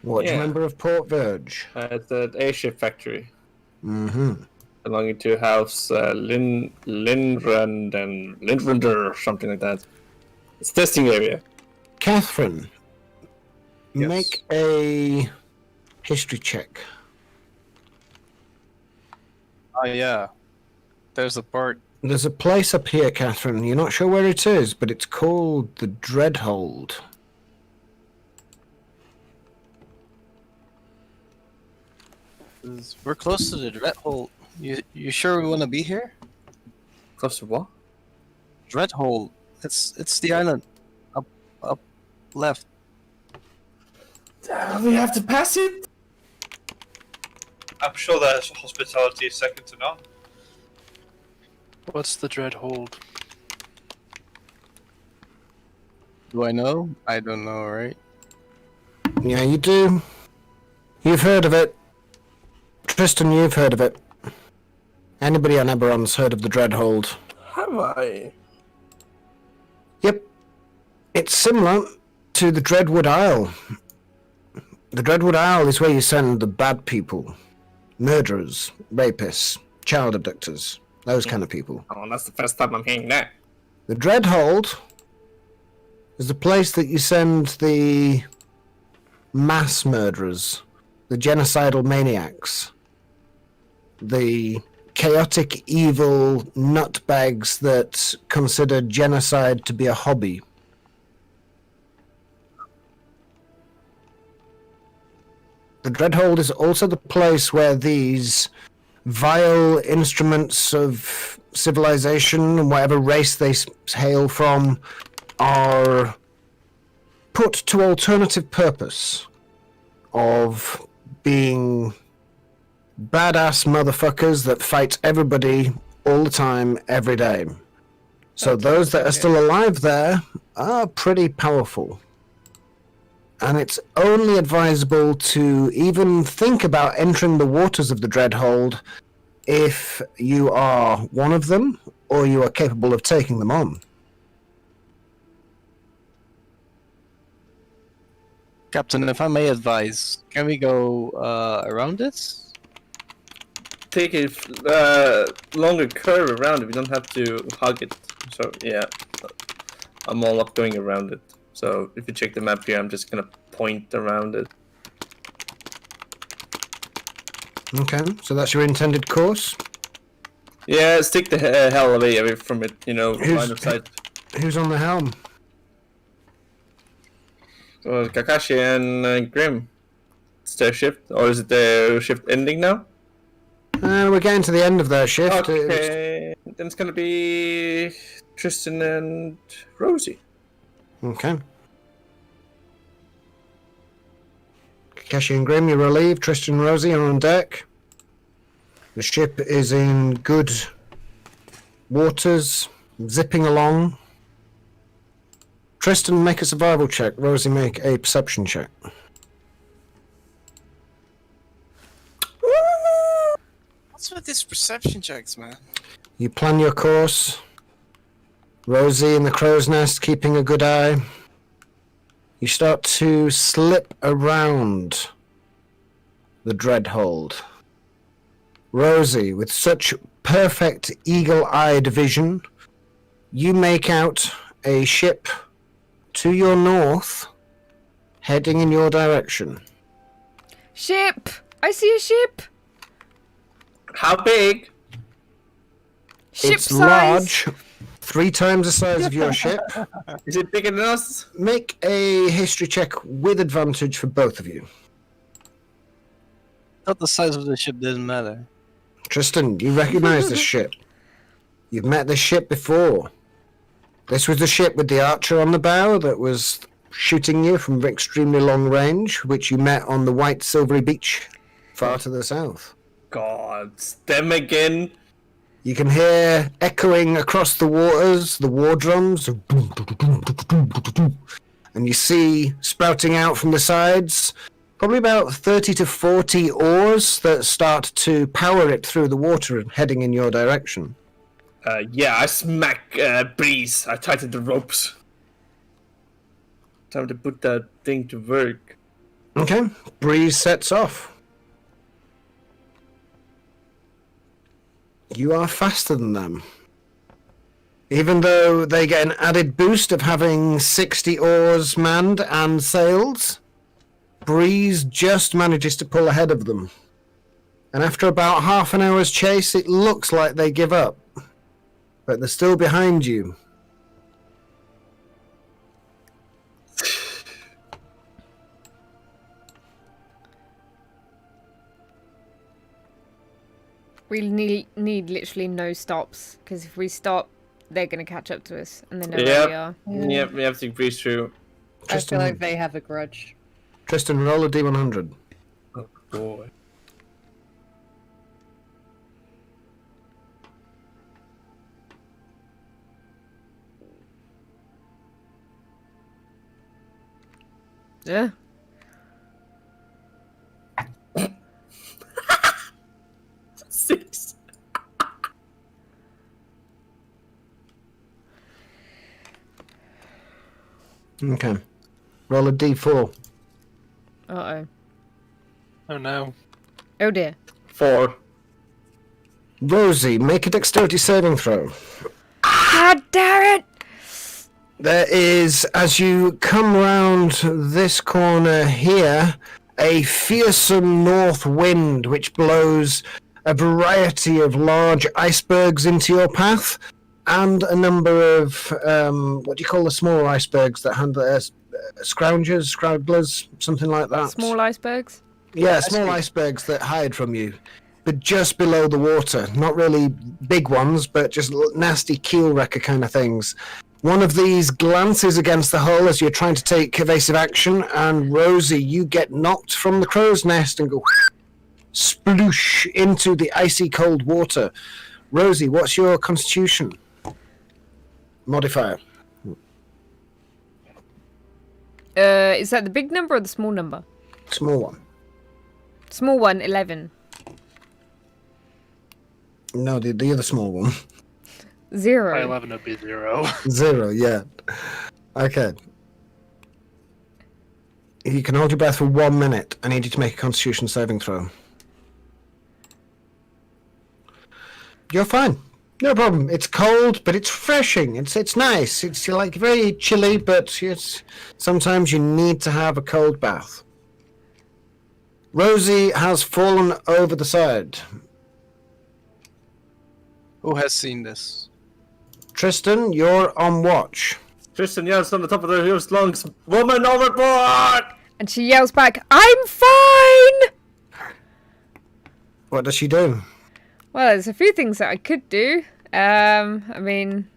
what do you Yeah. remember of Port Verge? At the airship factory. Mm-hmm. Belonging to House Lindrender or something like that. It's testing area. Catherine, Yes. make a history check. Oh yeah. There's a part. There's a place up here, Catherine. You're not sure where it is, but it's called the Dreadhold. We're close to the Dreadhold. You sure we want to be here? Close to what? Dreadhold. It's the island. Up left. We have to pass it? I'm sure their hospitality is second to none. What's the dread hold? Do I know? I don't know, right? Yeah, you do. You've heard of it. Tristan, you've heard of it. Anybody on Eberron's heard of the Dreadhold? Have I? Yep. It's similar to the Dreadwood Isle. The Dreadwood Isle is where you send the bad people. Murderers, rapists, child abductors, those kind of people. Oh, that's the first time I'm hearing that. The Dreadhold is the place that you send the mass murderers, the genocidal maniacs, the chaotic, evil nutbags that consider genocide to be a hobby. The Dreadhold is also the place where these vile instruments of civilization and whatever race they hail from are put to alternative purpose of being badass motherfuckers that fight everybody all the time, every day. So those that are still alive there are pretty powerful. And it's only advisable to even think about entering the waters of the Dreadhold if you are one of them or you are capable of taking them on. Captain, if I may advise, can we go around this? Take a longer curve around it. We don't have to hug it. So, yeah. I'm all up going around it. So if you check the map here, I'm just gonna point around it. Okay, so that's your intended course. Yeah, stick the hell away from it. You know, line of sight. Who's on the helm? Well, Kakashi and Grim. It's their shift, or is it their shift ending now? We're getting to the end of their shift. Okay, then it's gonna be Tristan and Rosie. Okay. Kakashi and Grim, you're relieved. Tristan and Rosie are on deck. The ship is in good waters, zipping along. Tristan, make a survival check. Rosie, make a perception check. What's with these perception checks, man? You plan your course. Rosie in the crow's nest, keeping a good eye. You start to slip around the dreadhold. Rosie, with such perfect eagle-eyed vision, you make out a ship to your north, heading in your direction. Ship! I see a ship! How big? Ship It's size! large, 3 times the size of your ship. Is it bigger than us? Make a history check with advantage for both of you. Thought the size of the ship didn't matter. Tristan, you recognize this ship. You've met this ship before. This was the ship with the archer on the bow that was shooting you from extremely long range, which you met on the white silvery beach far to the south. God, them again. You can hear echoing across the waters the war drums, and you see sprouting out from the sides probably about 30 to 40 oars that start to power it through the water and heading in your direction. Yeah, I smack Breeze. I tighten the ropes. Time to put that thing to work. Okay, Breeze sets off. You are faster than them. Even though they get an added boost of having 60 oars manned and sails, Breeze just manages to pull ahead of them. And after about half an hour's chase, it looks like they give up. But they're still behind you. We need literally no stops, because if we stop, they're going to catch up to us, and they know where we are. Yep, we have to breeze through. I feel like they have a grudge. Tristan, roll a D100. Oh boy. Yeah. Six. Okay. Roll a D4. Uh-oh. Oh no. Oh dear. 4. Rosie, make a dexterity saving throw. God damn it! There is, as you come round this corner here, a fearsome north wind which blows a variety of large icebergs into your path, and a number of, what do you call the smaller icebergs that handle scroungers, scrowglers, something like that? Small icebergs? Yeah, small icebergs that hide from you, but just below the water. Not really big ones, but just nasty keel wrecker kind of things. One of these glances against the hull as you're trying to take evasive action, and Rosie, you get knocked from the crow's nest and go sploosh into the icy cold water. Rosie, what's your constitution modifier? Is that the big number or the small number? Small one. Small one, 11. No, the other small one. 0. By 11 would be 0. 0, yeah. Okay. You can hold your breath for 1 minute. I need you to make a constitution saving throw. You're fine. No problem. It's cold, but it's refreshing. It's nice. It's like very chilly, but sometimes you need to have a cold bath. Rosie has fallen over the side. Who has seen this? Tristan, you're on watch. Tristan yells on the top of the hill's lungs, "Woman overboard!" And she yells back, "I'm fine!" What does she do? Well, there's a few things that I could do. I mean,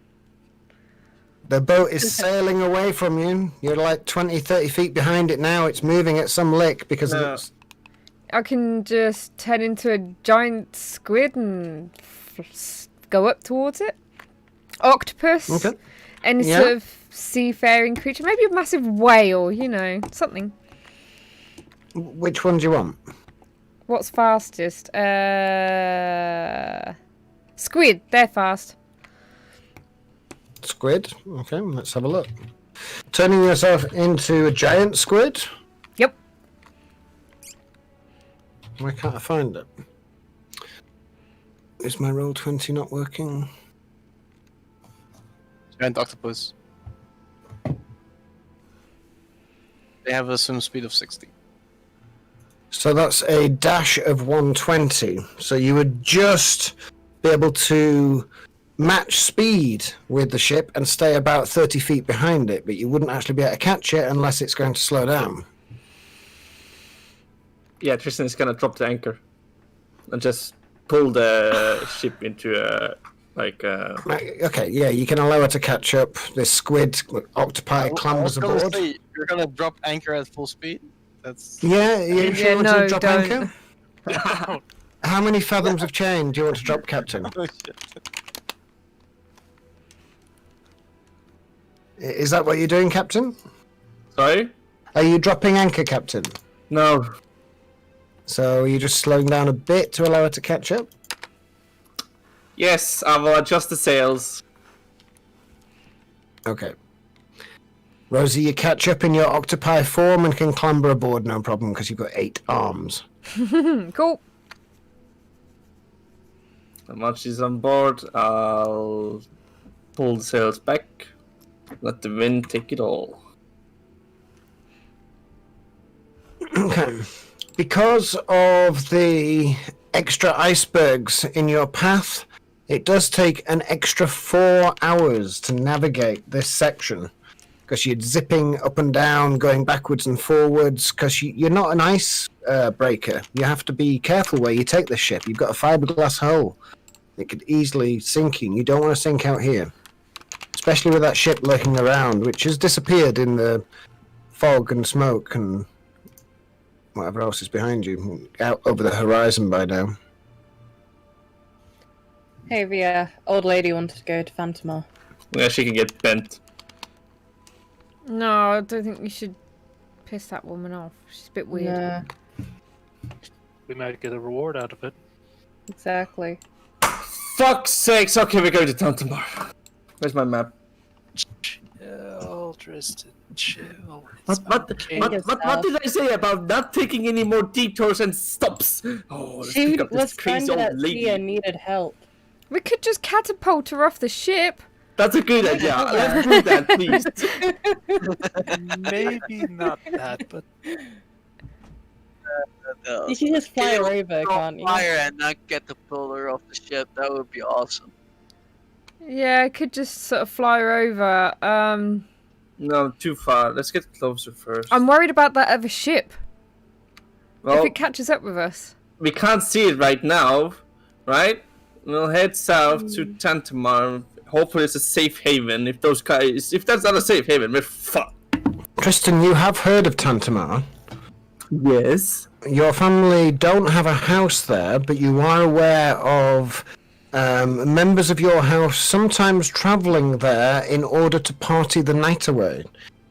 The boat is sailing away from you. You're like 20, 30 feet behind it now. It's moving at some lick because No. it's... I can just turn into a giant squid and go up towards it. Octopus. Okay. Any Yeah. sort of seafaring creature. Maybe a massive whale, something. Which one do you want? What's fastest? Squid. They're fast. Squid. Okay, let's have a look. Turning yourself into a giant squid? Yep. Why can't I find it? Is my roll 20 not working? Giant octopus. They have a swim speed of 60. So that's a dash of 120. So you would just be able to match speed with the ship and stay about 30 feet behind it, but you wouldn't actually be able to catch it unless it's going to slow down. Yeah, Tristan is gonna drop the anchor and just pull the ship into a Right, okay, yeah, you can allow her to catch up. This squid octopi clambers aboard. You're gonna drop anchor at full speed? That's Yeah, you Yeah, sure you want no, to drop don't. anchor? How many fathoms of chain do you want to drop, Captain? Oh, shit. Is that what you're doing, Captain? Sorry? Are you dropping anchor, Captain? No. So you're just slowing down a bit to allow her to catch up? Yes, I will adjust the sails. Okay. Rosie, you catch up in your octopi form and can clamber aboard, no problem, because you've got 8 arms. Cool. And once she's on board, I'll pull the sails back. Let the wind take it all. Okay. Because of the extra icebergs in your path, it does take an extra 4 hours to navigate this section. Because you're zipping up and down, going backwards and forwards, because you're not an ice breaker. You have to be careful where you take the ship. You've got a fiberglass hull. It could easily sink you. You don't want to sink out here. Especially with that ship lurking around, which has disappeared in the fog and smoke and whatever else is behind you, out over the horizon by now. Hey, the old lady wanted to go to Phantomar. Yeah, she can get bent. No, I don't think you should piss that woman off. She's a bit weird. Yeah, We might get a reward out of it. exactly. Fuck's sakes! Okay, we're going to town tomorrow. Where's my map? Chill, Tristan, chill. What did I say about not taking any more detours and stops? Oh, let's She pick up this was crazy stranded old at sea and lady. needed help. We could just catapult her off the ship. That's a good idea. Let's do that, please. Maybe not that, but You can just fly her over, Throw can't you? fire and not get to pull her off the ship. That would be awesome. Yeah, I could just sort of fly her over. No, too far. Let's get closer first. I'm worried about that other ship. Well, If it catches up with us. we can't see it right now, right? We'll head south to Tantamar. Hopefully, it's a safe haven. If that's not a safe haven, we're fucked. Tristan, you have heard of Tantamar. Yes. Your family don't have a house there, but you are aware of members of your house sometimes travelling there in order to party the night away.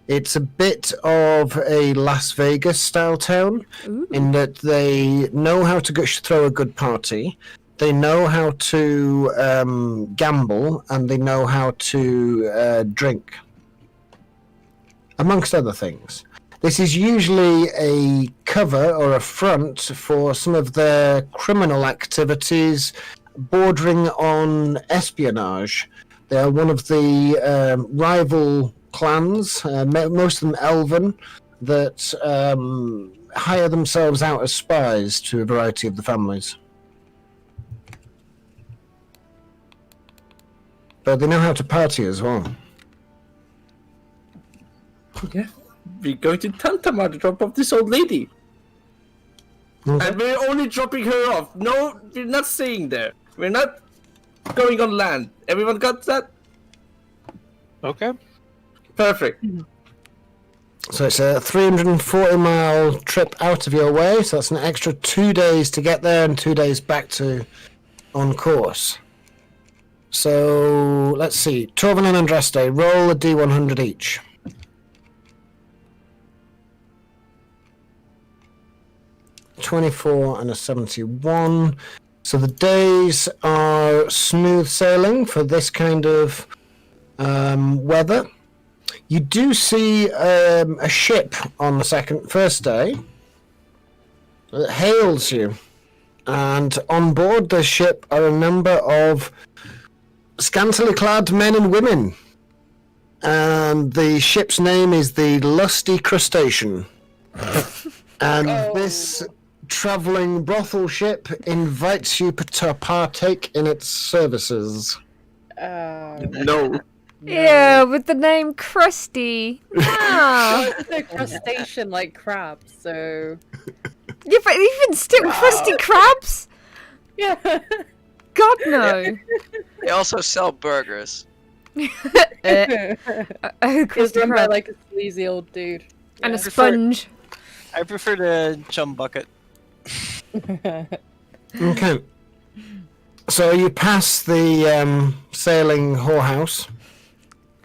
It's a bit of a Las Vegas style town in that they know how to throw a good party, they know how to gamble, and they know how to drink, amongst other things. This is usually a cover or a front for some of their criminal activities bordering on espionage. They are one of the rival clans, most of them elven, that hire themselves out as spies to a variety of the families. But they know how to party as well. Yeah. We're going to Tantamar to drop off this old lady. Okay. And we're only dropping her off. No, we're not staying there. We're not going on land. Everyone got that? Okay. Perfect. So it's a 340-mile trip out of your way, so that's an extra 2 days to get there and 2 days back to on course. So let's see. Torvin and Andraste, roll a D100 each. $24 and a 71. So the days are smooth sailing for this kind of weather. You do see a ship on the first day that hails you, and on board the ship are a number of scantily clad men and women, and the ship's name is the Lusty Crustacean. And this travelling brothel ship invites you to partake in its services. No. Yeah, with the name Krusty. Ah. They're crustacean like crabs, so Yeah, but even still, Krusty Krabs? yeah. God, no. They also sell burgers. Krusty It's run by Krab. like a sleazy old dude. And a Yeah. sponge. I prefer the chum bucket. Okay. So you pass the sailing whorehouse,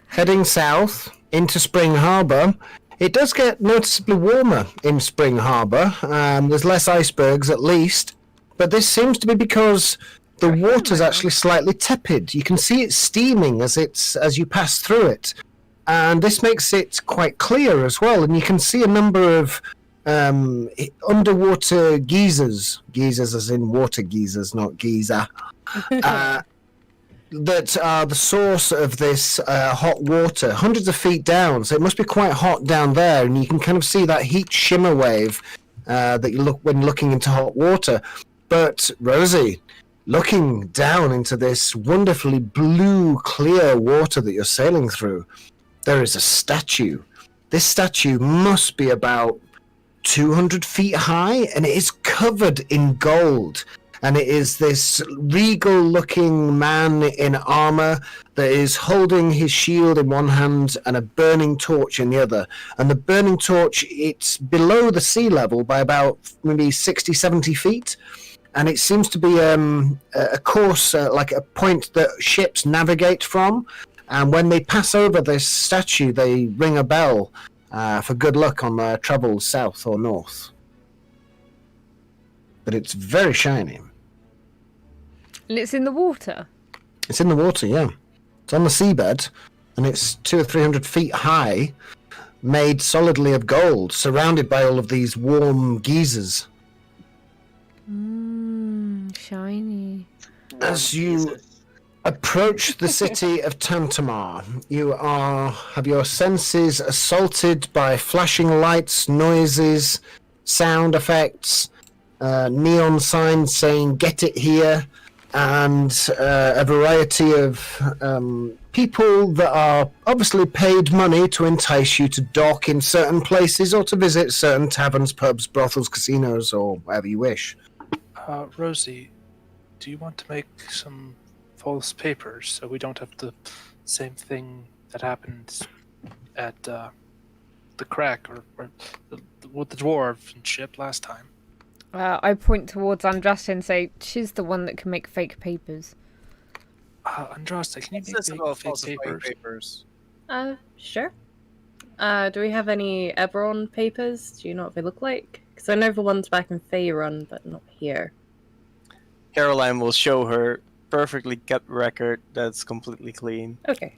heading south into Spring Harbour. It does get noticeably warmer in Spring Harbour. There's less icebergs, at least, but this seems to be because the water's actually slightly tepid. You can see it steaming as you pass through it, and this makes it quite clear as well. And you can see a number of underwater geysers as in water geysers, not geyser, that are the source of this hot water, hundreds of feet down. So it must be quite hot down there, and you can kind of see that heat shimmer wave that you look when looking into hot water. But Rosie, looking down into this wonderfully blue, clear water that you're sailing through, there is a statue. This statue must be about 200 feet high, and it is covered in gold. And it is this regal-looking man in armor that is holding his shield in one hand and a burning torch in the other. And the burning torch, it's below the sea level by about maybe 60, 70 feet. And it seems to be a course, like a point that ships navigate from. And when they pass over this statue, they ring a bell for good luck on their travels south or north. But it's very shiny. And it's in the water. It's in the water, yeah. It's on the seabed, and it's 200 or 300 feet high, made solidly of gold, surrounded by all of these warm geysers. Shiny. As you approach the city of Tantamar, you have your senses assaulted by flashing lights, noises, sound effects, neon signs saying "Get it here," and a variety of people that are obviously paid money to entice you to dock in certain places or to visit certain taverns, pubs, brothels, casinos, or wherever you wish. Rosie, do you want to make some false papers so we don't have the same thing that happened at the crack or with the dwarven ship last time? I point towards Andraste and say, she's the one that can make fake papers. Andraste, can you What's make this about fake falsifying papers? Sure. Do we have any Eberron papers? Do you know what they look like? Because I know the ones back in Faerun, but not here. Caroline will show her perfectly kept record that's completely clean. Okay.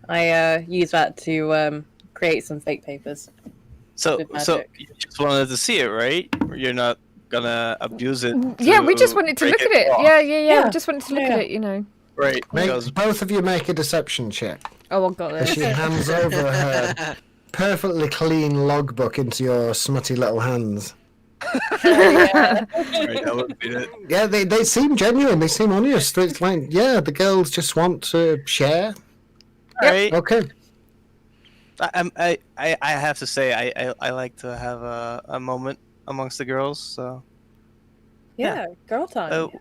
I use that to create some fake papers. So With magic. you just wanted to see it, right? You're not gonna abuse it. Yeah, we to just wanted to break look at it. off. Yeah, yeah, yeah. We Yeah. just wanted to look Yeah. at it, you know. Right. Because Both of you make a deception check. Oh, I got As this. she hands over her perfectly clean logbook into your smutty little hands. right, that would be it. Yeah, they seem genuine. They seem honest. It's like, yeah, the girls just want to share. Alright. Okay. I have to say I like to have a moment amongst the girls. So Yeah, girl time. Oh.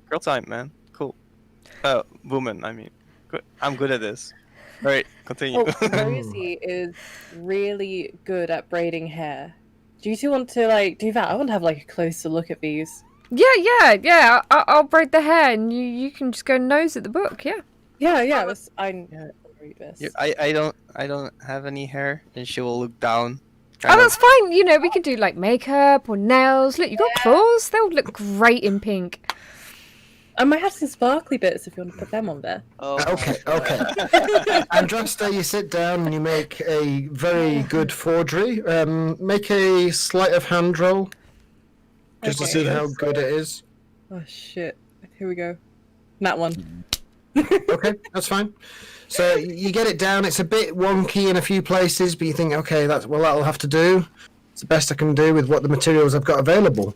girl time, man. Cool. Woman. I mean, good. I'm good at this. All right, continue. Oh, Rosie is really good at braiding hair. Do you two want to like do that? I want to have like a closer look at these. Yeah. I'll braid the hair, and you can just go nose at the book. Yeah. Yeah. Yeah. Read this. Yeah, I don't have any hair, and she will look down. Oh, that's fine. You know, we can do like makeup or nails. Look, you got claws. They'll look great in pink. I might have some sparkly bits if you want to put them on there. Oh, Okay. Andrasta, you sit down and you make a very good forgery. Make a sleight of hand roll. Just to Okay. see how good it is. Oh shit! Here we go. That one. Okay, that's fine. So you get it down. It's a bit wonky in a few places, but you think, okay, that'll have to do. It's the best I can do with what the materials I've got available.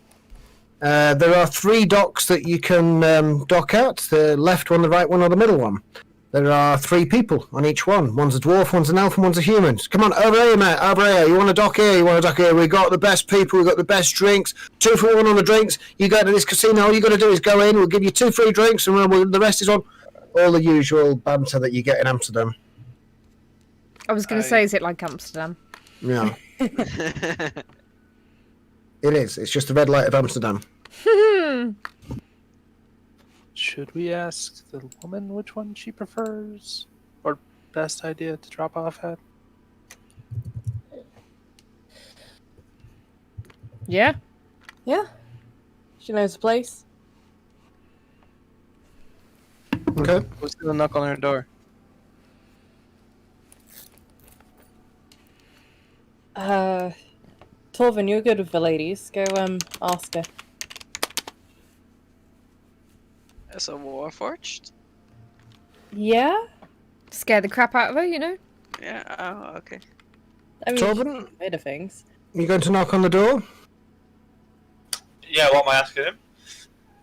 There are 3 docks that you can dock at: the left one, the right one, or the middle one. There are 3 people on each one. One's a dwarf, one's an elf, and one's a human. Come on, over here, mate. Over here. You want to dock here? You want to dock here? We got the best people. We got the best drinks. 2 for 1 on the drinks. You go to this casino. All you got to do is go in. We'll give you 2 free drinks, and the rest is on. All the usual banter that you get in Amsterdam. I was going to say, is it like Amsterdam? Yeah, it is. It's just the red light of Amsterdam. Should we ask the woman which one she prefers? Or best idea to drop off at? Yeah. Yeah. She knows the place. Okay. Who's gonna knock on her door? Torvin, you're good with the ladies. Go ask her. as a warforged? Yeah. Scare the crap out of her, you know? Yeah, oh, okay. I mean, Torvin, she's made of things. you going to knock on the door? Yeah, what am I asking him?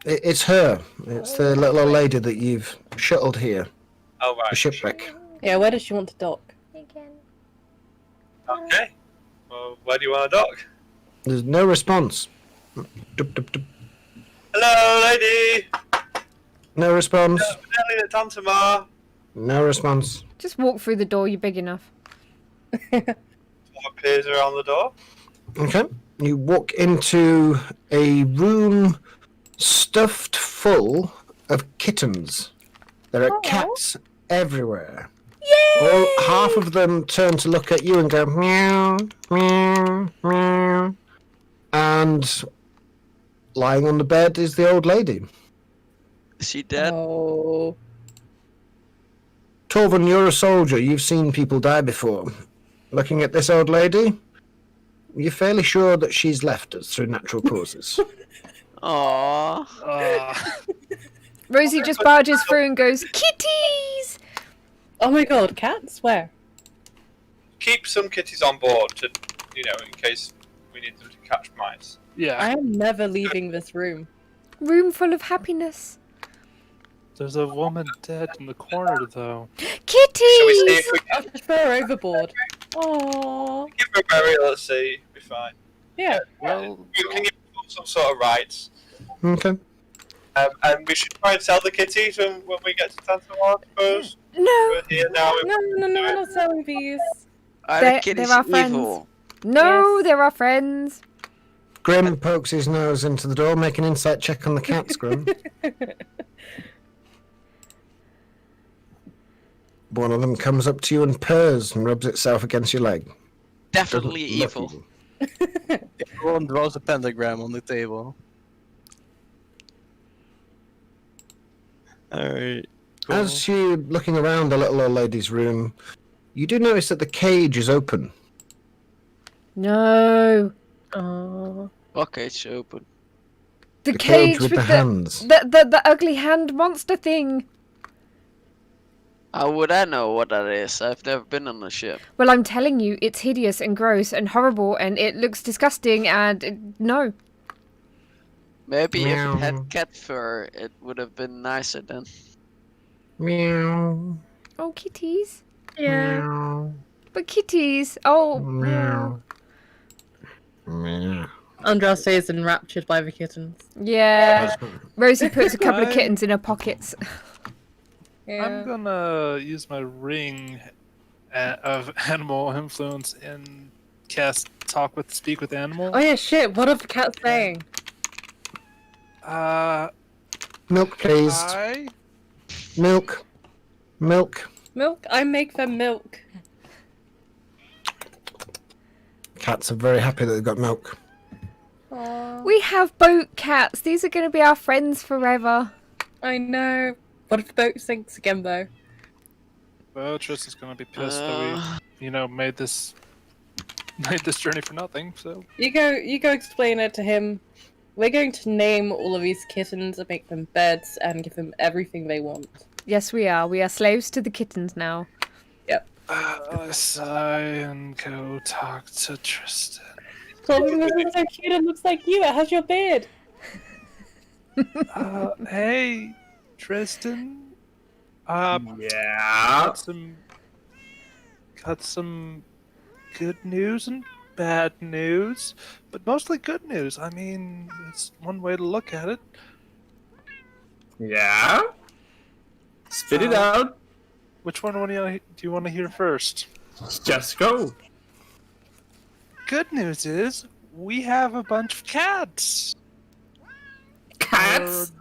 It's her. It's the little old lady that you've shuttled here. Oh, right. The shipwreck. Yeah, where does she want to dock? Okay. Well, where do you want to dock? There's no response. Dup, dup, dup. Hello, lady! No response. Nelly at Tantamar. No response. Just walk through the door, you're big enough. What appears around the door? Okay. You walk into a room stuffed full of kittens. There are cats everywhere. All, half of them turn to look at you and go meow, meow, meow. And lying on the bed is the old lady. Is she dead? Oh. Torvin, you're a soldier. You've seen people die before. Looking at this old lady, you're fairly sure that she's left us through natural causes. Aww. Rosie just barges through and goes, kitties! Oh my god, cats? Where? Keep some kitties on board to, in case we need them to catch mice. I Yeah, am never leaving this room. Room full of happiness. there's a woman dead in the corner, though. Shall we see Kitties! if we I'll can just throw her overboard. Oh. give her a burial? Let's see. Be fine. Yeah. Well, We can give her some sort of rights. Okay. And we should try and sell the kitties when we get to Tantamar, I suppose. No, We're here now. No, we're not selling these. Are They're- the kitties they're our friends. evil? no, Yes. they're our friends. Grim pokes his nose into the door, make an insight check on the cats, Grim. One of them comes up to you and purrs and rubs itself against your leg. Doesn't Definitely look evil. Everyone draws a pentagram on the table. Alright. Cool. As you're looking around the little old lady's room, you do notice that the cage is open. No. Oh. What cage open? The cage cage with with the hands. the ugly hand monster thing. How would I know what that is? I've never been on a ship. Well, I'm telling you, it's hideous and gross and horrible, and it looks disgusting. No, Maybe if it Meow. had cat fur, it would have been nicer then. Meow. oh kitties, Meow. but kitties. Oh, Meow. Meow. Andraste is enraptured by the kittens. yeah. Rosie puts a couple of I- kittens in her pockets. I'm gonna use my ring of animal influence and cast speak with animal. Oh yeah, shit. What are the cats saying? Milk, please. I Milk. Milk. Milk. I make them milk. Cats are very happy that they've got milk. Aww. We have boat cats. These are going to be our friends forever. I know. What if the boat sinks again, though? well, Tristan's gonna be pissed that we, made this journey for nothing. So You go explain it to him. We're going to name all of these kittens and make them beds and give them everything they want. Yes, we are. We are slaves to the kittens now. I sigh and go talk to Tristan. Corbin is so cute and looks like you. It has your beard. Hey, Tristan. Yeah. Got some good news and bad news, but mostly good news. I mean, it's one way to look at it. Yeah. Spit it out. Which one do you want to hear first? Just go. Good news is we have a bunch of cats. Cats.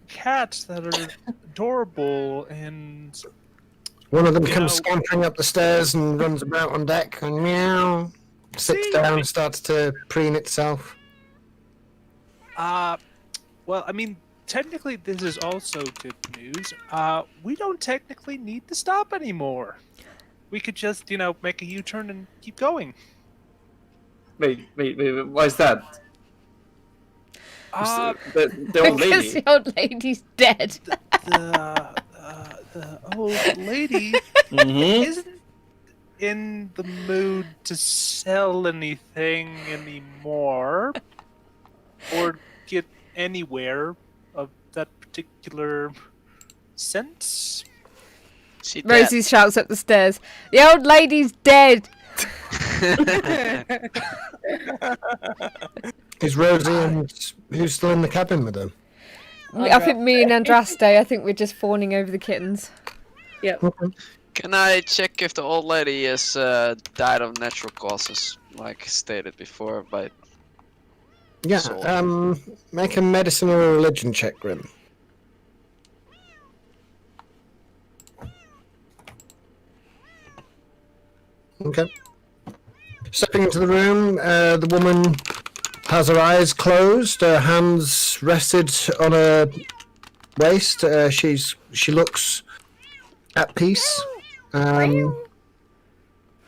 Cats that are adorable and One of them You comes know- scampering up the stairs and runs about on deck and meow. Sits See? down and starts to preen itself. well, I mean, technically this is also good news. We don't technically need to stop anymore. We could just, make a U-turn and keep going. Wait. Why is that? The old Because lady. the old lady's dead. The old lady Mm-hmm. isn't in the mood to sell anything anymore or get anywhere of that particular sense. She Rosie shouts up the stairs. The old lady's dead. Is Rosie and who's still in the cabin with her? I think me and Andraste, I think we're just fawning over the kittens. Can I check if the old lady has died of natural causes, like stated before? But Yeah, So- make a medicine or a religion check, Grim. Okay. Stepping into the room, the woman has her eyes closed, her hands rested on her waist. She looks at peace.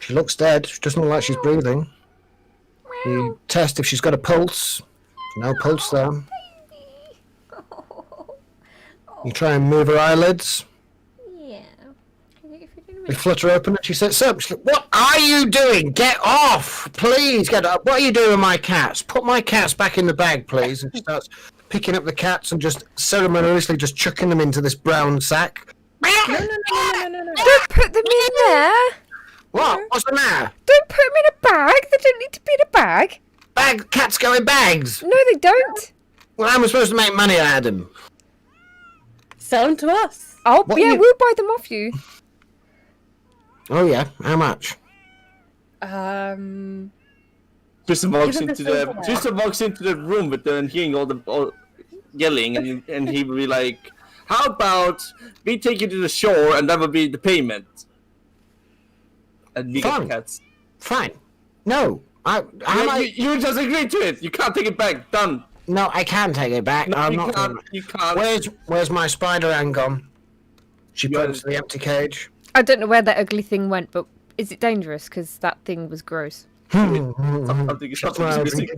She looks dead. She doesn't look like she's breathing. You test if she's got a pulse. No pulse there. You try and move her eyelids. Yeah. They flutter open and she sits up. She's like, "What are you doing? Get off! Please get up! What are you doing with my cats? Put my cats back in the bag, please." And she starts picking up the cats and just ceremoniously just chucking them into this brown sack. No. Don't put them in there. What? What's the matter? Don't put them in a bag. They don't need to be in a bag. Cats go in bags. No, they don't. Well, how am I supposed to make money out of them? Sell them to us. Oh, What yeah, you- we'll buy them off you. Oh yeah, how much? Tristan walks Give it into the silverware. Tristan walks into the room with them and hearing all yelling, and he will be like, "How about we take you to the shore and that will be the payment?" And we get Fine. cats. Fine. No, You just agreed to it. You can't take it back. Done. No, I can take it back. No, I'm you not. can't. You can't. Where's my spider ant gone? She Yeah. points to the empty cage. I don't know where that ugly thing went, but is it dangerous? Because that thing was gross. Something is missing.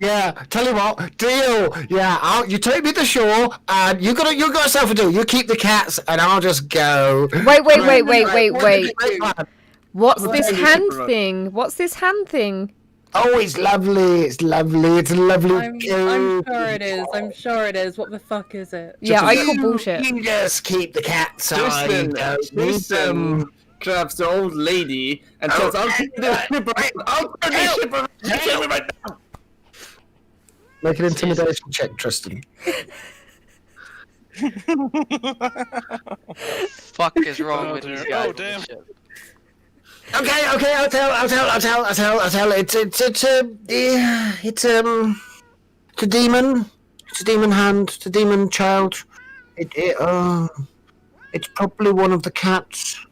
Yeah, tell you what, deal. Yeah, you take me to shore, and you got yourself a deal. You keep the cats, and I'll just go. Wait. What's Well, this thank you, hand Superman. thing? What's this hand thing? Oh, it's lovely. It's lovely. It's a lovely. I'm sure it is. I'm sure it is. What the fuck is it? Yeah, I call bullshit. You just keep the cats. I Tristan, don't need them. grabs the old lady and says, "I'll turn the ship around. I'll turn the ship around. You tell me right now." Make an intimidation check, Tristan. Fuck is wrong Oh, with dear. these guys? Oh, damn. Okay, I'll tell. It's a demon. It's a demon hand. It's a demon child. It's probably one of the cats.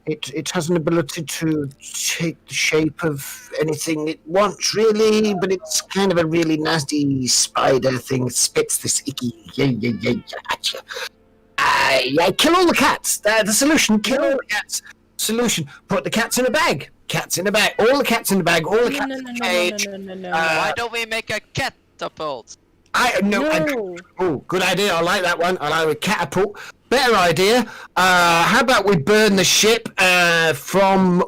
It has an ability to take the shape of anything it wants, really, but it's kind of a really nasty spider thing. It spits this icky. Yeah, kill all the cats. The solution: kill all the cats. Solution: put the cats in a bag. Cats in a bag. All the cats in the bag. All the cats in the cage. No. Why don't we make a catapult? Oh, good idea. I like that one. I like a catapult. Better idea. How about we burn the ship from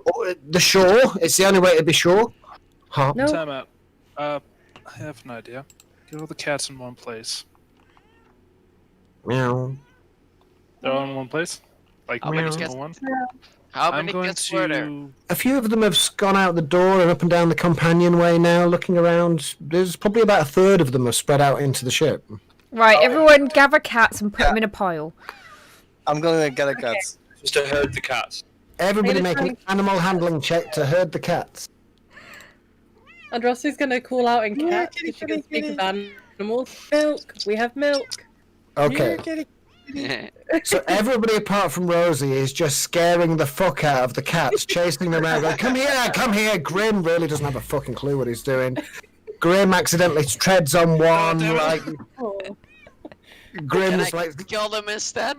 the shore? It's the only way to be sure. Huh? No. Time out. I have an idea. Get all the cats in one place. Meow. They're all in one place? Like, How many every cats- single one? How I'm many going cats were there? to... A few of them have gone out the door and up and down the companionway now, looking around. There's probably about a third of them have spread out into the ship. Right, everyone gather cats and put them in a pile. I'm gonna get a cat. Just to herd the cats. Everybody Hey, make an animal handling check to herd the cats. Androssi's gonna call out in cat kitty, because she can kitty, speak with animals. Milk. We have milk. Okay. So everybody apart from Rosie is just scaring the fuck out of the cats, chasing them around, going, come here. Grim really doesn't have a fucking clue what he's doing. Grim accidentally treads on one, damn it. like, Oh. Can Grim's I like, kill them instead?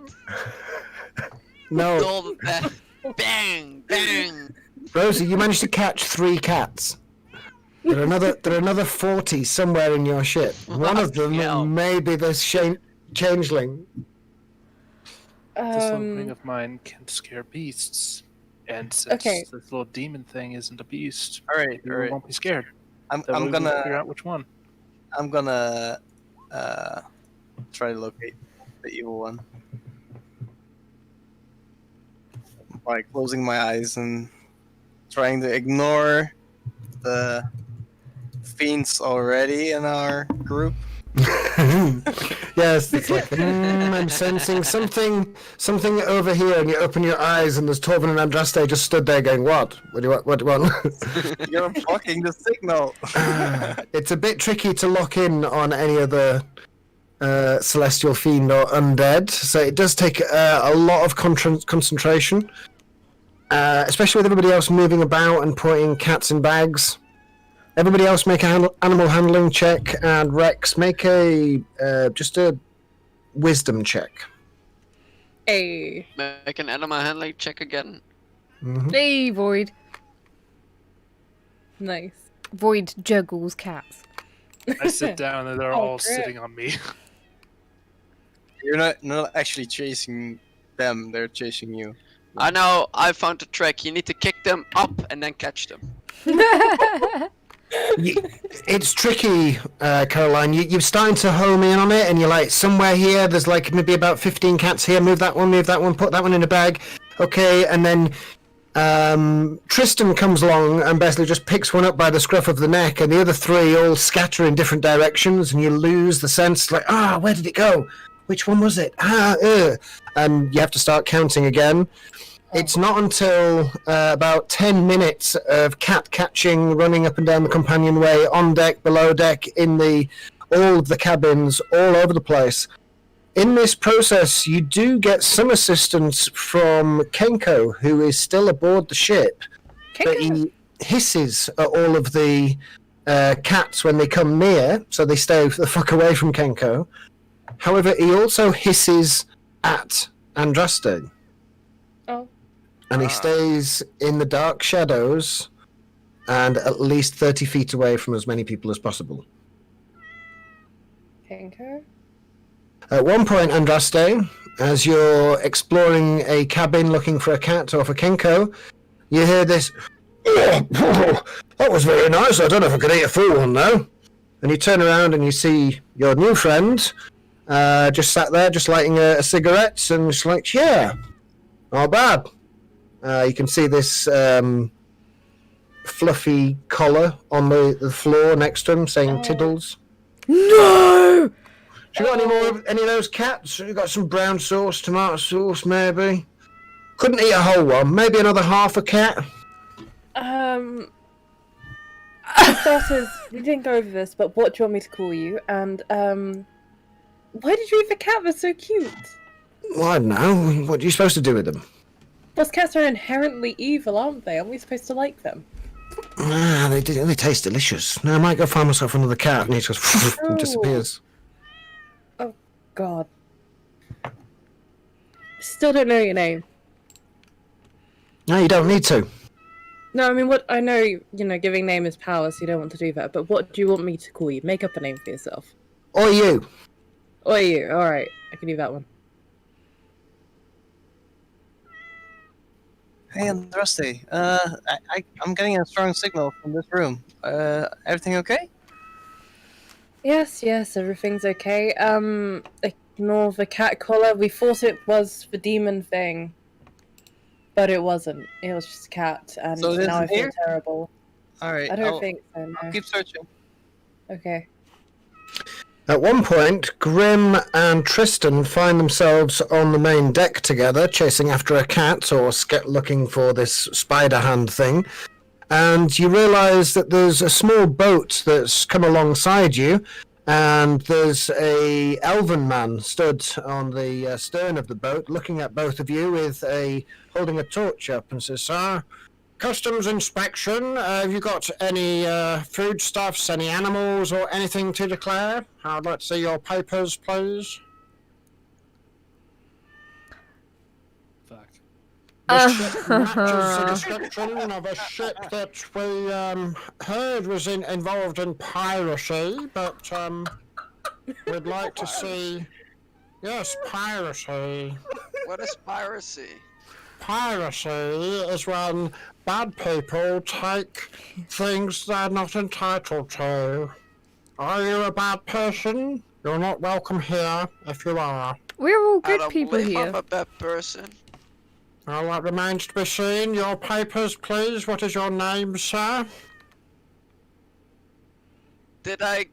no. All of that. Bang, bang. Rosie, you managed to catch 3 cats. There are another 40 somewhere in your ship. One of them hell. may be this changeling. This little ring of mine can scare beasts. And since Okay. this little demon thing isn't a beast, Alright, you alright. won't be scared. I'm That way we can figure gonna out which one. try to locate the evil one by closing my eyes and trying to ignore the fiends already in our group. Yes, it's like, I'm sensing something over here, and you open your eyes, and there's Torvin and Andraste just stood there going, what? What do you want? You're blocking the signal. It's a bit tricky to lock in on any other celestial fiend or undead, so it does take a lot of concentration, especially with everybody else moving about and putting cats in bags. Everybody else make an animal handling check, and Rex make just a wisdom check. Hey. Make an animal handling check again. Mhm. Hey, Void. Nice. Void juggles cats. I sit down and they're Oh, all great. sitting on me. You're not actually chasing them; they're chasing you. I know, I found a trick. You need to kick them up and then catch them. It's tricky, Caroline. You're starting to home in on it, and you're like, somewhere here, there's like maybe about 15 cats here. Move that one, put that one in a bag. Okay, and then Tristan comes along and basically just picks one up by the scruff of the neck, and the other 3 all scatter in different directions, and you lose the sense, like, where did it go? Which one was it? And you have to start counting again. It's not until about 10 minutes of cat catching, running up and down the companionway, on deck, below deck, in all of the cabins, all over the place. In this process, you do get some assistance from Kenko, who is still aboard the ship. But he hisses at all of the cats when they come near, so they stay the fuck away from Kenko. However, he also hisses at Andraste. Oh. And he stays in the dark shadows and at least 30 feet away from as many people as possible. Kinko? At one point, Andraste, as you're exploring a cabin looking for a cat or for Kinko, you hear this, "Oh, that was very nice. I don't know if I could eat a full one, though." And you turn around and you see your new friend just sat there, just lighting a cigarette, and she's like, "Yeah, not bad." You can see this fluffy collar on the floor next to him saying Tiddles. No! Have you got any of those cats? You got some brown sauce, tomato sauce, maybe? Couldn't eat a whole one. Maybe another half a cat. For starters, we didn't go over this, but what do you want me to call you? And, why did you eat the cat? They're so cute. Well, I don't know. What are you supposed to do with them? Plus, cats are inherently evil, aren't they? Aren't we supposed to like them? They taste delicious. Now I might go find myself another cat, and he just and disappears. Oh, God. Still don't know your name. No, you don't need to. No, I mean, what I know, giving name is power, so you don't want to do that. But what do you want me to call you? Make up a name for yourself. Or you. Or you. All right, I can do that one. Hey, Andraste. I'm getting a strong signal from this room. Everything okay? Yes, everything's okay. Ignore the cat collar. We thought it was the demon thing, but it wasn't. It was just a cat, and So it now I isn't feel here? terrible. All right. I don't think so. No. I'll keep searching. Okay. At one point, Grim and Tristan find themselves on the main deck together, chasing after a cat or looking for this spider hand thing. And you realise that there's a small boat that's come alongside you, and there's a elven man stood on the stern of the boat, looking at both of you with holding a torch up, and says, "Sir, customs inspection. Have you got any foodstuffs, any animals, or anything to declare? I'd like to see your papers, please." Fact. The ship matches the description of a ship that we heard was involved in piracy, but we'd like to see... Yes, piracy. What is piracy? Piracy is when bad people take things they're not entitled to. Are you a bad person? You're not welcome here if you are. We're all I good don't people believe here. I'm a bad person. Well, that remains to be seen. Your papers, please. What is your name, sir? Did I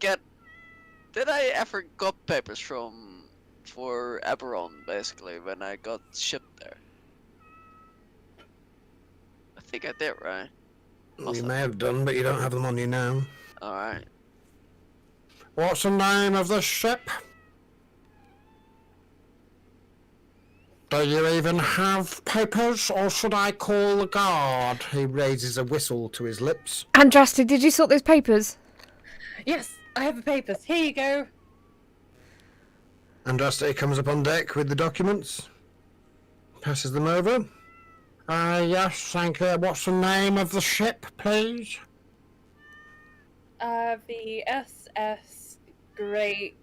ever got papers for Eberron, basically, when I got shipped there? I think I did, right? You may have done, but you don't have them on you now. Alright. What's the name of the ship? Do you even have papers, or should I call the guard? He raises a whistle to his lips. Andraste, did you sort those papers? Yes, I have the papers. Here you go. Andraste comes up on deck with the documents. Passes them over. Yes, thank you. What's the name of the ship, please? The SS Great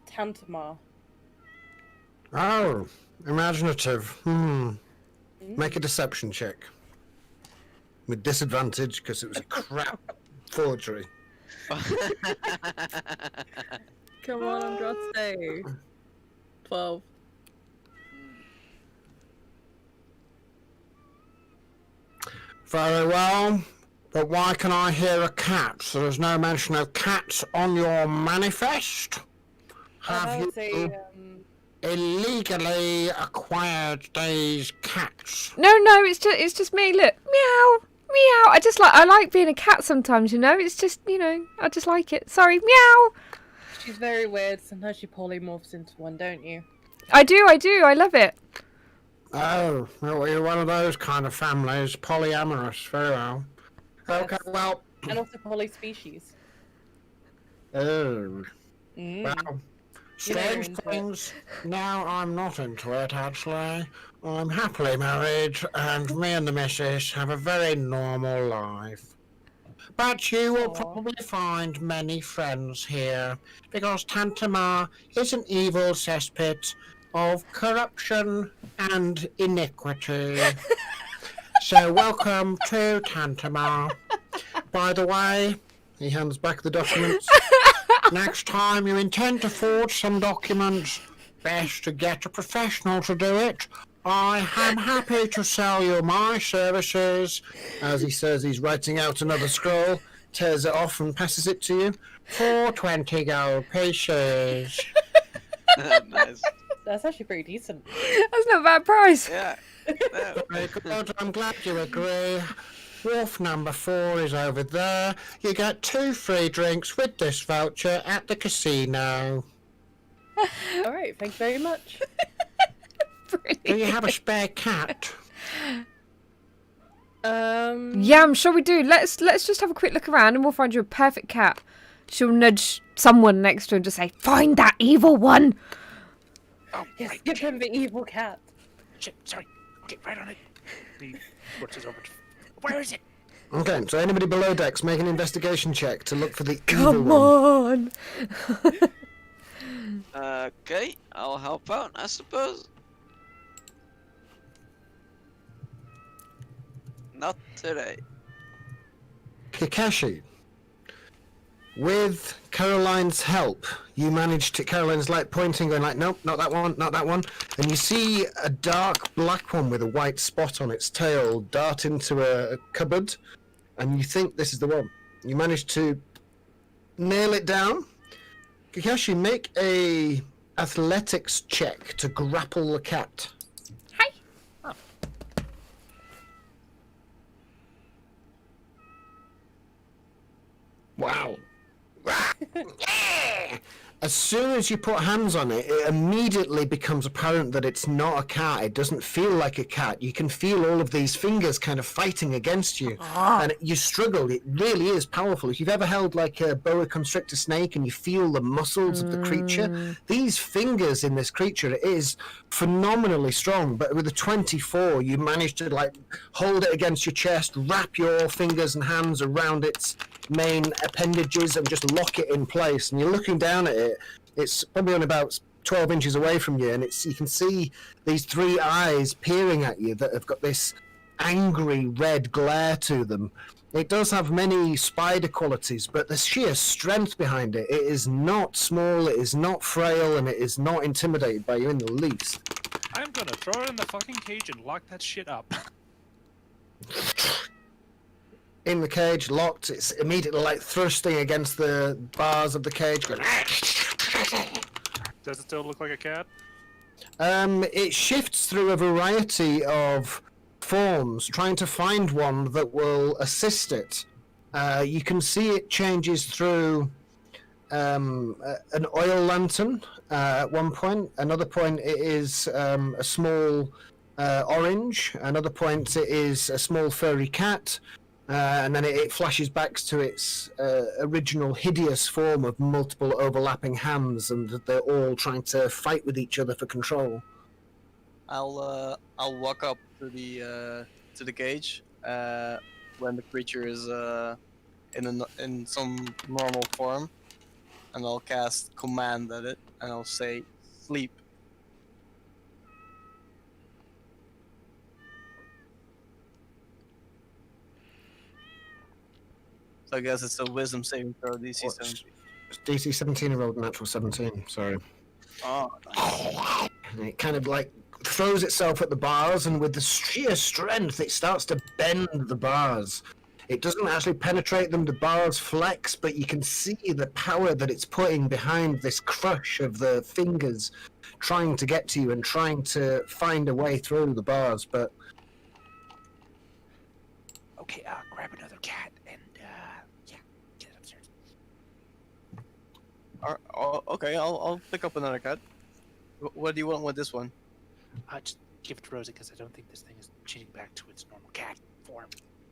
Tantamar. Oh, imaginative. Make a deception check. With disadvantage, because it was a crap forgery. Come on, Andraste. 12. Very well, but why can I hear a cat? There is no mention of cats on your manifest. Have you illegally acquired these cats? No, it's just me. Look, meow, meow. I like being a cat sometimes. It's just I just like it. Sorry, meow. She's very weird. Sometimes she polymorphs into one, don't you? I do. I love it. Oh, well, you're one of those kind of families, polyamorous. Very well. Okay, Yes. well. And also polyspecies. Oh. Mm. Well, You know you're Strange into it. things. Now I'm not into it, actually. I'm happily married, and me and the missus have a very normal life. But you will Aw. probably find many friends here, because Tantamar is an evil cesspit of corruption and iniquity. So welcome to Tantamar. By the way, he hands back the documents. Next time you intend to forge some documents, best to get a professional to do it. I am happy to sell you my services. As he says, he's writing out another scroll, tears it off and passes it to you, for 20 gold pieces. Nice. That's actually pretty decent. That's not a bad price. Yeah. No. Very good, I'm glad you agree. Wharf number 4 is over there. You get 2 free drinks with this voucher at the casino. All right, thank you very much. Do you have a spare cat? Yeah, I'm sure we do. Let's just have a quick look around and we'll find you a perfect cat. She'll nudge someone next to him to say, "Find that evil one." Oh, Yes, right. give him the evil cat. Shit, sorry. Get right on it. He works his over. Where is it? Okay, so anybody below decks, make an investigation check to look for the evil Come one. on. Okay, I'll help out, I suppose. Not today. Kakashi. With Caroline's help, you manage to. Caroline's like pointing, going like, "Nope, not that one, not that one." And you see a dark black one with a white spot on its tail dart into a cupboard, and you think this is the one. You manage to nail it down. Kakashi, make a athletics check to grapple the cat. Wow. As soon as you put hands on it, it immediately becomes apparent that it's not a cat. It doesn't feel like a cat. You can feel all of these fingers kind of fighting against you. And you struggle. It really is powerful. If you've ever held like a boa constrictor snake and you feel the muscles of the creature, these fingers in this creature is phenomenally strong. But with a 24, you manage to like hold it against your chest, wrap your fingers and hands around its main appendages and just lock it in place. And you're looking down at it. It's probably on about 12 inches away from you, and you can see these 3 eyes peering at you that have got this angry red glare to them. It does have many spider qualities, but the sheer strength behind it, it is not small, it is not frail, and it is not intimidated by you in the least. I'm gonna throw it in the fucking cage and lock that shit up. In the cage, locked, it's immediately like thrusting against the bars of the cage, going, Does it still look like a cat? it shifts through a variety of forms, trying to find one that will assist it. You can see it changes through an oil lantern at one point. Another point it is a small orange. Another point it is a small furry cat. And then it flashes back to its original hideous form of multiple overlapping hands, and they're all trying to fight with each other for control. I'll walk up to the cage when the creature is in some normal form, and I'll cast command at it, and I'll say sleep. So I guess it's a wisdom saving throw, DC 17. DC 17 rolled a natural 17, sorry. Oh, And it kind of like throws itself at the bars, and with the sheer strength, it starts to bend the bars. It doesn't actually penetrate them, the bars flex, but you can see the power that it's putting behind this crush of the fingers trying to get to you and trying to find a way through the bars, but Okay, grab another cat and yeah, get it upstairs. okay, I'll pick up another cat. What do you want with this one? Just give it to Rosie because I don't think this thing is cheating back to its normal cat form.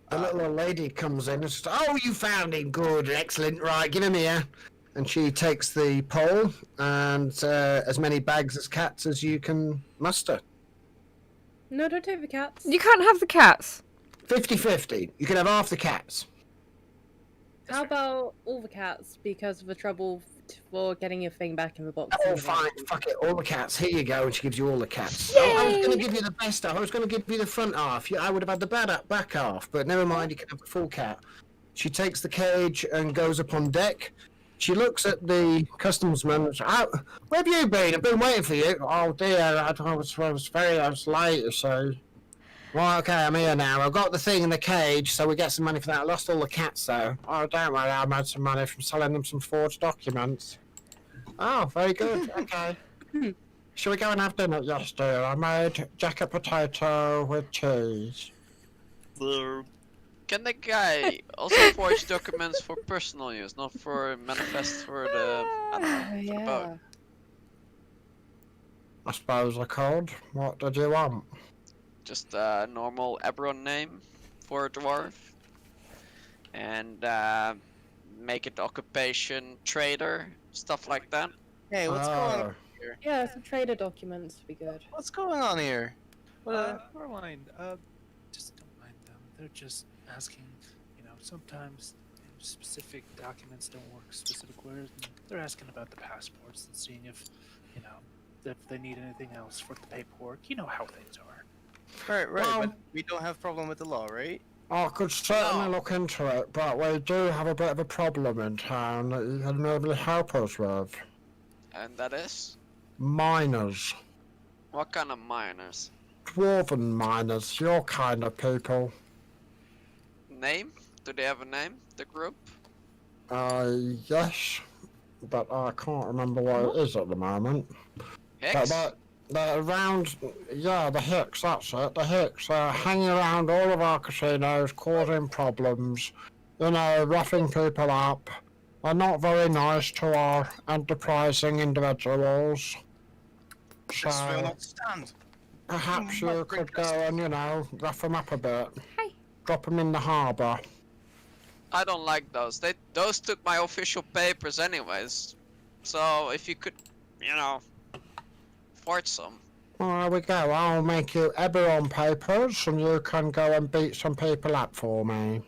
the little old lady comes in and says, "Oh, you found him, good, excellent, right, give him here." And she takes the pole and as many bags as cats as you can muster. No, don't take the cats. You can't have the cats. 50-50. You can have half the cats. How about all the cats because of the trouble for getting your thing back in the box? Oh, and fine. everything? Fuck it. All the cats. Here you go. And she gives you all the cats. Yay! I was going to give you the best half. I was going to give you the front half. I would have had the back half. But never mind. You can have the full cat. She takes the cage and goes up on deck. She looks at the customsman. Oh, where have you been? I've been waiting for you. Oh, dear. I was late, so... Well, okay, I'm here now. I've got the thing in the cage, so we get some money for that. I lost all the cats, though. Oh, don't worry, I made some money from selling them some forged documents. Oh, very good. Okay. Shall we go and have dinner? Yes, dear. I made jacket potato with cheese. Can the guy also forge documents for personal use, not for manifest for the, I don't know, Oh, for the yeah. boat? I suppose I could. What did you want? Just a normal Ebron name for a dwarf. And make it occupation trader, stuff like that. Hey, what's going Oh. on here? Yeah, some trader documents would be good. What's going on here? Never mind. Just don't mind them. They're just asking. Sometimes specific documents don't work specific words. And they're asking about the passports and seeing if they need anything else for the paperwork. You know how things are. Right, Well- but we don't have problem with the law, right? I could certainly look into it, but we do have a bit of a problem in town that you can maybe help us with. And that is? Miners. What kind of miners? Dwarven miners, your kind of people. Name? Do they have a name? The group? Yes, but I can't remember what it is at the moment. Hex? But they're around, yeah, the Hicks, that's it, the Hicks. They're hanging around all of our casinos, causing problems, roughing people up. They're not very nice to our enterprising individuals. This will So, not stand. perhaps you could go and, rough them up a bit. Hi. Drop them in the harbour. I don't like those. Those took my official papers anyways. So if you could, forge some. Well, there we go. I'll make you Eberron papers and you can go and beat some people up for me.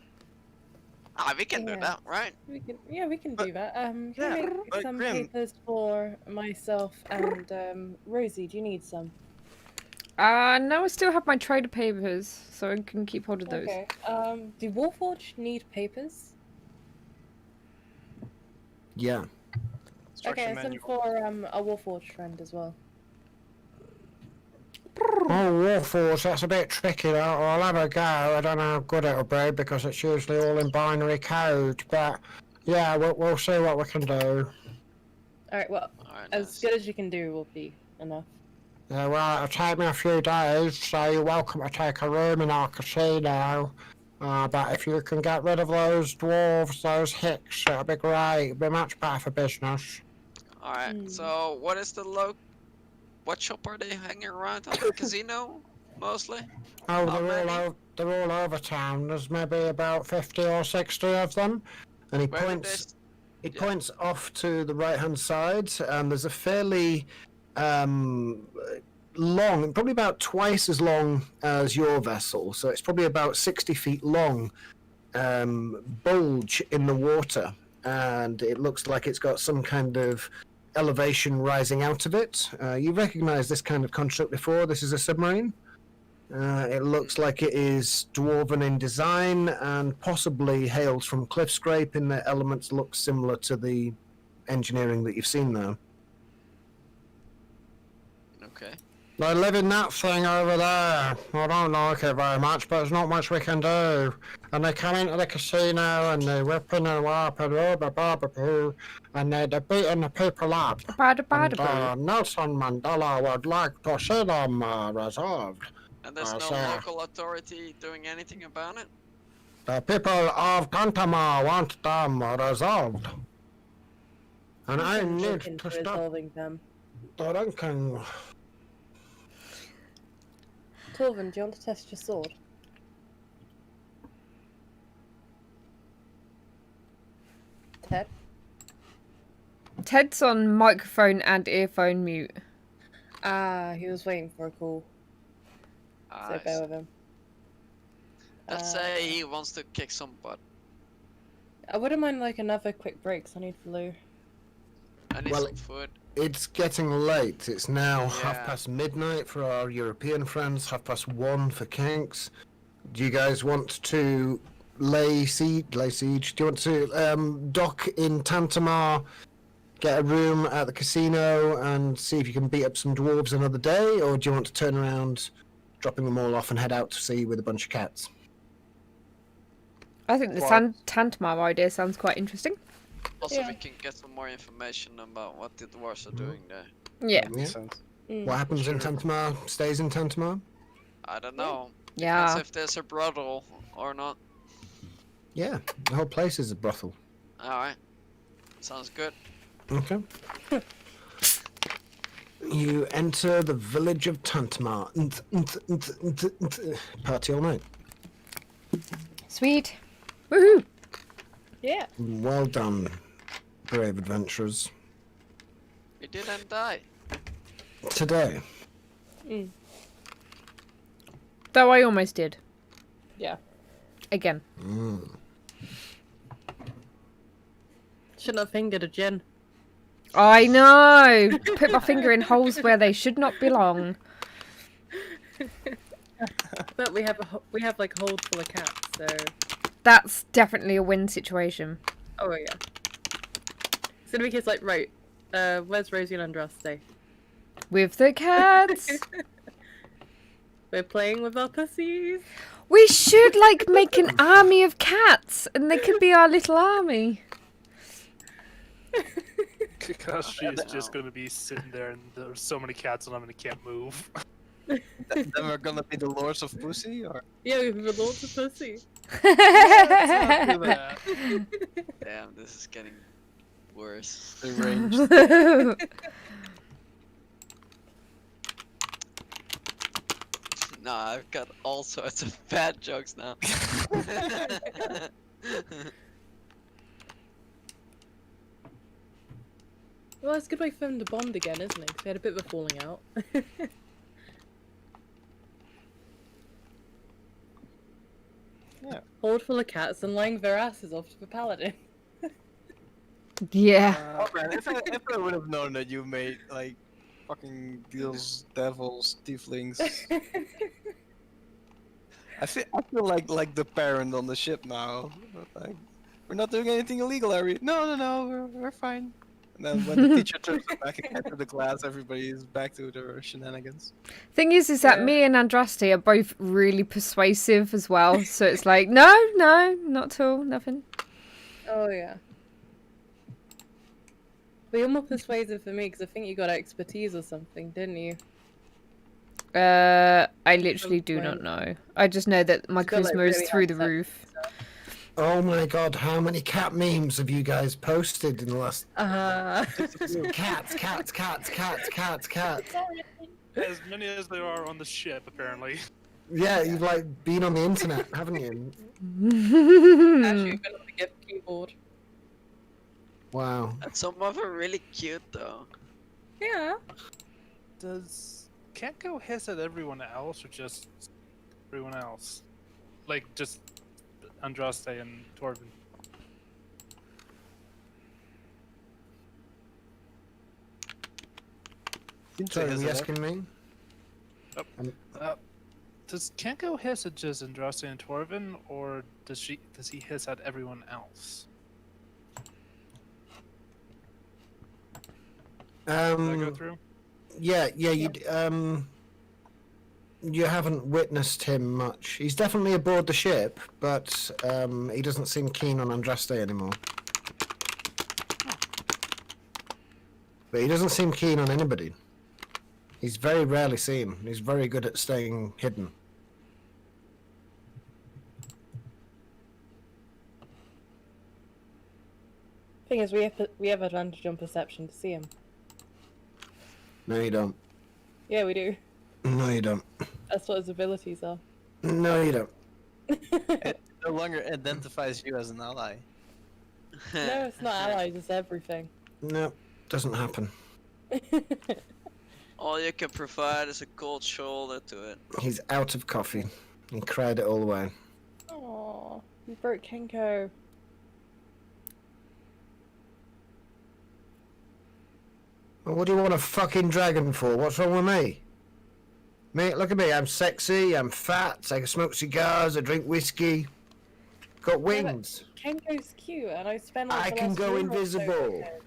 Ah, we can do Yeah. that, right? We can do that. Can yeah, I make but some Grim- papers for myself and Rosie? Do you need some? No, I still have my trader papers, so I can keep hold of those. Okay. Do Warforged need papers? Yeah. Instruction Okay, some manual. for a Warforged friend as well. Oh, Warforged, that's a bit tricky. I'll have a go. I don't know how good it'll be because it's usually all in binary code. But yeah, we'll see what we can do. Alright, well, Alright, as nice. good as you can do will be enough. Yeah, well, it'll take me a few days, so you're welcome to take a room in our casino. But if you can get rid of those dwarves, those Hicks, it'll be great. It'll be much better for business. Alright, Hmm. so what is the what shop are they hanging around at? The casino? Mostly? Oh, How many? they're all over town. There's maybe about 50 or 60 of them. And he Where do they points. He yeah. points off to the right-hand side, and there's a fairly long, probably about twice as long as your vessel. So it's probably about 60 feet long, bulge in the water, and it looks like it's got some kind of elevation rising out of it. You recognise this kind of construct before. This is a submarine. It looks like it is dwarven in design and possibly hails from cliff scrape in the elements look similar to the engineering that you've seen there. Okay. They live in that thing over there. I don't like it very much, but there's not much we can do. And they come into the casino and they're whipping them up and and they're beating the people up. Bada And, bada boo. Nelson Mandela would like to see them resolved. And there's no sir. local authority doing anything about it? The people of Kantama want them resolved. And I can need look into to stop resolving them. drinking. Torvin, do you want to test your sword? Ted? Ted's on microphone and earphone mute. Ah, he was waiting for a call, so Nice. bear with him. Let's say he wants to kick some butt. I wouldn't mind like another quick break, 'cause I need flu. I need Well, some food. It's getting late. It's now Yeah. midnight for our European friends, 1:30 for Kinks. Do you guys want to lay siege? Do you want to dock in Tantamar, get a room at the casino, and see if you can beat up some dwarves another day, or do you want to turn around, dropping them all off, and head out to sea with a bunch of cats? I think the Tantamar idea sounds quite interesting. Also, Yeah. we can get some more information about what the dwarves are doing there. Yeah. That makes sense. What happens in Tantamar stays in Tantamar. I don't know. Yeah. Depends if there's a brothel or not. Yeah, the whole place is a brothel. Alright. Sounds good. Okay. You enter the village of Tantamar. Party all night. Sweet. Woohoo! Yeah. Well done, brave adventurers. We didn't die. Today, Though I almost did. Yeah. Again. Shouldn't have fingered a gin. I know! Put my finger in holes where they should not belong. But we have like a hold full of cats, so. That's definitely a win situation. Oh yeah. It's gonna be kids like, right, where's Rosie and Andraste? With the cats. We're playing with our pussies. We should, like, make an army of cats, and they could be our little army. Kakashi is just gonna be sitting there, and there's so many cats on him, and he can't move. Then we're gonna be the Lords of Pussy, or Yeah, we've got lots of pussy. Let's not do that. Damn, this is getting worse. the range. Nah, I've got all sorts of bad jokes now. Well, it's a good way for them to bond again, isn't it? 'Cause we had a bit of a falling out. Yeah. Hold full of cats and laying their asses off to the paladin. Yeah. Oh man, if I would have known that you made like fucking deals, devils, tieflings, I feel like the parent on the ship now. Like, we're not doing anything illegal, are we? No, we're fine. And then when the teacher turns it back again to the class, everybody is back to their shenanigans. Thing is that Yeah. me and Andraste are both really persuasive as well. So it's like, no, not at all, nothing. Oh yeah. But you're more persuasive for me because I think you got expertise or something, didn't you? I literally do not know. I just know that my It's got, like, charisma is really through high the perception roof. stuff. oh my god, how many cat memes have you guys posted in the last... Cats. As many as there are on the ship, apparently. Yeah, you've like been on the internet, haven't you? Actually, been on the gift keyboard. Wow. And some of them are really cute though. Yeah. Does Can't Go hiss at everyone else, or just everyone else? Like, just Andraste and Torvin. Sorry, are you asking me? Does Can't Go hiss at just Andraste and Torvin, or does he hiss at everyone else? Did I go through? Yeah, you haven't witnessed him much. He's definitely aboard the ship, but he doesn't seem keen on Andraste anymore. But he doesn't seem keen on anybody. He's very rarely seen. He's very good at staying hidden. Thing is, we have advantage on perception to see him. No, you don't. Yeah, we do. No, you don't. That's what his abilities are. No, you don't. It no longer identifies you as an ally. No, it's not allies, it's everything. No. Doesn't happen. All you can provide is a cold shoulder to it. He's out of coffee. He cried it all away. Oh, you broke Kenko. Well, what do you want a fucking dragon for? What's wrong with me? Mate, look at me. I'm sexy. I'm fat. I can smoke cigars. I drink whiskey. Got wings. Kenko's cute, and I spent like I the can last go year or so invisible. with him.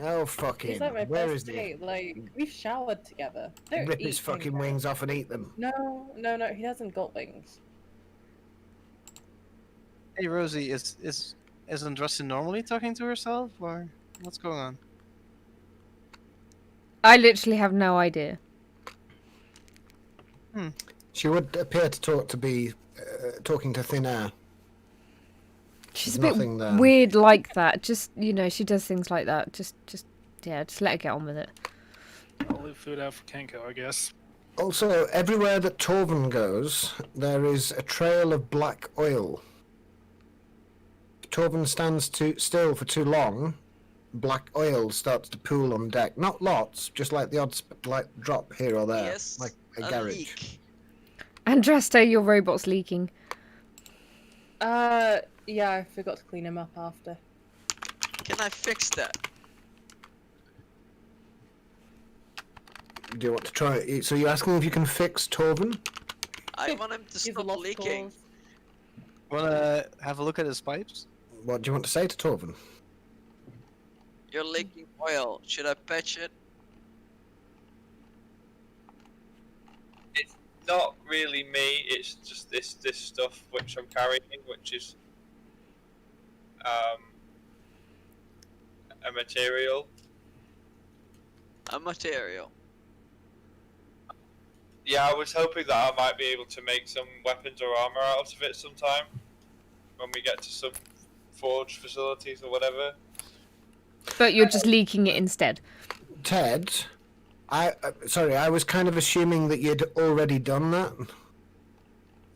Oh, fucking. He's like my Where best is he? mate. Like we've showered together. Don't Rip eat his fucking Kenko. wings off and eat them. No, he hasn't got wings. Hey Rosie, isn't Rusty normally talking to herself, or what's going on? I literally have no idea. She would appear to be talking to thin air. She's a There's bit nothing there. weird like that. Just, you know, she does things like that. Just let her get on with it. I'll leave food out for Kenko, I guess. Also, everywhere that Torvin goes, there is a trail of black oil. If Torvin stands still for too long, black oil starts to pool on deck. Not lots, just like the odd drop here or there, Yes, like a a garage. leak. Andraste, your robot's leaking. Yeah, I forgot to clean him up after. Can I fix that? Do you want to try it? So you're asking if you can fix Torvin? I want him to He's a stop lost leaking. cause. Wanna have a look at his pipes? What do you want to say to Torvin? You're leaking oil. Should I patch it? It's not really me. It's just this stuff which I'm carrying, which is a material. A material. Yeah, I was hoping that I might be able to make some weapons or armor out of it sometime when we get to some forge facilities or whatever. But you're just leaking it instead. Ted, sorry, I was kind of assuming that you'd already done that,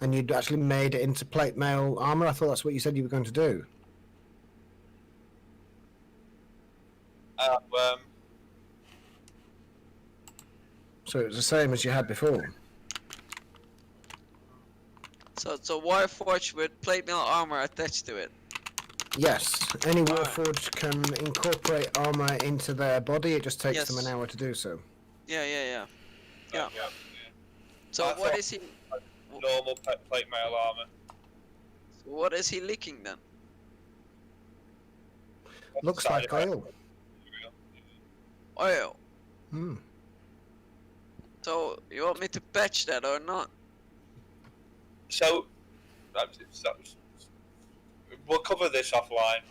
and you'd actually made it into plate mail armor. I thought that's what you said you were going to do. So it was the same as you had before. So it's a Warforged with plate mail armor attached to it. Yes, any Warforged can incorporate armor into their body. It just takes them Yes. an hour to do so. Yeah. Yeah. So I what thought- is he? Normal plate mail armor. What is he leaking then? Looks Side like effect. oil. Oil. Hmm. So you want me to patch that or not? So, we'll cover this offline.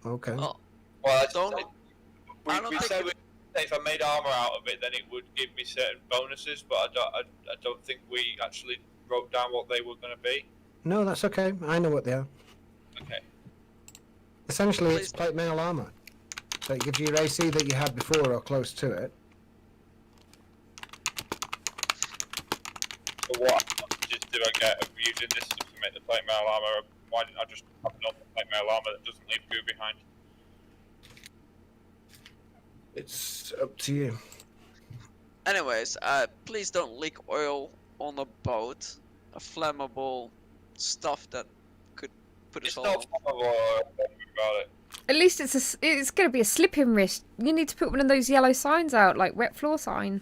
Okay. Oh, Well, Don't- I we don't think said if I made armor out of it, then it would give me certain bonuses, but I don't think we actually wrote down what they were going to be. No, that's okay. I know what they are. Okay. Essentially, it's Please- plate mail armor. So it gives you your AC that you had before or close to it. So what advantages do I get of using this stuff to make the plate mail armor? Why didn't I just have normal plate mail armor that doesn't leave goo behind? It's up to you. anyways, please don't leak oil on a boat. A flammable stuff that could put It's us all. not flammable, don't worry about it. At least it's going to be a slipping risk. You need to put one of those yellow signs out, like wet floor sign.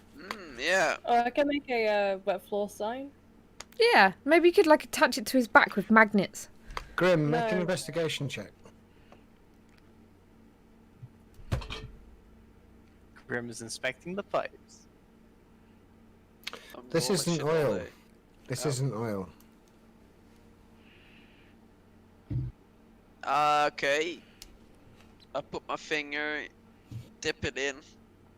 Yeah. Oh, I can make a wet floor sign. Yeah, maybe you could like attach it to his back with magnets. Grim, make an No. investigation check. Grim is inspecting the pipes. I'm This bullish isn't in all oil. day. This Oh. isn't oil. Okay. I put my finger, dip it in,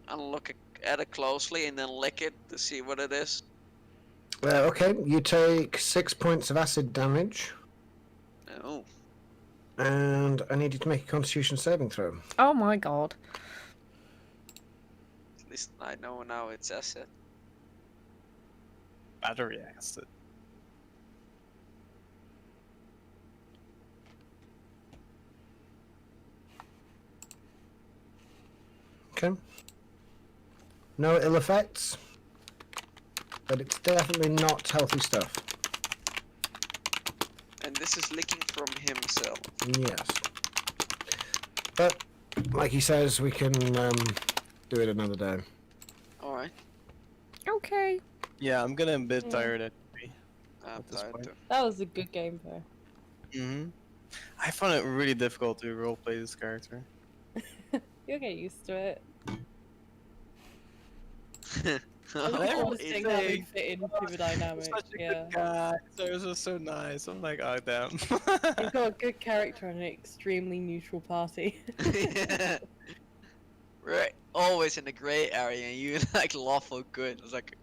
and look at it closely, and then lick it to see what it is. Okay, you take 6 points of acid damage, Oh. and I need you to make a Constitution saving throw. Oh my god. At least I know now it's acid. Battery acid. Okay. No ill effects, but it's definitely not healthy stuff. And this is licking from himself. Yes. But, like he says, we can do it another day. Alright. Okay. Yeah, I'm getting a bit Yeah. tired actually. I'm At this tired point. too. That was a good gameplay. Mm-hmm. I found it really difficult to roleplay this character. You'll get used to it. Oh, All Everything. seeing how they fit into the dynamic. Such a Yeah. good guy. So it was so nice. I'm like, oh damn. You've got a good character and an extremely neutral party. yeah. Right, always in the gray area, and you like lawful good. It's like,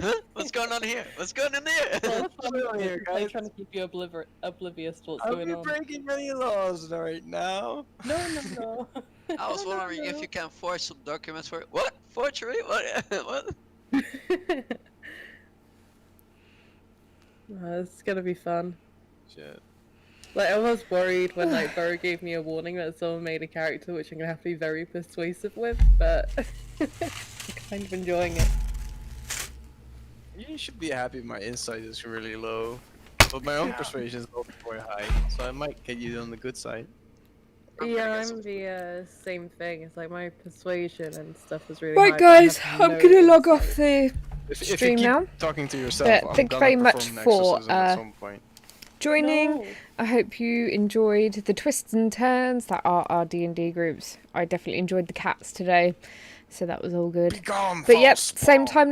huh? What's going on here? What's going on here? Well, What's it's going on here, like guys? trying to keep you oblivious to what's Are going we on. breaking any laws right now? No, no, no. I was wondering if you can forge some documents for what? Forgery? What? What? Oh, it's gonna be fun. Shit. Like, I was worried when like Burrow gave me a warning that someone made a character which I'm gonna have to be very persuasive with, but I'm kind of enjoying it. You should be happy my insight is really low. But my own persuasion is also quite high, so I might get you on the good side. Yeah, I'm the same thing. It's like my persuasion and stuff is really Right, high, but I guys, have I'm no gonna log off insight. the If you stream keep now. talking to yourself, But I'm thank you gonna very much perform an for, exorcism at some point. joining. No. I hope you enjoyed the twists and turns that are our D&D groups. I definitely enjoyed the cats today, so that was all good. Be gone, But yep, false same spawn. time